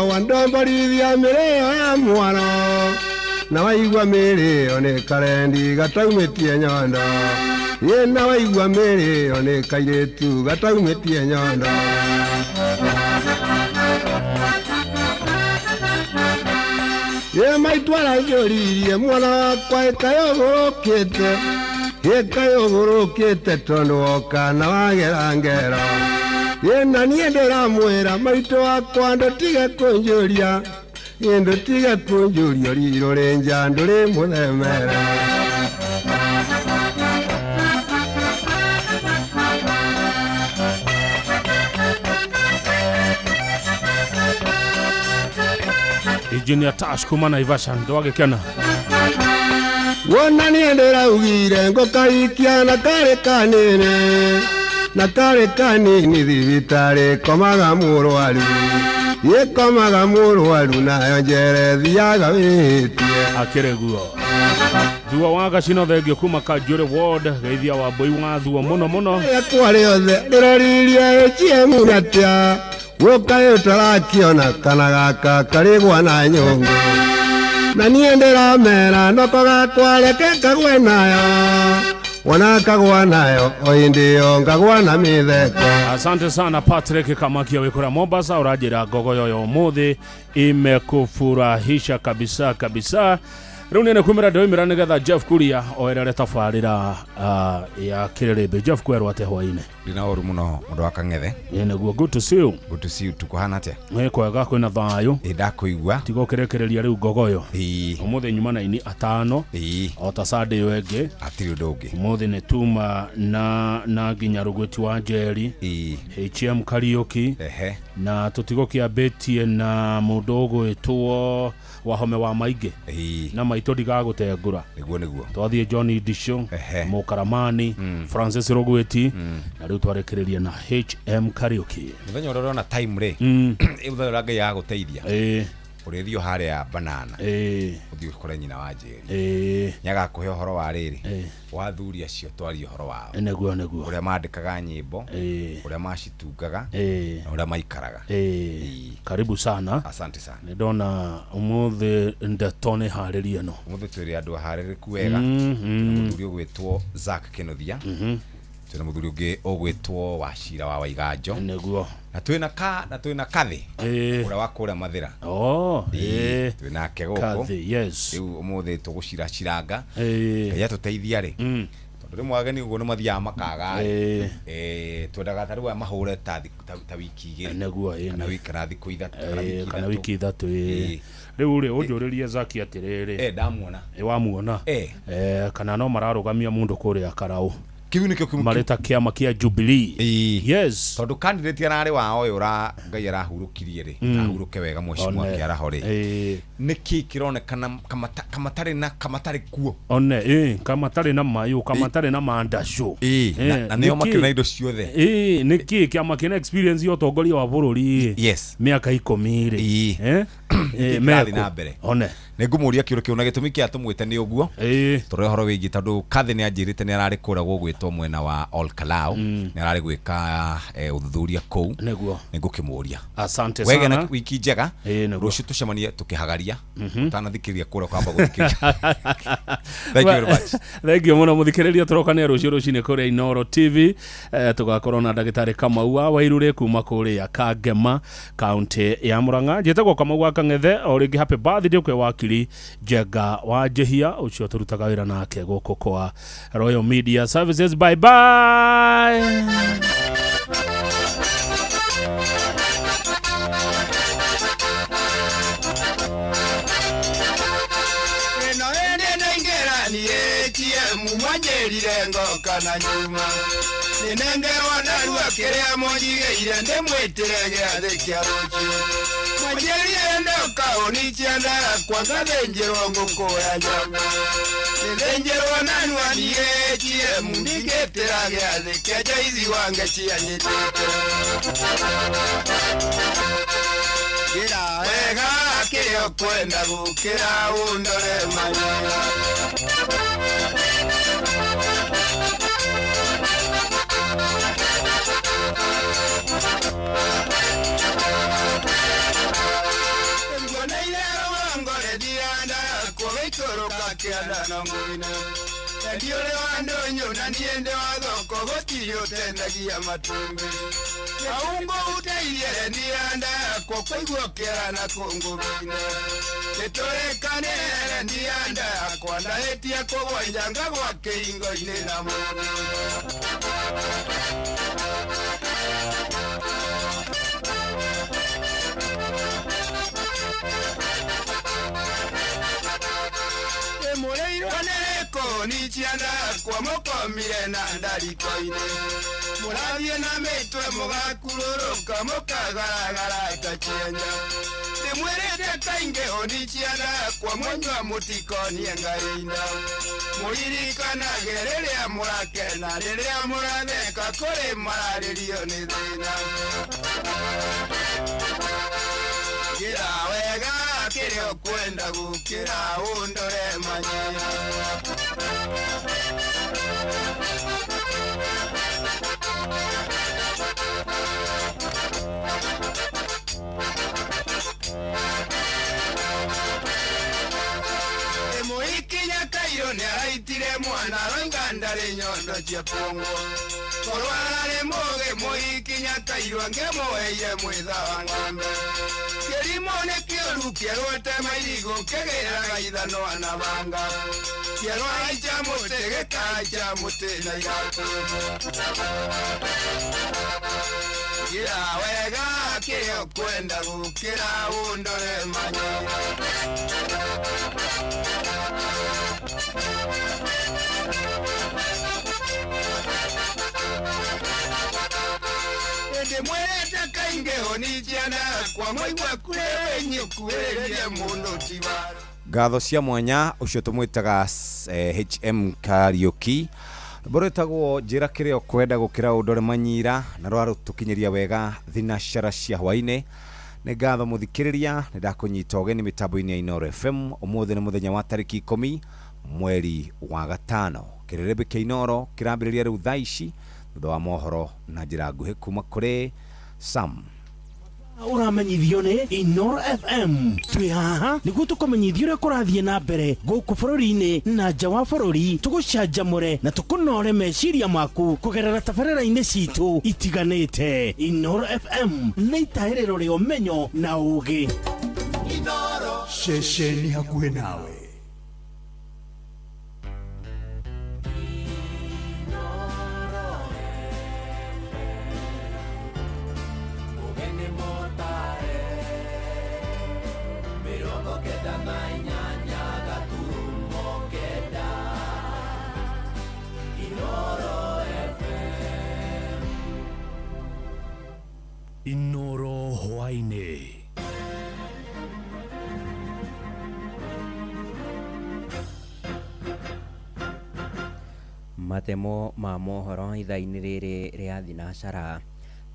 Wandombarithia mireo ya mwana na waigua mireo ni karendi gataumitie nyondo Yena waigua mireo ni kairetu gataumitie nyondo Ye maitwara njoririe mwana wakwa ikayogorokete tondu woka na wagera ngero Yena niendera mwera maito wakwa ndotige kunjuria ndotige kunjuria riro renja ndore muthemere Junior Tash kumana Ivasha ndoage kana Wona niendera ugire ngokarikia na kare kanene na kare kanini thibitari komaga murwaru yekomaga murwaru nayo njere thiaga witie akireguo Thuo waga cino thengio kuma Kanjure Ward geithia wa mbui wa thuo muno yakwari othe ndiroririe echie munatia wokayo tarakiona kana gaka karigwa na nyongo na niendera mera noko gakwareke kagwe nayo wanakagwa nayo oindio ngagwa na mitheko Asante sana Patrick Kamakia wikura Mombasa urajira gogo yoyo muthi imekufurahisha kabisa Riu nene kumira ndoimira nigetha Jeff Kuria oerere tafarira ya kirebe Jeff kwerwo ate hwaine Dina oru muno mundu wa Kang'ethe Yene guo good to see you tukuhana ate kwega kwina thayo ndakuigua tigo kirekereria riu gogoyo umuthi nyuma na ini 5 ota Sunday wenge atiri ndungi umuthi ni tuma na nginya rugweti wa Njeri HM Karaoke na tutigo kia betie na mudogo etwo wahome wa maige na maito digagutengura niguo twathie Johnny Disho Mukaramani Francis Rogweti na riu twarekereria na HM Karaoke muthenya urona time ri uthayo rangai ya guteithia kurerio haria banana uthio kore nyina wa Njeri nyaga kuhe horo wa riri wathuria cio twari horo wao neguo uria mandikaga nyimbo uria macitungaga na uria maikaraga karibu sana asante sana ndona umuthi ndatone hariria no umuthi twiri andu haririku wega muthuri ugwitwo Zack Kenothia tuna muthuri ungi ugwitwo Wachira wa Waiganjo neguo na twina Kathi uria wakura Mathira twina Kegoko Kathi yes riu umuthi tugucira ciranga ya tuteithia ri tondu mwageni uguo ni mathia makaga twendaga taru wa mahure ta wiki igiri neguo na wikara thiku ithatu kana wiki ithatu riu ri unjuririe Zaki atiriri ndamuona wamuona kana no mararugamia mundu kuria Karau kiu nikio mareta kiama kia Jubilee yes tondu candidate arari wao yura ngai arahurukirie ri ahuruke wega mweshimwa kia arahori niki kironekana kamatari kuo kamatari na mayu kamatari na mandasho na nio makina indo ciothe niki kiama kina experience yo tongoria wa bururi yes miaka 10 ri meko na mbere ningumuria kiuru kiu na gitumi kia tumwite ni uguo tore horo wingi tondu Kathi ni anjirite ni arari kura gwitwo mwena wa Olkalau ni arari gwika uthuthuria kou ningukimuria asante sana wega na wiki njega rucio tucemanie tukihagaria utanathikiria kura kwamba guthikiria thank you very much thank you muno muthikiriria turokania rucio kuria Inoro TV tugakorwo na ndagitari Kamau wa Wairure kuma kuria Kangema county ya Murang'a jetagwo Kamau wa Kang'ethe o ringi happy birthday kwe wakiri Jega wa Jehia ucio turutaga wira nake guko kwa Royal Media Services bye bye kana nyuma ninengerwa narua kiria monyigeire ndimwitirege athikia rucio mwenyerie ndoka unichianda kwanga thenjerwo ngukuya nyama ninengerwa narua nietie mundigetirage athikia jaizi wange cianyitite gira wega kirio kwenda gukira undore manyira ndiore wandonyo na niende wathoko gotiri utendagia matumbi aungo uteirie ndianda kwa kwaigua kera na kungubine niturekane ndianda kwa ndaetia kugwanja gwa kĩingo-inĩ na mũndũ nichianda kwa mokomire na ndariko-inĩ mũrathiĩ na mĩtwe mũgakurũrũka mũkagaragara kachienya ndĩmwĩrĩte kaingĩ ũnichianda kwa mũnyua mũtikonie Ngai-inĩ mũririkanage rĩrĩa mũrakena rĩrĩa mũratheka kũrĩ mararĩrio nĩ thĩna gira wega kĩrĩa ũkwenda gũkĩra ũndore manyira Muikinya Kairo ni araitire mwana roingandare nyondo cia pongo korware moge muikinya Kairo ngemoeire mwitha wa ng'ombe kirimo ni kioru kierwete mairigo kegeraga ithano anabanga kierwa icha mutege kacha mutena irako gira wega kirio kwenda gukira undore manyira mwete kainge onichiana kwa moigwa kure nyukueria muno tibaro ngatho cia mwanya ucio tumwitaga HM Karaoke boretagwo njira kirio kwenda gukira undore manyira na rwaro tukinyeria wega thinacara cia hwaine nĩ ngatho mũthikĩrĩria nĩ ndakunyita ũgeni mĩtambo-inĩ ya Inooro FM. Ũmũthĩ nĩ mũthenya wa tarĩki 10 mweri wa gatano. Kĩrĩrĩmbĩ kĩa Inooro kĩrambĩrĩria rĩu thaa ici thutha wa mohoro na njĩra nguhĩ kuma kũrĩ Sam. Uramenyithio nĩ Inooro FM. Twĩ haha nĩguo tũkũmenyithia ũrĩa kũrathiĩ na mbere gũkũ bũrũri-inĩ na nja wa bũrũri, tũgũcanjamũre na tũkũnore meciria maku kũgerera tabarĩra-inĩ citũ itiganĩte. Inooro FM nĩ itaĩrĩro rĩa ũmenyo na ũũgĩ. Inooro ceceni hakuhĩ nawe. Inooro hwainĩ. Matemo ma mohoro ithaa-inĩ rĩrĩ rĩa thinacara.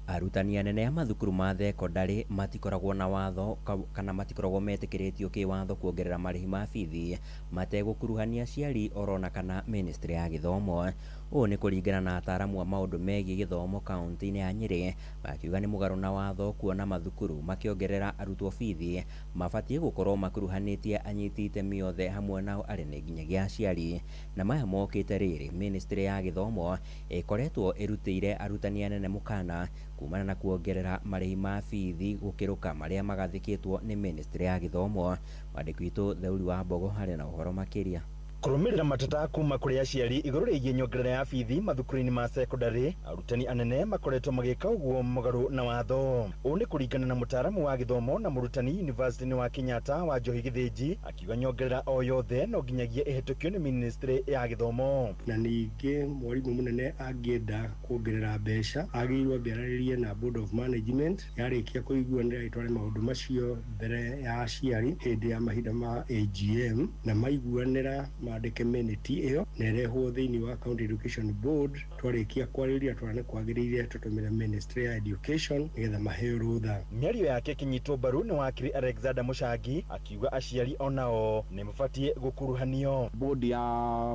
Arutani anene a mathukuru ma thekondarĩ matikoragwo na watho kana matikoragwo metĩkĩrĩtio kĩwatho kuongerera marĩhi ma bithi mategũkuruhania aciari orona kana ministry ya gĩthomo. Ũũ nĩ kũringana na ataaramu a maũndũ megiĩ gĩthomo kaunti-inĩ ya Nyĩrĩ, makiuga nĩ mũgarũ na watho kuona mathukuru makĩongerera arutwo bithi mabatiĩ gũkorwo makuruhanĩtie anyiti itemi othe hamwe nao arĩ nginyagia aciari. Na maya mokĩte rĩrĩ ministry ya gĩthomo ĩkoretwo ĩrutĩire arutani anene mũkana kumana na kuongerera marĩhi ma bithi gũkĩrũka marĩa magathĩkĩtwo nĩ ministry ya gĩthomo. Mwandĩki witũ Theuri wa Mbogo harĩ na ũhoro makĩria. Kũrũmĩrĩra mateta kuma kũrĩ aciari igũrũ rĩgiĩ nyongerera ya bithi mathukuru-inĩ ma sekondarĩ, arutani anene makoretwo magĩka ũguo mũgarũ na watho. Ũũ nĩ kũringana na mũtaaramu wa gĩthomo na mũrutani yunivasĩtĩ-inĩ wa Kenyatta wa Njohi Gĩthĩnji, akiuga nyongerera o yothe no nginyagia ĩhetũkio nĩ ministry ya gĩthomo. Na ningĩ mwarimũ mũnene angĩenda kuongerera mbeca agĩrĩirwo ambĩarĩrie na Board of Management, yarĩkia kũiguanĩra itware maũndũ macio mbere ya aciari hĩndĩ ya mahinda ma AGM, na maiguanĩra mandĩke minute ĩyo na ĩrehwo thĩinĩ wa County Education Board. Twarĩkia kwarĩrĩria twana kwagĩrĩire tũtũmĩra Ministry ya Education nĩgetha maheo rũtha. Mĩario yake ĩkĩnyitwo mbaru nĩ wakiri Alexander Mũcangi, akiuga aciari onao nĩ mabatiĩ gũkuruhanio. Board ya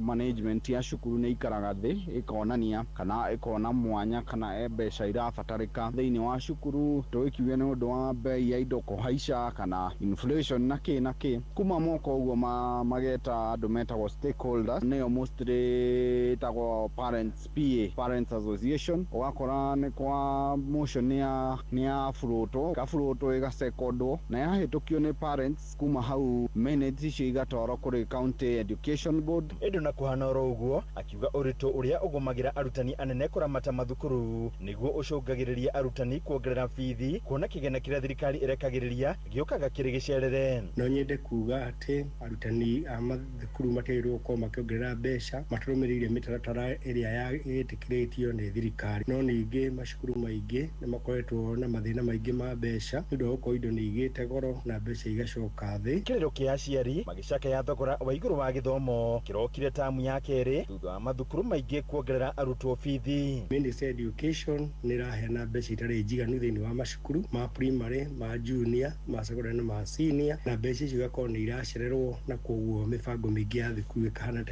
management ya cukuru nĩ ikaraga thĩ ĩkonania kana ĩkona mwanya kana mbeca irabatarĩka thĩinĩ wa cukuru, tũgĩkiuga nĩ ũndũ wa bei ya indo kũhaica kana inflation na kĩ kuma moko ũguo mageta andũ metagwo stakeholders, nĩyo mostly tagwo parents association. Ũgakora nĩ kwa motion nĩ ya furoto ĩgasekondwo na yahetũkio nĩ parents, kuma hau minutes icio igatwarwo kũrĩ County Education Board. Ĩndũ na kũhana oro ũguo, akiuga ũritũ ũrĩa ũgũmagĩra arutani anene kũramata mathukuru nĩguo ũcũngagĩrĩria arutani kuongerera bithi, kuona kĩgĩna kĩrĩa thirikari ĩrekagĩrĩria gĩũkaga kĩrĩ gĩcerere. No nyende kuga atĩ arutani a mathukuru matiagĩrĩirwo gũkorwo makĩongerera mbeca matarũmĩrĩire mĩtaratara ĩrĩa ĩtĩkĩrĩtio nĩ thirikari. No ningĩ macukuru maingĩ nĩ makoretwo na mathĩna maingĩ ma mbeca nĩ ũndũ wa gũkorwo indo nĩ igĩte goro na mbeca igacoka thĩ. Kĩrĩro kĩa aciari magĩcakaya thogora wa igũrũ wa gĩthomo kĩrokire tamu ya kerĩ thutha wa mathukuru maingĩ kuongerera arutwo bithi. Ministry ya Education nĩ ĩraheana mbeca itarĩ njiganu thĩinĩ wa macukuru ma primary, ma junior, ma secondary na ma senior, na mbeca icio igakorwo nĩ iracererwo na koguo mĩbango mĩingĩ ya thukuru ĩkahana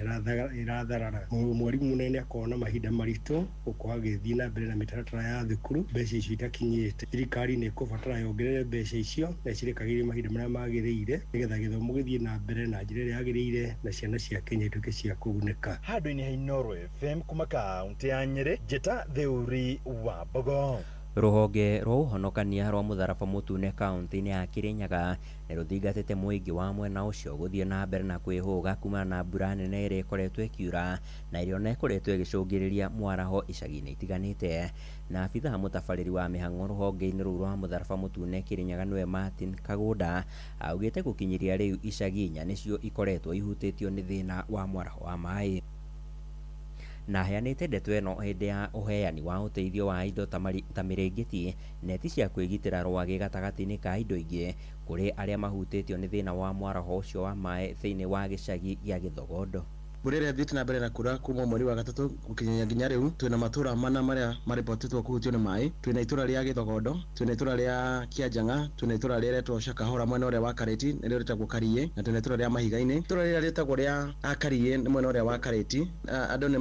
ĩratharara. Mwarimũ mũnene akona mahinda maritũ gũkorwo agĩthiĩ na mbere na mĩtaratara ya thukuru, mbeca icio itakinyĩte. Thirikari nĩ ĩkũbatara yongerere mbeca icio na ĩcirekagĩrie mahinda marĩa magĩrĩire nĩgetha gĩthomo gĩthiĩ na mbere na njĩra ĩrĩa yagĩrĩire na ciana cia Kenya ituĩke cia kũgunĩka. Handũ-inĩ ha Inooro FM kuma kaunti ya Nyĩrĩ, Njeta Theuri wa Mbogo. Rũhonge rwa ũhonokania rwa mũtharaba mũtune kaunti-inĩ ya Kirinyaga nĩ rũthingatĩte mũingĩ wa mwena ũcio gũthiĩ na mbere na kwĩhũga kumana na mbura nene ĩrĩa ĩkoretwo ĩkiura na ĩrĩa ona ĩkoretwo ĩgĩcũngĩrĩria mwaraho icagi-inĩ itiganĩte. Na abithaa mũtabarĩri wa mĩhang'o rũhonge-inĩ rũu rwa mũtharaba mũtune Kirinyaga nĩwe Martin Kagũnda augĩte gũkinyĩria rĩu icagi 4 nĩcio ikoretwo ihutĩtio nĩ thĩna wa mwaraho wa maĩ. Na heanĩte ndeto ĩno hĩndĩ ya ũheani wa ũteithio wa indo ta mĩrĩngĩti, neti cia kwĩgitĩra rwagĩ gatagatĩ-inĩ ka indo ingĩ kũrĩ arĩa mahutĩtio nĩ thĩna wa mwaraho ũcio wa maĩ thĩinĩ wa gĩcagi gĩa Gĩthogondo. burere thiĩte na mbere na kura kuma mweri wa gatatũ gũkinyia nginya rĩu twĩna matura mana marĩa maripotetwo kũhutio nĩ maĩ. Twĩna itura rĩa Gĩthogondo, twĩna itura rĩa Kĩanjang'a, twĩna itura rĩa retwo Shakahora mwena ũrĩa wa Kareti nĩrĩo rĩtagwo Kariĩ, na twĩna itura rĩa Mahiga-inĩ. Itura rĩrĩa rĩtagwo rĩa Kariĩ nĩ mwena ũrĩa wa Kareti. Andũ nĩ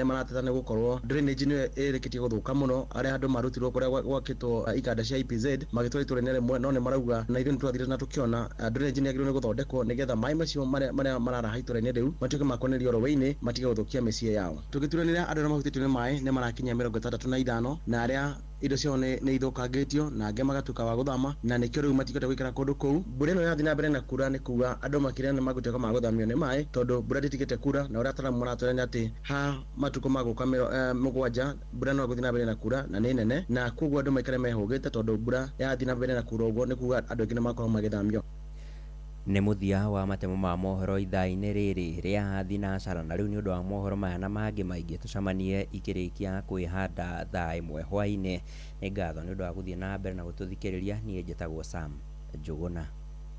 marateta nĩ gũkorwo drainage nĩ ĩrĩkĩtie gũthũka mũno, arĩa andũ marutirwo kũrĩa gwakĩtwo iganda cia EPZ magĩtwara itura-inĩ rĩmwe, no nĩ marauga na ithuĩ nĩtwathire na tũkĩona drainage nĩ yagĩrĩirwo nĩ gũthondekwo nĩgetha maĩ macio marĩa mararaha itura-inĩ rĩu matuĩke ma kũnerio rũĩ-inĩ matige gũthũkia mĩciĩ yao. Tũgĩturanĩra andũ arĩa mahutĩtio nĩ maĩ nĩ marakinya 65 na arĩa indo ciao nĩ ithũkangĩtio na angĩ magatuĩka wa gũthama, na nĩkĩo rĩu matigĩte gũikara kũndũ kũu. Mbura ĩno yathiĩ na mbere na kura nĩ kuga andũ makĩria nĩ magũtuĩka ma gũthamio nĩ maĩ, tondũ mbura ndĩtigĩte kura, na ũrĩa ataramu maratwĩra atĩ ha matukũ magũka 7 mbura no gũthiĩ na mbere na kura na nĩ nene, na koguo andũ maikare mehũgĩte tondũ mbura yathiĩ na mbere na kura ũguo nĩ kuga andũ aingĩ nĩ makorwo magĩthamio. Nĩ mũthia wa matemo ma mohoro ithaa-inĩ rĩrĩ rĩa thinacara, na rĩu nĩ ũndũ wa mohoro maya na mangĩ maingĩ tũcemanie ikĩrĩkia kwĩhanda thaa 1 hwaĩ-inĩ. Nĩ ngatho nĩ ũndũ wa gũthiĩ na mbere na gũtũthikĩrĩria. Niĩ njĩtagwo Sam Njũgũna.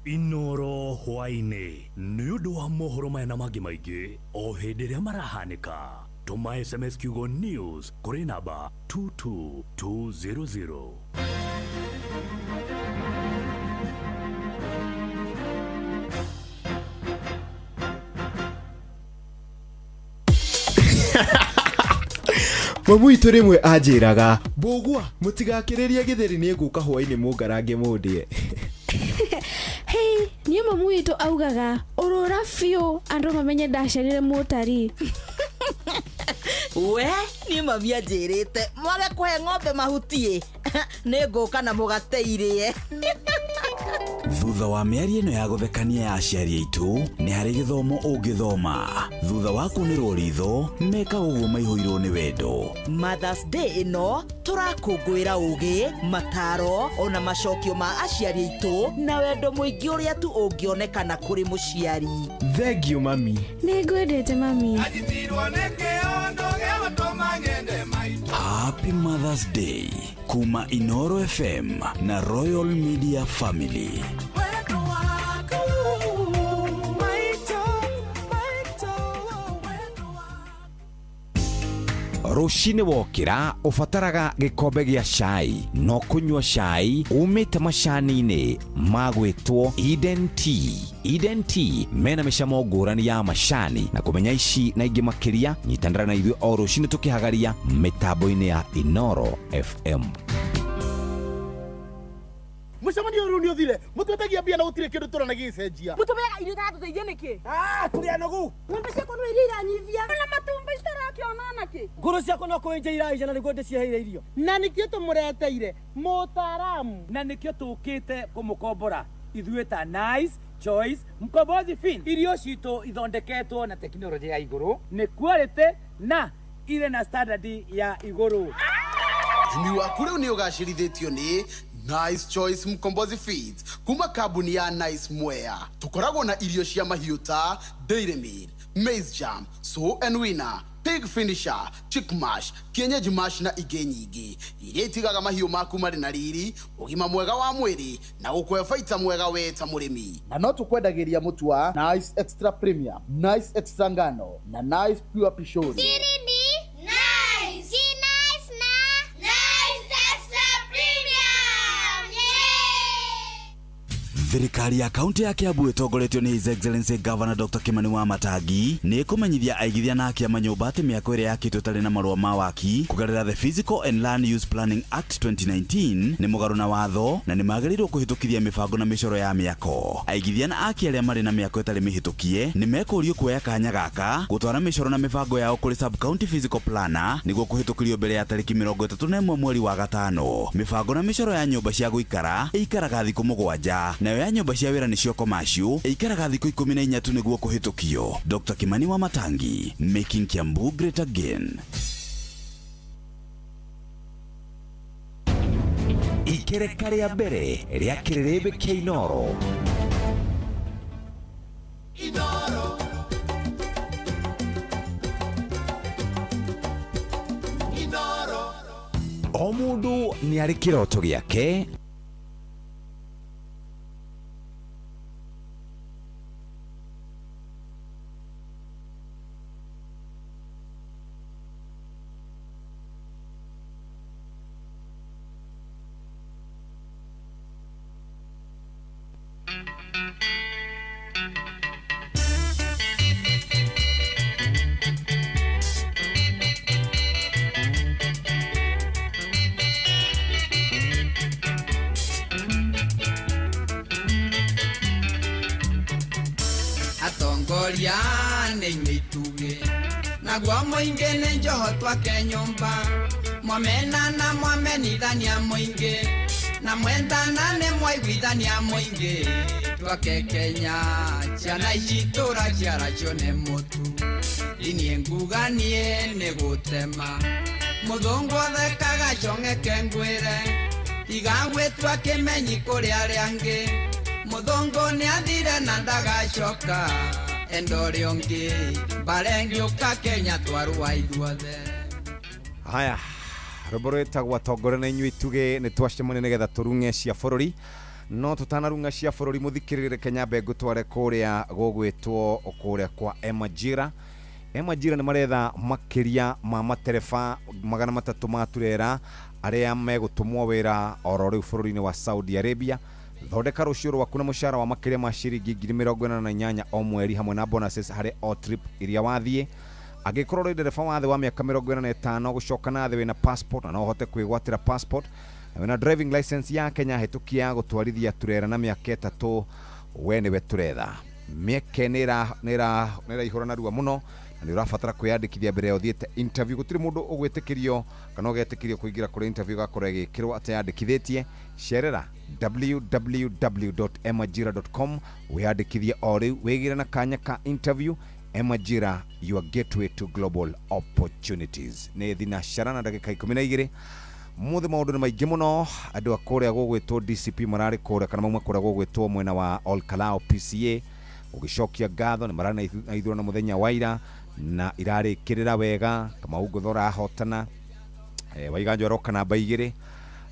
Inoro hwaĩ-inĩ nĩ ũndũ wa mohoro maya na mangĩ maingĩ o hĩndĩ ĩrĩa marahanĩka. Tũma SMS kiugo news kũrĩ namba 22200. Mamu itũ rĩmwe anjĩraga mbũgua mũtigakĩrĩrie gĩtheri nĩ ngũka hwaĩ-inĩ mũngarange mũndie. Hey, niĩ mamu itũ augaga ũrũra biũ andũ mamenye ndacerire mũtari. We niĩ mami anjĩrĩte mwage kũhe ng'ombe mahuti nĩ ngũka na mũgateirie. Thutha wa mĩario ĩno ya gũthekania ya aciari aitũ nĩ harĩ gĩthomo ũngĩthoma. Thutha wa kunĩrwo ritho meka ũguo maihũirwo nĩ wendo. Mother's Day ĩno tũrakũngũĩra ũgĩ, mataro ona macokio ma aciari aitũ na wendo mũingĩ ũrĩa tu ũngĩonekana kũrĩ mũciari. Thengiũ mami. Nĩ ngwendete mami. Happy Mother's Day kuma Inoro FM na Royal Media Family. Rũcinĩ wokĩra ũbataraga gĩkombe gĩa cai, no kũnyua cai umĩte macani-inĩ magwĩtwo Eden Tea. Eden Tea mena mĩcamo ngũrani ya macani, na kũmenya ici na ingĩ makĩria nyitanĩra na ithuĩ o rũcinĩ tũkĩhagaria mĩtambo-inĩ ya Inoro FM. Mũcemanio rũu nĩ ũthire, mũtwetagia mbia na gũtirĩ kĩndũ tũranagia icenjia. Mũtũmega irio itatũteithia nĩkĩ? Tũrĩa nogu. Ng'ombe ciakwa no iria iranyivia. Na matumbĩ citarakĩona nake. Ngũrũ ciakwa no kũenja iraica na nĩguo ndĩcieheire irio. Na nĩkĩo tũmũreteire mũtaaramu. Na nĩkĩo tũkĩte kũmũkombora. Ithuĩ ta Nice Choice Mkombozi Fin. Irio citũ ithondeketwo na tekinoronjĩ ya igũrũ, nĩ quality na ile na standard ya igũrũ. Ũrĩmi waku rĩu nĩ ũgacĩrithĩtio nĩ Nice Choice Mkombozi Feeds kuma kambuni ya Nice Mwea. Tukoragwo na irio cia mahiũ ta Dairy Meal, Maize Jam, So and Winner, Pig Finisher, Chick Mash, Kienyeji Mash na ingĩ nyingĩ iria itigaga mahiũ maku marĩ na riri, ũgima mwega wa mwĩrĩ na gũkũhe baita mwega we ta mũrĩmi. Na no tũkwendagĩria mũtu wa Nice Extra Premium, Nice Extra Ngano na Nice Pure Pishori. Thirikari ya kaunti ya Kiambu ĩtongoretio nĩ His Excellency Governor Dr. Kimani Wamatangi nĩ kũmenyithia aigithia na akia manyũmba atĩ mĩako ĩrĩa yakĩtwo ĩtarĩ na marũa ma waki kũgerera the Physical and Land Use Planning Act 2019 nĩ mũgarũ na watho na nĩ magĩrĩirwo kũhĩtũkithia mĩbango na mĩcoro ya mĩako. Aigithia na akia arĩa marĩ na mĩako ĩtarĩ mĩhĩtũkie nĩ mekũrio kuoya kanya gaka gũtwara mĩcoro na mĩbango yao kũrĩ Sub County Physical Planner nĩguo kũhĩtũkĩrio mbere ya tarĩki 31 mweri wa gatano. Mĩbango na mĩcoro ya nyũmba cia gũikara ĩikaraga thikũ 7 nayo ya nyũmba cia wĩra nĩcio commercial ĩikaraga thikũ 14 tu nĩguo kũhĩtũkio. Dr. Kimani Wamatangi, making Kiambu great again. Ikereka rĩa mbere rĩa kĩrĩrĩmbĩ kĩa Inoro. Inoro. Inoro. O mũndũ nĩ arĩ kĩroto gĩake. Atongoria nĩ mĩtuge naguo mũingĩ nĩ njoho twake nyũmba mwamena na mwamenithania mũingĩ na mwendana nĩ mwaiguithania mũingĩ twake Kenya ciana ici tũra ciaracio nĩ mũtu inie nguganie nĩ gũtema mũthũngũ thekaga cong'eke ngwĩre igagwĩtua kĩmenyi kũrĩ arĩa angĩ mũthũngũ nĩ athire na ndagacoka endore ongi barengioka Kenya twarua ithuothe. Haya roboreta gwatongore na inyuĩ tuge nĩ twacemania nĩgetha tũrung'e cia bũrũri no tũtanarung'a cia bũrũri mũthikĩrĩre Kenya mbengũ tware kũrĩa gũgwĩtwo kũrĩa kwa Emajira nĩ maretha makĩria ma matereba 300 ma turera arĩa megũtũmwo wĩra oro rĩu bũrũri-inĩ wa Saudi Arabia. Thondeka rũciũ rwaku na mũcara wa makĩria ma ciringi 48,000 o mweri hamwe na bonuses harĩ o trip iria wathiĩ. Angĩkorwo rĩ ndereba wa thĩ wa mĩaka 45 gũcoka na thĩ wĩna passport na no ũhote kwĩgwatĩra passport na wĩna driving license ya Kenya hĩtũkia gũtwarithia turera na mĩaka 3 we nĩwe turetha. Mĩeke nĩ ihũra narua mũno na nĩ ũrabatara kwĩyandĩkithia mbere ya ũthiĩte interview. Gũtirĩ mũndũ ũgwĩtĩkĩrio kana ũgetĩkĩrio kũingĩra kũrĩ interview gakorwo ĩgĩkĩrwo ateyandĩkithĩtie. Cerera www.emajira.com wĩyandĩkithie o rĩu wĩgĩre na kanya ka interview. Emajira, your gateway to global opportunities. Nĩ thinacara na ndagĩka 12 mũthĩ maũndũ nĩ maingĩ mũno. Andũ a kũrĩa gũgwĩtwo DCP mararĩ kũrĩa kana mauma kũrĩa gũgwĩtwo mwena wa Olkalao PCA ũgĩcokia ngatho nĩ mararĩ na ithurano mũthenya wa ira na irarĩkĩrĩra wega kama Ngũthora ahotana Waiganjo aroka namba 2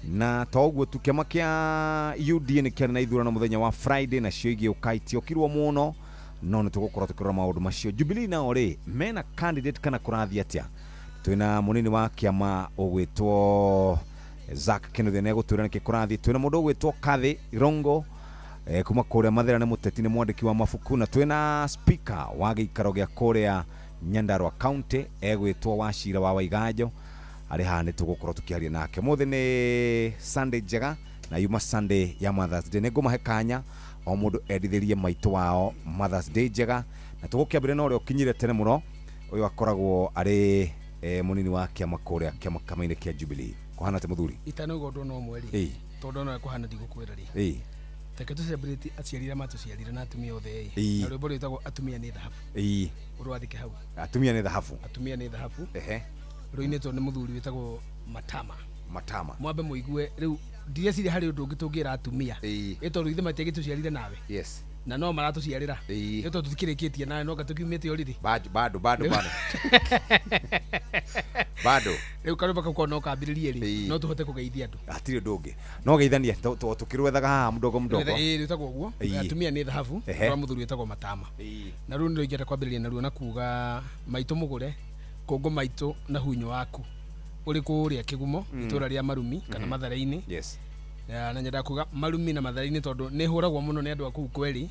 na toguo tu kĩama kĩa UDA nĩ kĩarĩ na ithurano mũthenya wa Friday na cio igĩ ũkaitiokirwo mũno no nĩ tũgũkorwo tũkĩrora maũndũ macio. Jubilee nao rĩ mena candidate kana kũrathi atĩa. Twĩna mũnini wa kĩama ũgwĩtwo Zack Kennedy nĩ egũtwĩra nĩkĩ kũrathi. Twĩna mũndũ ũgwĩtwo Kathy Rongo kuma kũrĩa Mathĩra nĩ mũteti nĩ mwandĩki wa mabuku na twĩna speaker wa gĩikaro gĩa kũrĩa Nyandarua County egwĩtwo Wachira wa Waiganjo arĩ haha nĩ tũgũkorwo tũkĩaria nake. Mũthĩ nĩ Sunday njega na yuma Sunday ya Mother's Day. Nĩ ngũmahe kanya o mũndũ endithĩrie maitũ wao Mother's Day njega na tũgũkĩambĩrĩria na ũrĩa ũkinyire tene mũno ũyũ akoragwo arĩ mũnini wa kĩama kũrĩa kĩama kama-inĩ kĩa Jubilee. Kũhana te mũthuri itanogo ũndũ no mweri tondũ no kũhana ndigũkwĩra rĩ teke tu celebrate aciarira matuciarira na atumia othe na rwĩmbo rwĩtagwo atumia nĩ thahabu ũrwathike hau atumia nĩ thahabu rũinĩtwo nĩ mũthuri wĩtagwo Matama mwambe mũigue rĩu ndiye cirĩ harĩ ũndũ ũngĩ tũngĩra atumia ĩtondũ ithe matiagĩtũciarire nawe na no maratuciarĩra ĩtondũ tũtikĩrĩkĩtie nawe no gatukiumĩte ũrĩrĩ bado rĩu karũmba kakwa no kambĩrĩrie rĩ no tũhote kũgeithia andũ hatirĩ ũndũ ũngĩ no geithania tũkĩrwethaga haha mdogo rĩtagwo ũguo atumia nĩ thahabu rwa mũthuri wĩtagwo Matama na rĩu nĩ ingĩenda kwambĩrĩria naruo na kuga maitũ mũgũre kũngũ maitũ na hunyo waku ũrĩ kũrĩa Kĩgumo itũra rĩa Marumi kana Mathare-inĩ na nyenda kuga Marumi na Mathare-inĩ tondũ nĩ hũragwo mũno nĩ andũ a kũu kweri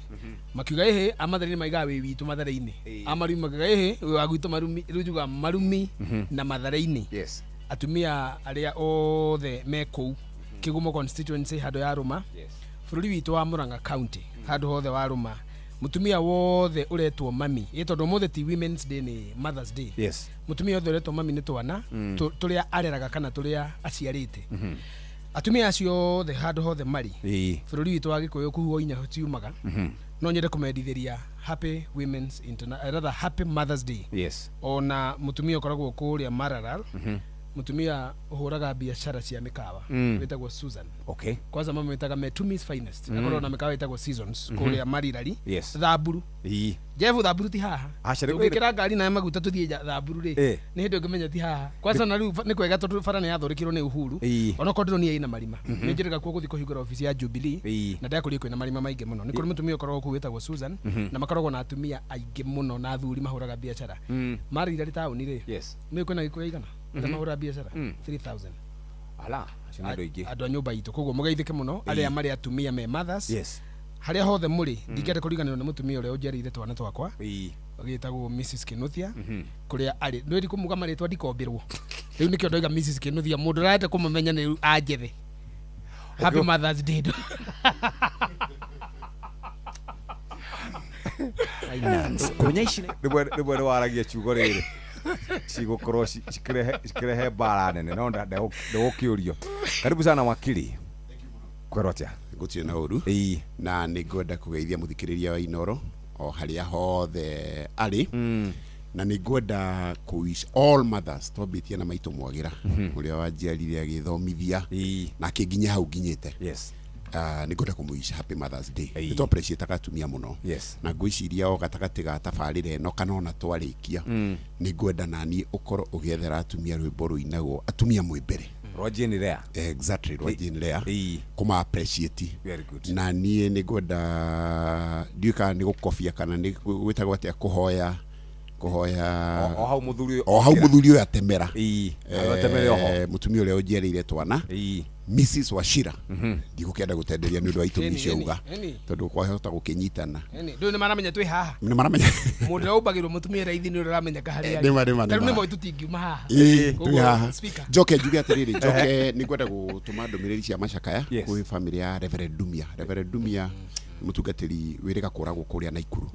makiuga ehe a Mathare-inĩ maigaga wĩ witũ Mathare-inĩ a Marumi maigaga ehe wa gwitũ Marumi rĩu juga Marumi na Mathare-inĩ atumia arĩa othe me kũu Kĩgumo constituency handũ ya Rũma bũrũri witũ wa Murang'a County handũ hothe wa Rũma mutumia wothe uretwo mami tondũ mũthĩ ti Women's Day nĩ Mother's Day mutumia wothe uretwo mami nĩ twana tũrĩa areraga kana tũrĩa aciarĩte atumia acio othe handũ hothe marĩ bũrũri witũ wa Gĩkũyũ kuhuo inya ciumaga no nyende kũmendithĩria happy women's rather happy Mother's Day ona mutumia ũkoragwo kũrĩa Maralal mutumia uhuraga biashara cia mikawa wetagwo Susan kwanza mama wetaga Metumi's Finest akorwo na mikawa wetagwo Seasons kũrĩa Marirari Thamburu Jeff Thamburu ti haha ukikira ngari na maguta tuthie Thamburu ri ni hindi ngimenya ti haha kwanza na riu ni kwega tondu bara ni yathorikirwo ni Uhuru ona kodiro ni ina marima ni njirika kuo guthi kuhingura ofisi ya Jubilee na ndakuri kwina marima maingi muno ni kuri mutumia ukoragwo ku wetagwo Susan na makoragwo na atumia aingi muno na athuri mahuraga biashara Marirari tauni ri ni kwina gikuya igana mahura biashara 3000 ala cina ndo ingi andu a nyumba itu koguo mugeithike muno aria mari atumia me mothers haria hothe muri ndingĩenda kũriganĩrwo nĩ mũtumia ũrĩa ũnjiarĩire twana twakwa agĩtagwo Mrs Kinuthia kũrĩa arĩ nĩ kumuga marĩtwa ndikombĩrwo rĩu nĩkĩo ndoiga Mrs Kinuthia mũndũ ũrahete kũmũmenya nĩ anjethe Happy Mother's Day kunya ici nĩ waragia ciugo rĩrĩ cigũkorwo cikirehe mbara nene no ndegũkĩũrio. Karibu sana wakili. Kwero atia gũtirĩ na ũru na nĩ ngwenda kũgeithia mũthikĩrĩria wa Inoro o harĩa hothe arĩ na nĩ ngwenda wish all mothers twambĩtie na maitũ Mwagira ũrĩa wanjiarire agĩthomithia na akĩnginya hau nginyĩte. Nĩ ngwenda kũmũwish Happy Mother's Day. Nĩ to appreciate atumia mũno na ngwĩciria o gatagatĩ ga tabarĩra ĩno kana ona twarĩkia nĩ ngwenda naniĩ ũkorwo ũgĩethera atumia rwĩmbo rũinagwo atumia mwĩ mbere Rwajini Lea. Exactly, Rwajini Lea. Kuma appreciate. Very good. Na niĩ nĩ ngwenda ndiũka nĩ gũkobia kana nĩ gwĩtagwo atĩa kũhoya o hau mũthuri ũyũ atemera mũtumia ũrĩa ũnjiarĩire twana Mrs Wachira ndigũkĩenda gũtenderia nĩ ũndũ wa itũmi ciauga tondũ kwahota gũkĩnyitana ndũĩ nĩ maramenya twĩ haha nĩ maramenya mũndũ ũrĩa ũmbagĩrwo mũtumia raithi nĩ ũramenya harĩa rĩu nĩ moĩ tũtingiuma haha twĩ haha njoke njuge atĩrĩrĩ njoke nĩ ngwenda gũtũma ndũmĩrĩri cia macakaya kwĩ famĩlĩ ya Reverend Dumia mũtungatĩri wĩrĩga kũragwo kũrĩa Naikuru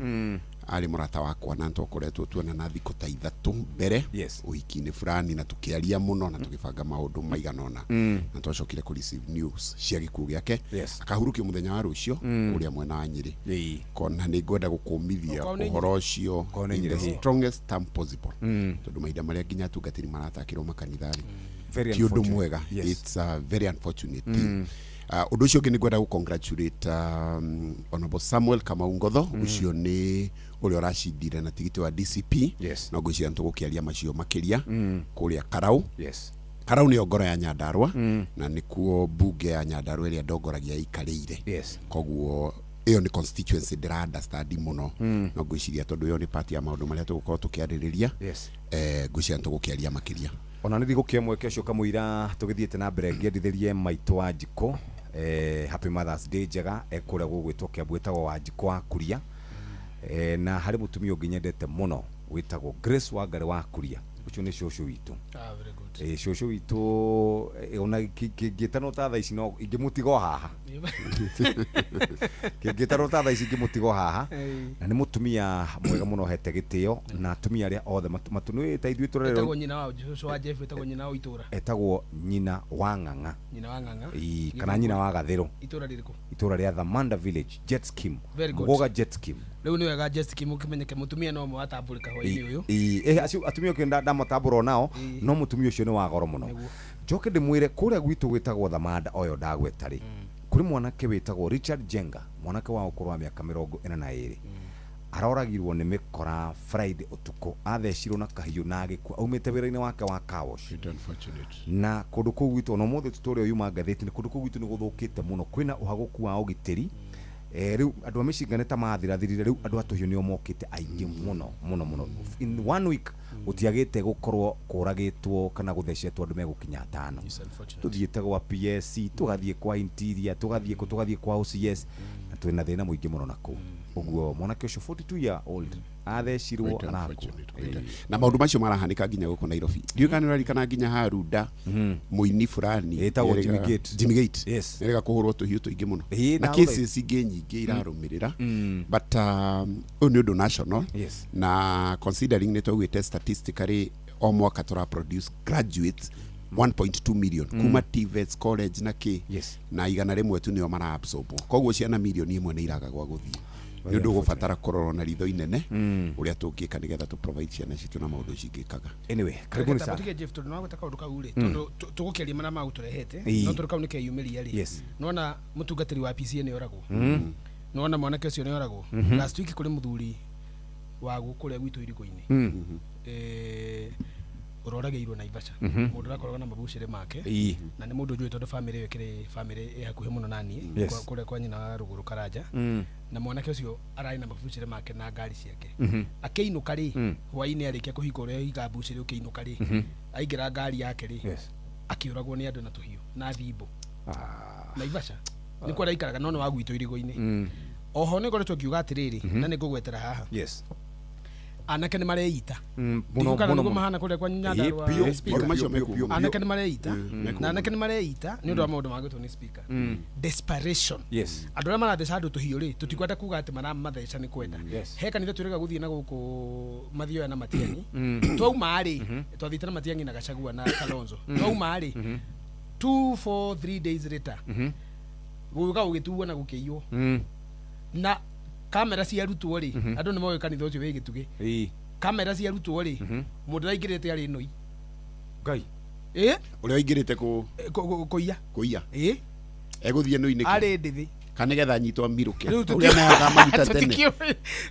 ari mũrata wakwa na tũkoretwo tuona na thikũ ta ithatũ mbere ũhiki-inĩ fulani na tũkĩaria mũno na tũgĩbanga maũndũ maigana ũna na twacokire kũ receive news cia gĩkuũ gĩake akahurũkio mũthenya wa rũciũ kũrĩa mwena wa Nyĩrĩ kona nĩ ngwenda gũkũmithia ũhoro ũcio in the strongest term possible tondũ mahinda marĩa nginya atungatĩri maratakĩrwo makanitha-rĩ ti ũndũ mwega. It's very unfortunate. Ũndũ ũcio ũngĩ nĩ ngwenda gũcongratulate Honorable Samuel Kamau Ngotho ũcio nĩ ũrĩa ũracindire na tigiti wa DCP na ngwĩciria nĩtũgũkĩaria macio makĩria kũrĩa Karau. Karau nĩ ngoro ya Nyandarua na nĩkuo bunge ya Nyandarua ĩrĩa ndongoragia ikarĩire koguo ĩyo nĩ constituency ndĩra understand mũno na ngwĩciria tondũ ĩyo nĩ part ya maũndũ marĩa tũgũkorwo tũkĩarĩrĩria ngwĩciria nĩtũgũkĩaria makĩria. Ona nĩ thigũkĩa mweke ũcio kamũira tũgĩthiĩte na mbere ngĩendithĩrie maitũ wa Njiko. Happy Mother's Day njega ekũrĩa gũgwĩtwo kĩambu gĩtagwo wa Njiko wa Kuria na harĩ mũtumia ũngĩ nyendete mũno wĩtagwo Grace Wangari wa Kuria ũcio nĩ cũcũ witũ. Very good. Cũcũ witũ ona kĩngĩtanwo ta thaa ici no ingĩmũtigo haha kĩngĩtanwo ta thaa ici ingĩmũtigo haha na nĩ mũtumia mwega mũno hete gĩtĩo na atumia arĩa othe matunũ ta ithuĩ tũrerwo etagwo nyina wa cũcũ wa Jeff etagwo nyina wa itũra etagwo nyina wa Ng'ang'a kana nyina wa Gathĩrũ itũra rĩrĩkũ itũra rĩa Thamanda Village Jet Scheme Mugoga Jet Scheme rĩu nĩ wega Jet Scheme ũkĩmenyeke mũtumia no mwe atambũrĩka hwaĩ-inĩ ũyũ acio atumia ũkĩenda ndamatambũra nao no mũtumia ũcio nĩ wa goro mũno. Njoke ndĩmwĩre kũrĩa gwitũ gwĩtagwo Thamanda oyo ndagweta-rĩ kũrĩ mwanake wĩtagwo Richard Jenga mwanake wa ũkũrũ wa mĩaka 42 aroragirwo nĩ mĩkora Friday ũtukũ athecirwo na kahiũ na agĩkua aumĩte wĩra-inĩ wake wa car wash na kũndũ kũu gwitũ no mũthĩ tutorial yuma ngathĩti-inĩ kũndũ kũu gwitũ nĩ gũthũkĩte mũno kwĩna ũhagũku wa ũgitĩri rĩu andũ a mĩcinga nĩ ta mathirathirire rĩu andũ atũhiũ nĩo mokĩte aingĩ mũno in 1 week gũtiagĩte gũkorwo kũragĩtwo kana gũthecetwo andũ megũkinya 5 tũthiĩte gwa PSC tũgathiĩ kwa interior tũgathiĩ kwa OCS na twĩna thĩna mũingĩ mũno nakũu ũguo mwanake ũcio 42 year old athecirwo na maũndũ macio marahanĩka nginya gũkũ Nairobi ndiũka nĩ ũrarikana nginya Haruda mũini fulani etagwo Jimmy Gate nĩrega kũhũrwo tũhiũ tũingĩ mũno na cases ingĩ nyingĩ irarũmĩrĩra but ũyũ nĩ ũndũ national na considering nĩ twaugĩte statistically o mwaka tũra produce graduates 1.2 million kuma TVET college na kĩ na igana rĩmwe tu nĩo mara absorb koguo ciana milioni ĩmwe nĩ iragagwa gũthiĩ nĩ ũndũ gũbatara kũrorwo na ritho inene ũrĩa tũngĩka nĩgetha tũ provide ciana citũ na maũndũ cingĩkaga. Anyway karibuni sana tutige Jeff tondũ no gũtaka ũndũ kau rĩ tondũ tũgũkĩaria mana ma gũtũrehete no tondũ kau nĩ keyumĩria rĩ nona mũtungatĩri wa PCA nĩ oragwo nona mwanake ũcio nĩ oragwo last week kũrĩ mũthuri wa gũkũrĩa gwitũ irigũ-inĩ ũroragĩirwo Naivasha mũndũ ũrakoragwo na mabucĩrĩ make na nĩ mũndũ njũĩ tondũ famĩlĩ ĩyo ĩkĩrĩ famĩlĩ ĩ hakuhĩ mũno naniĩ kũrĩa kwa nyina wa Rũgũrũ Karanja na mwanake ũcio ararĩ na mabucĩrĩ make na ngari ciake akĩinũka rĩ hwaĩ-inĩ arĩkia kũhika ũrĩa higa bucĩrĩ ũkĩinũka rĩ aingĩra ngari yake rĩ akĩũragwo nĩ andũ na tũhiũ na thimbo Naivasha nĩ kwa araikaraga no nĩ wa gwitũ irigũ-inĩ oho nä ngoretwo ngiuga atiriri na nä ngågwetera haha anake nä mareita ndikana nä mahana kå rä a kwa Nyandarua anake nä mareita na anake nä mareita nä å ndå wa maå ndå magätwo nä speaker desperation andå arä a maratheca andå tå hiå rä tå tikwenda kuga atä maramatheca nä kwenda he kanitha twä rega gå thiä na gå kå mathioya na Matiang'i twauma rä twathiĩte na Matiang'i na Gachagua na Kalonzo twauma rĩ 2 for 3 days later guga ugituwa na gukiiywo na kamera cia rutwo ri andu ni moyo kanitha ucio wi gituge kamera cia rutwo ri mundu raingirite ari noi ngai uri aingirite kuiya eguthie noi niki ari ndithi kana getha nyitwa miruke uria mehaga maguta tene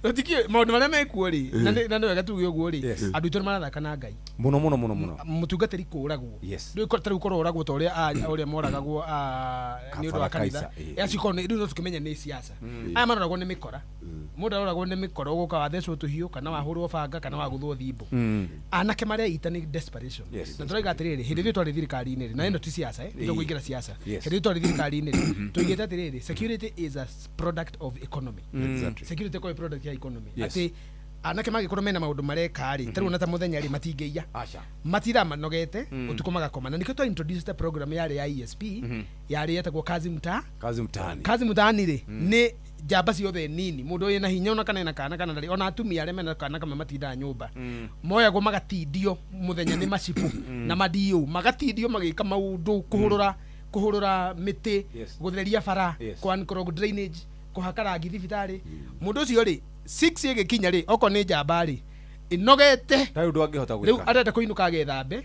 tutikio maundu maria mekuo ri na ni wega tuge uguo ri andu itu marathaka na ngai muno mutungatiri kuragwo riu tari ukorwo uragwo ta uria moragagwo ni undu wa kanitha aciko riu no tukimenya ni siasa aya maroragwo ni mikora mundu aroragwo ni mikora uguka wathecwo tuhiu kana wahurwo banga kana waguthwo thimbo anake maria ita ni desperation na tũraiga atiriri hindi ithuĩ twarĩ thirikari-inĩ rĩ na ĩno ti siasa tũkũingĩra siasa hindi ithuĩ twarĩ thirikari-inĩ rĩ tũigĩte atiriri security is a product of economy security ko product ya economy ati anake magikorwo mena maundu mareka ri tarũ na ta muthenya ri matingĩia matira manogete utuko magakoma na nikio twa introduce the program yari ya ESP yari yetagwo kazi mtaani ri ni jamba ciothe nini mundu yena hinya ona kana kana ndari ona atumia arĩa mena kana kama matinda nyumba moyagwo magatindio muthenya ni macipu na madio magatindio magika maundu kuhurura miti guthereria bara kwankorwo drainage kuhaka rangi thibitari mundu ucio ri 6 igikinya ri oko ni jamba ri inogete tayo ndu angihota gwika riu arenda kuinuka agethambe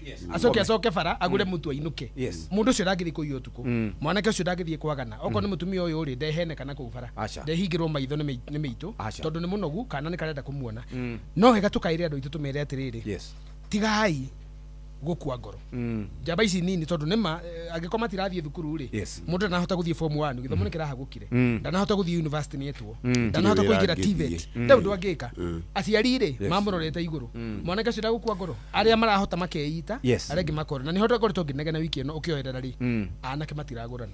acoke bara agure mutu ainuke mundu ucio ndagithi kuiyo tuku mwanake ucio ndagithie kwagana oko ni mutumia uyu ri ndehene kana ku bara ndehingirwo maitho ni mitu tondu ni munogu kana ni karenda kumuona no hega tukaire andu itu tumere atiriri tigai gukua ngoro jamba ici nini tondu nima agikoma tirathie thukuru ri mundu nahota guthie form 1 githomo ni kirahagukire ndanahota guthie university ni etwo ndanahota kuingira TVET ndu ndu agika aciari ri mamurorete iguru mwanake ucio ndagukua ngoro aria marahota makeita arengi makoro na ni hota ngoretwo nginegena wiki ino ukioerera ri anake matiragurana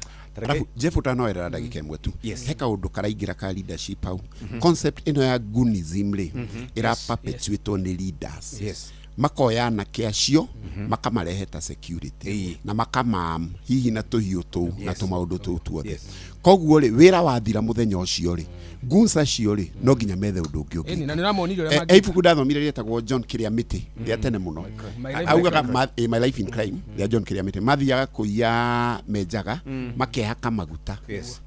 Jeff utanoerera ndagika imwe tu heka undu karaingira ka leadership au concept ino ya gunism ri ira perpetuate ni leaders makoya na kiacio makamareheta security na makama hihi na tuhiu tu na tumaundu tu tuothe koguo ri wira wathira muthenya ucio ri gunsa cio ri no nginya methe undu ungi na niramonire ria magi ibuku ndathomire rietagwo John Kiriamiti ria tene muno augaga my life in crime ria John Kiriamiti mathiaga kuiya menjaga makehaka maguta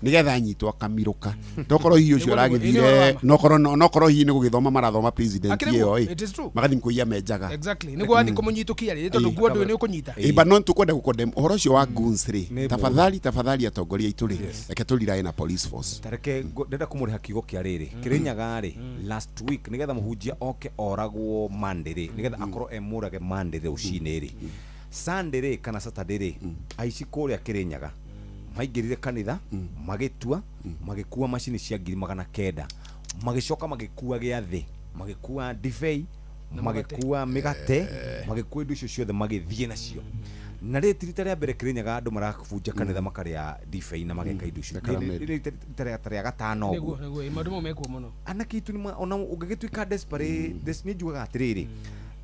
nigetha nyitwo kamiruka ndokoro hihi ucio aragithire nokoro hihi ni gugithoma marathoma president iyo magathi kuiya menjaga exactly niguo athi kumunyitukia ri tondu guo ni ukunyita but non tukwenda gukondem uhoro ucio wa guns ri tafadhali atongoria itu ri reke tulirae na police force tareke ndenda kumuriha kigo kia riri Kirinyaga ri last week nigetha muhunjia oke oragwo Monday ri nigetha akorwo emurage Monday rucini ri Sunday ri kana Saturday ri aici kuria Kirinyaga maingirire kanitha magitua magikua macini cia 900 magicoka magikua giathi magikua divei magikua migate magikua indo icio ciothe magithie nacio na rä tirita rä a mbere Kirinyaga andu marakubunja kanitha makaria divei na mageka indo icio rä a gatano guo anake itu ni ona ungigituika desperate ni njugaga atiriri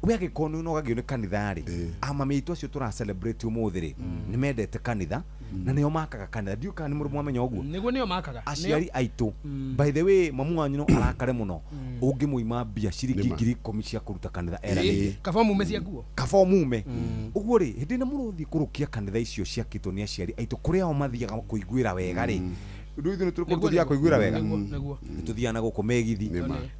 we agikonu no gagio ni kanitha ri amamitu acio tura celebrate umuthi ri ni mendete kanitha na nio makaga kanitha ndiuka ni murumu amenya uguo niguo nio makaga aciari aitu by the way mamu wanyu no arakare muno ungi muima bia ciringi 10,000 cia kuruta kanitha era kaba mume cia guo kaba mume uguo ri hindi na muruthi kurukia kanitha icio cia kitwo ni aciari aitu kuria o mathiaga kuiguira wega ri ndu ithu niturukuthia kuiguira wega tuthiana guku megithi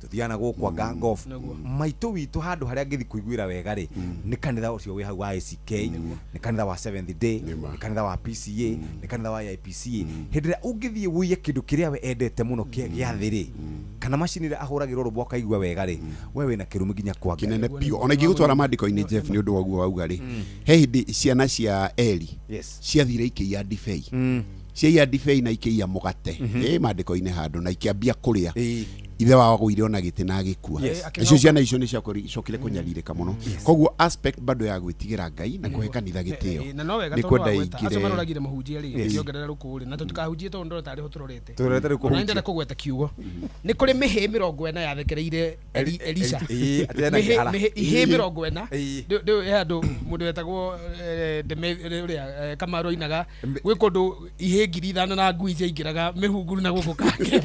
tuthiana guku Gangof maitu witu handu haria ngithi kuiguira wega ri ni kanitha ucio wi hau wa ACK ni kanitha wa Seventh Day ni kanitha wa PCA ni kanitha wa IPCA hindi ria ungithie wiye kindu kiria we endete muno gia thi ri kana macini ria ahuragirwo rubo kaigua wega ri we wina kirumi nginya kwa kinene pio ona igigutwara mandiko-ini Jeff ni undu waguo wauga ri he hindi ciana cia Eli ciathire ikiia divei cia divei na ikiia mugate mandiko-ini handu na ikiambia kuria ithe wao gũire ona gĩtĩ na gĩkua icio ciana icio nĩ ciacokire kũnyarirĩka mũno koguo aspect bado ya gwĩtigĩra Ngai na kũhe kanitha gĩtĩo nĩ kwenda ingire acio maroragire mahunjia rĩ kĩongerera rũkũrĩ na tũtikahunjie tondũ ndoro tarĩ ho tũrorete na kũgweta kiugo nĩ kũrĩ mĩhĩ 40 yathekereire Elisha ihĩ 40 ndĩ andũ mũndũ wetagwo ũrĩa Kamaro inaga gwĩ kũndũ ihĩ 5,000 na ngui ciaingĩraga mĩhunguru na gũkũ kake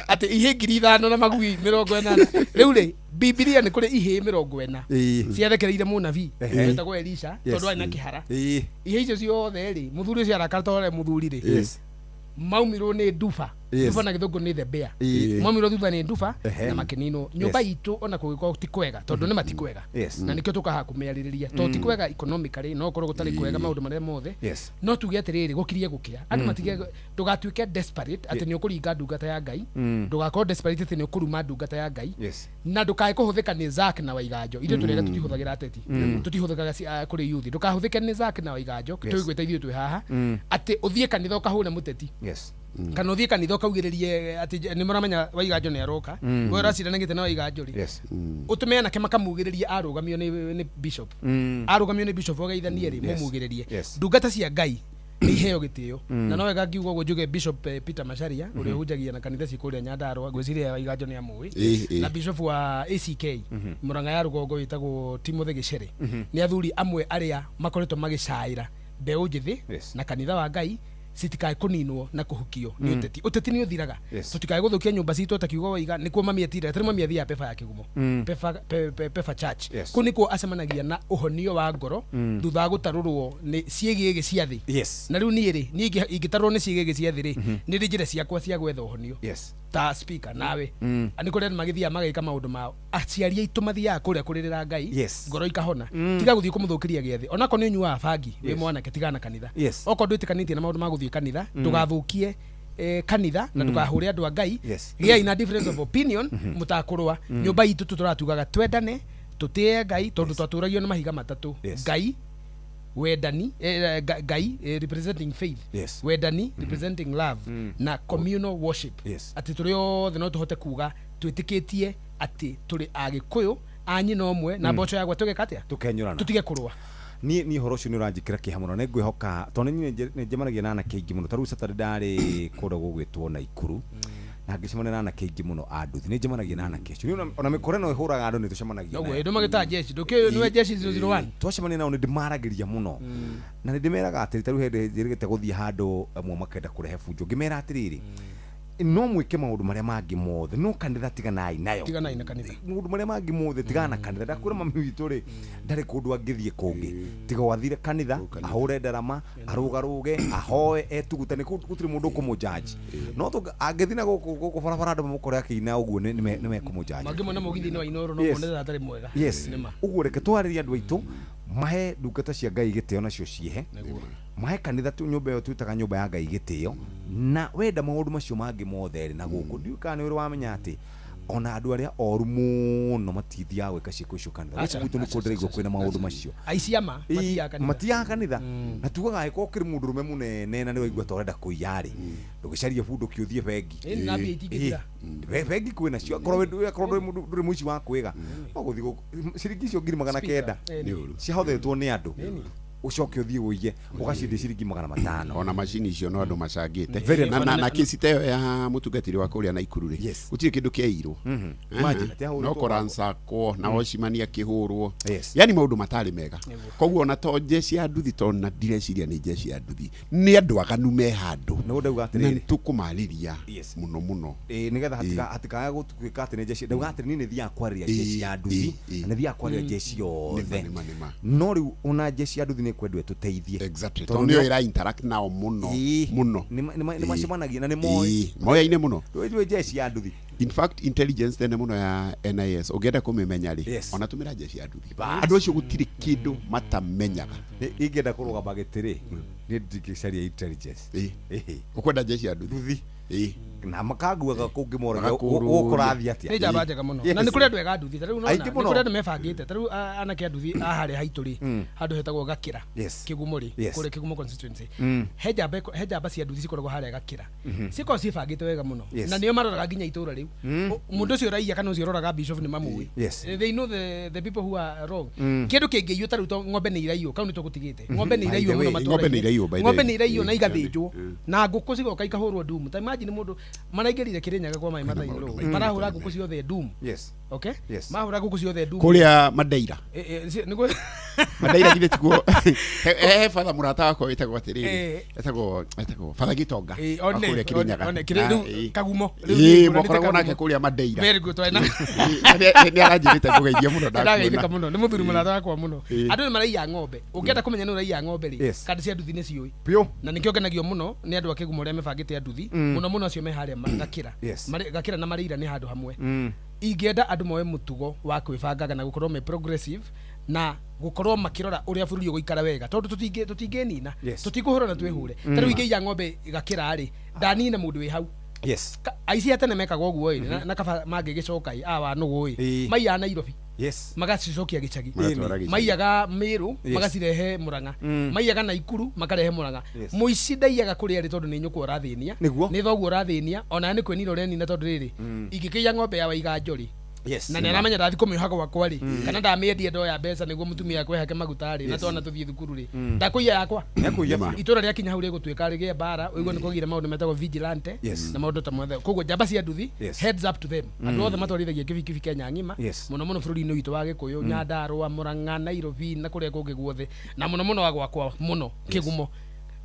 ati ihĩ 5,000 na magui 40 rĩu rĩ Biblia nĩ kũrĩ ihĩ 40 ciathekereire mũnabii wetagwo Elisha tondũ arĩ na kĩhara ihĩ icio ciothe rĩ mũthuri ũcio arakara tondũ mũthuri rĩ maumirwo nĩ nduba nduba na gĩthũngũ nĩ the bear maumirwo thutha nĩ nduba na makinino nyũmba itũ ona kũgĩkorwo ti kwega tondũ nĩ matikwega na nĩkĩo tũkaha kũmearĩrĩria tondũ ti kwega economically no korwo gũtarĩ kwega maũndũ marĩa mothe no tuge atĩrĩrĩ gũkirie gũkĩa andũ matige ndũgatuĩke desperate atĩ nĩ ũkũringa ndungata ya Ngai ndũgakorwo desperate atĩ nĩ ũkũruma ndungata ya Ngai na ndũkae kũhũthĩka nĩ Zak na Waiganjo ithuĩ tũrĩa tũtihũthagĩra ateti tũtihũthĩkaga kũrĩ youth ndũkahũthĩke nĩ Zak na Waiganjo tũigwĩta ithuĩ twĩ haha atĩ ũthiĩ kanitha ũkahũre mũteti kana ũthiĩ kanitha ũkaugĩrĩrie atĩ nĩ mũramenya Waiganjo nĩ aroka we ũraciranagĩte na Waiganjo rĩ ũtũme anake makamugĩrĩrie arũgamio nĩ bishop arũgamio nĩ bishop ũgeithanie rĩ mũmugĩrĩrie ndungata cia Ngai nĩ iheo gĩtĩo na no wega ngiuga ũguo njuge Bishop Peter Macharia ũrĩa hunjagia na kanitha cikũrĩa Nyandarua ngwĩciria Waiganjo nĩ amũĩ na bishop wa ACK Mũrang'a ya rũgongo wĩtagwo Timothy Gĩcere nĩ athuri amwe arĩa makoretwo magĩcaĩra mbeũ njĩthĩ na kanitha wa Ngai sitikae kũninwo na kũhukio nĩ ũteti nĩ ũthiraga tũtikae gũthũkia nyũmba citũ takiugo Waiga nĩkuo mami atira tene mami athia pefa ya kĩgumo pefa church kũ nĩkuo acemanagia na ũhonio wa ngoro thutha wa gũtarũrwo nĩ ciĩgĩgĩ cia thĩ na rĩu niĩ rĩ niĩ ingĩtarũrwo nĩ ciĩgĩgĩ cia thĩ rĩ nĩ rĩ njĩra ciakwa cia gwetha ũhonio ta speaker nawe nĩ kũrĩa magĩthiaga magĩka maũndũ mao aciari aitũ mathiaga kũrĩa kũrĩrĩra Ngai ngoro ikahona tiga gũthiĩ kũmũthũkĩria gĩathĩ onako nĩ ũnyuaga bangi wĩ mwanake tigana kanitha okorwo ndwĩtĩkanĩtie na maũndũ ma gũthiĩ kanitha ndũgathũkie kanitha na ndũkahũre andũ a Ngai gĩa ina difference of opinion mũtakũrũa nyũmba itũ tũratugaga twendane tũtĩe Ngai tondũ twatũragio nĩ mahiga matatũ Ngai wendani Ngai representing faith wendani representing love na communal worship atĩ tũrĩ othe no tũhote kuga twĩtĩkĩtie atĩ tũrĩ Agĩkũyũ anyina ũmwe na mboco yagwa tũgeka atĩa tũkenyũrana tũtige kũrũa ni horo ũcio nĩ ũranjĩkĩra kĩeha mũno nĩ ngwĩhoka tondũ nĩ njemanagia na anake aingĩ mũno ta rĩu Saturday ndarĩ kũrĩa gũgwĩtwo Naikuru na ngĩcemania na anake aingĩ mũno a nduthi nĩ njemanagia na anake acio ona mĩkore no ĩhũraga andũ nĩ tũcemanagia nayo ũguo ndũmagĩta jeshi ndũkĩũĩ nĩwe jeshi 001 twacemania nao nĩ ndĩmaragĩria mũno na nĩ ndĩmeraga atĩrĩ ta rĩu hĩndĩ njĩrĩgĩte gũthiĩ handũ amwe makenda kũrehe bunjo ngĩmera atĩrĩrĩ no mwĩke maũndũ marĩa mangĩ mothe no kanitha tiganai nayo tiganai na kanitha maũndũ marĩa mangĩ mothe tigana na kanitha ndakwĩra mami witũ rĩ ndarĩ kũndũ angĩthiĩ kũngĩ tiga wathire kanitha ahũre ndarama arũgarũge ahoe etugutane gũtirĩ mũndũ ũkũmũjaji no angĩthiĩ na gũkũ barabara andũ mamũkore akĩina ũguo nĩ mekũmũjaji mangĩ mona mũgithi-inĩ wa Inooro no monete atarĩ mwega ũguo reke twarĩrie andũ aitũ mahe ndungata cia Ngai gĩtĩo nacio ciehe mahe kanitha tu nyũmba ĩyo twĩtaga nyũmba ya Ngai gĩtĩo na wenda maũndũ macio mangĩ mothe na gũkũ ndiũĩ kana nĩ ũrĩ wamenya atĩ ona andũ arĩa oru mũno matithiaga gwĩka ciĩko icio kanitha gwitũ nĩ kũndĩraigua kwĩna maũndũ macio aiciama matiaga kanitha na tugaga angĩkorwo kĩrĩ mũndũ rũme mũnene na nĩ waigua ta ũrenda kũiya rĩ ndũgĩcarie bundu ũkĩũthiĩ bengi bengi kwĩna cio akorwo ndũrĩ mũici wa kwĩga no gũthiĩ ciringi icio 900 ciahothetwo nĩ andũ ucoke uthie uige ugacindia ciringi 500 ona macini icio no andu macangite na kesi tayo ya mutungatiri wa kuria Naikuru ri gutire kindu kiairwo no koransa ko na ocimania kihurwo yani maundu matari mega koguo ona to jeshi ya nduthi to na direciria ni jeshi ya nduthi ni andu aganu me handu no ndauga atiriri tukumariria muno muno nigetha hatikaga gutwika ati ni jeshi ndauga ati ni thia kwaria jeshi ya nduthi na thia kwaria jeshi yothe no riu una jeshi ya nduthi kwendwe tuteithie exactly to nio ira interact nao muno ni macemanagia na ni moya-inĩ muno wewe jeshi ya nduthi in fact intelligence tene muno ya NIS ugenda kumemenya ri ona tumira jeshi ya nduthi andu acio gutiri kindu matamenyaga ingenda kurugama gitiri ni ndikicaria intelligence ukwenda jeshi ya nduthi na makaguaga kungi moraga ukurathia atia ni jamba njega muno na ni kuri andu ega nduthi tariu no ni kuri andu mebangite tariu anake nduthi ahari haitu ri handu hetagwo Gakira Kigumo ri kuri Kigumo constituency he jamba cia nduthi cikoragwo haria Gakira ciko cibangite wega muno na nio maroraga nginya itura riu mundu ucio raia kana ucio roraga bishop ni mamui they know the people who are wrong kindu kingiyu tariu to ng'ombe ni iraiyo kau ni tugutigite ng'ombe ni iraiyo muno matura ng'ombe ni iraiyo na igathinjwo na nguku cigoka ikahurwo ndumu ta imagine mundu maraingirire Kirinyaga kwa mai mathairo marahura nguku ciothe ndumu okay mahura nguku ciothe ndumu kuria Madeira niguo Madeira githe tiguo father murata wako etagwo atiriri etagwo father Gitonga kuria Kirinyaga Kagumo mokoragwo nake kuria Madeira very good twaina ni aranjirite kugeithia muno ndakugeithia muno ni muthuri murata wakwa muno andu ni maraiya ng'ombe ungienda kumenya ni uraiya ng'ombe ri kandi cia nduthi ni ciui na nikio genagio muno ni andu akigumo ria mebangite nduthi muno muno acio me haria Gakira Gakira na Marira ni handu hamwe ingenda andu moe mutugo wa kwibanga na gukorwo me progressive na gukorwo makirora uria bururi uguikara wega tondu tutingenina tutikuhura na twihure tariu ingeiya ng'ombe Gakira ri ndanine mundu wi hau aici atene mekaga uguo ri na kaba mangigicokai wa nugu ri maiya Nairobi magacicokia gicagi maiyaga Miru magacirehe Murang'a maiyaga Naikuru makarehe Murang'a muici ndaiyaga kuria ri tondu ni nyuko urathinia ni thoguo urathinia ona ni kwenira urenina tondu riri ingikiya ng'ombe ya Waiga Njori na nä aramenya ndathi kå mä haga gwakwa rä kana ndamä endie ndo ya mbeca nä guo må tumia yakwe hake maguta rä na twana tå thiä thukuru rä ndakå iya yakwa itå ra rä akinya hau rä gå tuä ka rä gä mbara å iguo nä kågire maå ndå metagwo vigilante na maå ndå ta mothe koguo njamba cia nduthi heads up to them andå othe matwarithagia kibikibi Kenya ng'ima må no må no bå rå ri-inä witå wa gä kå yå Nyandarua Murang'a Nairobi na kå rä a kå ngä guothe na må no må no wa gwakwa må no Kigumo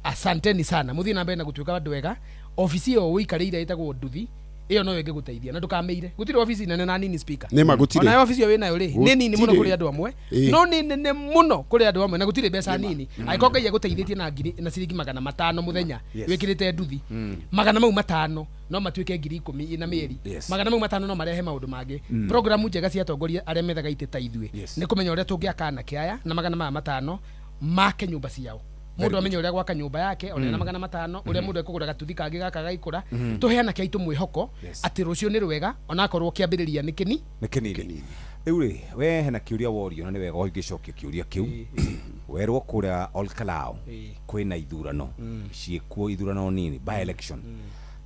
asanteni sana må thiä na mbere na gå tuä ka andå ega obici ä yo wä ikarä ire ä tagwo nduthi iyo no wege guteithia na ndukameire gutire office nene na nini speaker nema gutire ona office yo wina ri ni nini muno kuri andu amwe no ni nene muno kuri andu amwe na gutire mbeca nini aikoka ya guteithĩtie na ngiri na ciringi 500 muthenya wikirite nduthi 500 no matuike 10,000 na mieri 500 no marehe maundu mangi programu njega cia atongoria aria methaga iteta ithue ni kumenya uria tungiakana kiaya na 500 make nyumba ciao mundu amenye uria gwaka nyumba yake ona na 500 uria mundu ekugura gatuthi kangi gaka gaikura tuheana kiaitu mwihoko ati rucio ni rwega ona akorwo kiambiriria ni kini riu ri we hena kiuria worio na ni wega ungicokia kiuria kiu werwo kuria Olkalao kwina ithurano ciekuo ithurano nini by election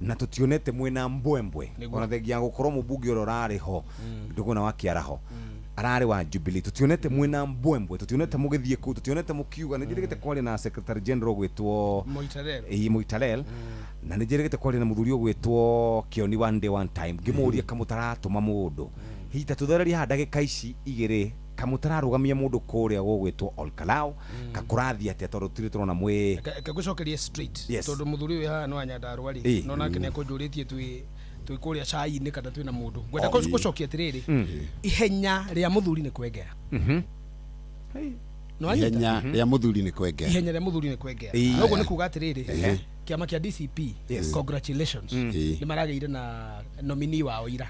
na tutionete mwena mbwembwe ona thegia gukorwo mubungi oro rari ho nduguna wakiaraho arari wa Jubilee tutionete mwena mbwembwe tutionete mugithie ku tutionete mukiuga ni njirigite kwari na secretary general gwitwo Moitalel na ni njirigite kwari na muthuri gwitwo Kioni one time ngimuria kamutaratuma mundu hita tuthereria handagika ici igiri kamutararugamia mundu kuria gwitwo Olkalao kakurathia ati tondu tiri turona mwe kagucokerie straight tondu muthuri wi ha no Nyandarua ri no nake ne kunjuritie twi kuria chai-ini kana twina mundu ngwenda gucokia atiriri ihenya ria muthuri ni kwengera no ihenya ria muthuri ni kwengera ihenya ria muthuri ni kwengera noguo ni kuga atiriri kiama kia DCP congratulations ni marageire na nominee wao ira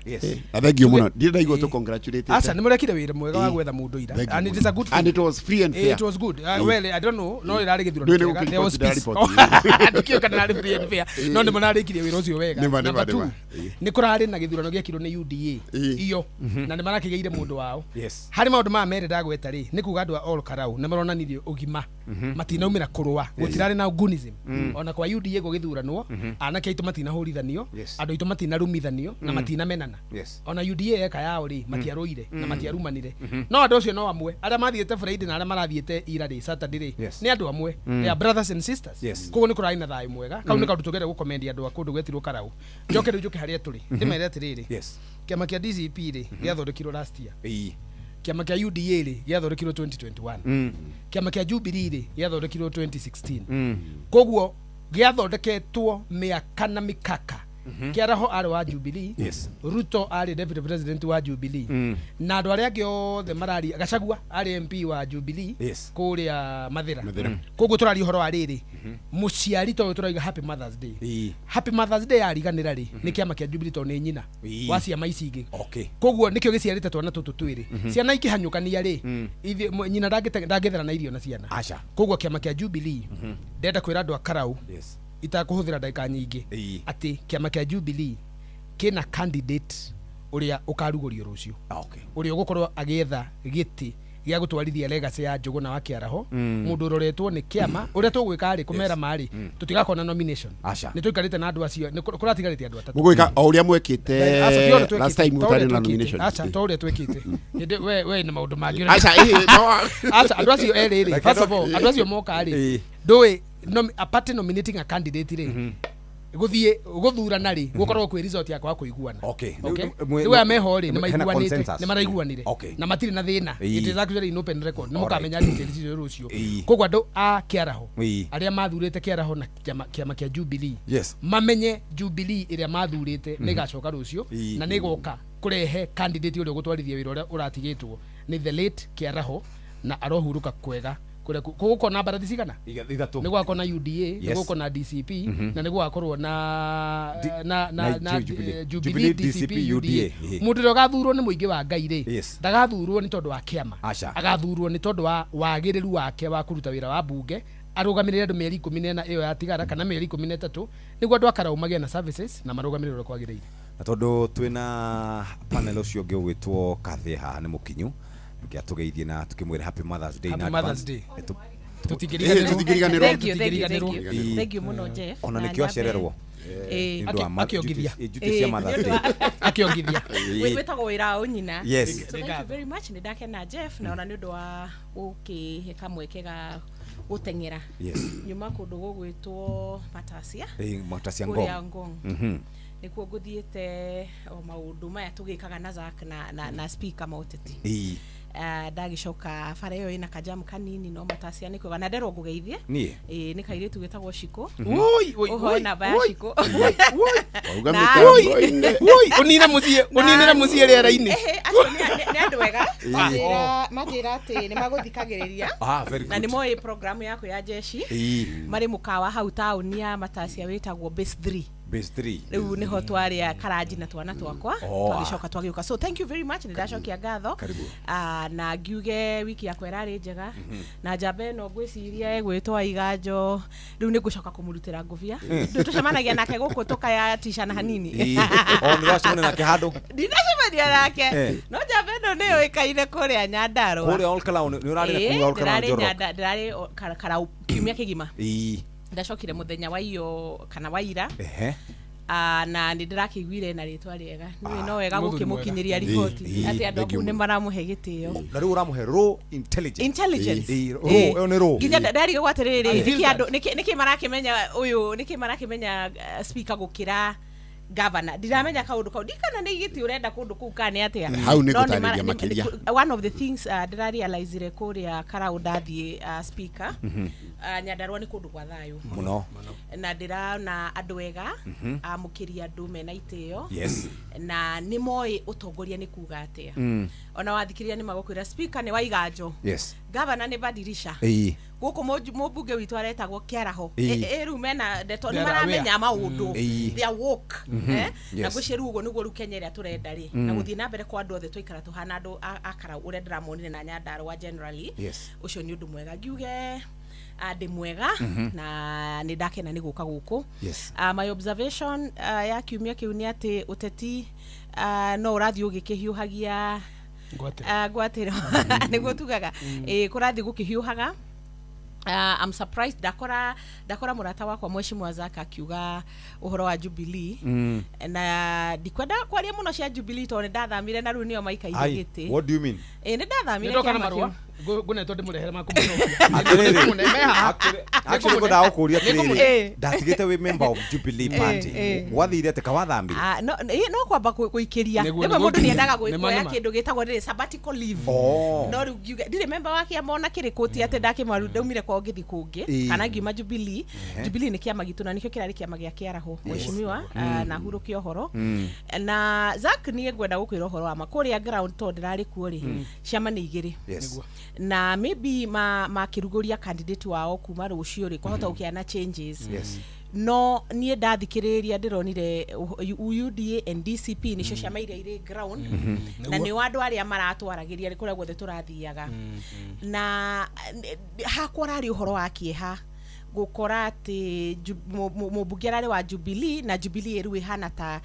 athengio muno ndire igwo to congratulate asa ni murekire wira mwega wa gwetha mundu ira and it is a good and it was free and fair it was good well I don't know no irari githurano there was peace ndikio kana ari free and fair no ni munarikirie wira ucio wega number 2 ni kurari na githurano giakirwo ni UDA iyo na ni marakigeire mundu wao hari maundu ma mere ndagweta ri ni kuga andu a Olkalao ni maronanirie ugima matinaumira kurua gutirari na gunism ona kwa UDA gugithuranwo anake aitu matina hurithanio andu aitu matina rumithanio na matina menana ona UDA eka yao ri matiaruire na matiarumanire no andu acio no amwe aria mathiete Friday na aria marathiete ira ri Saturday ri ni andu amwe they are brothers and sisters koguo ni kurai na thayu mwega kau ni kaundu tugere gukomendia andu akundu gwetirwo Karau njoke haria turi ndimere atiriri kiama kia DCP ri giathondekirwo last year kiama kia UDA ri giathondekirwo 2021 kiama kia Jubilee ri giathondekirwo 2016 koguo giathondeketwo miaka na mikaka kiaraho ari wa Jubilee Ruto ari deputy president wa Jubilee na andu aria angi othe marari Gachagua ari MP wa Jubilee kuria Mathira koguo turari horo wa riri muciari to turaiga happy Mother's Day ariganira ri ni kiama kia Jubilee to ni nyina wa ciama ici ingi koguo nikio giciarite twana tutu twiri ciana ikihanyukania ri nyina ndagethera na irio na ciana koguo kiama kia Jubilee ndenda kwira andu a Karau itakuhuthira ndagika nyingi ati kiama kia Jubilee kina candidate uria ukarugurio rucio uria ugukorwo agietha giti gya gutwarithia legacy ya Njuguna wa Kiaraho mundu roretwo ni kiama uria tugwika ari kumera mari tutigakona nomination ni tuikarite na andu acio ni kuratigarite andu atatu mugwika uria mwekite last time utari na nomination acha to uria twekite ndi we na maundu mangi acha acha andu acio eri first of all andu acio moka ari ndui apart nominating a candidate ri guthie guthurana ri gukorwo kwi result yakwa wa kuiguana niwe meho ri ni maiguanite ni maraiguanire na matiri na thina it is actually in open record ni mukamenya details icio rucio kogwa ndo a Kiaraho aria mathurite Kiaraho na kiama kia Jubilee mamenye Jubilee iria mathurite ni gacoka rucio na ni goka kurehe candidate uria gutwarithia wira uria uratigitwo ni the late Kiaraho na arohuruka kwega kuko na barati cigana niguo akona UDA niguo akona DCP na niguo akorwo na Jubilee DCP UDA mundu ro gathurwo ni muingi wa Ngai ri ndagathurwo ni tondu wa kiama agathurwo ni tondu wa wagiriru wake wa kuruta wira wa bunge arugamirire andu mieri 14 iyo yatigara kana mieri 13 niguo andu akaraumagia na services na marugamirire ro kwagiriire na tondu twina panel ucio ungi ugwitwo Kathe haha ni mukinyu tugeithie na tukimwira happy Mother's Day na Mother's Day thank you muno Jeff ona nikio acererwo akiongithia cia Mother's Day akiongithia wetagwo wira unyina yes thank you very much ni ndakena Jeff na ona ni undu wa ukiheka mwekega gutengera nyuma kundu gugwitwo Matasia Ngong nikuo nguthiite o maundu maya tugikaga na Zack na speaker mauteti ndagicoka bara iyo ina kajamu kanini no Matasia nikuga na nderwo ngugeithie ni kairitu gitagwo Shiko oi na baya Shiko unine mucie rera-ini ni andu wega majira ati ni maguthikagiriria na ni moi program yako ya jeshi mari mukawa hau tauni ya Matasia witagwo base 3 riu niho twaria karaji na twana twakwa twagicoka twagiuka so thank you very much ndacokia ngatho na ngiuge wiki yakwa irari njega na jambe no ngwiciria egwitwa Iganjo riu ni ngucoka kumurutira nguvia ndu tucemanagia nake guku tukaya tishana hanini ndiracemania nake handu ndinacemania nake no jambe no ni oikaine kuria Nyandarua kuria Olkalau ni urari na kuria Olkalau ndirari karau kiumia kigima ndacokire muthenya wa iyo kana wa ira na ndirakiguire na ritwa riega niwe no wega gukimukinyiria ripoti ati andu aku ni maramuhe gitio na riu uramuhe raw intelligence yo ni raw ginya ndari gwatiriri niki andu niki marakimenya uyu niki marakimenya speaker gukira governor ndiramenya kaundu kau dikana ni giti urenda kundu kuu kane atia hau ni gutariria makiria one of the things ndira realize rekoria karaudathie speaker Nyandarua ni kundu kwa thayu muno na ndirana andu ega amukiria andu mena itio na ni moi utongoria ni kuga atia ona wathikiria ni magukwira speaker ni wa Iganjo governor ni badirisha guku mubunge witu aretagwo Kiaraho riu mena ndeto ni maramenya maundu they are woke na gwishiru ugo niguo Kenya ria turenda ri na guthii na mbere kwa andu othe twaikara tuhana andu akara uria ndiramonire na Nyandarua generally ucio ni undu mwega ngiuge ade mwega na ni ndakena ni guka guku my observation ya kiumia kiu ni ati uteti no urathi ugikihiuhagia gwatiro niguo tugaga kurathi gukihiuhaga I'm surprised dakora murata wakwa mheshimiwa Zack akiuga uhoro wa Jubilee na dikwenda kwaria muno cia Jubilee to ndathamire na riu nio maika igiti what do you mean ni ndathamire kama marua gune to ndimurehere makumenya actually go dawo kuria tiriri ndatigite we member of Jubilee party wathire te kawathambi no kwamba kuikiria niwe mundu ni endaga gwikoya kindu gitagwo riri sabbatical leave no riu ndire member wake amona kirikuti ate ndakimaru ndaumire kwa ngithi kungi kana ngiuma Jubilee ni kiama gitu na nikio kirari kiama gia Kiaraho mheshimiwa na huruki ohoro na Zack ni ngwenda gukwira ohoro wa makuria ground to ndirari kuori ciama ni igiri na maybe makiruguria candidate wao kuma rucio ri kwahota ukiana changes no nie ndathikiriria ndironire UDA and DCP nicio ciama iria iri ground na ni wandu aria maratwaragiria ri kuria guothe turathiaga na hakwa rari uhoro wa kieha gukora ati mubunge arari wa Jubilee na Jubilee ĩrĩ hana ta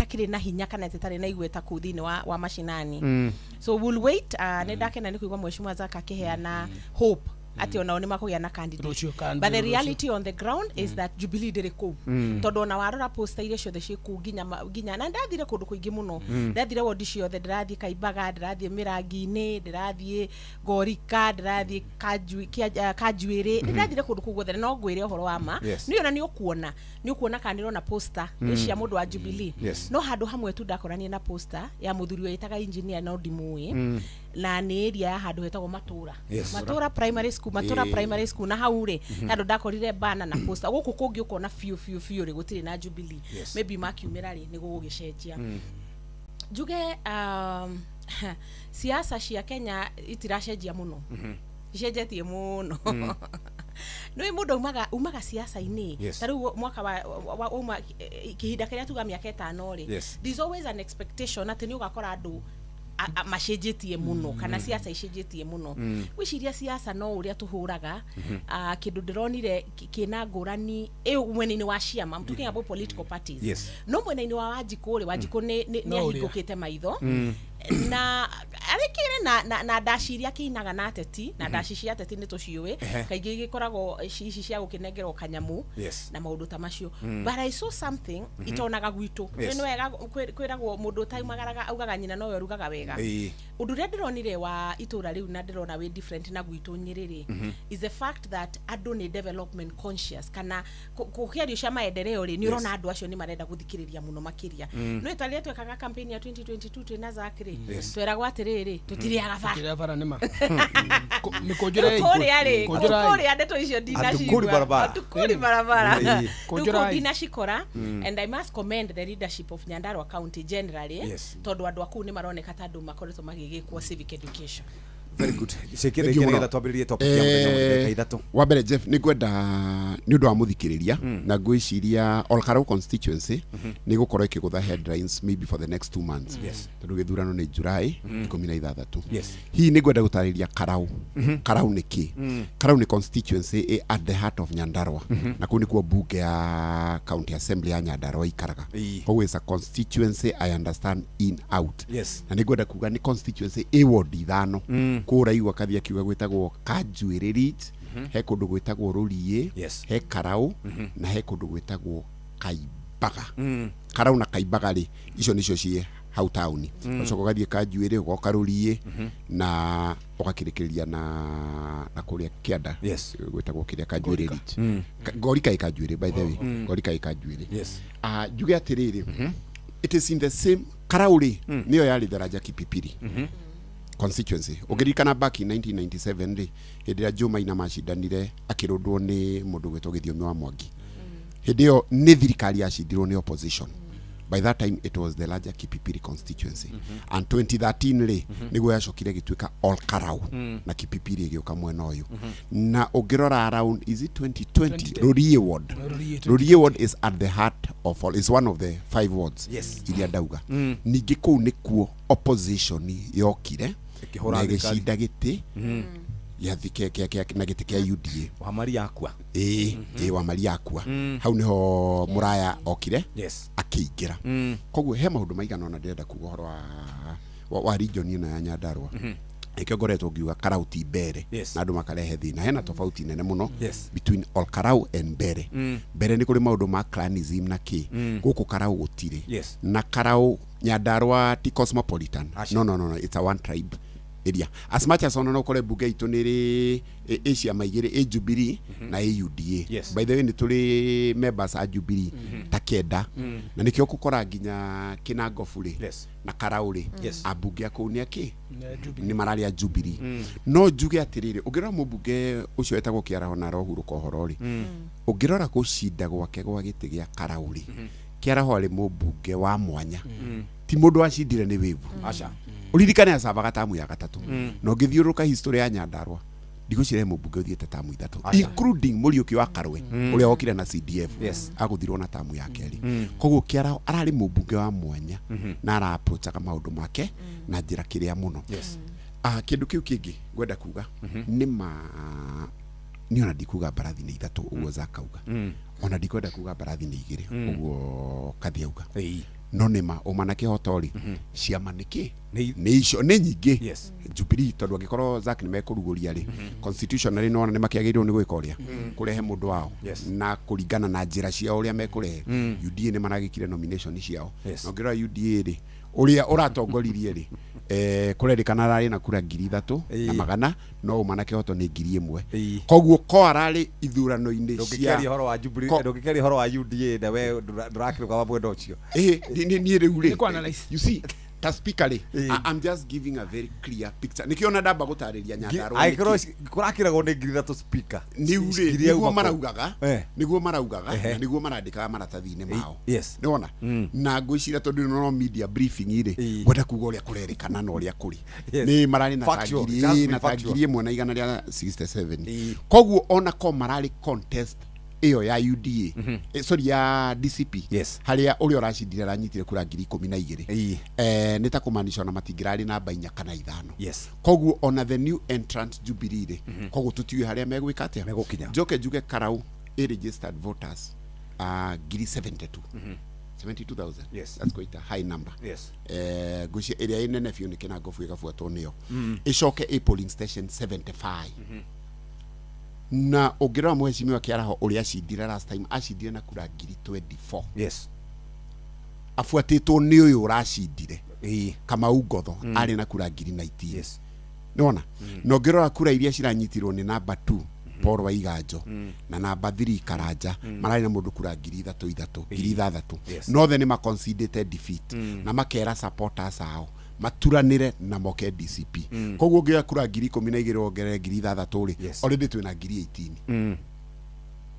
kire na hinya kana tetare na igweta ku thini wa mashinani. So we'll wait. Nindakena ni kuigwa Mheshimiwa Zaka akiheana hope ati ona oni makugia na candidate, but the reality on the ground is that Jubilee ndiri ku tondu ona warora poster ile ciothe ciku ginya na ndathire kundu kuingi muno, ndathire wodi ciothe, ndirathie Kaimbaga, ndirathie Mirangi-ini, ndirathie Gorika, ndirathie Kajuiri, ndirathire kundu kuguothe, no ngwire uhoro wa ma ni ona ni ukuona kaniro na poster cia mundu wa Jubilee, no handu hamwe tu ndakorania na poster ya muthuri witaga engineer no ndimui na ni area ya handu hetagwo Matura primary school na haure handu ndakorire bana na poster guku kungi ukona fiu ri gutiri na Jubilee, maybe makiumira ri ni gugugicenjia juge siasa cia Kenya itiracenjia muno icenjetie muno no mundu umaga siasa-ini taru mwaka wa uma kihinda kiria tuga miaka 5 ri there's always an expectation ati ni ugakora andu macenjetie muno kana siasa icenjetie muno wiciria siasa no uria tuhuraga kindu ndironire kina ngurani mwena-ini wa ciama, I'm talking about political parties, no mwena-ini wa Wanjiku ni ahingukite maitho na arikire na ndaciri akinaga na ateti na ndaci cia ateti ni tuciuwe kaingi gikoragwo ici cia gukinengerwo kanyamu na maundu ta macio, but I saw something itonaga gwitu ni wega kwiragwo mundu taimagaraga augaga nyina no yorugaga wega undu ria ndironire wa itura riu na ndirona we different na gwitu Nyerere is the fact that andu ni development conscious kana kuhiario cia maendeleo ri ni urona andu acio ni marenda guthikiriria muno makiria no italia twekaga campaign ya 2022 twina Zakiri twiragwo atiriri tutiriaga bara nima mikojora ndeto icio dinashikora tukuri barabara dinashikora and I must commend the leadership of Nyandarua County generally tondu andu aku ni maroneka tandu makoretwo magigikwo civic education. Very good. Shekere kile twambiririe topic ya muthenya ithatu. Wa mbere Jeff ni gwenda ni undu wa muthikiriria na ngwiciria Olkalau constituency ni gukorwo ikigutha headlines maybe for the next 2 months. Tondu githurano ni July 16. Hii ni gwenda gutariria Karau. Karau ni ki? Karau ni constituency at the heart of Nyandarua. Na kuni kuwa bunge ya county assembly ya Nyandarua ikaraga. Always a constituency I understand in out. Na ni gwenda kuga ni constituency ward ithano. Kura igwa kathia kiuga gwitagwo Kajuiri, he kundu gwitagwo Rurie, he Karau na he kundu gwitagwo Kaimbaga. Karau na Kaimbaga ri icio nicio cie hau tauni. Ucoka gathie Kajuiri ugoka Rurie na ukakirikiria na kuria Kianda gwitagwo kiria Kajuiri. Gorika Kajuiri by the way. Gorika Kajuiri. Juge atiriri. It is in the same Karau ri niyo yari daraja Kipipiri. Constituency. Ogirikana back in 1997 ri hindira Juma ina mashidanire akirundwo ni mundu gwetwo Githiomi wa Mwangi. Hindio ni thirikari yacindirwo ni opposition. By that time it was the larger Kipipiri constituency. And 2013 ri niguo yacokire gituika Olkalau na Kipipiri igioka mwena uyu. Na ogirora around is it 2020 Rurie ward. Rurie ward is at the heart of all, is one of the 5 wards. Iria dauga. Ningi kou nikuo opposition yokire na gicinda giti ya thike na giti kia UDA wa mari yakwa wa mari yakwa hau niho Muraya okire akiingira koguo he maundu maigana na ndenda kuga horo wa region ina ya Nyandarua ikyo ngoretwo ngiuga Karau ti Mbere na andu makarehe thina hena tofauti nene muno between Olkalau and Mbere. Mbere ni kuri maundu ma clanism na ki guku Karau gutire na Karau Nyandarua ti cosmopolitan. No, it's a one tribe area. As much as ono kore bunge itu niri Asia maigire Jubilee na UDA. By the way ni tuli members a Jubilee takenda na nikyo gukora nginya Kinangofuri na Karauri abunge akuni aki ni marari a Jubilee. No juge atiriri ugira mubunge ucio etagwo Kiaraho na Rohuru Kohorori ugirora gucinda gwake gwa giti gia Karauri Kiaraho ari mubunge wa mwanya ti mundu acindire ni wivu aca uririkane acabaga tamu ya gatatu no ngithiuruka history ya Nyandarua ndigucire mubunge uthiete tamu ithatu including Muriuki wa Karwe uria okire na CDF aguthirwo na tamu ya keri koguo Kiaraho arari mubunge wa mwanya na ara approach ka maundu make na njira kiria muno kindu kiu kingi gwenda kuga ni ona ndikuga barathi ni 3 uguo zakauga ona ndikwenda kuga barathi ni 2 uguo kathi auga no nima umana kihotori ciama niki ni icio ni nyingi Jubilee tondu angikorwo Zack ni mekuruguria ri constitutionally no ni makiagirwo ni gwika uria kurehe mundu wao na kuringana na njira cia uria mekurehe UDA ni maragikire nomination ciao no ngira UDA ri uria uratongoririe ri kurerikana rari na kura 3,000 na magana no umana kihoto ni 1,000 koguo ko arari ithurano-ini cia ndukikeri horo wa Jubilee ndukikeri horo wa UDA na we ndurakiruka wa mwendo ucio ni riu ri you see ta speaker ri I'm just giving a very clear picture nikiona ndamba gutariria Nyandarua aikoro kurakiragwo ni 3,000 speaker ni uri niguo maraugaga na niguo marandikaga maratathi-ini mao ni wona na ngwicira tondu no media briefing ri gwenda kuga uria kurerikana na uria kuri ni marani na tangiri mwe na igana ria 67 koguo ona ko marari contest iyo ya UDA sorry ya DCP haria uri uracindire ranyitire kura 12,000 nita kumanisha na matingirari namba 4 kana 5 koguo ona the new entrant Jubilee koguo tutiwe haria megwika atia megukinya njoke njuge Karau registered voters 72 72,000 that's quite a high number gucia area inene fiu ni kina gofu igafuatwo niyo icoke a polling station 75 na ogera mheshimiwa Kiaraho uri acindire last time acindire na kura 24 afuatitwo ni uyu uracindire Kamau Ngotho ari na kura 19 nona no ngirora kura iria ciranyitirwo ni namba 2 Paul Waiganjo na namba 3 Karanja marari na mundu kura 3,000 no then ma conceded defeat na makera supporters ao maturanire na moke DCP koguo ngia kura 12,000 ongerere 3,000 ri already twina 18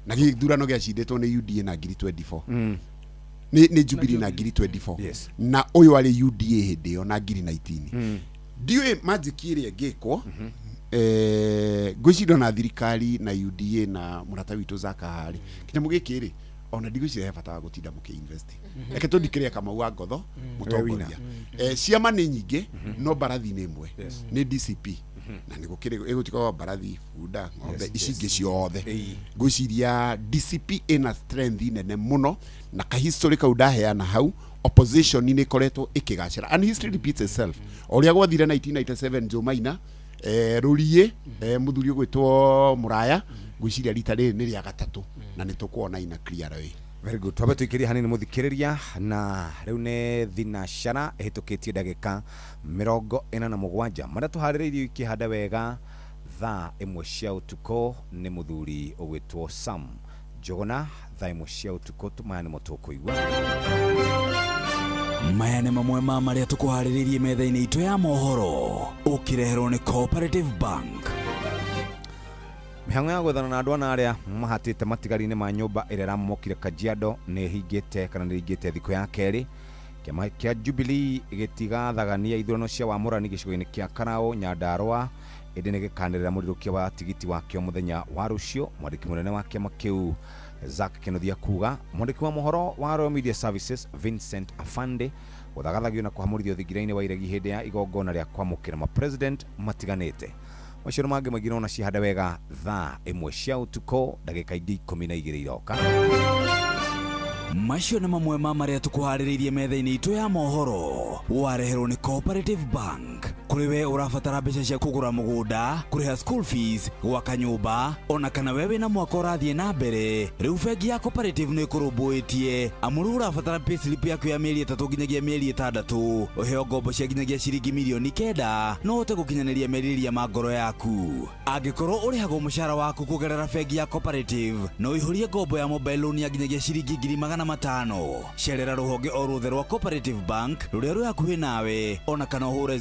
na githurano gia cindetwo ni UDA na 24 ni Jubilee na 24 na uyu ari UDA hindi yo na 19 ndiwe magic iria ngikwo gwicindo na thirikari na UDA na murata witu Zaka hari kinyamu gikiri ona ndigwicira bata wa gutinda mukiinvest reke tundikire Kamau wa Ngotho mutongoria ciama ni nyingi no barathi ni imwe ni DCP na nigukire igutiko barathi funda ng'ombe icingi ciothe gwiciria DCP ina strength nene muno na ka history ka udaheana hau opposition ni koretwo ikigacira and history repeats itself oria gwathire 1997 Jumaina rurie muthuri gwitwo Muraya gwiciria rita ri ni ria gatatu na nitukuona ina clear way very good twabe tuikiria hanini muthikiriria na riu ne thinashara ehitukitie ndagika 47 maria tuhaririirio ikihanda wega thaa imwe cia utuko ni muthuri ugwitwo Sam Njuguna thaa imwe cia utuko tumaya ni mutukuigwa maya nĩ mamwe ma marĩa tũkũharĩrĩirie metha-inĩ itũ ya mohoro ũkĩreherwo nĩ Cooperative Bank. Mihango ya gwethana na andũ ana arĩa mahatĩte matigari-inĩ ma nyũmba ĩrĩa ĩramokire Kajiado nĩ hingĩte kana nĩ hingĩte thikũ ya kerĩ. Kĩama kĩa Jubilee gĩtigathagania ithurano cia wamũrani gĩcigo-inĩ kĩa Karau Nyandarua ĩndĩ nĩ gĩkanĩrĩra mũrirũkia wa tigiti wakĩo mũthenya wa rũciũ. Mwandĩki mũnene wa kĩama kĩu Zack Kĩnuthia kuga mwandĩki wa mohoro wa Royal Media Services Vincent Afande gũthagathagio na kũhamũrithio thingira-inĩ wa iregi hĩndĩ ya igongona rĩa kwamũkĩra ma president matiganĩte. Maciaro mangĩ magĩrwo na cihanda wega thaa ĩmwe cia ũtukũ ndagĩka 12 iroka. Macio nĩ mamwe ma marĩa tũkũharĩrĩirie metha-inĩ itũ ya mohoro wareherwo nĩ Cooperative Bank. Kuri we urabatara mbeca cia kugura mugunda, kuriha school fees, gwaka nyumba, ona kana wewe na mwaka ũrathiĩ na mbere. Rĩu bengi ya Cooperative nĩ ĩkũrũmbũĩtie amuru urabatara payslip yaku ya mĩeri 3 nginyagia mĩeri 6 ũheo ngombo cia nginyagia ciringi milioni 9 no ũhote gũkinyanĩria merirĩria ma ngoro yaku. Angĩkorwo ũrĩhagwo mũcara waku kũgerera bengi ya Cooperative no ihũrie ngombo ya mobile loan ya nginyagia ciringi 500,000. Cerera rũhonge o ruothe rwa Cooperative Bank rũrĩa rwĩ hakuhĩ nawe ona kana ũhũre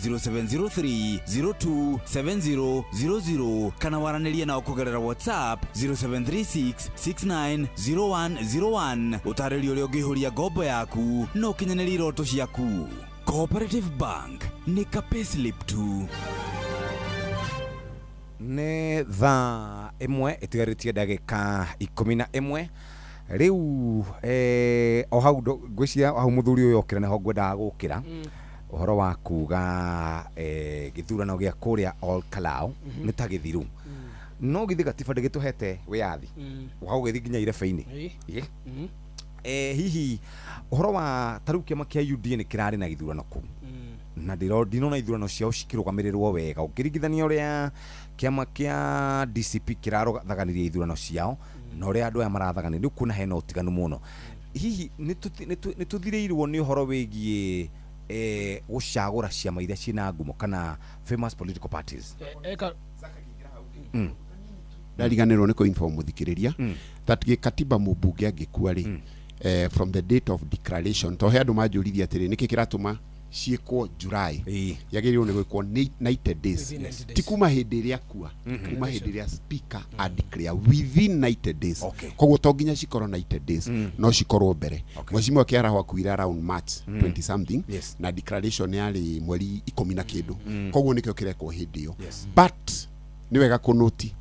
0703027000 kana waranĩrie nao kũgerera WhatsApp 0736690101 ũtarĩrio ũrĩa ũngĩihũria ngombo yaku no ũkinyanĩrie iroto ciaku. Cooperative Bank nĩ ka payslip tu. Nĩ thaa ĩmwe ĩtigarĩtie ndagĩka 11 riu o hau ngwĩciria hau mũthuri ũyũ okĩra nĩho ngwendaga gũkĩra ũhoro wa kuga gĩthurano gĩa kũrĩa Ol Kalou nĩ ta gĩthiru no githi gatiba ndĩgĩtũhete wĩyathi wa gũgĩthiĩ nginya irebe-inĩ hihi ũhoro wa tarĩu kĩama kĩa UDA nĩ kĩrarĩ na gĩthurano kũu na ndinona ithurano ciao cikĩrũgamĩrĩrwo wega ũkĩringithania ũrĩa kĩama kĩa DCP kĩrathaganirie ithurano ciao na ũrĩa andũ aya marathaganĩria rĩu kuna hena ũtiganu mũno hihi nĩ tũthirĩirwo nĩ ũhoro wĩgiĩ gũcagũra ciama iria ciĩna ngumo kana famous political parties ndariganĩrwo nĩ kũ-inform mũthikĩrĩria that gĩkatiba mũmbunge angĩkua rĩ from the date of declaration to he andũ manjũrithia atĩrĩ nĩkĩ kĩratũma ciĩkwo July yagĩrĩirwo nĩ gwĩkwo 90 days ti kuma hĩndĩ ĩrĩa akua kuma hĩndĩ ĩrĩa speaker a declare within 90 days koguo to nginya cikorwo 90 days no cikorwo mbere mwecimu Kĩaraho akuire around March 20 something na declaration yarĩ mweri 10 na kĩndũ koguo nĩkĩo kĩrekwo hĩndĩ ĩyo but nĩ wega kũnoti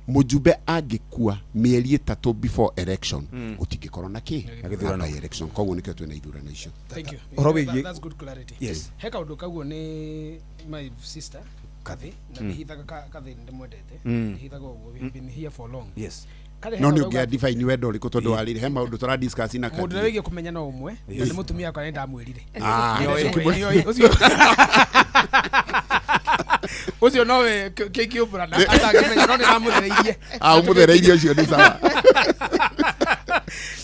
mujumbe angĩkua mĩeri 3 before election gũtingĩkorwo na kĩ election koguo nĩkĩo twĩna ithurano icio. Thank you. That's good clarity. Yes. He kaũndũ kaguo nĩ my sister Kathy na ndihithaga Kathy ndĩmwendete ndihithaga ũguo we've been here for long. Yes. No nĩ ũngĩa define wendo ũrĩkũ tondũ warĩre he maũndũ tũra discuss na Kathy. Mũndũ wĩgiĩ kũmenya no ũmwe na nĩ mũtumia akwa nĩ ndamwĩrire. Ucio nowe kĩũmbũra na atangĩmenya no nĩramũthereirie mũthereirie ũcio nĩ sawa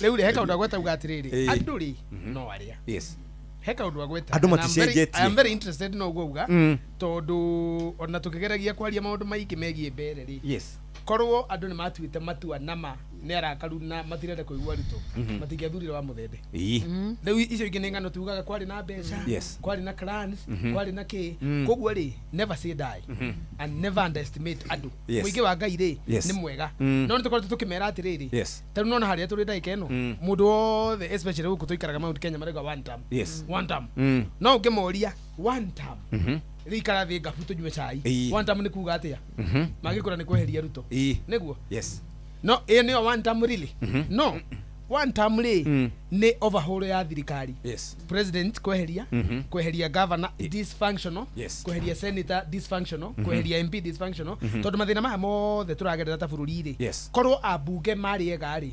rĩu rĩ he kaũndũ agwetauga atĩrĩrĩ andũ rĩ no arĩa he kaũndũ agweta andũ maticenjetie I am very interested no guuga tondũ ona tũkĩgeragia kwaria maũndũ maingĩ megiĩ mbere rĩ korwo andũ nĩ matuĩte matua nama nĩ arakaru na matirende kũigua rito matingĩathurire wa mũthembe rĩu icio ingĩ nĩ ng'ano tugaga kwarĩ na mbeca kwarĩ na clans kwarĩ na kĩ koguo rĩ never say die and never underestimate andũ mũingĩ wa Ngai rĩ nĩ mwega no nĩ tũkoretwo tũkĩmera atĩrĩrĩ tarĩu nona harĩa tũrĩ ndagĩka ĩno mũndũ wothe especially gũkũ tũikaraga Mount Kenya marauga one term no ũngĩmoria one term rikara thĩ ngabu tũnyue cai one term nĩ kuga atĩa magĩkora nĩ kweheria Ruto nĩguo no nĩyo one term really no one term rĩ nĩ overhaul ya thirikari president kweheria governor dysfunctional kweheria senator dysfunctional kweheria MP dysfunctional tondũ mathĩna maya mothe tũragerera ta bũrũri rĩ korwo ambunge marĩ ega rĩ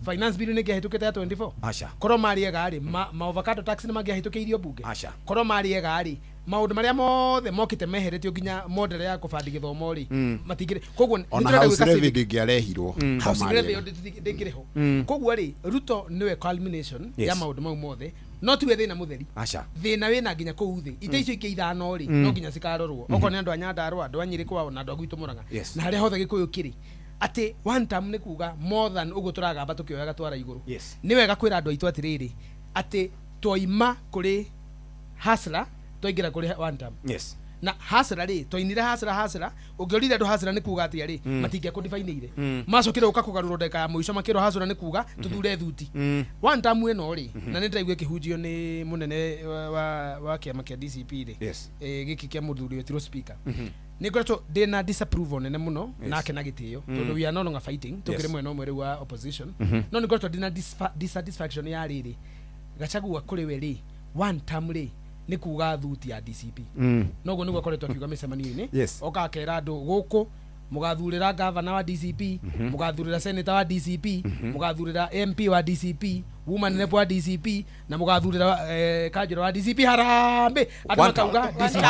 finance bill nĩ kĩahĩtũkĩte ya 24 korwo marĩ ega rĩ ma avocado tax nĩ mangĩahĩtũkĩirio bunge korwo marĩ ega rĩ maũndũ marĩa mothe mokĩte meheretio nginya model ya kũbandi gĩthomo rĩ matingĩrĩ koguo nĩtũrenda gwĩka civic ndĩngĩarehirwo ndĩngĩrĩho koguo rĩ Ruto nĩwe culmination ya maũndũ mau mothe no tiwe thĩna mũtheri thĩna wĩna nginya kũu thĩ ite icio ingĩ ithano rĩ no nginya cikarorwo okorwo nĩ andũ a Nyandarua andũ a Nyĩrĩ kwao na andũ a gwitũ Mũrang'a na harĩa hothe Gĩkũyũ kĩrĩ atĩ one term nĩ kuga more than ũguo tũragamba tũkĩoyaga twara igũrũ nĩ wega kwĩra andũ aitũ atĩrĩrĩ atĩ twaima kũrĩ hasla twaingĩra kũrĩ one term na hasra rĩ twainire hasra ũngĩorire andũ hasra nĩ kuga atĩa rĩ matingĩa kũdifainĩire macokire ũka kũgarũrwo ndeka ya mũico makĩrwo hasra nĩ kuga tuthure thuti one term ĩno rĩ na nĩ ndĩraigua kĩhunjio nĩ mũnene wa kĩama kĩa DCP rĩ gĩkĩ kĩa mũthuri wetiro speaker nĩ ngoretwo ndĩna disapproval nene mũno nake na gĩtĩo tondũ we are no longer fighting tũkĩrĩ mwena ũmwe rĩu wa opposition no nĩ ngoretwo ndĩna dissatisfaction ya rĩrĩ Gachagua kũrĩ we rĩ one term rĩ nĩ kuga thuti ya DCP noguo nĩguo akoretwo akiuga mĩcemanio-inĩ oka akera andũ gũkũ mũgathurĩra governor wa DCP mũgathurĩra senator wa DCP mũgathurĩra MP wa DCP woman rep wa DCP na mũgathurĩra kanjũra wa DCP harambe andũ makauga DCP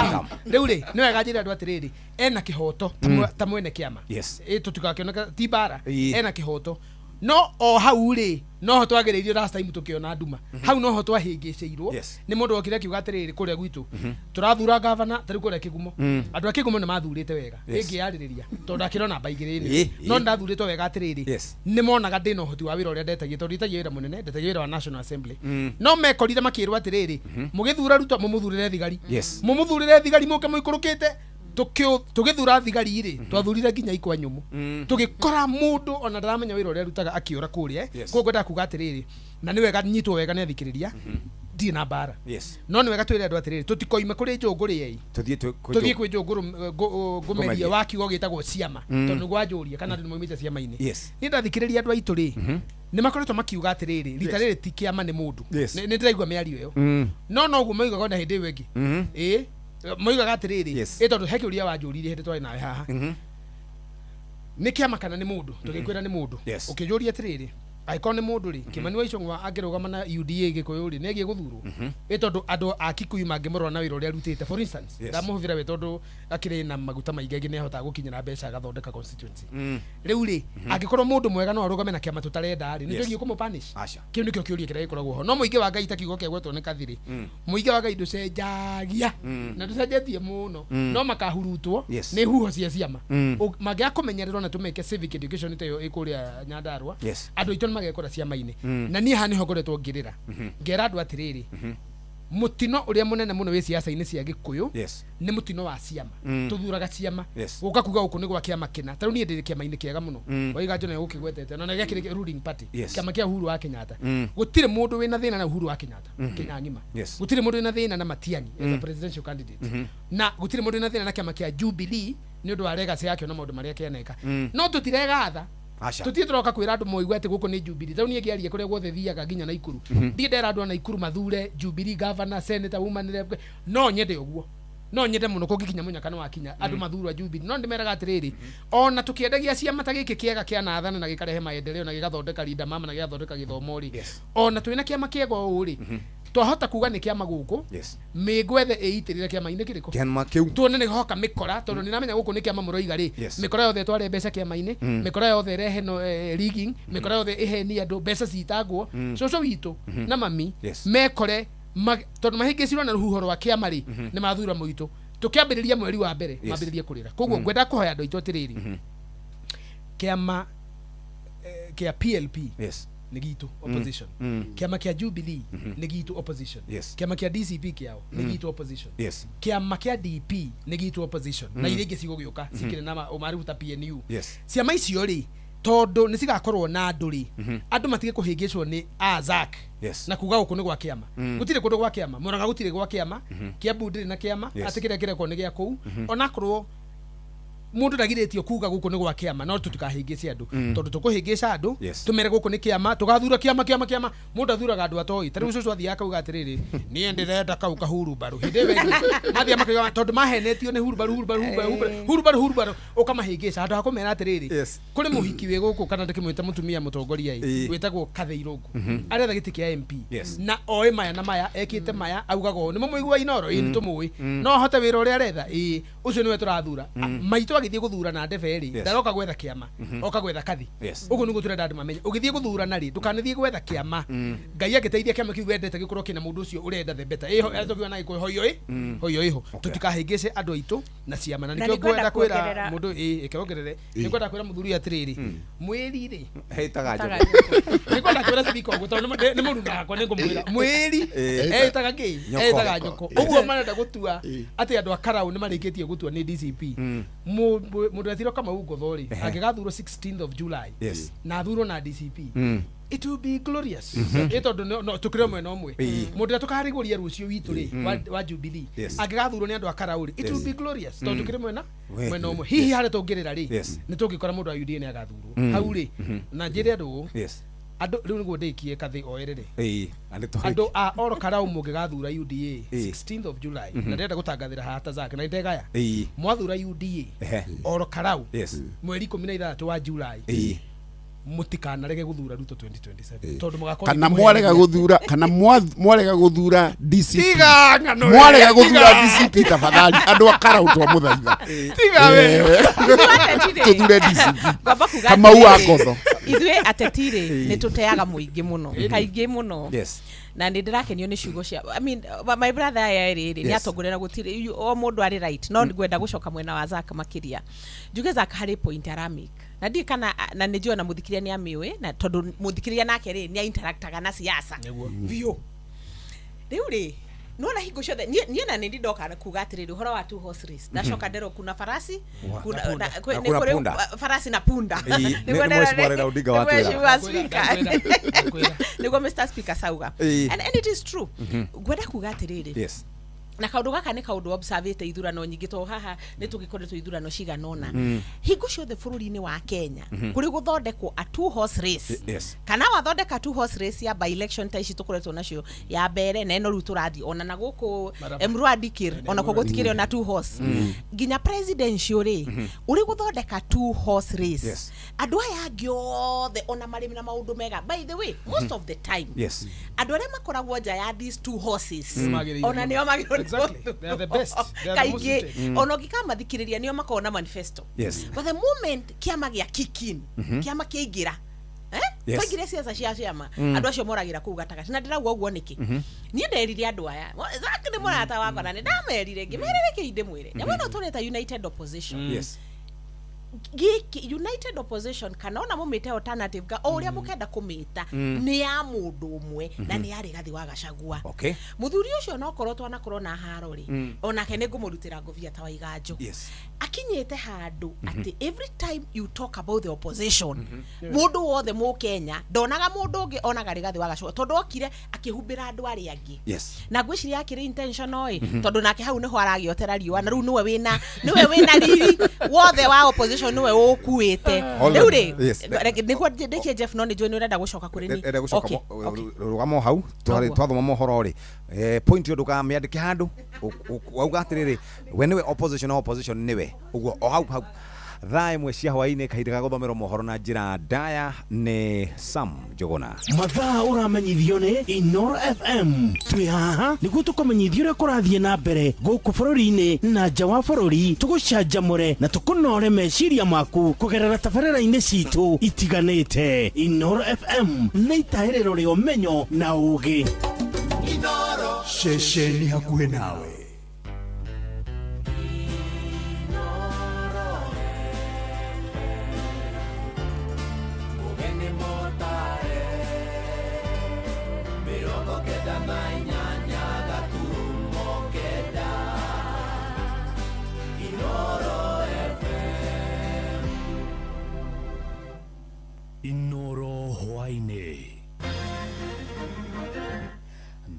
rĩu rĩ nĩ wega njĩra andũ atĩrĩrĩ ena kĩhoto ta mwene kĩama tũtigakĩoneka ti bara ena kĩhoto no o hau rĩ no twagĩrĩirio last time tukiona nduma hau no twahĩngĩcĩirwo nĩ mũndũ okire akiuga atĩrĩrĩ kũrĩa gwitũ tũrathura governor tarĩ kũrĩa Kĩgumo andũ a Kĩgumo nĩ mathurĩte wega ĩngĩarĩrĩria tondũ akĩrwo namba igĩrĩ no ndathurĩtwo wega atĩrĩrĩ nĩ monaga ndĩna ũhoti wa wĩra ũrĩa ndetagia tondũ ndetagia wĩra mũnene ndetagia wĩra wa National Assembly no mekorire makĩrwo atĩrĩrĩ mũgĩthura Ruto mũmũthurĩre thigari mũmũthurĩre thigari mũke mũikũrũkĩte tũgĩthura thigari rĩ twathurire nginya ikwa nyũmũ tũgĩkora mũndũ ona ndaramenya wĩra ũrĩa arutaga akĩũra kũrĩa koguo ndakuga atĩrĩrĩ na nĩ wega nyitwo wega nĩ athikĩrĩria ndirĩ na mbara no nĩ wega twĩre andũ atĩrĩrĩ tũtikoime kũrĩ Njũngũrĩ yei tũthiĩ kwĩ Njũngũrũ ngũmeria wa kiugo gĩtagwo ciama tondũ gwanjũria kana andũ nĩ moimĩte ciama-inĩ nĩ ndathikĩrĩria andũ aitũ rĩ nĩ makoretwo makiuga atĩrĩrĩ rita rĩrĩ ti kĩama nĩ mũndũ nĩ ndĩraigua mĩario ĩyo no guo moigaga na hĩndĩ ĩyo ĩngĩ moigaga atĩrĩrĩ tondũ he kĩũria wanjũririe hĩndĩ twarĩ nawe haha nä kä ama kana nä må ndå tå gä kwä ra nä må ndå å kä njå ria atä rä rä angĩkorwo nĩ mũndũ rĩ Kimani wa Icũng'wa angĩrũgama na UDA Gĩkũyũ rĩ nĩgie gũthurwo ĩ tondũ andũ a Kikuyu mangĩmũrora na wĩra ũrĩa arutĩte for instance ndamũhũthĩra we tondũ akĩrĩ na maguta maingĩ nĩ ahotaga gũkinyĩra mbeca agathondeka constituency rĩu rĩ angĩkorwo mũndũ mwega no arũgame na kĩama tũtarenda rĩ nĩtũgiĩ kũmũpunish kĩu nĩkĩo kĩũria kĩrĩa gĩkoragwo ho no mũingĩ wa Ngai ta kiugo kĩagwetwo nĩ kathirĩ mũingĩ wa Ngai ndũcenjagia na ndũcenjetie mũno no makahurutwo nĩ huho cia ciama mangĩaga kũmenyererwo na tũmeke civic education ta ĩyo ĩkũrĩa Nyandarua andũ aitũ magekora ciama-inĩ na niĩ hani ho ngoretwo ngĩrĩra ngera andũ atĩrĩrĩ mutino ũrĩa mũnene mũno wĩ siasa-inĩ cia Gĩkũyũ nĩ mutino wa ciama tũthuraga ciama gũka kuga gũkũ nĩ gwa kĩama kĩna tarĩu niĩ ndĩ kĩama-inĩ kĩega mũno waiga njone gũkĩgwetete na gĩakĩrĩ ruling party kĩama kĩa Uhuru wa Kenyatta gũtirĩ mũndũ wĩna thĩna na Uhuru wa Kenyatta Kenya ng'ima gũtirĩ mũndũ wĩna thĩna na Matiang'i as a presidential candidate na gũtirĩ mũndũ wĩna thĩna na kĩama kĩa Jubilee nĩ ũndũ wa legacy yake na maũndũ marĩa kĩaneka no tũtiregatha tutie turoka kwira andu moigwa ati guku ni Jubilee tau nie ngiarie kuria guothe thiaga nginya na Ikuru ndie ndera andu na Ikuru mathure Jubilee governor senator woman rep no nyende uguo no nyende muno kungikinya munyakano wakinya andu mathurwa Jubilee no ndimeraga atiriri ona tukiendagia ciama ta giki kiega kia nathana na gikarehe maendeleo na gigathondeka linda mama na gigathondeka githomo ri ona twina kiama kiega uu ri twahota kuga nĩ kĩama gũkũ mĩngwethe ĩitĩrĩre kĩama-inĩ kĩrĩkũ kĩama kĩu tuone nĩ hoka mĩkora tondũ nĩ namenya gũkũ nĩ kĩama mũroiga rĩ mĩkora yothe tware mbeca kĩama-inĩ mĩkora yothe ĩrehe rigging mĩkora yothe ĩheni andũ mbeca citangwo cũcũ witũ na mami mekore tondũ mahĩngĩcirwo na rũhuho rwa kĩama rĩ nĩ mathura mũitũ tũkĩambĩrĩria mweri wa mbere mambĩrĩrie kũrĩra koguo ngwenda kũhoya andũ aitũ atĩrĩrĩ kĩama kĩa PLP nĩ gitu opposition kĩama kĩa Jubilee nĩ gitu opposition kĩama kĩa DCP kĩao nĩ gitu opposition kĩama kĩa DP nĩ gitu opposition na iria ingĩ cigũgĩũka cikĩrĩ na umaruta PNU ciama icio rĩ tondũ nĩ cigakorwo na andũ rĩ andũ matige kũhĩngĩcwo nĩ Azak na kuga gũkũ nĩ gwa kĩama gũtirĩ kũndũ gwa kĩama Mũrang'a gũtirĩ gwa kĩama Kiambu ndĩrĩ na kĩama atĩ kĩrĩa kĩrekwo nĩ gĩa kũu onakorwo mundu ndagirĩtio kuga gũkũ nĩ gwa kĩama no tũtikahĩngĩce andũ tondũ tũkũhĩngĩca andũ tũmere gũkũ nĩ kĩama tũgathura kĩama mundu athuraga andũ atoĩ tarĩu cũcũ athiaga akauga atĩrĩrĩ niĩ ndĩrenda kau kahuru baru hĩndĩ ĩyo mathia makauga tondũ mahenetio nĩ huru baru ũkamahĩngĩca andũ hakũmera atĩrĩrĩ kũrĩ mũhiki wĩ gũkũ kana ndĩkĩmwĩte mũtumia mũtongoria wĩtagwo Kathĩirũngũ arenda gĩtĩ kĩa MP na oĩ maya na maya ekĩte maya augaga ũũ nĩ mũigua Inoro nĩ tũmũĩ no ahote wĩra ũrĩa aretha ũcio nĩwe tũrathura maitũ agithie guthura na ndeberi ndaroka gwetha kiama oka gwetha kathi ugu niguo turenda andu mamenye ugithie guthura na ri ndukanithie gwetha kiama Ngai agiteithia kiama kiu wendete gikorwo kina mundu ucio urenda the better eho atokiwa na iko hoyo iho tutikahingĩce andu aitu na ciama na nikio gwetha kwira mundu ikeongerere nikwenda kwira muthuri atiriri mweri ri heitaga nikwenda kwira speaker ugu tondu ni mundu nakwa ningumwira mweri heitaga ngi heitaga nyoko uguo marenda gutua ati andu akarau ni marikitie gutua ni DCP mundu athiro kama ugo thori angigathurwo 16th of July na athurwo na DCP it will be glorious itondo no tukire mwena omwe mundu tukarigũria rucio witu ri wa Jubilee angigathurwo ni andu akarau ri it will be glorious tondu tukire mwena omwe hihi hare tungirira ri ni tungikora mundu wa UDA ni agathurwo hau ri na njire andu andu riu niguo ndikie kathi oerere andu a oro karau mungigathura UDA 16th of July na ndenda gutangathira hata zake na ndegaya mwathura UDA oro karau mweri 16 wa July mutikanarege guthura Ruto 2027 tondu mugakora kana mwarega guthura DCP mwarega guthura DCP tafadhali andu akarau twa muthaitha tiga we tuthure DCP kama uangotho ithuĩ atetire nĩ tũteaga mũingĩ mũno kaingĩ mũno na nĩ ndĩrakenio nĩ ciugo cia I mean my brother aya rĩrĩ nĩ atongorera gũtirĩ o mũndũ arĩ right no ngwenda gũcoka mwena wa Zaka makĩria njuge Zaka harĩ point aramik na ndi kana na nĩ njũa na mũthikĩria nĩ amĩũĩ na tondũ mũthikĩria nake rĩ nĩ interactaga na siasa vio rĩu rĩ nona hingo ciothe niĩ na nĩ ndoka kuga atĩrĩrĩ ũhoro wa two horse race ndacoka ndero kuna farasi kuna farasi na punda nĩguo Mr. Speaker sauga and it is true gwenda kuga atĩrĩrĩ na kaundu gaka ni kaundu observate ithurano nyingi to haha ni tugikoretwo ithurano ciganona hingo ciothe bururi-ini wa Kenya kuri guthondekwo a two horse race kana wathondeka two horse race ya by election ta ici tukoretwo nacio ya mbere na eno riu turathi ona na guku Emruadikir ona kugutikire ona two horse ginya presidential uri guthondeka two horse race andu aya angi othe ona marimi na maundu mega by the way most of the time andu aria makoragwo nja ya these two horses ona nio magirwo they are the best kaingi ono gikamathikiriria nio makona manifesto but the moment kiama gia kikin kiama kiingira twaingire siasa cia ciama andu acio moragira kuu gatagati na ndirauga uguo niki ni nderire andu aya zaki ni murata wakwa na ndamerire ngimerere kinde mwire nyamano tureta united opposition united opposition kana ona mumite alternative ga uria mukenda kumita ni ya mundu umwe na ni ari gathi wa Gachagua muthuri ucio no korotwa na korona haro ri ona kene ngumurutira nguvia ta waiganjo akinyete handu ati every time you talk about the opposition mundu wothe mu Kenya ndonaga mundu ungi onaga ri gathi wa Gachagua tondu okire akihumbira andu ari angi na ngwiciria akiri intentional tondu nake hau niho aragiotera riwa na riu niwe wina riri wothe wa opposition niwe ukuite riu ri niguo ndikie Jeff no ni njui ni urenda gucoka kuri ni rugamo hau twathoma mohoro ri point yo ndukamiandike handu wauga atiriri we niwe opposition niwe uguo o hau thaa imwe cia hwaini kahinda ga guthomera mohoro na njira ndaya ni Sam Njuguna mathaa uramenyithio ni Inoro FM twi haha niguo tukomenyithio uria kurathie na mbere guku bururi-ini na nja wa bururi tugucanjamure na tukunore meciria maku kugerera tabarĩra-inĩ citu itiganĩte. Inoro FM nĩ itahĩrĩro rĩa ũmenyo na ũũgĩ. Inoro ceceni hakuhĩ nawe. Inoro hwaini.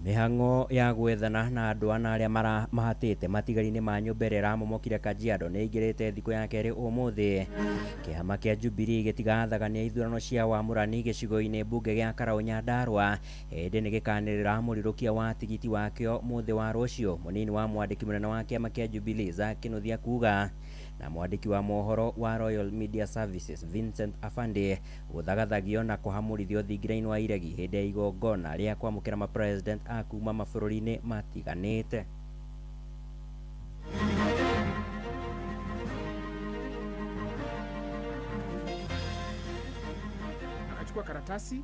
Mihango ya gwethana na andu ana aria mahatite matigari-ini ma nyumba iria iramomokire Kajiado ni ingirite thiku ya keri umuthi. Kihama kia Jubilee gitigathagania ithurano cia wamũrani gicigo-ini mbunge gia Karaũ Nyandarua indi ni gikanirira murirukia wa tigiti wakio muthi wa rucio. Munini wa mwandiki munene wa kiama kia Jubilee Zack Kinuthia kuga na mwandiki wa mohoro wa Royal Media Services Vincent Afande uthagathagio na kuhamurithio thingira-ini wa iregi hindi ya igongona ria kwamukira ma president akuma mabũrũri-inĩ matiganĩte. Akachukua karatasi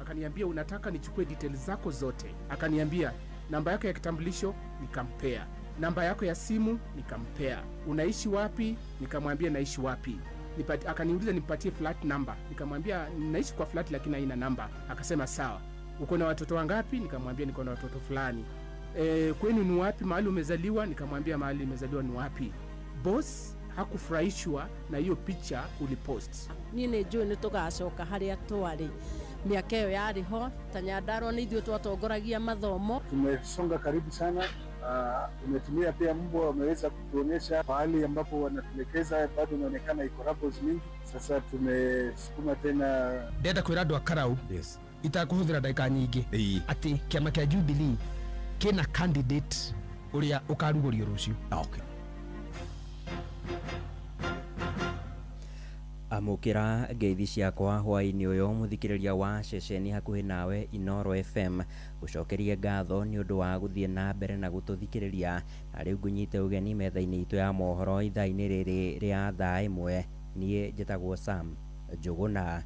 akaniambia unataka nichukue details zako zote. Akaniambia namba yako ya kitambulisho, nikampea. Namba yako ya simu, nikampea. Unaishi wapi? Nikamwambia naishi wapi. Akaniuliza nipatie flat number. Nikamwambia naishi kwa flat lakini haina namba. Akasema sawa. Uko na watoto wangapi? Nikamwambia niko na watoto fulani. Kwenu ni wapi? Mahali umezaliwa? Nikamwambia mahali nimezaliwa ni wapi. Boss hakufurahishwa na hiyo picha ulipost. Nini njui ni tugacoka haria twari. Miaka iyo yariho ta Nyandarua ni ithuĩ twatongoragia mathomo. Tumesonga karibu sana. Umetumia pia mbwa wameweza kutuonyesha mahali ambapo wanatuelekeza, bado inaonekana iko troubles mingi. Sasa tumesukuma tena ndenda kwira andu a Karaũ itakuhuthira ndagika nyingi ati kiama kia Jubilee kina candidate uria ukarugurio rucio. Amukira ngeithi ciakwa hwaini uyu muthikiriria wa ceceni hakuhi nawe Inoro FM gucokerie ngatho ni undu wa guthie na mbere na gututhikiriria na riu ngunyite ugeni metha-ini itu ya mohoro ithaa-ini riri ria thaa imwe. Nie njitagwo Sam Njuguna.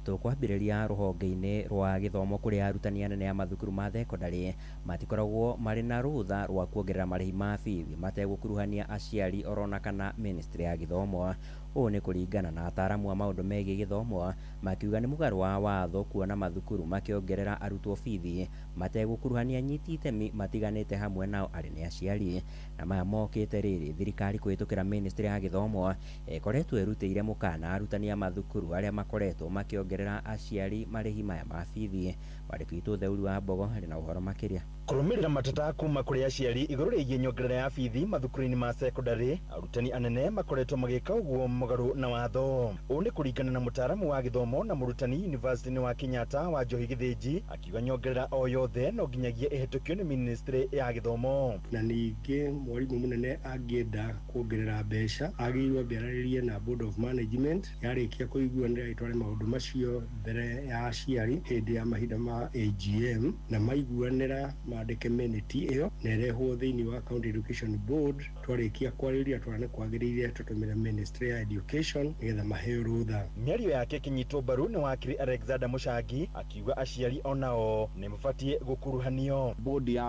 Tukwambiriria ruhonge-ini rwa githomo kuri arutani anene a mathukuru ma thekondarĩ matikoragwo mari na rutha rwa kuongerera marihi ma bithi mategukuruhania aciari orona kana ministry ya githomo. Ũũ nĩ kũringana na ataaramu a maũndũ megiĩ gĩthomo makiuga nĩ mũgarũ wa watho kuona mathukuru makĩongerera arutwo bithi mategũkuruhania anyiti itemi matiganĩte hamwe nao arĩ nĩ aciari. Na maya mokĩte rĩrĩ thirikari kũhĩtũkĩra ministry ya gĩthomo ĩkoretwo ĩrutĩire mũkana arutani a mathukuru arĩa makoretwo makĩongerera aciari marĩhi maya ma bithi. Mwandĩki witũ Theuri wa Mbogo arĩ na ũhoro makĩria. Kurumirira matata kuma kuri aciari iguru rigiye nyongerera ya bithi mathukuru-ini ma secondary, arutani anene makoretwo magika uguo mugaru na watho. Une kuringana na mutaaramu wa githomo na murutani University wa Kenyatta wa Njohi Githinji, akiuga nyongerera o yothe no nginyagia ihetukio ni ministry ya githomo. Na ningi mwarimu munene angienda kuongerera mbeca agirwo biararirie na Board of Management yarikia kuiguanira itware maundu macio mbere ya aciari hindi ya mahinda ma AGM na maiguanira mandike minute iyo nerehwo thiini wa County Education Board twarikia kwariria twane kwagiririe tutumira Ministry ya Education nigetha maheo rutha. Miario yake kinyitwo mbaru ni wakiri Alexander Mushangi akiuga aciari onao ni mubatie gukuruhanio. Board ya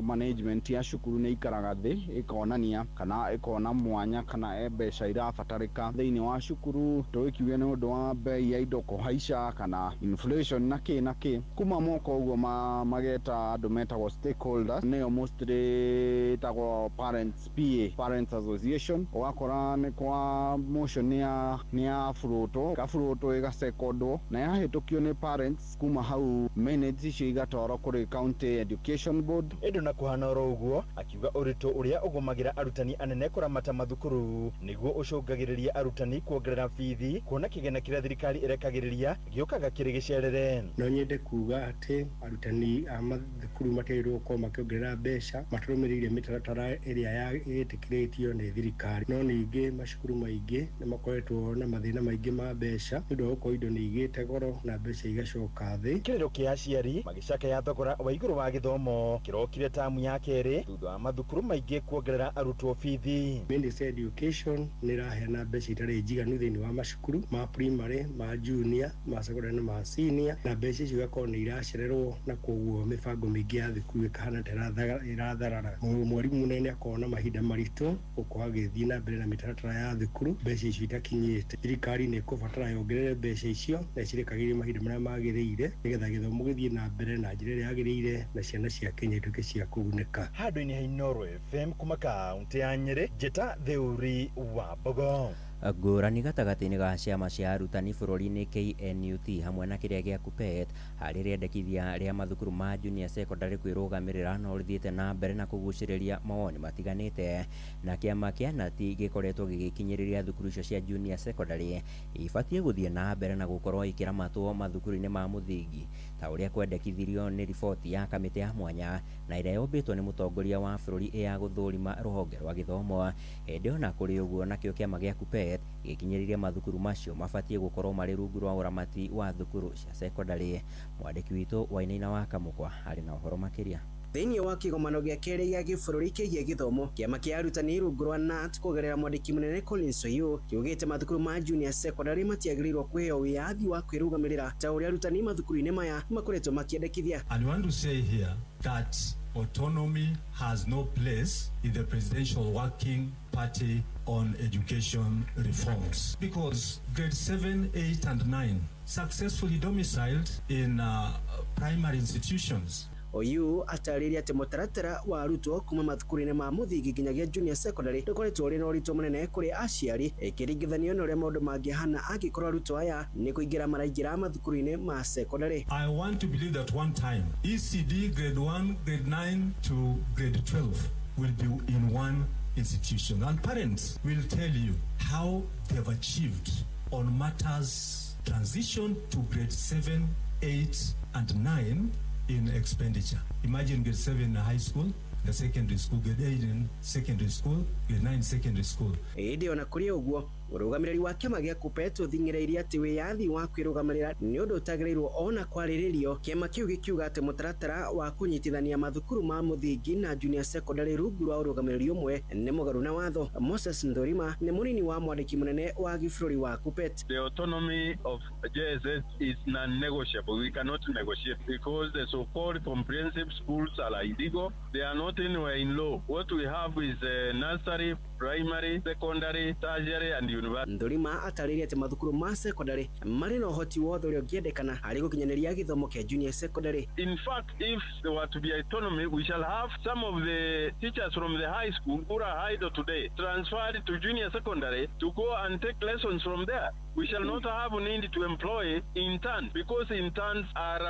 management ya cukuru ni ikaraga thi ikonania kana ikona mwanya kana mbeca irabatarika thiini wa cukuru twikiuge ni undu wa bei ya indo kuhaica kana inflation na ki kuma moko uguo mageta andu metagwo stakeholders neo mostly tagwo parents association wakora ni kwa motion ya furuto igasekondo na yahitukio ni parents kuma hau minutes icio igatwaro kuri County Education Board. Edo na kuhana uguo akiuga urito uria ugumagira arutani anene kuramata mathukuru niguo ucungagiriria arutani kuongerera bithi kuona kigena kiria thirikari irekagiriria giukaga kiri gicerere. No nyende kuga ati arutani a mathukuru mateirwo ko makiongerera mbeca maturumirire mitaratara iria yetikiritio ni thirikari. No ningi macukuru maingi ni makoretwo na mathina maingi ma mbeca ndio uko indo ni igite goro na mbeca igacoka thi. Kiriro kia aciari magicaka ya thogora wa iguru wa githomo kirokire tamu ya keri thutha wa mathukuru maingi kuongerera arutwo bithi. Ministry of Education ni raheana mbeca itari njiganu thiini wa macukuru ma primary ma junior ma secondary na ma senior na mbeca icio igakorwo ni iracererwo na koguo mibango mingi ya thukuru ikahana iratharara. Mwarimu munene akona mahinda maritu uko agithii na mbere na mitaratara ya thukuru mbeca icio itakinyite. Thirikari ni kubatara yongerere mbeca icio na icirekagirie mahinda maria magiriire nigetha githomo githii na mbere na njira iria yagiriire na ciana cia Kenya ituke cia kuguneka. Handu-ini ha Inooro FM kuma kaunti ya Nyeri, Njeta Theuri wa Bogo. Ngũrani gatagati-inĩ ga ciama cia arutani bũrũri-inĩ KNUT hamwe na kĩrĩa gĩa KUPPET harĩ rĩendekithia rĩa mathukuru ma junior secondary kwĩrũgamĩrĩra no rĩthiĩte na mbere na kũgucĩrĩria mawoni matiganĩte, na kĩama kĩa KNUT gĩkoretwo gĩgĩkinyĩrĩria thukuru icio cia junior secondary ibatiĩ gũthiĩ na mbere na gũkorwo ikĩramatwo mathukuru-inĩ ma mũthingi ta ũrĩa kwendekithirio nĩ riboti ya kamĩtĩ ya mwanya na ĩrĩa yombĩtwo nĩ mũtongoria wa bũrũri ya gũthũrima rũhonge rwa gĩthomo. Ĩndĩ ona kũrĩ ũguo nakĩo kĩama gĩa KUPPET gĩkinyĩrĩria mathukuru macio mabatiĩ gũkorwo marĩ rungu rwa ũramati wa thukuru cia secondary. Mwandĩki witũ Wainaina wa Kamũkwa arĩ na ũhoro makĩria. Thiini wa kigomano gia keri ya gĩbũrũri kĩgiĩ gĩthomo kĩama kĩa arutani rungu rwa KNUT kũgerera mwandĩki mũnene Collins Oyuu kiugĩte mathukuru ma junior secondary matiagĩrĩirwo kũheo wĩyathi wa kwĩrũgamĩrĩra ta ũrĩa arutani mathukuru-inĩ maya makoretwo makĩendekithia. And I want to say here that autonomy has no place in the presidential working party on education reforms, because grade 7, 8 and 9 successfully domiciled in primary institutions. Oyuu atarĩria atĩ mũtaratara wa arutwo kuma mathukuru-inĩ ma mũthingi nginyagia junior secondary ndũkoretwo ũrĩ na ũritũ mũnene kũrĩ aciari ĩkĩringithanio na ũrĩa maũndũ mangĩhana angĩkorwo arutwo aya nĩ kũingĩra maraingĩra mathukuru-inĩ ma secondary. I want to believe that one time ECD grade 1, grade 9 to grade 12 will be in one institution, and parents will tell you how they've achieved on matters transition to grade 7, 8 and 9 in expenditure. Imagine grade 7 in high school, the secondary school, grade 8 in secondary school, grade 9 secondary school. Ĩndĩ ona kũrĩ ũguo ũrũgamĩrĩri wa kĩama gĩa KUPPET ũthing'ĩrĩirie atĩ wĩyathi wa kwĩrũgamĩrĩra nĩ ũndũ ũtagĩrĩirwo ona kwarĩrĩrio. Kĩama kĩu gĩkiuga atĩ mũtaratara wa kũnyitithania mathukuru ma mũthingi na junior secondary rungu rwa ũrũgamĩrĩri ũmwe nĩ mũgarũ na watho. Moses Ndorima nĩ mũnini wa mwandĩki mũnene wa gĩbũrũri wa KUPPET. The autonomy of JSS is non-negotiable. We cannot negotiate because the so-called comprehensive schools are illegal. They are not anywhere in law. What we have is nursery, primary, secondary, tertiary and university. Ndurima atarĩria atĩ mathukuru ma secondary marĩ na ũhoti wothe ũrĩa ũngĩendekana harĩ gũkinyanĩria gĩthomo kĩa junior secondary. In fact, if there were to be autonomy, we shall have some of the teachers from the high school who are idle today transferred to junior secondary to go and take lessons from there. We shall not have need to employ interns because interns are,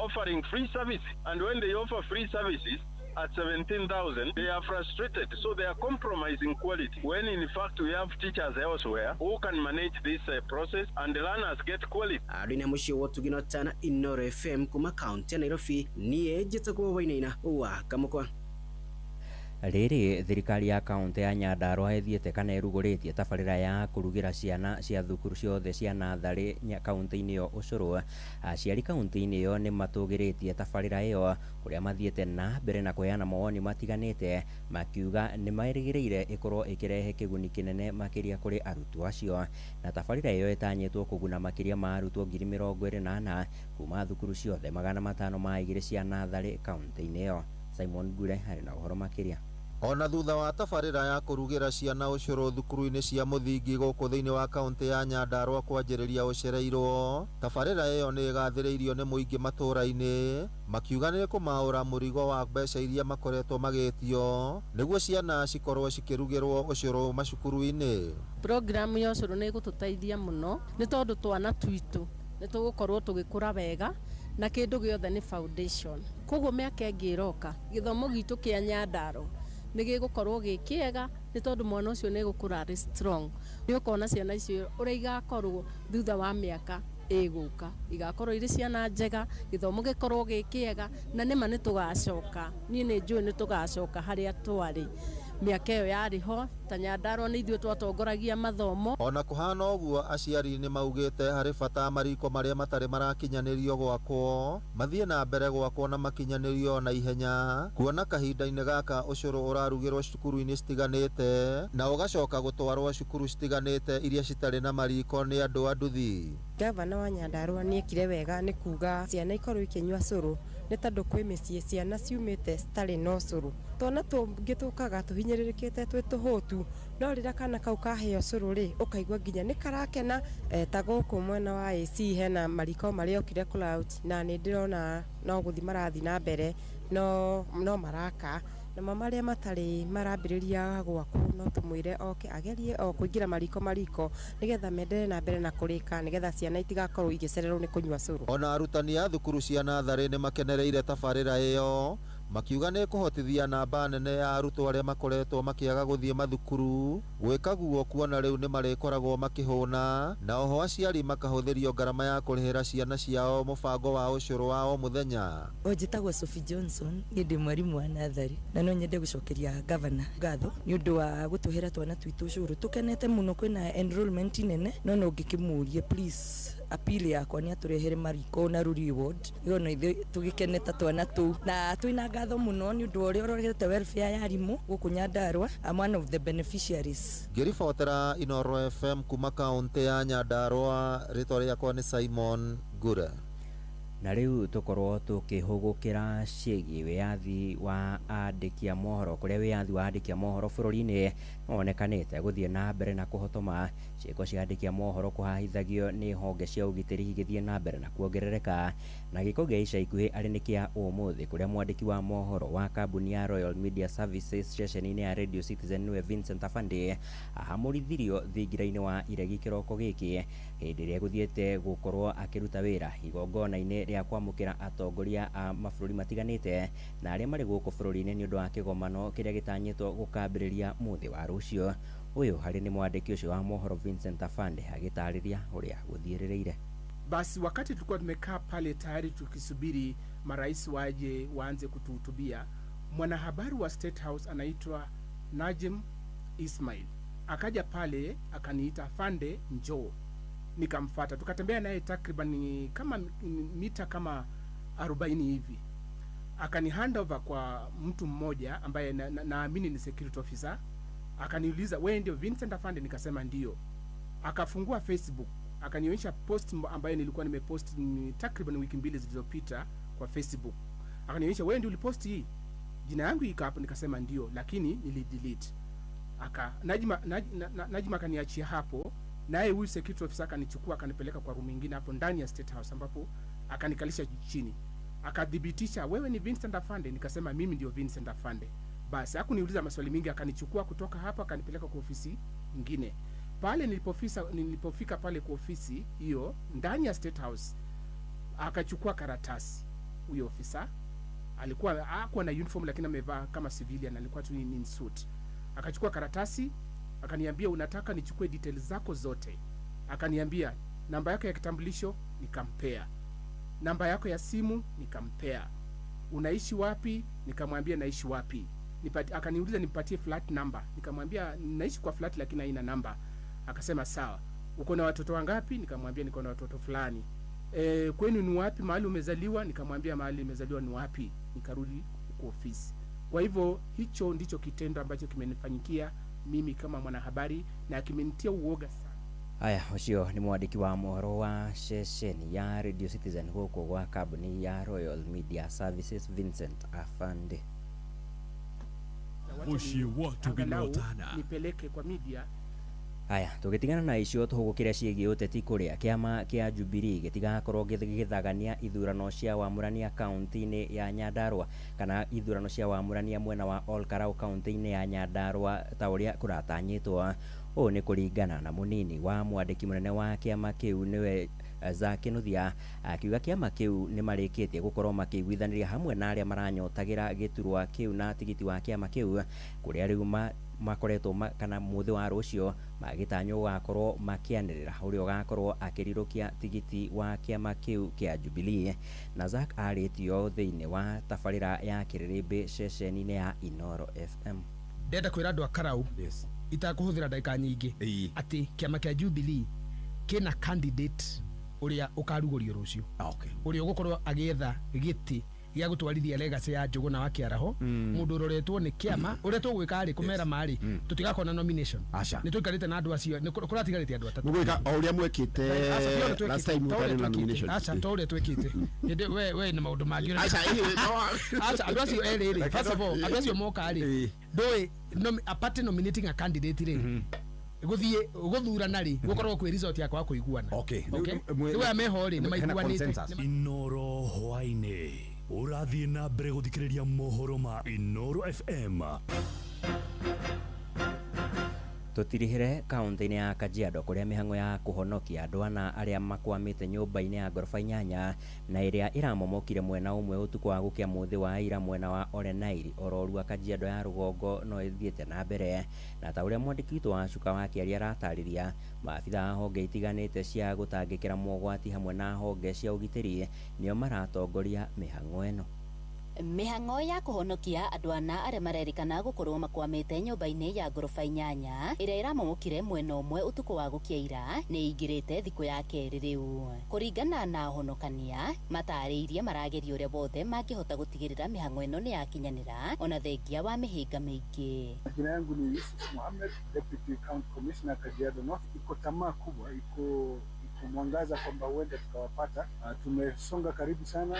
offering free service. And when they offer free services at 17,000, they are frustrated. So they are compromising quality. When in fact we have teachers elsewhere who can manage this process and the learners get quality. Arina mushio watu ginotana Inoro FM kuma county Nairobi niye jitagwo Wainaina wa Kamukwa. Rĩrĩ thirikari ya kaunti ya Nyandarua ĩthiĩte kana ĩrugũrĩtie tabarĩra ya kũrugĩra ciana cia thukuru ciothe cia natharĩ kaunti-inĩ ĩyo ũcũrũ. Aciari kaunti-inĩ ĩyo nĩ matũgĩrĩtie tabarĩra ĩyo kũrĩa mathiĩte na mbere na kũheana mawoni matiganĩte makiuga nĩ merĩgĩrĩire ĩkorwo ĩkĩrehe kĩguni kĩnene makĩria kũrĩ arutwo acio. Na tabarĩra ĩyo ĩtanyĩtwo kũguna makĩria ma arutwo 24,000 kuma thukuru ciothe 502 cia natharĩ kaunti-inĩ ĩyo. Simon Gure harĩ na ũhoro makĩria. Ona thutha wa tabarĩra ya kũrugĩra ciana ũcũrũ thukuru-inĩ cia mũthingi gũkũ thĩinĩ wa kaunti ya Nyandarua kwanjĩrĩria ũcereirwo, tabarĩra ĩyo nĩ ĩgathĩrĩirio nĩ mũingĩ matũũra-inĩ makiuga nĩ kũmaũra mũrigo wa mbeca iria makoretwo magĩtio nĩguo ciana cikorwo cikĩrugĩrwo ũcũrũ macukuru-inĩ. Program ya ũcũrũ nĩ ĩgũtũteithia mũno nĩ tondũ twana twitũ nĩ tũgũkorwo tũgĩkũra wega na kĩndũ gĩothe nĩ foundation. Koguo mĩaka ĩngĩ ĩroka gĩthomo gitũ kĩa Nyandarua nĩ gĩgũkorwo gĩ kĩega nĩ tondũ mwana ũcio nĩ egũkũra arĩ strong. Nĩ ũkona ciana icio ũrĩa igakorwo thutha wa mĩaka ĩgũka igakorwo irĩ ciana njega, gĩthomo gĩkorwo gĩ kĩega na nĩma nĩ tũgacoka. Niĩ nĩ njũĩ nĩ tũgacoka harĩa twarĩ mĩaka ĩyo yarĩ ho ta Nyandarua nĩ ithuĩ twatongoragia mathomo. Ona kũhana ũguo aciari nĩ maugĩte harĩ bata mariko marĩa matarĩ marakinyanĩrio gwakwo mathiĩ na mbere gwakwo na makinyanĩrio na ihenya, kuona kahinda-inĩ gaka ũcũrũ ũrarugĩrwo cukuru-inĩ citiganĩte na ũgacoka gũtwarwo cukuru citiganĩte iria citarĩ na mariko nĩ andũ a nduthi. Gavana wa Nyandarua nĩ ekire wega nĩ kuga ciana ikorwo ikĩnyua cũrũ nĩ tondũ kwĩ mĩciĩ ciana ciumĩte citarĩ na ũcũrũ. Twana tũngĩ tũkaga tũhinyĩrĩrĩkĩte twĩ tũhũtu, no rĩrĩa kana kau kaheo cũrũ rĩ ũkaigua nginya nĩ karakena. Ta gũkũ mwena wa AC hena mariko marĩa okire cloud na nĩ ndĩrona no gũthi marathi na mbere no maraka na marĩa matarĩ marambĩrĩria gwakwo no tũmwĩre oke agerie o kũingĩra mariko nĩgetha mendere na mbere na kũrĩka nĩgetha ciana itigakorwo igĩcererwo nĩ kũnyua cũrũ. Ona arutani a thukuru cia natharĩ nĩ makenereire tabarĩra ĩyo makiuga nĩ kũhotithia namba nene ya arutwo arĩa makoretwo makĩaga gũthiĩ mathukuru gwĩka guo, kuona rĩu nĩ marĩkoragwo makĩhũna na oho aciari makahũthĩrio ngarama ya kũrĩhĩra ciana ciao mũbango wa ũcũrũ wa o mũthenya. Njĩtagwo Sophie Johnson, niĩ ndĩ mwarimũ wa natharĩ na no nyende gũcokeria gavana ngatho nĩ ũndũ wa gũtũhera twana twitũ ũcũrũ. Tũkenete mũno kwĩna enrollment nene no ngĩkĩmũrie please appeal yakwa nĩ atũrehere mariko na reward yo no ithuĩ tũgĩkeneta twana tũu na twĩna ngatho mũno nĩ ũndũ ũrĩa ũrorete welfare ya arimũ gũkũ Nyandarua. I'm one of the beneficiaries. Ngĩribotera Inoro FM kuma kaunti ya Nyandarua, rĩtwa rĩakwa nĩ Simon Gure. Na rĩu tũkorwo tũkĩhũgũkĩra ciĩgiĩ wĩyathi wa andĩki a mohoro, kũrĩa wĩyathi wa andĩki a mohoro bũrũri-inĩ wonekanĩte gũthiĩ na mbere na kũhotoma. Ciĩko cia andĩki a mohoro kũhahithagio nĩ honge cia ũgitĩri igĩthiĩ na mbere na kuongerereka, na gĩko gĩa ica ikuhĩ arĩ nĩ kĩa ũmũthĩ kũrĩa mwandĩki wa mohoro wa kambuni ya Royal Media Services station-inĩ ya Radio Citizen nĩwe Vincent Afande ahamũrithirio thingira-inĩ wa iregi kĩroko gĩkĩ hĩndĩ ĩrĩa gũthiĩte gũkorwo akĩruta wĩra igongona-inĩ rĩa kwamũkĩra atongoria a mabũrũri matiganĩte na arĩa marĩ gũkũ bũrũri-inĩ nĩ ũndũ wa kĩgomano kĩrĩa gĩtanyĩtwo gũkambĩrĩria mũthĩ wa rũciũ. Ũyũ harĩ nĩ mwandĩki ũcio wa mohoro Vincent Afande agĩtarĩria ũrĩa gũthiĩrĩrĩire. Basi wakati tulikuwa tumekaa pale tayari tukisubiri marais waje waanze kutuhutubia, mwanahabari wa State House anaitwa Najim Ismail akaja pale akaniita, Afande njoo. Nikamfuata, tukatembea naye takriban kama mita kama 40 hivi. Akani handover kwa mtu mmoja ambaye naamini ni security officer. Akaniuliza, wewe ndio Vincent Afande? Nikasema ndio. Akafungua Facebook, akanionyesha post ambayo nilikuwa nimepost takriban wiki 2 zilizopita kwa Facebook. Akanionyesha, wewe ndio ulipost hii? Jina yangu iko hapo. Nikasema ndio, lakini nilidelete. Najima akaniachia hapo, naye huyu security officer akanichukua akanipeleka kwa room nyingine hapo ndani ya State House, ambapo akanikalisha chini, akadhibitisha wewe ni Vincent Afande. Nikasema mimi ndio Vincent Afande. Basi hakuniuliza maswali mingi, akanichukua kutoka hapa akanipeleka kwa ofisi nyingine. Pale nilipofika pale kwa ofisi hiyo ndani ya State House, akachukua karatasi. Huyo ofisa hakuwa na uniform, lakini amevaa kama civilian, alikuwa tu in suit. Akachukua karatasi, akaniambia unataka nichukue details zako zote. Akaniambia namba yako ya kitambulisho, nikampea. Namba yako ya simu, nikampea. Unaishi wapi? Nikamwambia naishi wapi. Akaniuliza nimpatie flat number. Nikamwambia naishi kwa flat lakini haina namba. Akasema sawa. Uko na watoto wangapi? Nikamwambia niko na watoto fulani. Kwenu ni wapi? Mahali umezaliwa? Nikamwambia mahali nimezaliwa ni wapi. Nikarudi kwa ofisi. Kwa hivyo hicho ndicho kitendo ambacho kimenifanyikia mimi kama mwanahabari na kimenitia uoga sana. Aya, ucio ni mwandiki wa mohoro wa ceceni ya Radio Citizen huko kwa kabuni ya Royal Media Services, Vincent Afande. Nipeleke kwa media. Aya, tugitigana na icio tuhugukire ciĩgiĩ ũteti kũrĩa kĩama kĩa Jubilee gĩtigakorwo gĩthagania ithurano cia wamũrania kaunti-inĩ ya Nyandarua kana ithurano cia wamũrania mwena wa Olkarau kaunti-inĩ ya Nyandarua ta ũrĩa kũratanyĩtwo. Ũũ nĩ kũringana na mũnini wa mwandĩki mũnene wa kĩama kĩu nĩwe Zaki Nuthia, akiuga kĩama kĩu nĩ marĩkĩtie gũkorwo makĩiguithanĩria hamwe na arĩa maranyotagĩra gĩturwa kĩu na tigiti wa kĩama kĩu, kũrĩa rĩu makoretwo kana mũthĩ wa rũcio magĩtanywo gũgakorwo makĩanĩrĩra ũrĩa ũgakorwo akĩrirũkia tigiti wa kĩama kĩu kĩa Jubilee. Na Zak arĩtio thĩinĩ wa tabarĩra ya kĩrĩrĩmbĩ ceceni-inĩ ya Inoro FM. Ndenda kwĩra andũ a Karau itakũhũthĩra ndagĩka nyingĩ atĩ kĩama kĩa Jubilee kĩna candidate ũrĩa ũkarugũrio rũcio, ũrĩa ũgũkorwo agĩetha gĩtĩ gĩa gũtwarithia legacy ya Njũgũna wa Kĩaraho, mũndũ ũroretwo nĩ kĩama ũrĩa tũgwĩka rĩ kũmera marĩ tũtigakona nomination. Nĩ tũikarĩte na andũ acio, nĩ kũratigarĩte andũ atatũ mũgwĩka o ũrĩa mwĩkĩte last time mũtarĩ na nomination. Acha to ũrĩa twĩkĩte we na maũndũ mangĩ. Acha andũ acio erĩ rĩ, first of all andũ acio moka rĩ ndũĩ apart nominating a candidate rĩ guthurana ri gukorwo kwi result yakwa kuiguana. Niwe ameho ri ni maiguanite. Inoro hwaine urathie na mbere guthikiriria mohoro ma Inoro FM. Tutirihire kaunti-inĩ ya Kajiado kũrĩa mĩhang'o ya kũhonokia andũ ana arĩa makwamĩte nyũmba-inĩ ya ngoroba 8 na ĩrĩa ĩramomokire mwena ũmwe ũtukũ wa gũkĩa mũthĩ wa ira mwena wa Orenairi ororua Kajiado ya rũgongo no ĩthiĩte na mbere. Na ta ũrĩa mwandĩki witũ wa Cuka wa Kĩaria aratarĩria, maabitha a honge itiganĩte cia gũtangĩkĩra mogwati hamwe na honge cia ũgitĩri nĩo maratongoria mĩhang'o ĩno. Mĩhang'o ya kũhonokia andũ ana arĩa marerĩkana gũkorwo makwamĩte nyũmba-inĩ ya ngoroba 8 ĩrĩa ĩramomokire mwena ũmwe ũtukũ wa gũkĩa ira nĩ ingĩrĩte thikũ ya kerĩ rĩu. Kũringana na honokania matarĩirie marageria ũrĩa wothe mangĩhota gũtigĩrĩra mĩhang'o ĩno nĩ yakinyanĩra ona thengia wa mĩhĩnga mĩingĩ. Jina yangu ni Yusuf Mohamed, Deputy County Commissioner Kajiado North. Iko tamaa kubwa, iko mwangaza kwamba huenda tukawapata. Tumesonga karibu sana.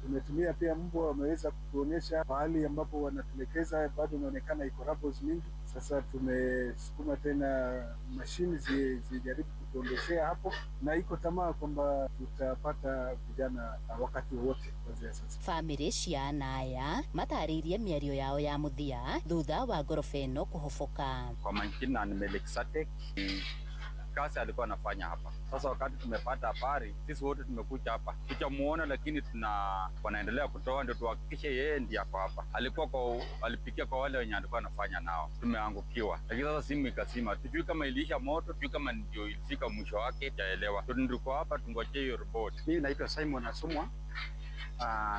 Tumetumia pia mbwa, wameweza kutuonyesha pahali ambapo wanatuelekeza, bado inaonekana iko rabos mingi. Sasa tumesukuma tena mashini zijaribu kutuondeshea hapo, na iko tamaa kwamba tutapata vijana wakati wote kuanzia sasa. Family cia anaya matarĩirie mĩario yao ya mũthia thutha wa ngoroba ĩno kũhoboka. Kwa majina ni Melik Satek, kazi alikuwa anafanya hapa. Sasa wakati tumepata habari, sisi wote tumekuja hapa tuchamuona, lakini wanaendelea kutoa ndio tuhakikishe yeye ndiye hapo hapa. Alipikia kwa wale wenye alikuwa anafanya nao, tumeangukiwa. Lakini sasa simu ikasima, tujui kama iliisha moto, tujui kama ndio ilifika mwisho wake, taelewa. Tulikuwa hapa tungoje hiyo report. Mimi naitwa Simon Asumwa.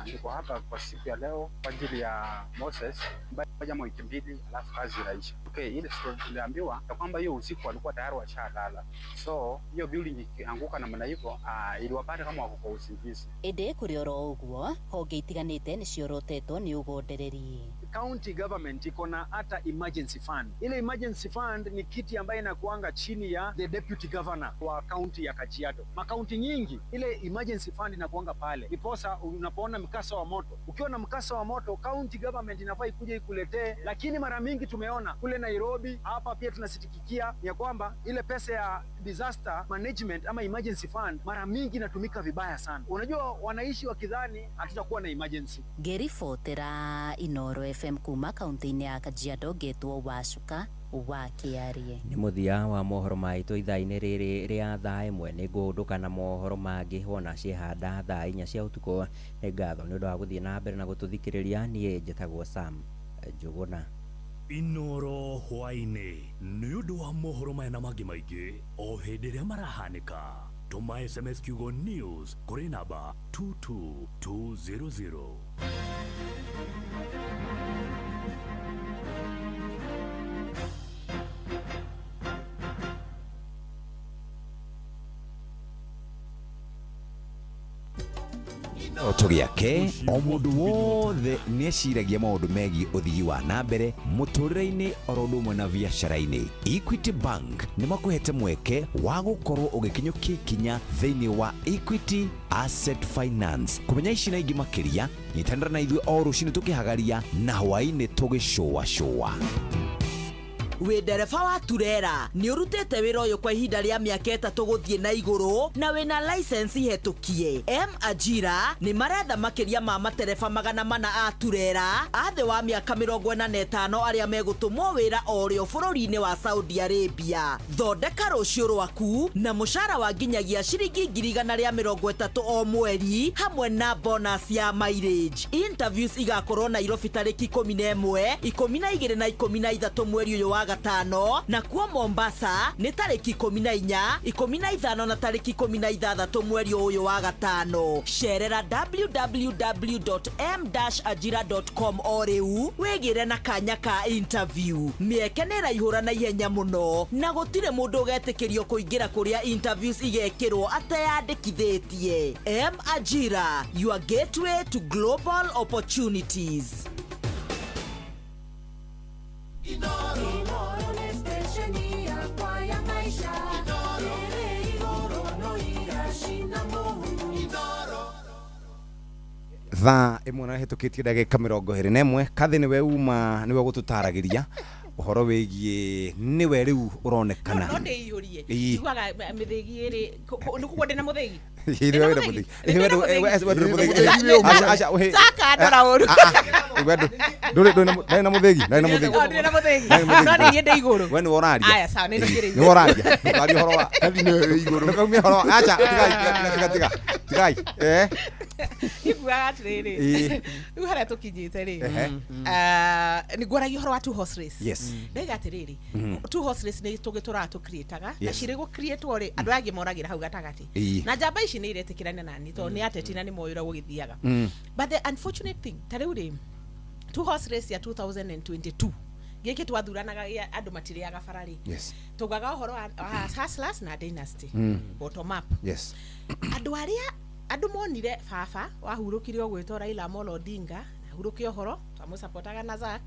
Niko hapa kwa siku ya leo kwa ajili ya Moses baada wiki mbili alafu kazi inaisha. Ile story tuliambiwa kwamba hiyo usiku walikuwa tayari washalala. So hiyo building ikianguka namna hivyo iliwapata kama wako kwa usingizi. Ende kuri oro uguo honge itiganite ni ciorotetwo ni ugondereri. county government iko na hata emergency fund. Ile emergency fund ni kiti ambayo inakuanga chini ya the deputy governor wa county ya Kajiado. Makaunti nyingi ile emergency fund inakuanga pale. Iposa unapoona mkasa wa moto, ukiwa na mkasa wa moto county government inafaa ikuje ikuletee, lakini mara mingi tumeona kule Nairobi, hapa pia tunasitikikia ya kwamba ile pesa ya disaster management ama emergency fund mara mingi inatumika vibaya sana. Unajua wanaishi wakidhani hatutakuwa na emergency. Ngeribotera Inoro FM kuma kaunti-ini ya Kajiado getwo Wacuka wa Kiarie. Ni muthia wa mohoro maitu ithaa-ini riri ria thaa imwe ni ngunduka na mohoro mangi wona ciehanda thaa 4 cia utuko. Ni ngatho ni undu wa guthie na mbere na gututhikiriria. Nie njitagwo Sam Njuguna. Inoro hwaini ni undu wa mohoro maya na mangi maingi o hindi ria marahanika. Tuma SMS kiugo news kuri namba 22200. Otogiake o mundu wothe ni eciragia maundu megi uthii wa nambere muturire-ini orodumwe na biacara-ini. Equity Bank ni makuhete mweke wa gukorwo ugikinyukia ikinya thiini wa Equity Asset Finance. Kumenya ici na ingi makiria nyitanira na ithuĩ o rucini tukihagaria na hwaini tugishowa. We ndereba wa turera ni urutete wira uyu kwa ihinda ria miaka 3 guthie na iguru na wina license hetukie. Ajira ni maretha makiria ma matereba 400 a turera athe wa miaka 45 aria megutumwo wira orio bururi-ini wa Saudi Arabia. Thondeka rucio rwaku na mushara wa nginyagia ciringi 130 o mweri hamwe na bonus ya mileage. Interviews igakorwo Nairobi tariki 11, 12 na 13 mweri uyu wa gatano, na kuo Mombasa ni tariki 14, 15 na tariki 16 mweri uyu wa gatano. Sherera www.m-ajira.com oriu wegire na kanya ka interview. Mieke ni raihura na ihenya muno na gutire mundu ugetikirio kuingira kuria interviews igekirwo ateyandikithitie. M-Ajira, your gateway to global opportunities. Thaa imwe na hitukitie ndagika 21 kathi niwe uma niwe gututaragiria uhoro wigie niwe riu uronekana no ndiyurie iguaga mithigi ri nukugo ndina muthigi iriwe wira muthigi iriwe muthigi acha we saka ndora uru ndona muthigi ndona muthigi no ni yende iguru we ni woraria aya sawa ni ndokire ni woraria ndari horo wa kathi ni iguru ndakaumia horo acha tigai iguaga atiriri riu haria tukinyite ri ni gwaragia horo wa two horse race. Yes. Ndega atiriri two horse race ni tugitura tu creataga na cire go create ori andu agi moragira hau gatagati na jamba ici ni iretikirane nani to ni ateti na ni moyura gugithiaga. But the unfortunate thing tariu ri two horse race ya 2022 giki twathuranaga andu matiriaga barari tugaga uhoro wa hustlers na dynasty bottom up. Yes. Andu monire baba wahurukirio gwitwo Raila Amolo Odinga huruki ohoro twamusapotaga na Zack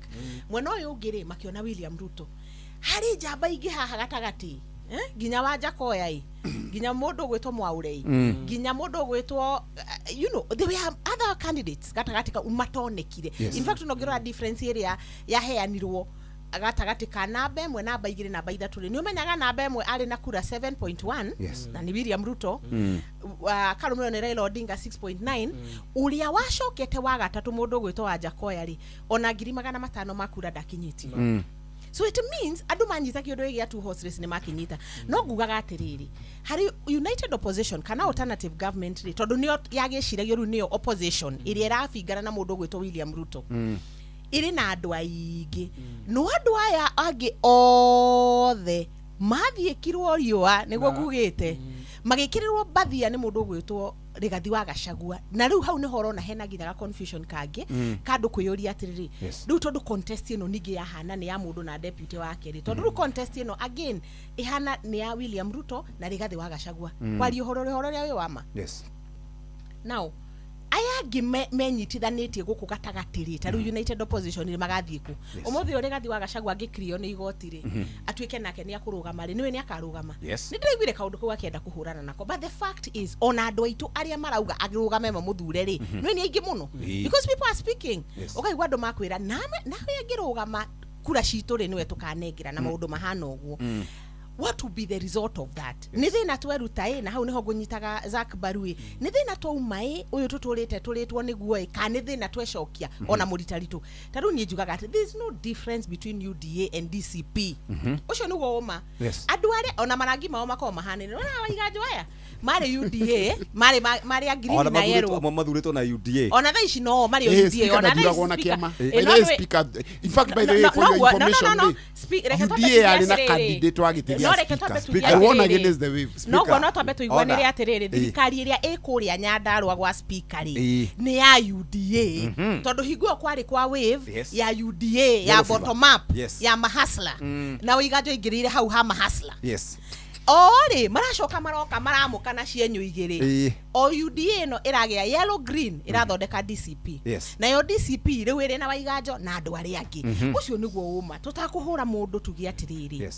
mwena uyu ngiri makiona William Ruto hari jamba ingi haha gatagati ginya wanja koyai ginya mundu gwitwo Mwaurei ginya mundu gwitwo you know there were other candidates gatagati ka umatonekire. In fact no ngirwa difference area ya heanirwo gatagati ka namba imwe namba 2 namba 3 ni umenyaga namba imwe ari na kura 7.1 na ni William Ruto Kalumiro ni Raila Odinga 6.9 uria wacokete wa gatatu mundu gwitwo wanja koyari ona 500 makura dakinyiti. So it means andu manyita kiundu gia two horse race ni makinyita no ngugaga atiriri hari united opposition kana alternative government ri tondu nio yagiciragia ru nio opposition iria irafingana na mundu gwitwo William Ruto iri na andu aingi no andu aya angi othe mathiekirwo riua niguo ngugite magikirirwo bathia ni mundu gwitwo Rigathi wa Gachagua na riu hau ni horo na hena nginya confusion kangi kandu kuyuria atiriri riu tondu contest ino ningi ya hana ni ya mundu na deputy wake ri tondu contest ino again ihana ni ya William Ruto na Rigathi wa Gachagua kwari horo ria wama. Yes. Now aya angi menyitithanĩtie gũkũ gatagatĩ-rĩ ta rĩu United Opposition magathiĩ kũ ũmũthĩ ũrĩ gathi wa Gachagua angĩkirio nĩ igoti-rĩ atuĩke nake nĩ akũrũgama-rĩ nĩwe nĩ akarũgama nĩ ndĩraiguire kaũndũ kau akĩenda kũhũrana nako but the fact is ona andũ aitũ arĩa marauga agĩrũgame mamũthure-rĩ nĩwe nĩ aingĩ mũno because people are speaking ũkaigua andũ makwĩra nawe angĩrũgama kura citũ-rĩ nĩwe tũkanengera na maũndũ mahana ũguo what will be the result of that nĩ thĩna tweruta na hau nĩho ngũnyitaga Zack Barui nĩ thĩna twauma ũyũ tũtũrĩtwo nĩguo ka nĩ thĩna twecokia ona mũritaritũ ta rĩu niĩ njugaga atĩ there is no difference between UDA and DCP ũcio nĩguo ũma andũ arĩa ona marangi mao makorwo mahanĩrĩra ona waiganjo aya marĩ UDA marĩ green na yellow mathurĩtwo na UDA ona thaa ici no marĩ UDA ona thaa speaker in fact by the way for your information UDA arĩ na candidate wa gĩtĩria speaker I want against the wave no gwa twambe tuiguanĩre atĩrĩrĩ thirikari ĩrĩa ĩkũrĩa Nyandarua gwa speaker nĩ ya UDA tondũ hingo kwarĩ kwa wave ya UDA ya bottom up ya mahasla na ũiganjo ingĩrĩire hau ha mahasla ori maracoka maroka maramũkana cienyũ igĩrĩ o UDA no ĩragĩa yellow green ĩrathondeka DCP nayo DCP rĩu ĩrĩ na waiganjo na andũ arĩa angĩ ũcio nĩguo ũma tũtakũhũra mũndũ tuge atĩrĩrĩ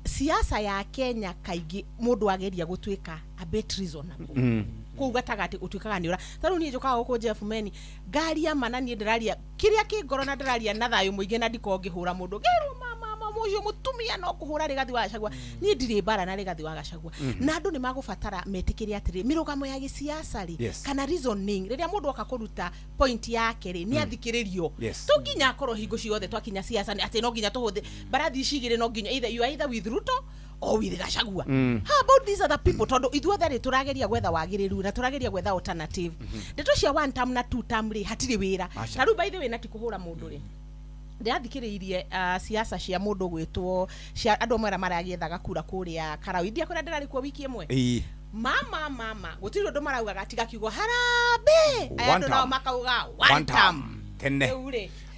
siasa ya Kenya kaingĩ mũndũ ageria gũtuĩka a bit reasonable kũu gatagatĩ ũtuĩkaga nĩ ũra tarĩu niĩ njokaga gũkũ Jeff Meni ngaria mana niĩ ndĩraria kĩrĩa kĩngoro na ndĩraria na thayũ mũingĩ na ndiko ngĩhũra mũndũ ngerwo mama mũcio mũtumia no kũhũra Rigathi wa Gachagua niĩ ndirĩ bara na Rigathi wa Gachagua na andũ nĩ magũbatara metĩkĩre atĩrĩ mĩrũgamo ya gĩsiasa-rĩ kana reasoning rĩrĩa mũndũ oka kũruta point yake-rĩ nĩ athikĩrĩrio to nginya akorwo hingo ciothe twakinya siasa atĩ no nginya tũhũthĩ barathi cigĩrĩ no nginya you are either with Ruto or with Gachagua how about these other people tondũ ithuothe tũrageria gwetha wagĩrĩru na tũrageria gwetha alternative ndeto cia one term na two term rĩ hatirĩ wĩra na rĩu by the way na tikũhũra mũndũ-rĩ ndathikĩrĩirie siasa cia mũndũ gwĩtwo cia andũ amwe maragĩethaga kura kũrĩa Karaũ india kũrĩa ndĩrarĩ kuo wiki ĩmwe mama gũtirĩ ũndũ maraugaga tiga kiugo harambe aya andũ nao makauga one term tene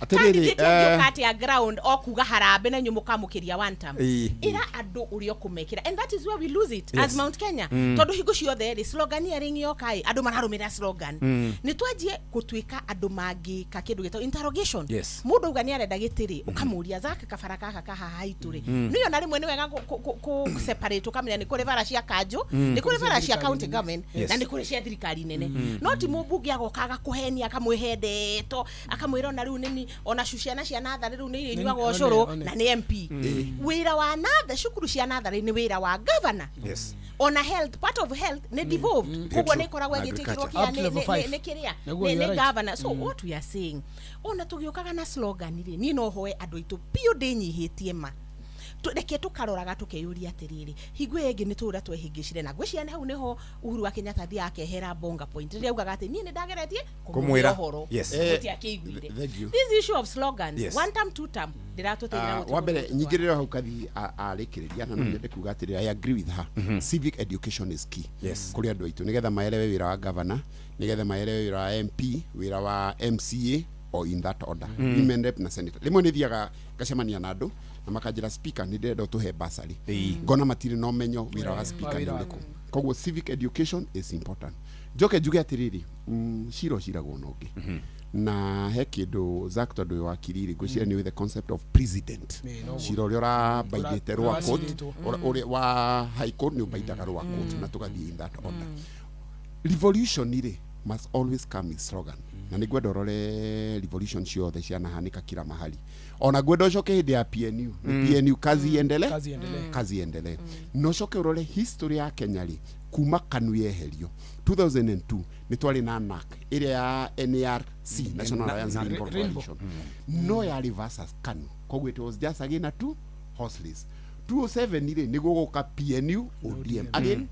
atĩrĩrĩ kati ya ground o kuga harambe na nyumukamũkĩria one term ira andũ ũrĩa kũmekĩra and that is where we lose it as Mount Kenya tondũ hingo ciothe rĩ slogan ya ringi yokai andũ mararũmĩrĩra slogan nĩ twanjie gũtuĩka andũ mangĩ ka kĩndũ gĩtagwo interrogation mũndũ uga nĩ arenda gĩtĩrĩ ũkamũria Zack kabara kaka kaha itũrĩ nĩyo na rĩmwe nĩ wega ku separate ũkamenya nĩ kũrĩ bara cia kanjũ nĩ kũrĩ bara cia county government na nĩ kũrĩ cia thirikari nene no ti mũmbunge agokaga kũhenia akamwĩhendeto akamwĩra na rĩu nĩ ona shuciana cia natharĩ rĩu nĩ inyuagwo ũcũrũ na nĩ MP wĩra wa natharĩ cukuru cia natharĩ nĩ wĩra wa governor ona health part of health nĩ devolved koguo nĩ koragwo ĩgĩtĩkĩrwo kia nĩ kĩrĩa nĩ governor so what we are saying ona tũgĩũkaga na slogan rĩ niĩ no hoe andũ aitũ piũ ndĩnyihĩtie ma reke tukaroraga tukeyuria atiriri hingo ĩngĩ nĩ tũra twehingĩcire na ngwĩciria hau niho Uhuru wa Kenyatta thia akehera bonga point rĩrĩa ugaga atĩ niĩ nĩ ndageretie kũmwĩra ũhoro gũtiakĩiguire this issue of slogans one term two term ndiratũteithia gũtũra wa mbere nyingĩrĩro hau kathi arĩkĩrĩria na no nyende kuga atĩrĩ I agree with her civic education is key kũrĩ andũ aitũ nĩgetha maelewe wĩra wa governor nĩgetha maelewe wĩra wa MP wĩra wa MCA or in that order women rep na senator rimwe nĩ thiaga gacemania na andũ na makanjĩra speaker nĩ ndĩrenda ũtũhe basari ngona matirĩ na ũmenyo wĩra wa speaker nĩ ũrĩkũ koguo civic education is important njoke njuge atĩrĩrĩ cira ũciragwo na ũngĩ na he kĩndũ Zack tondũ wa kiriri ngwĩciria nĩ with the concept of president cira ũrĩa ũrabaithĩte rwa court ũrĩa wa high court nĩ ũbaithaga rwa court na tũgathiĩ in that order revolution rĩ must always come with slogan na nĩ ngwenda ũrore revolution ciothe cianahanĩka kila mahali ona ngwenda ũcoke hĩndĩ ya PNU kazi endelee no ũcoke ũrore history ya Kenya rĩ kuma KANU yeherio 2002 nĩ twarĩ na NAC ĩrĩa ya NARC National Alliance Rainbow Coalition no yarĩ versus KANU koguo it was just again a two horse race 2007 rĩ nĩ gũgũka PNU ODM again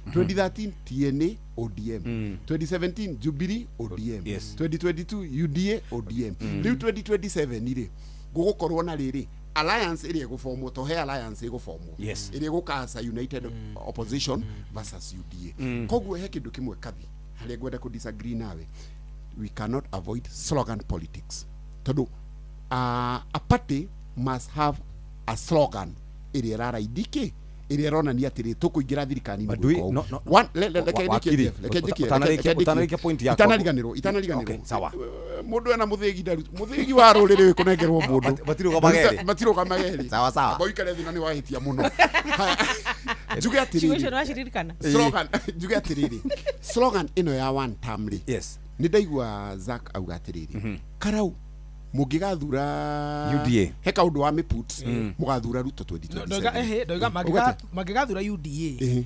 2013 TNA ODM 2017 Jubilee ODM 2022 UDA ODM rĩu 2027 rĩ gũgũkorwo na rĩrĩ alliance ĩrĩa ĩgũformwo tohe alliance ĩgũformwo ĩrĩa ĩgũkaca United Opposition versus UDA koguo he kĩndũ kĩmwe kathi harĩa ngwenda ku disagree nawe we cannot avoid slogan politics tondũ a party must have a slogan ĩrĩa ĩraraidike iri ronania atiri tukuingira thirikari sawa mundu ena muthigi wa ruriri wi kunengerwo mundu matiruga mageri sawa boikare thina ni wahitia muno njuge atiriri slogan ino ya one term ri ni ndaigua Zack auga atiriri karau mugigathura UDA heka undu wa miput mugathura Ruto 2027 ndoiga magigathura UDA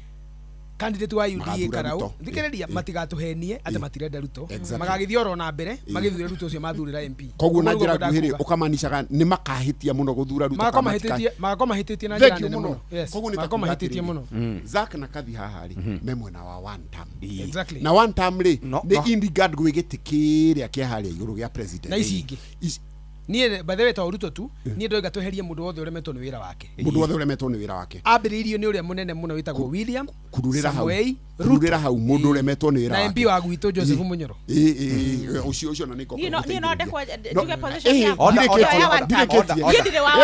candidate wa UDA karau thikiriria matigatuhenie ate matirenda Ruto magagithio ro na mbere magithure Ruto ucio mathurira MP koguo na njira nguhiri ukamanishaga ni makahitia muno guthura Ruto makomahititie na njira nene muno koguo ni makomahititie muno Zack na kathi haha ri me mwena wa one term na one term ri ni indigard gwigitikiria kia haria iguru gia president na icingi nie bathe to Ruto tu nie ndoiga tweherie mundu wothe uremetwo ni wira wake ambiriirio ni uria munene muno witagwo William kururira hau mundu uremetwo ni wira wake na MP wa gwitu Joseph Munyoro ucio na niko nie no ndekwa njuge position ya ndire wa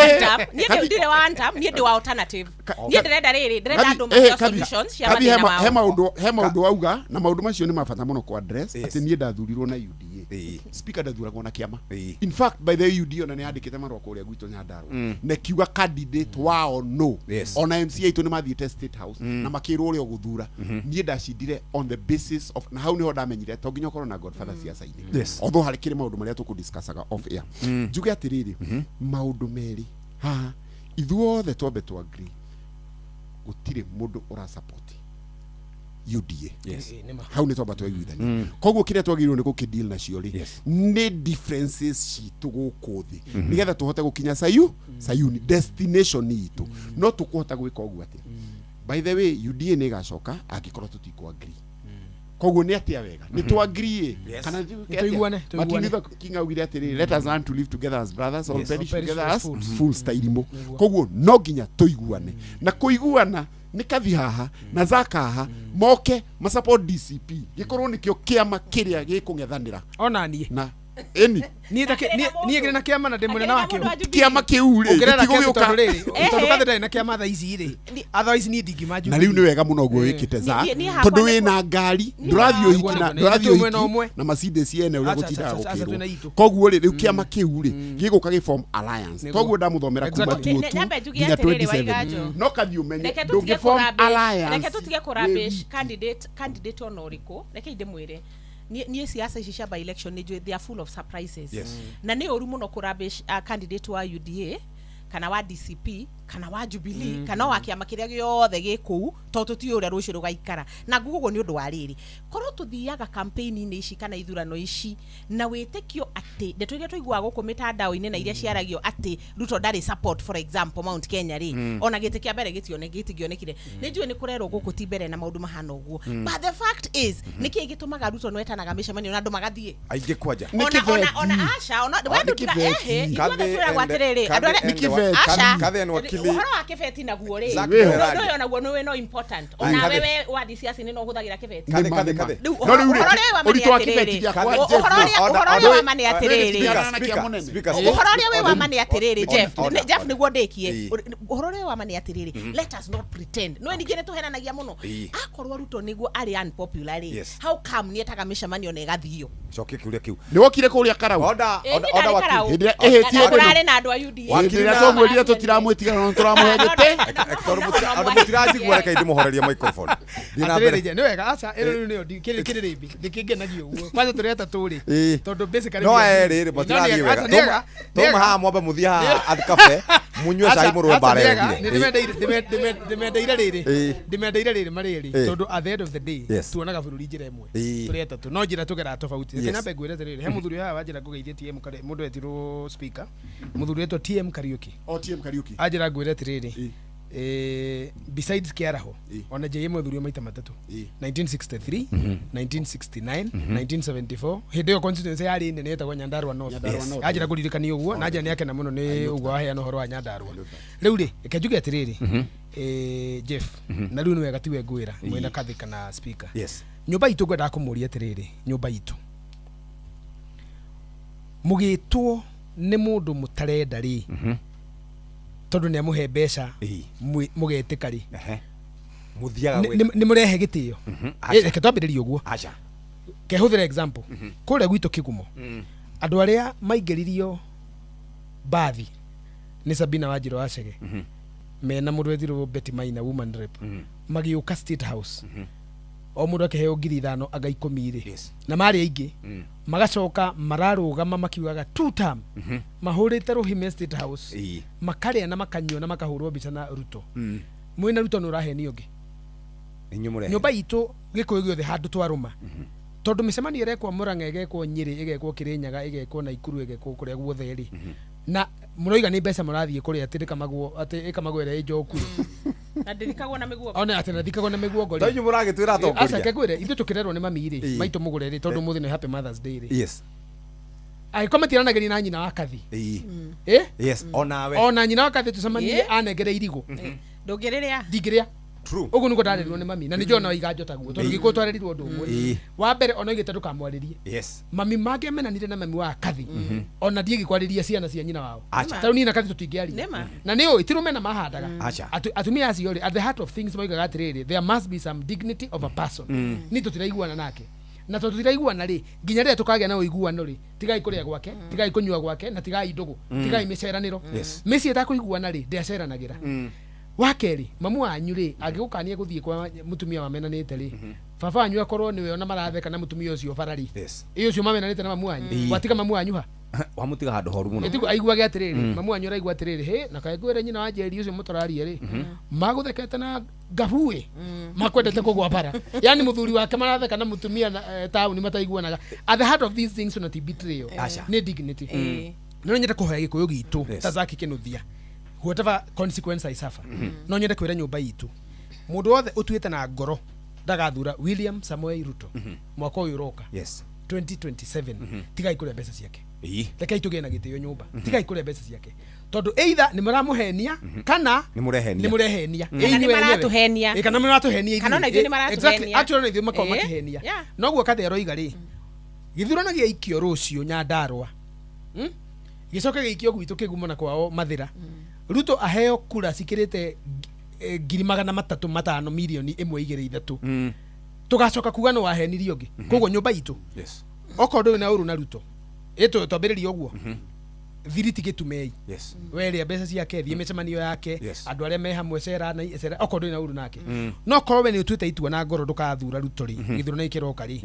one term nie ndi wa alternative nie ndirenda riri ndirenda andu ma solutions cia mathina mao he maundu auga na maundu macio ni mabata muno kwa address ati nie ndathurirwo na UDA speaker ndathuragwo na kiama in fact by the UDA ona ni andikite marwa kuria gwitu Nyandarua na kiuga candidate wao no ona MCA itu ni mathiite State House na makirwo uria guthura nie ndacindire on the basis of na hau niho ndamenyire to nginya korwo na Godfather siasa-ini although hari kire maundu maria tukudiscussaga off air njuge atiriri maundu meri haha ithuothe twambe tu agree gutire mundu ura support UDA hau ni twamba twiguithania koguo kiria twagirwo ni gukideal na cio ri ni differences citu guku thi nigetha tuhote gukinya sayuni destination itu no tukuhota gwika uguo ati by the way UDA ni gacoka angikorwo tutiko agree koguo ni atia wega ni tu agree kana tuiguane King augire atiri let us learn to live together as brothers all perish together as full style koguo no nginya tuiguane na kuiguana ni kathi haha na Zack haha moke ma support DCP gikorwo nikio kiama kiria gikungethanira ona nie na eni nie gire na kiama na ndemwe na wakio kiama kiu ri gitiguka tondu kathira na kiama tha ici ri otherwise nie ndingimaju na riu ni wega muno guo wikite Zack tondu wina ngari ndurathio hikina na Mercedes yene uri gutira gukirwo koguo ri riu kiama kiu ri giguka gi form alliance koguo ndamuthomera kuma tu nginya 27 no kathi umenye ndungi form alliance reke tutige kurabish candidate ono riku reke inde mwire nie siasa ici cia by election ni they are full of surprises na ni oru muno kurabish candidate wa UDA kana wa DCP kana wa Jubilee kana wa kiama kiria giothe giku to tuti uria rucio rugaikara na gugugo ni undu wa riri korwo tuthiaga campaign-ini ici kana ithurano ici na witekio ati ndeturia tuigwa guku mitandao-ini na iria ciaragio ati Ruto ndari support for example Mount Kenya ri ona gitikia mbere gitigionekire ni njue ni kurerwo guku ti mbere na maundu mahana uguo but the fact is niki gitumaga Ruto nwetanaga micemanio na andu magathie aingi kwaja ona asha ona wandu ithuothe gwatiriri kathe ni wakili uhoro wa kibeti na guo ri no na guo no important ona wewe wa DCS ni no huthagira kibeti kathe no riu uri wa kibeti uhoro wa mani atiriri uhoro we wa mani atiriri Jeff niguo ndikie uhoro wa mani atiriri let us not pretend no ningine tuhenanagia muno akorwo Ruto niguo ari unpopular ri how come ni etaga micemanio na igathio cokie kiuria kiu ni wokire kuria karau oda wakili ehetie kurare na andu a UDA wakili na tomwirire tutiramwitigana no turamuhegete andu mutiraji gweka indi muhoreria microphone dina mbere ni wega acha ero ni kiri rimbi ndikingenagio uguo kwanza tureta turi tondu basically no riri mutiraji wega toma ha mwambe muthia athikafe munywe cai murwe bare ndimendeire riri mariri tondu at the end of the day tuonaga bururi njira imwe tureta tu no njira tugera tofauti kenya begwire riri he muthuri haha wanjira ngugeithie TM kare mundu etirwo speaker muthuri etwo TM Kariuki anjira ngwire riri besides Kiaraho ona JM muthuri maita matatu 1963 1969 1974 hindi yo constituency yari nene etagwo Nyandarua North anjira kuririkania uguo na anjira niake na muno ni uguo aheana uhoro wa Nyandarua riu ri ekejuge atiriri Jeff na riu ni wega tiwe ngwira mwena kathi kana speaker nyumba itu ngwenda kumuria atiriri nyumba itu mugitwo ni mundu mutarenda ri tondu ni amuhe mbeca mugetikari muthiaga ni murehe gitio reke twambiririe uguo kehuthira example kule gwitu Kigumo andu aria maingiririo bathi ni Sabina Wanjiru wa Chege mena mundu wethirwo Betty Maina woman rep magiuka State House o mundu akiheo 5,000 aga 10 na mari aingi magacoka mararugama makiugaga 2 term mahurite Ruhime State House makaria na makanywa na makahurwo bica na Ruto mwina Ruto nuraheni ungi nyumba itu gikuyu giothe handu twaruma tondu micemanio irekwo Murang'a igekwo Nyeri igekwo Kirinyaga igekwo Naikuru igekwo kuria guothe ri na muroiga ni mbeca murathie kuria atirika magwo ira ijoku adirikagwo na miguo ona atirikagwo na miguo ngori tanyu muragitwira atongoria aca kekwire ithu tukirerwo ni mami ri maitu mugure ri tondu muthi ni Happy Mother's Day ri ai komatiranageri na nyina wa kathi ona nyina wa kathi tucemanie anengere irigo ndungiriria ndingiria true ugu niko ndarerirwo ni mami na ni jona iganjo taguo tondu giko twarerirwo ndu umwe wa mbere ona igite tukamwaririe mami make menanire na mami wa kathi ona die gikwariria ciana cia nyina wao taru ni na kathi tutingiari na ni itirume na mahandaga atumia acio ri at the heart of things moigaga atiriri there must be some dignity of a person ni tutiraiguana nake na tutiraiguana ri nginya ria tukagea na uiguano ri tigai kuria gwake tigai kunyua gwake na tigai ndugu tigai miceraniro misi etakuiguana ri ndiaceranagira wakeri mamu wanyu ri agigukania guthie kwa mutumia wamenanite ri baba wanyu akorwo niwe ona maratheka na mutumia ucio barari iyo ucio mamenanite na mamu wanyu watika mamu wanyu ha wamutiga handu horu muno etiku aiguage atiriri mamu wanyu araigua atiriri he na kaigwire nyina wa Njeri ucio mutorarie ri maguthekete na ngabue makwendete kugwa bara yani muthuri wake maratheka na mutumia tauni mataiguanaga at the heart of these things not betrayal ni dignity no nyenda kuhoya gikuyu gitu tazaki kinuthia whatever consequence I suffer no nyende kwira nyumba itu mundu wothe utuite na ngoro ndagathura William Samoei Ruto mwaka uyu roka 2027 tigai kuria mbeca ciake reke ituge na gitio nyumba tigai kuria mbeca ciake tondu either ni muramuhenia kana ni murehenia ni maratuhenia kana maratuhenia kana na ithu ni maratuhenia exactly actually ithu makao makihenia noguo kathero igari githurana gia ikio rucio Nyandarua gicoke gikio gwitu Kigumo na kwao Mathira Ruto aheo kura sikirite 305 milioni 1.3 tugacoka kuga no wahenirio ngi koguo nyumba itu okondo na uru na Ruto eto twambiririe oguo thiriti gitumei wele mbeca ciake thie micemanio yake andu aria me hamwe cera na cera okondo na uru nake no korwe ni utuite itua na ngoro ndukathura Ruto ri githurana ikiroka ri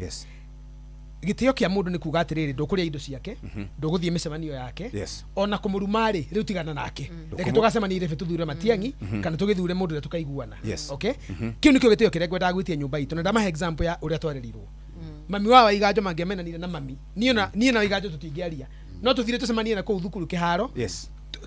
gitio kia mundu ni kuga atiriri ndukuria indo ciake nduguthie micemanio yake ona kumurumari riu tigana nake reke tugacemania rebe tuthure Matiang'i kana tugithure mundu ria tukaiguana okay kiu nikio gitio kire ngwenda gwitia nyumba itu na ndamahe example ya uria twarerirwo mami wa Waiganjo mangiamenanire na mami niĩ na Waiganjo tutingiaria no tuthire tucemanie na kuu thukuru kiharo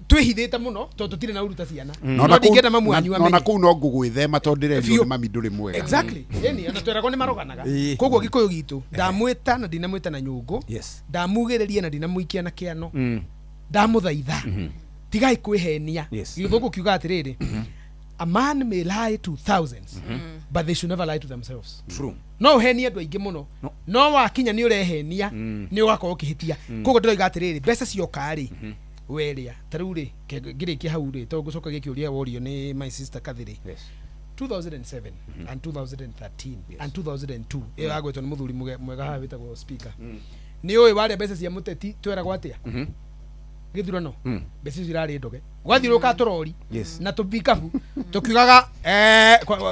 twihithite muno to tutire na uruta ciana no ndingenda mamu wanyu amenye no na kuu no ngugwithema to ndirerio mami nduri mwega exactly yani ana tweragwo ni maroganaga koguo gikuyu gitu ndamwita na ndinamwita na nyungu ndamugiririe na ndinamuikia na kiano ndamuthaitha tigai kwihenia githuku kiuga atiriri a man may lie to thousands but they should never lie to themselves true no henia andu aingi muno no wakinya ni urehenia ni ugakorwo ukihitia koguo ndiroiga atiriri mbeca cioka ri weria taruri ngirikia hau ri to gucoka gikiuria worio ni my sister Kathiri 2007 and 2013 and 2002 iyo agwetwo ni muthuri mwega haha witagwo speaker ni oy wale mbeca cia muteti tweragwo atia githurano mbeca cirari ndoge gwathiruka turori na tubikabu tukiugaga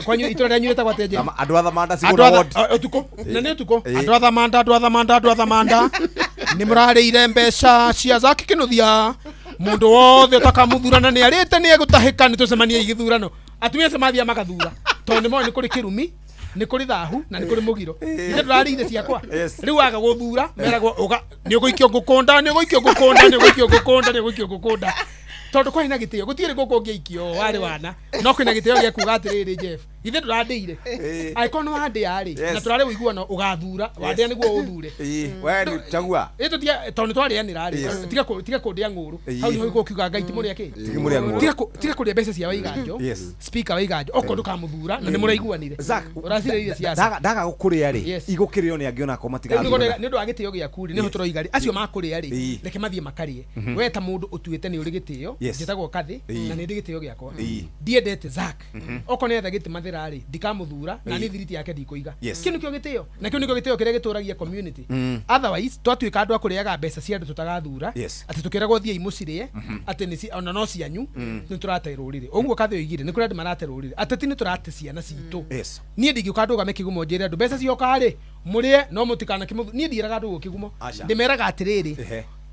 kwanyu itura rya nyureta gwateje andu athamanda sigura utuko na ni utuko andu athamanda ni murarire mbeca cia zaki kinuthia mundu wothe utakamuthurana ni arite ni egutahika ni tucemanie igithurano atumia cemathia makathura tondu mo ni kuri kirumi ni kuri thahu na ni kuri mugiro ite turarire ciakwa riu aga guthura meragwo uga ni uguikio ngukonda tondu kwa ina gitio gutiire guko ngiikio wari wana no kwina gitio gia kuga atiriri Jeff ithe turadeire aikono hande yari na turare uiguano ugathura wande niguo uthure we ni chagua ito dia tondu twarianira ri tiga kundia nguru hau ni hoiko kiuga ngai timuria ki tiga kundia mbeca cia waiganjo speaker waiganjo okondo kamuthura na ni muraiguanire uracirire siasa ndaga gukuria ri igukirio ni angiona ko matiga ni ndu agitio gia kuri ni hoturoiga ri acio makuria ri reke mathie makarie we ta mundu utuite ni uri gitio njitagwo kathi na ni ndi gitio giakwa ndiendete Zack okone etha giti mathira ri ndikamuthura na ni thiriti yake ndikuiga kinu kio gitio na kinu kio gitio kiria gituragia community otherwise twatuika andu akuriaga mbeca cia andu tutagathura ati tukiragwo thie imucirie ati ni ona no cianyu ni turaterwo riri uguo Kathi oigire ni kuria maraterwo riri atati ni turate ciana citu nie ndingiuka nduga mekigumo njire andu mbeca cioka ri murie no mutikana kimuthu nie ndiraga andu gukigumo ndimeraga atiriri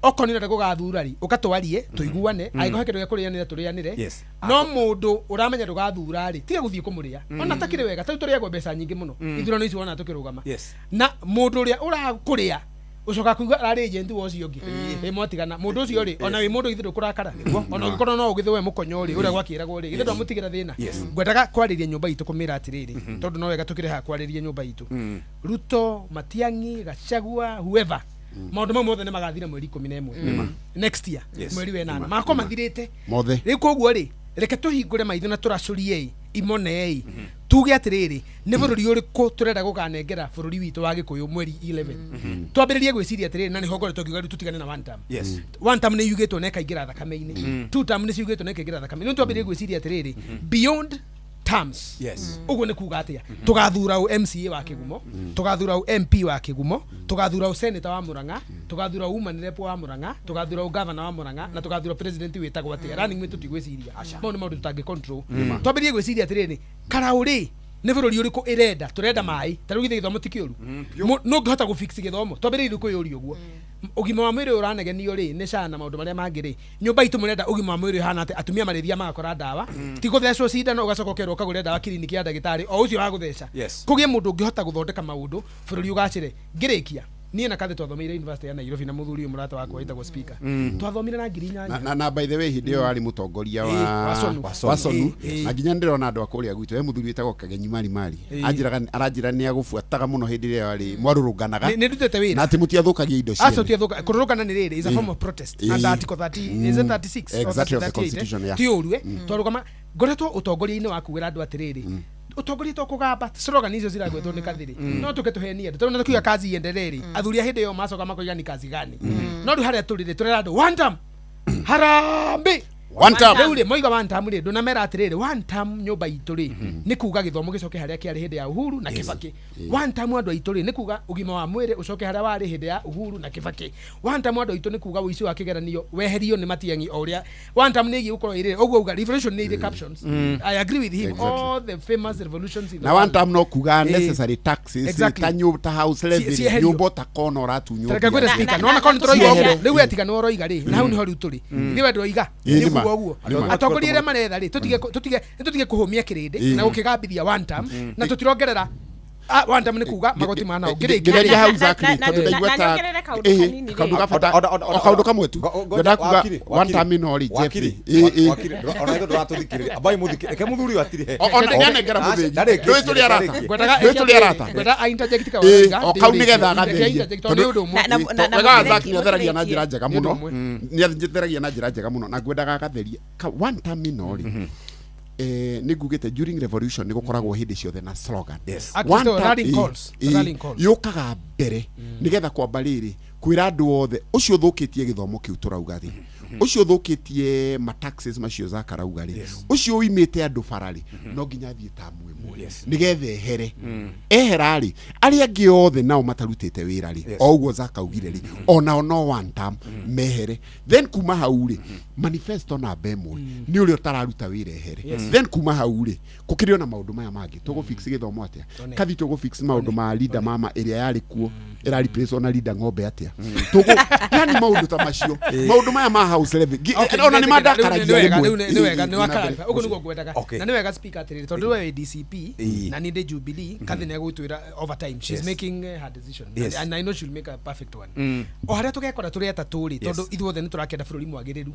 okonira ndego gathura ri ukatwarie tuiguane aigo hakiru ya kurianira turianire no mundu uramenya ndugathura ri tiga guthie kumuria ona takire wega tatu turiagwo mbeca nyingi muno ithurano ici wona tukirugama na mundu uria urakuria ucoka kuiga ari agent wocio ngi mwatigana mundu ucio ri ona wi mundu ithiru kurakara ona ugikorwo no ugithwe mukonyo ri uria gwakiragwo ri ithiru amutigira thina ngwendaga kwariria nyumba itu kumira atiriri tondu no wega tukire ha kwariria nyumba itu Ruto Matiang'i Gachagua whoever maundu mamwe mothe ni magathira mweri 11 next year mweri wa 8 mako mathirite mothe ri koguo ri reke tuhingure maitho na turacurie imone tuge atiriri ni bururi uriku turenda gukanengera bururi witu wa Gikuyu mweri 11 twambiririe gwiciria atiriri na ni hongore tukiuga tutigane na one time one time ni yugitwo neka ingira thakame-ini two time ni yugitwo neka ingira thakame-ini twambiririe gwiciria atiriri beyond terms uguo ni kuga atia tugathura u MCA wa Kigumo tugathura u MP wa Kigumo tugathura u senator wa Murang'a tugathura woman rep wa Murang'a tugathura u governor wa Murang'a na tugathura president witagwo atia running mate tutigwiciria maundu tutangi control twambirie gwiciria atiriri karauri ni bururi uriku irenda turenda mai tarugithe githomo tikiuru no ngihota gufix githomo twambirie iriku yuri uguo ugima wa mwiri uranegenio ri ni cana maundu maria mangiri nyumba itu murenda ugima wa mwiri hana atumia marithia magakora ndawa ti guthecwo cindano ugacokerwo ukagura ndawa kiriniki ya ndagitari o ucio wa gutheca kugie mundu ngihota guthondeka maundu bururi ugacire ngirikia nie na Kathi twathomeire university ya Nairobi na muthuri murata wakwa witagwo speaker twathomire na ngiri nyanya na by the way hindi yo ari mutongoria wa Wasonu na nginya ndirona andu akuria gwitu we muthuri witagwo Kagenyi mari aranjira ni agufuataga muno hindi ria ari mwarurunganaga ni ndutete wira na ati mutiathukagia indo cia tiathuka kururungana ni riri is a form of protest and article 30 is it 36 exactly of the constitution ti urwe twarugama ngoretwo utongoria-ini wa kuwira andu atiriri utongoria to kugamba slogan icio ciragwetwo ni Kathiri no tuketuhenia tondũ tukiuga kazi iendelee athuria hindi yo macoka makoiga ni kazi gani no ndu haria turire turera andu one time harambe one time rĩu rĩ moiga one time rĩ ndũnamera atirĩrĩ one time nyũmba itũ rĩ nĩ kuga gĩthomo gĩcoke harĩa kĩarĩ hĩndĩ ya Uhuru na Kibaki one time andũ aitũ rĩ nĩ kuga ũgima wa mwĩrĩ ũcoke harĩa warĩ hĩndĩ ya Uhuru na Kibaki one time andũ aitũ nĩ kuga ũici wa kĩgeranio weherio nĩ Matiang'i o ũrĩa one time nĩ gũkorwo ĩrĩ ũguo uga revolution nĩ ĩrĩ captions I agree with him all the famous revolutions in the na one time no kuga necessary taxes ta nyũmba house levy nyũmba ta kono ratunywo reke gwĩre speaker no na kono tũroiga ũguo rĩu etiga no roiga rĩ na hau nĩho rĩu tũrĩ ithuĩ wendo roiga nĩ guo atongoria arĩa maretha rĩ tutige kuhumia kirindi na gukigambithia one time na tutirongerera one time ni kuga magoti mana ngirikia hau Zakri tondu ndaigua ta kaundu gabata kaundu kamwe tu ngenda kuga one time no ri Jeffrey ona ithu nduratuthikiriria abai muthikire reke muthuri watire ona nyanengera muthiri ndoi tuli arata ngenda a interject ka oiga o kau nigetha gatherie tondu wega Zakri otheragia na njira njega muno ni atheragia na njira njega muno na ngwendaga gatherie one time no ri ni ngugite during revolution ni gukoragwo hindi ciothe na slogan rallying calls yukaga mbere nigetha kwamba riri kwira andu othe ucio thukitie githomo kiu turauga ri ucio thukitie ma taxes macio za karauga ri ucio uimite andu farari no nginya thie tamu imwe nigetha ehere eherari ari angi othe nao matarutite wira ri o uguo za kaugire ri ona no one time mehere then kuma hau ri manifesto na bemwe ni uri utararuta wira ehere then kuma hau ri kukirio na maundu maya mangi tugu fix githomo atia Kathi tugu fix maundu ma leader mama area yari kuo ira replace ona leader ng'ombe atia tugo yani maundu ta macio maundu maya ma house level ona ni madakaragia ni wega ni wakara ugo niguo ngwendaga na ni wega speaker atiriri tondu we DCP na ni de Jubilee kathi ne gutwira overtime she's making her decision and I know she'll make a perfect one o haria tugekora turi ataturi tondu ithuothe ni turakenda bururi mwagiriru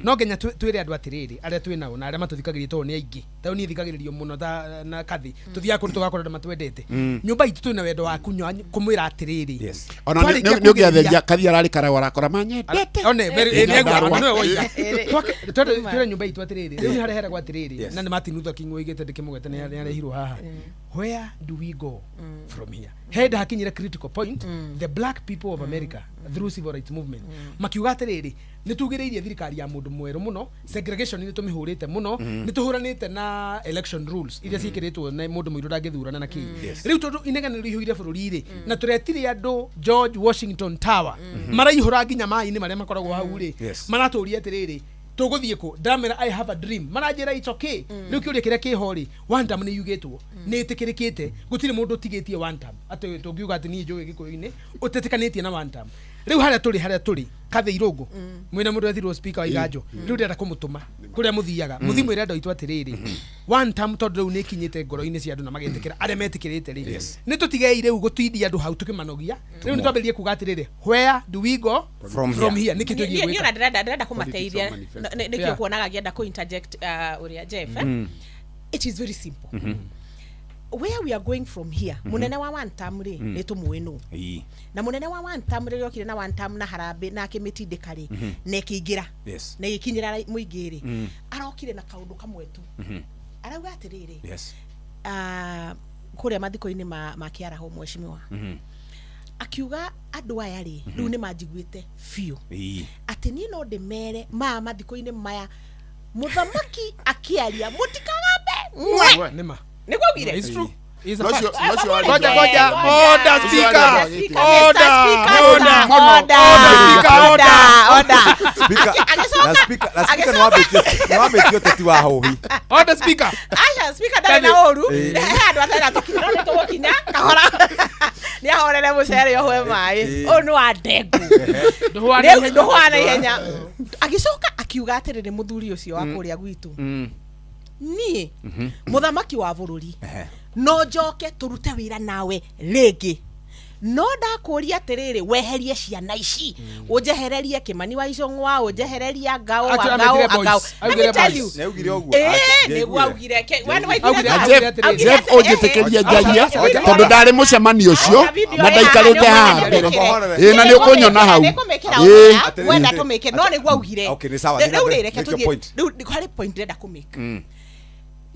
no ngenya twire andu atiriri aria twinao na aria matuthikagiriria to ni aingi tau ni thikagiririo muno na kathi tuthia kuri tugakora matwendete nyumba itu twina wendo wa kunywa kumwira atiriri ona ni ugiatheria kathi arari kara warakora manyendete one negwa no woiga twire nyumba itu atiriri riu harehera gwa atiriri na ni Martin Luther King oigite ndikimugete ni arehirwo haha where do we go from here head hakinyira critical point the black people of America through civil rights movement makiuga atiriri nitugiriirie thirikari ya mundu mweru muno segregation ni tumihurite muno nituhuranite na election rules iria cikiritwo na mundu mwiru ndangithurana na kinyi riu tondu inegana rihuire bururi na turetire andu George Washington Tower maraihura nginya mai-ini maria makoragwo hau ri maraturia atiriri tuguthie ku ndamera I have a dream manajira it's okay riu kiuria kiria kihori one time ni yugitwo ni itikirikite gutire mundu tigitie one time ati tungiuga ati ni njuge gikuyu-ini utetikanĩtie na one time riu haria turi kathe irungu mwina mundu ethirwo speaker wa iganjo riu ndenda kumutuma kuria muthiaga muthimu ira ndo itu atiriri one time tondu riu ni kinyite ngoro-ini cia andu na magetikira aria metikirite ri ni tutigei riu gutwindia andu hau tukimanogia riu ni twambirie kuga atiriri where do we go from here nikitugie gwita ndenda kumateithia nikio kuonaga gienda ku interject uria Jeff it is very simple where we are going from here munene wa one term ri ni tumuwinu na munene wa one term ri yokire na one term na harambe na kimitindika ri na kiingira na ikinyira muingiri arokire na kaundu kamwe tu arauga atiriri kuria mathiko-ini ma kiara ho mweshimiwa akiuga andu aya ri riu ni manjiguite fiu ati ni no ndimere mathiko-ini maya muthamaki akiaria mutikagambe nima niguo wire it's true Goja order speaker speaker teti wa hohi order speaker acha speaker ndari na oru andu atera tukiro ni tugukinya kahora ni ahorere mucere yo hwe mai onu adengu nduhwana ihenya agicoka akiuga atiriri muthuri ucio wa kuria gwitu ni muthamaki wa bururi no njoke turute wira nawe rigi no ndakuria atiriri weherie ciana ici unjehererie Kimani wa Icong'wa unjehereria Ngao let me tell you neugire oguo niguo augire Jeff ojitekeria jaia tondu ndari mucemani ucio na ndaikarite haha na ni ukunyona hau wenda tumike no niguo augire okay ni sawa ni hari point ndenda kumika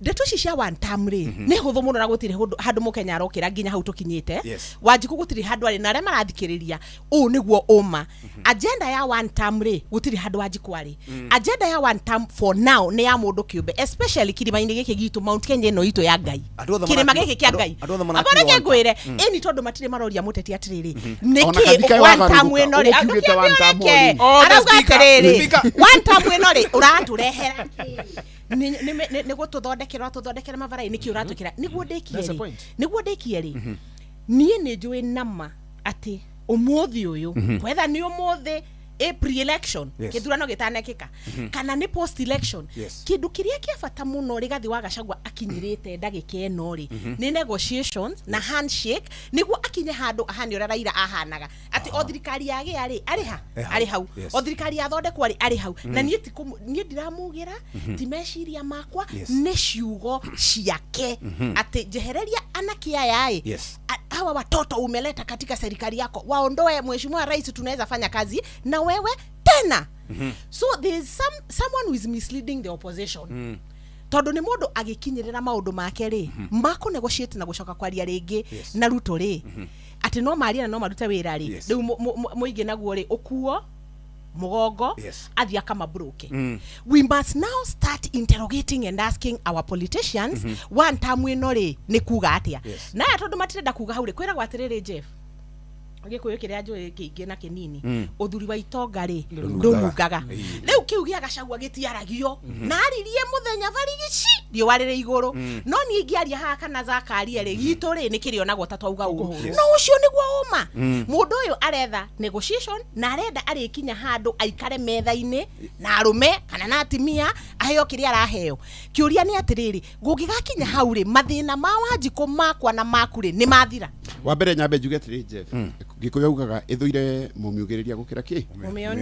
ndeto cia one term ri ni huthu muno na gutire handu mukenya arokira nginya hau tukinyite wanjiku gutire handu ari na aria marathikiriria u niguo uma agenda ya one term ri gutire handu wanjiku ari agenda ya one term for now ni ya mundu kiumbe especially kirima-ini giki gitu Mount Kenya ino itu ya Ngai kirima giki kia Ngai abana ke ngwire ni tondu matire maroria muteti atiriri niki one term ino ri arauga atiriri one term ino ri uraturehera ni gututhondekera mavarai niki uratukira niguo ndekie ri nie ni njui nama ati umuthi uyu whether ni umuthi pre-election kithurano gitanekika kana ni post election kindu kiria kia bata muno rigathi wa Gachagua akinyirite ndagika eno ri ni negotiations na handshake niguo akinye handu ahani ora Raila ahanaga ati o thirikari yage ari hau o thirikari yathondekwo ari hau na nie ndiramugira ti meciria makwa ni ciugo ciake ati jehereria anaki aya hawa watoto umeleta katika serikali yako waondoe mheshimiwa rais tunaweza fanya kazi na wewe tena so there is someone who is misleading the opposition tondu ni mundu agikinyirira maundu make ri mako negotiate na gucoka kwaria ringi na Ruto ri ati no maria na no marute wira ri riu muingi naguo ri ukuo mugongo athia kama broke we must now start interrogating and asking our politicians one time we no ri ni kuga atia na tondu matirenda kuga haure kwira gwatiriri Jeff gikuyu kiria njui kiingi na kinini uthuri wa itonga ri ndungaga riu kiu gia gacagua gitiaragio na aririe muthenya varigici riua riri iguru no ni ingiaria haha kana Zakaria ri gitu ri ni kirionagwo ta twauga uguo no ucio niguo uma mundu uyu aretha negotiation na arenda arikinya handu aikare metha-ini na arume kana na atimia aheo kiria araheo kiuria ni atiriri gungigakinya hau ri mathina ma Wanjiku makwa na maku ri ni mathira wa mbere nyambe njuge atiri Jeff gikuyu ugaga ithuire mumiugiriria gukira ki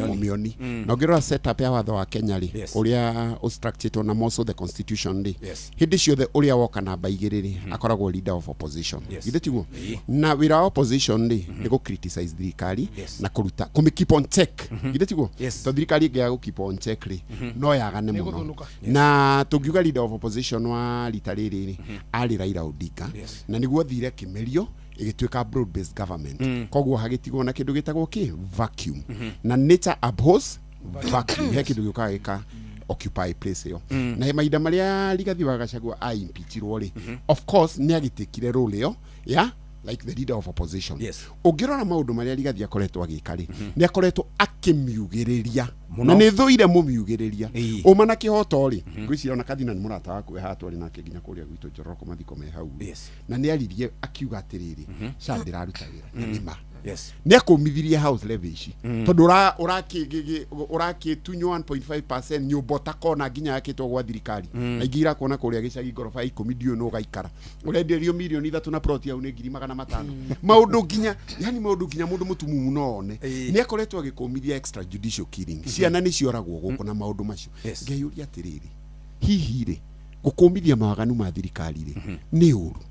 mumioni na ngirora setup ya watho wa Kenya ri uria structured na also the constitution ri hindi ciothe uria woka namba igiriri akoragwo leader of opposition githe tiguo na wira wa opposition ri ni go criticize thirikari na kuruta kumi keep on check githe tiguo to thirikari ingia go keep on check ri no yagane muno na tungiuga leader of opposition wa litariri ri ari Raila Odinga na niguo thire kimerio igituika broad based government kogwo hagitigwo na kindu gitagwo ki vacuum na nature abhors vacuum he kindu gikagika occupy place yo na he maida maria Rigathi wa Gachagua a impeachirwo ri of course ni agitikire role yo like the leader of opposition ungirora maundu maria Rigathi akoretwo agikari ni akoretwo akimiugiriria na ni thuire mumiugiriria uma na kihoto ri ngwicira na kathina ni murata waku we hatwari nake nginya kuria gwitu Njoroka mathiko me hau na ni aririe akiuga atiriri chandira ruta wira nima ni akumithirie house levy ici tondu uraki tunyo 1.5% nyumba takona nginya yakitwo gwa thirikari na ingira kuona kuria gicagi ngorofa 10 ndio no gaikara urenderio milioni 3 na plot yau ni 500 maundu nginya yani maundu nginya mundu mutumumu none ni akoretwo agikumithia extra judicial killing ciana ni cioragwo guku na maundu macio ngeyuria atiriri hihi ri gukumithia mawaganu ma thirikari ri ni uru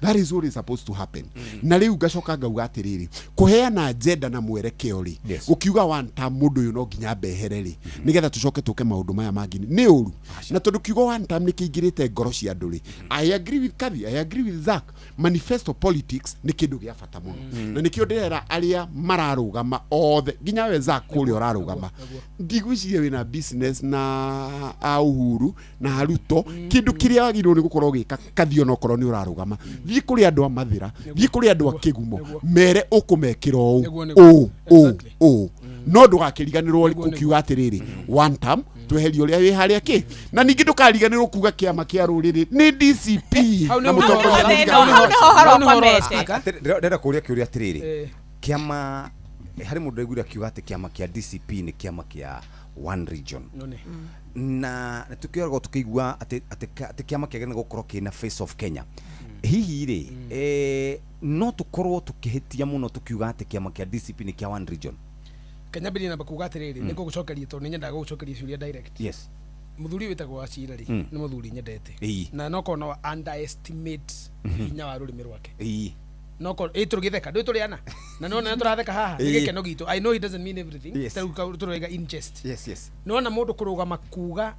that is what is supposed to happen na riu gacoka ngauga atiriri kuheana agenda na mwerekeo ri ukiuga one time mundu uyu no nginya behere ri nigetha tucoke tuke maundu maya mangi ni uru na tondu kiuga one time nikingirite ngoro cia andu ri I agree with Kathi, I agree with Zach. Manifesto politics ni kindu gia bata muno na nikio ndirera aria mararugama othe nginya we Zach kuria urarugama ndigwicirie wina business na Uhuru na Ruto kindu kiria wagirwo ni gukorwo gika Kathi ono korwo ni urarugama thii kuri andu amathira thii kuri andu akigumo mere ukumekira o no ndugakiriganirwo ukiuga atiriri one time tweheria uria wi haria ki na ningi ndukariganirwo kuga kiama kia ruriri ni DCP na ndenda kuria kiuria atiriri kiama hari mundu aiguira kiuga ati kiama kia DCP ni kiama kia one region na tukioragwo tukigua ati kiama kiagene gukorwo kina face of Kenya hihi ri no tukorwo tukihitia muno tukiuga ati kiama kia DCP ni kia one region Kenya bili na bakuga atiriri niko gucokeria to nyenda gucokeria ciuria direct muthuri witagwo Achira ri ni muthuri nyendete na no kono underestimate hinya wa rurimi rwake noko turugitheka ndu turiana na no turatheka haha ni gikeno gitu I know it doesn't mean everything turega in jest no na mundu kurugama kuga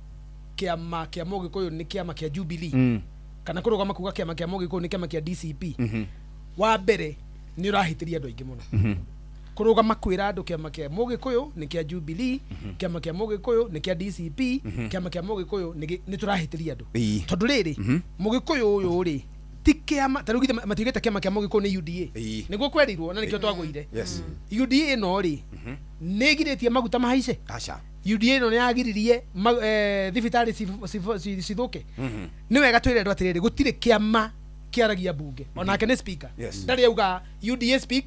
kiama kia Mugikuyu ni kiama kia Jubilee kana kurugama kuga kiama kia Mugikuyu ni kiama kia DCP wa mbere ni urahitiria andu aingi muno kurugama kwira andu kiama kia Mugikuyu ni kia Jubilee kiama kia Mugikuyu ni kia DCP kiama kia Mugikuyu ni turahitiria andu tondu riri Mugikuyu uyu ri tikiama tarugite matigete kiama kia Mugikuyu ni UDA niguo kwerirwo na nikio twagwire UDA no ri negiritie maguta mahaice UDA no yagiririe thibitari cithuke ni wega twire andu atiriri gutire kiama kiaragia bunge onake ni speaker ndari auga UDA speak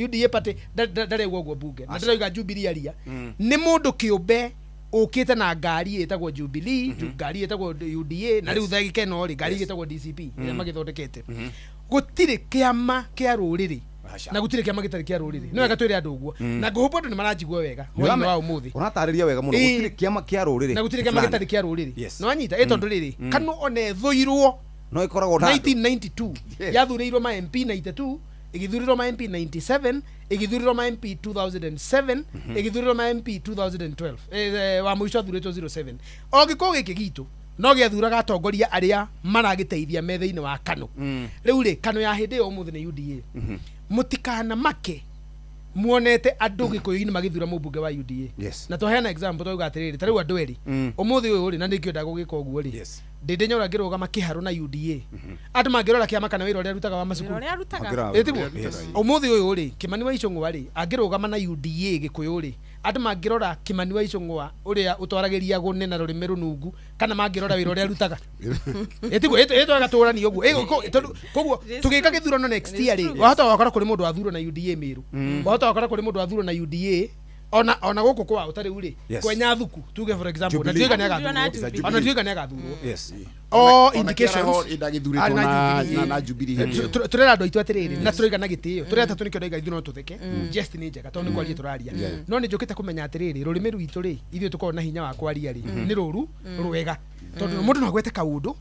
UDA party ndari auga bunge na ndari auga Jubilee aria ni mundu kiumbe ukite na ngari etagwo Jubilee ngari etagwo UDA na riu thagike no ri ngari etagwo DCP ina magithondekete gutire kiama kia ruriri na gutire kiama gitari kia ruriri no wega twire andu uguo na nguhumba andu ni marajigwo wega hoino wa umuthi uratariria wega muno gutire kiama kia ruriri na gutire kiama gitari kia ruriri no anyita etondu riri kanu one thuirwo no ikoragwo na 1992 yathurirwo ma MP 92 igithurirwo ma MP 97 igithurirwo ma MP 2007 igithurirwo ma MP 2012 wa mwisho athuritwo 07 ogiko giki gitu no giathuraga atongoria aria maragiteithia metha-ini wa Kanu riu ri Kanu ya hindi yo muthi ni UDA mutikana make muonete andu gikuyu-ini magithura mubunge wa UDA na toheana example toiga atiriri tariu andu eri umuthi uyu ri na ndingienda gugika uguo ri ndinde nyora ngirugama kiharu na UDA andu mangirora kiama kana wira uria rutaga wa macukuru etiguo umuthi uyu ri Kimani wa Icung'wa ri angirugama na UDA gikuyu ri andu mangirora Kimani wa Icung'wa uria utwaragiria gune na rurimi runungu kana mangirora wira uria rutaga etiguo eto agaturani uguo koguo tugika githurano next year ri wahota wakora kuri mundu athuro na UDA Miru wahota wakora kuri mundu athuro na UDA ona guku kwa utari uri kwenya thuku tuge for example na tuiga ni agathurwo ona tuiga ni agathurwo indications idagithuritwo na Jubilee turera andu aitu atiriri na tuiga na gitio tureta tunikio ndaiga ithuno tutheke just ni njega tondu kwaria turaria no ni njukite kumenya atiriri rurimi rwitu ri ithio tukorwo na hinya wa kwaria ri ni ruru rwega tondu mundu no gwete kaundu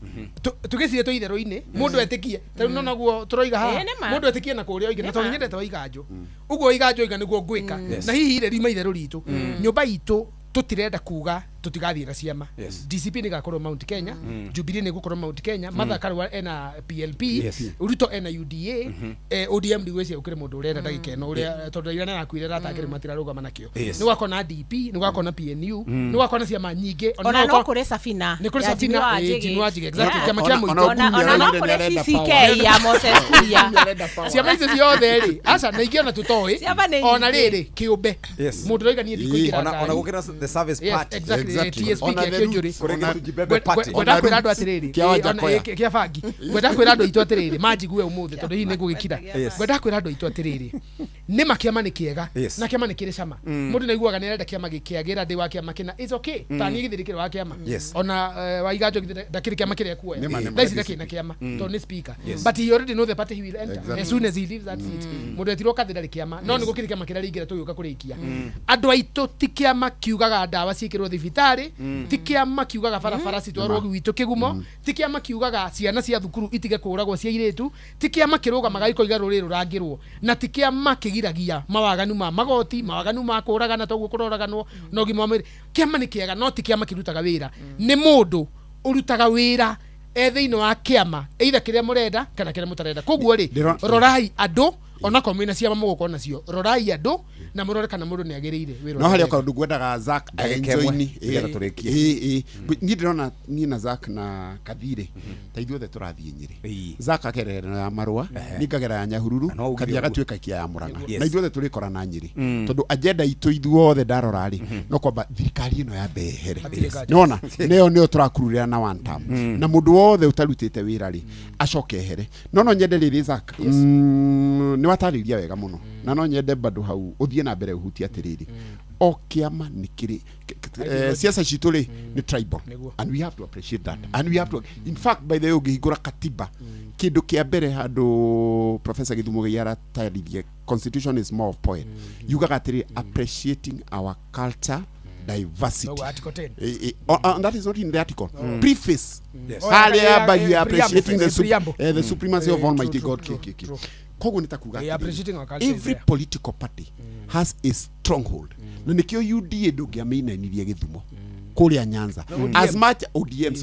tugicire tuitheroi-ini mundu etikie tari no naguo turoiga ha mundu etikie na kuria oige na tondu nyendete waiganjo uguo waiganjo iga niguo ngwika na hihi ire rima itheru ritu nyumba itu tutirenda kuga tutigathira ciama DCP ni gakorwo Mount Kenya Jubilee ni gukorwo Mount Kenya Martha Karua ena PLP Ruto ena UDA ODM ndigweci ukire mundu urenda ndagika eno uria tondu ira na kuire ratakire matira rugama nakio ni wakona DP ni wakona PNU ni wakona ciama nyinge ona no kure Safina ni kure Safina jinwaji exactly kama kia muito ona no kure CCK ya Moses Kuria ciama icio ciothe ri aca na ingiona tutoi ona riri kiumbe mundu roiga ni ndikuingira ona gukira the service party TSP kia Kionjuri gwenda kwira andu atiriri kia bangi gwenda kwira andu aitu atiriri manjigue umuthi tondu hihi ningugikira gwenda kwira andu aitu atiriri ni makiama ni kiega na kiama ni kiri cama mundu naiguaga ni arenda kiama gikiagira ndi wa kiama kina is okay tani githirikiro wa kiama ona waiganjo ndakiri kiama kiria kuoya ndaisi ndaki na kiama tondu ni speaker but he already know the party he will enter as soon as he leaves that seat mundu etiro kathira ri kiama no ni gukiri kiama kiria ringira tuyuka kurikia andu aitu ti kiama kiugaga ndawa cikirwo thibitari ti kiama kiugaga barabara citwarwo gwitu kigumo ti kiama kiugaga ciana cia thukuru itige kuragwo cia iretu ti kiama kirugamaga ikoiga ruri rurangirwo na ti kiama kigiragia mawaganu ma magoti mawaganu ma kuragana toguo kuroraganwo no gima mwiri kiama ni kiega no ti kiama kirutaga wira ni mundu urutaga wira thiini wa kiama either kiria murenda kana kiria mutarenda koguo ri rorai andu ona komina ciama muguko nacio rorai andu na murore kana mundu ni agirire wira no hari okandu ngwendaga Zack enjoyini ni ndirona ni na Zack na Kathire ta ithuothe turathie Nyeri Zack akerera na marua ningagera ya Nyahururu kathia gatuika kia ya Murang'a na ithuothe turikora na Nyeri tondu agenda itu ithuothe ndarora ri no kwamba thirikari ino ya behere nona neo turakururira na one term na mundu wothe utarutite wira ri acoke here no nyende riri Zack ni watariria wega muno na no nyende bado hau uthie na mbere uhutia atiriri o kiama nikiri siasa citu ri ni tribal and we have to appreciate that and we have to in fact by the way ugihigura katiba kindu kia mbere handu Professor Githumo Giara tarithie constitution is more of point yugaga atiri appreciating our culture diversity and that is not in the article preface by you appreciating the supremacy of Almighty God kogo nitakuga every political party has a stronghold na nikio UDA ndugiamina nirie Githumo kuria Nyanza as much ODM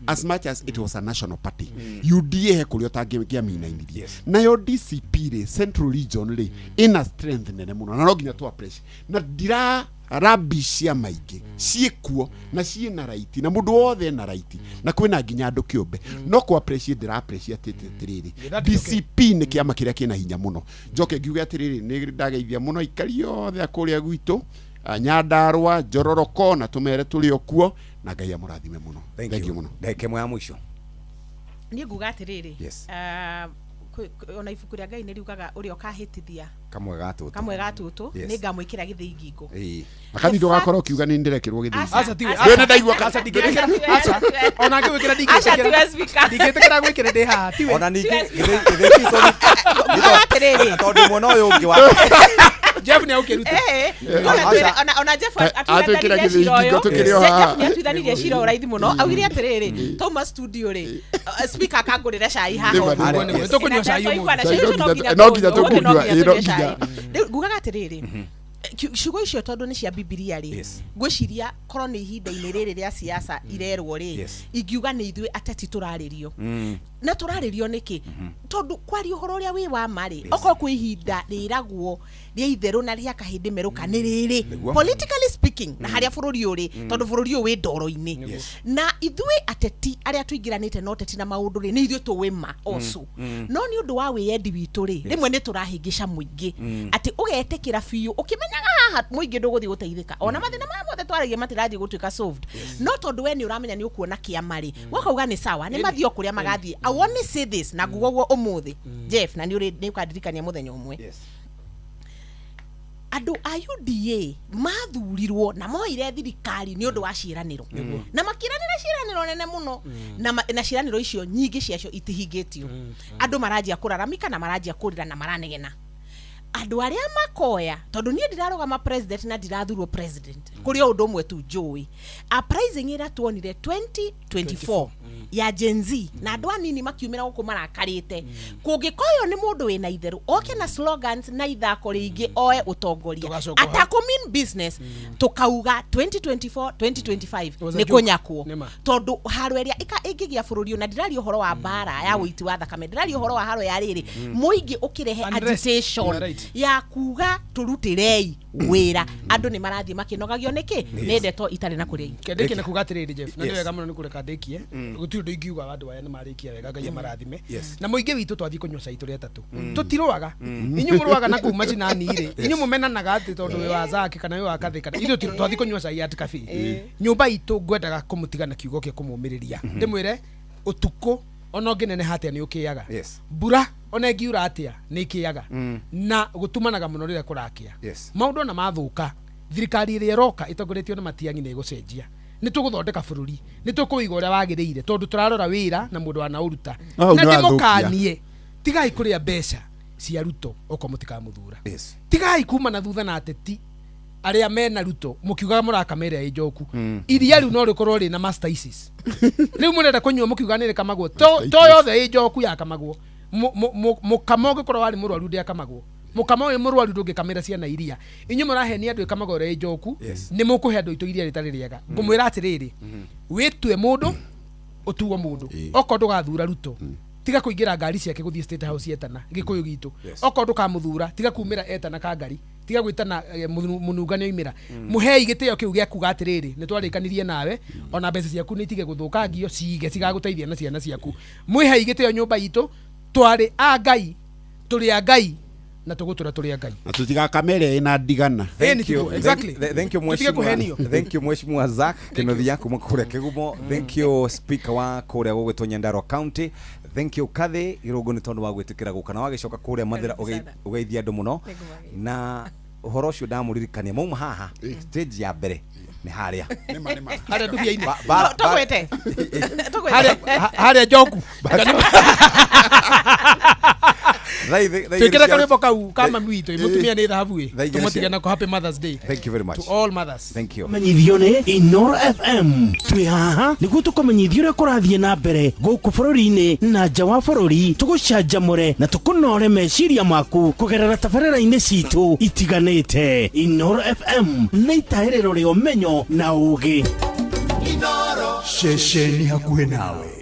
as much as it was a national party UDA he kuria tangiamina nirie nayo DCP re Central Region re ina strength nene muno na no ginya to appreciate na dira rabishia maigi ciekuo na cie na right na mundu wothe na right na kwina nginya andu kiumbe no ku appreciate dira appreciate tiriri DCP ni kiama kiria kina hinya muno njoke ngiuga tiriri ni ndageithia muno ikari yothe akuria gwitu Nyandarua Njororoko na tumere tuli okuo na Ngai amurathime muno thank you muno ndeke mwa mwisho ni nguga atiriri ona ibuku ria Ngai ni riugaga uri okahitithia kamwe gatutu ni ngamwikira githii ngingo akani ndogakora kiuga ni ndirekirwo githii aca tiwe wena ndaigua aca ndingirikira aca ona ngwikira ndingirikira gwikira ndi ha tiwe ona ningi githii atiriri tondu mwana uyu ungi wa Jeff ni aukiruta ona Jeff atwikira githii ngingo tukirio ha Jeff ni atwithanirie cira uraithi muno augire atiriri Thomas studio ri speaker akangurira cai haho tukunywa cai no nginya tukunywa ngugaga atiriri ciugo icio tondu ni cia Biblia ri ngwiciria korwo ni ihinda-ini riri ria siasa irerwo ri ingiuga ni ithuĩ ateti turaririo na turaririo niki tondu kwari uhoro uria wi wa mari oko kwihinda riragwo ria itheru na ria kahindi meruka ni riri politically speaking na haria bururi uri tondu bururi wi ndoro-ini na ithui ateti aria tuingiranite no teti na maundu ri ni ithui tuwima osu no ni undu wa wiyendi witu ri rimwe ni turahingisha muingi ati ugetekira biu ukimenyaga haha muingi nduguthi guteithika ona mathina ma mothe twaragia matirathi gutuika solved no tondu we ni uramenya ni ukuona kiamari wakauga ni sawa ni mathio kuria magathie I want to say this na gugo umuthi Jeff na ni ukadirikania muthenya umwe andu a UDA mathurirwo na moire thirikari ni undu wa ciraniro na makiranira ciraniro nene muno na ciraniro icio nyingi ciacio itihingitio andu marajia kuraramika na marajia kurira na maranegena andu aria makoya tondu nie ndirarugama president na ndirathurwo president kuri undu umwe tu njui a pricing ira tuonire 2024 ya Gen Z na andu anini makiumira guku marakarite kungikoyo ni mundu wina itheru oke na slogans na ithako ringi oe utongoria atakumin business tukauga 2024 2025 ni kunyakwo tondu haro eria ikigia bururi na ndirari uhoro wa bara ya uiti wa thakame ndirari uhoro wa haro ya riri muingi ukirehe agitation ya kuga turutirei wira andu ni marathie makinogagio niki ni ndeto itari na kuria kendeke na kuga atiriri Jeff na niwega muno ni kureka ndekie guti undu ingiuga andu aya ni marikia wega ngai marathime na muingi witu twathi kunywa cai turi atatu tutiruaga inyu muruaga na kuma cinani ri inyu mumenanaga ati tondu we wa zaki kana we wa kathi kana ithu twathi kunywa cai at cafe nyumba itu ngwendaga kumutiga na kiugo kia kumumiriria ndimwire utuko ono ngenene hatia ni ukiaga mbura ona ngiura atia ni kiaga na gutumanaga muno rire kurakia maundu na mathuka thirikari ire roka itongoretio na matiangi ni gucenjia ni tuguthondeka bururi ni tukuiga uria wagiriire tondu turarora wira na mundu anauruta na ndimukanie tigai kuria mbeca cia ruto oko mutikamuthura tigai kuma na thutha na ateti aria mena ruto mukiuga murakamera ijoku iria riu no rikorwo ri na master isis riu murenda kunywa mukiuga ni kamagwo to yothe ijoku ya kamagwo mukamoge korwo wari murwaru ndia kamagwo mukamoge murwaru ndungikamera ciana iria inyu murahenia andu kamagwo ri ijoku ni mukuhe andu itu iria ritari riega ngumwira atiriri witwe mundu utuwo mundu oko ndugathura ruto tiga kuingira ngari ciake guthie state house etana gikuyu gitu oko ndukamuthura tiga kumira etana ka ngari tiga gwitana munungane imira muhei giteo kiu gia kuga atiriri ni twarikanirie nawe ona mbeca ciaku ni tige guthukangio cige cigaguteithia na ciana ciaku mwihei giteo nyumba itu twari a ngai turi a ngai na tugutura turi a ngai na tutiga kamera ina ndigana thank you exactly thank you mheshimiwa Zak kinothi yaku mukure kigumo thank you speaker wa kuria gugwitwo Nyandarua County thank you Kathy irugo ni tondu wa gwitikira gukana wagicoka kuria mathira ugeithia andu muno na uhoro ucio ndamuririkania mauma haha stage ya mbere ni haria haria ndubia-ini tugwete haria njoku tukira karibu kau kama mwito mutumia ni thahabu tumutige na happy Mother's Day thank you very much to all mothers thank you menyithio ni Inoro FM twi haha niguo tukumenyithio ria kurathie na mbere guku bururi-ini na nja wa bururi tugucanjamure na tukunore meciria maku kugerera tabarĩra-inĩ citu itiganĩte Inoro FM nĩ itaĩrĩro rĩa ũmenyo na ũũgĩ Inoro ceceni hakuhĩ nawe.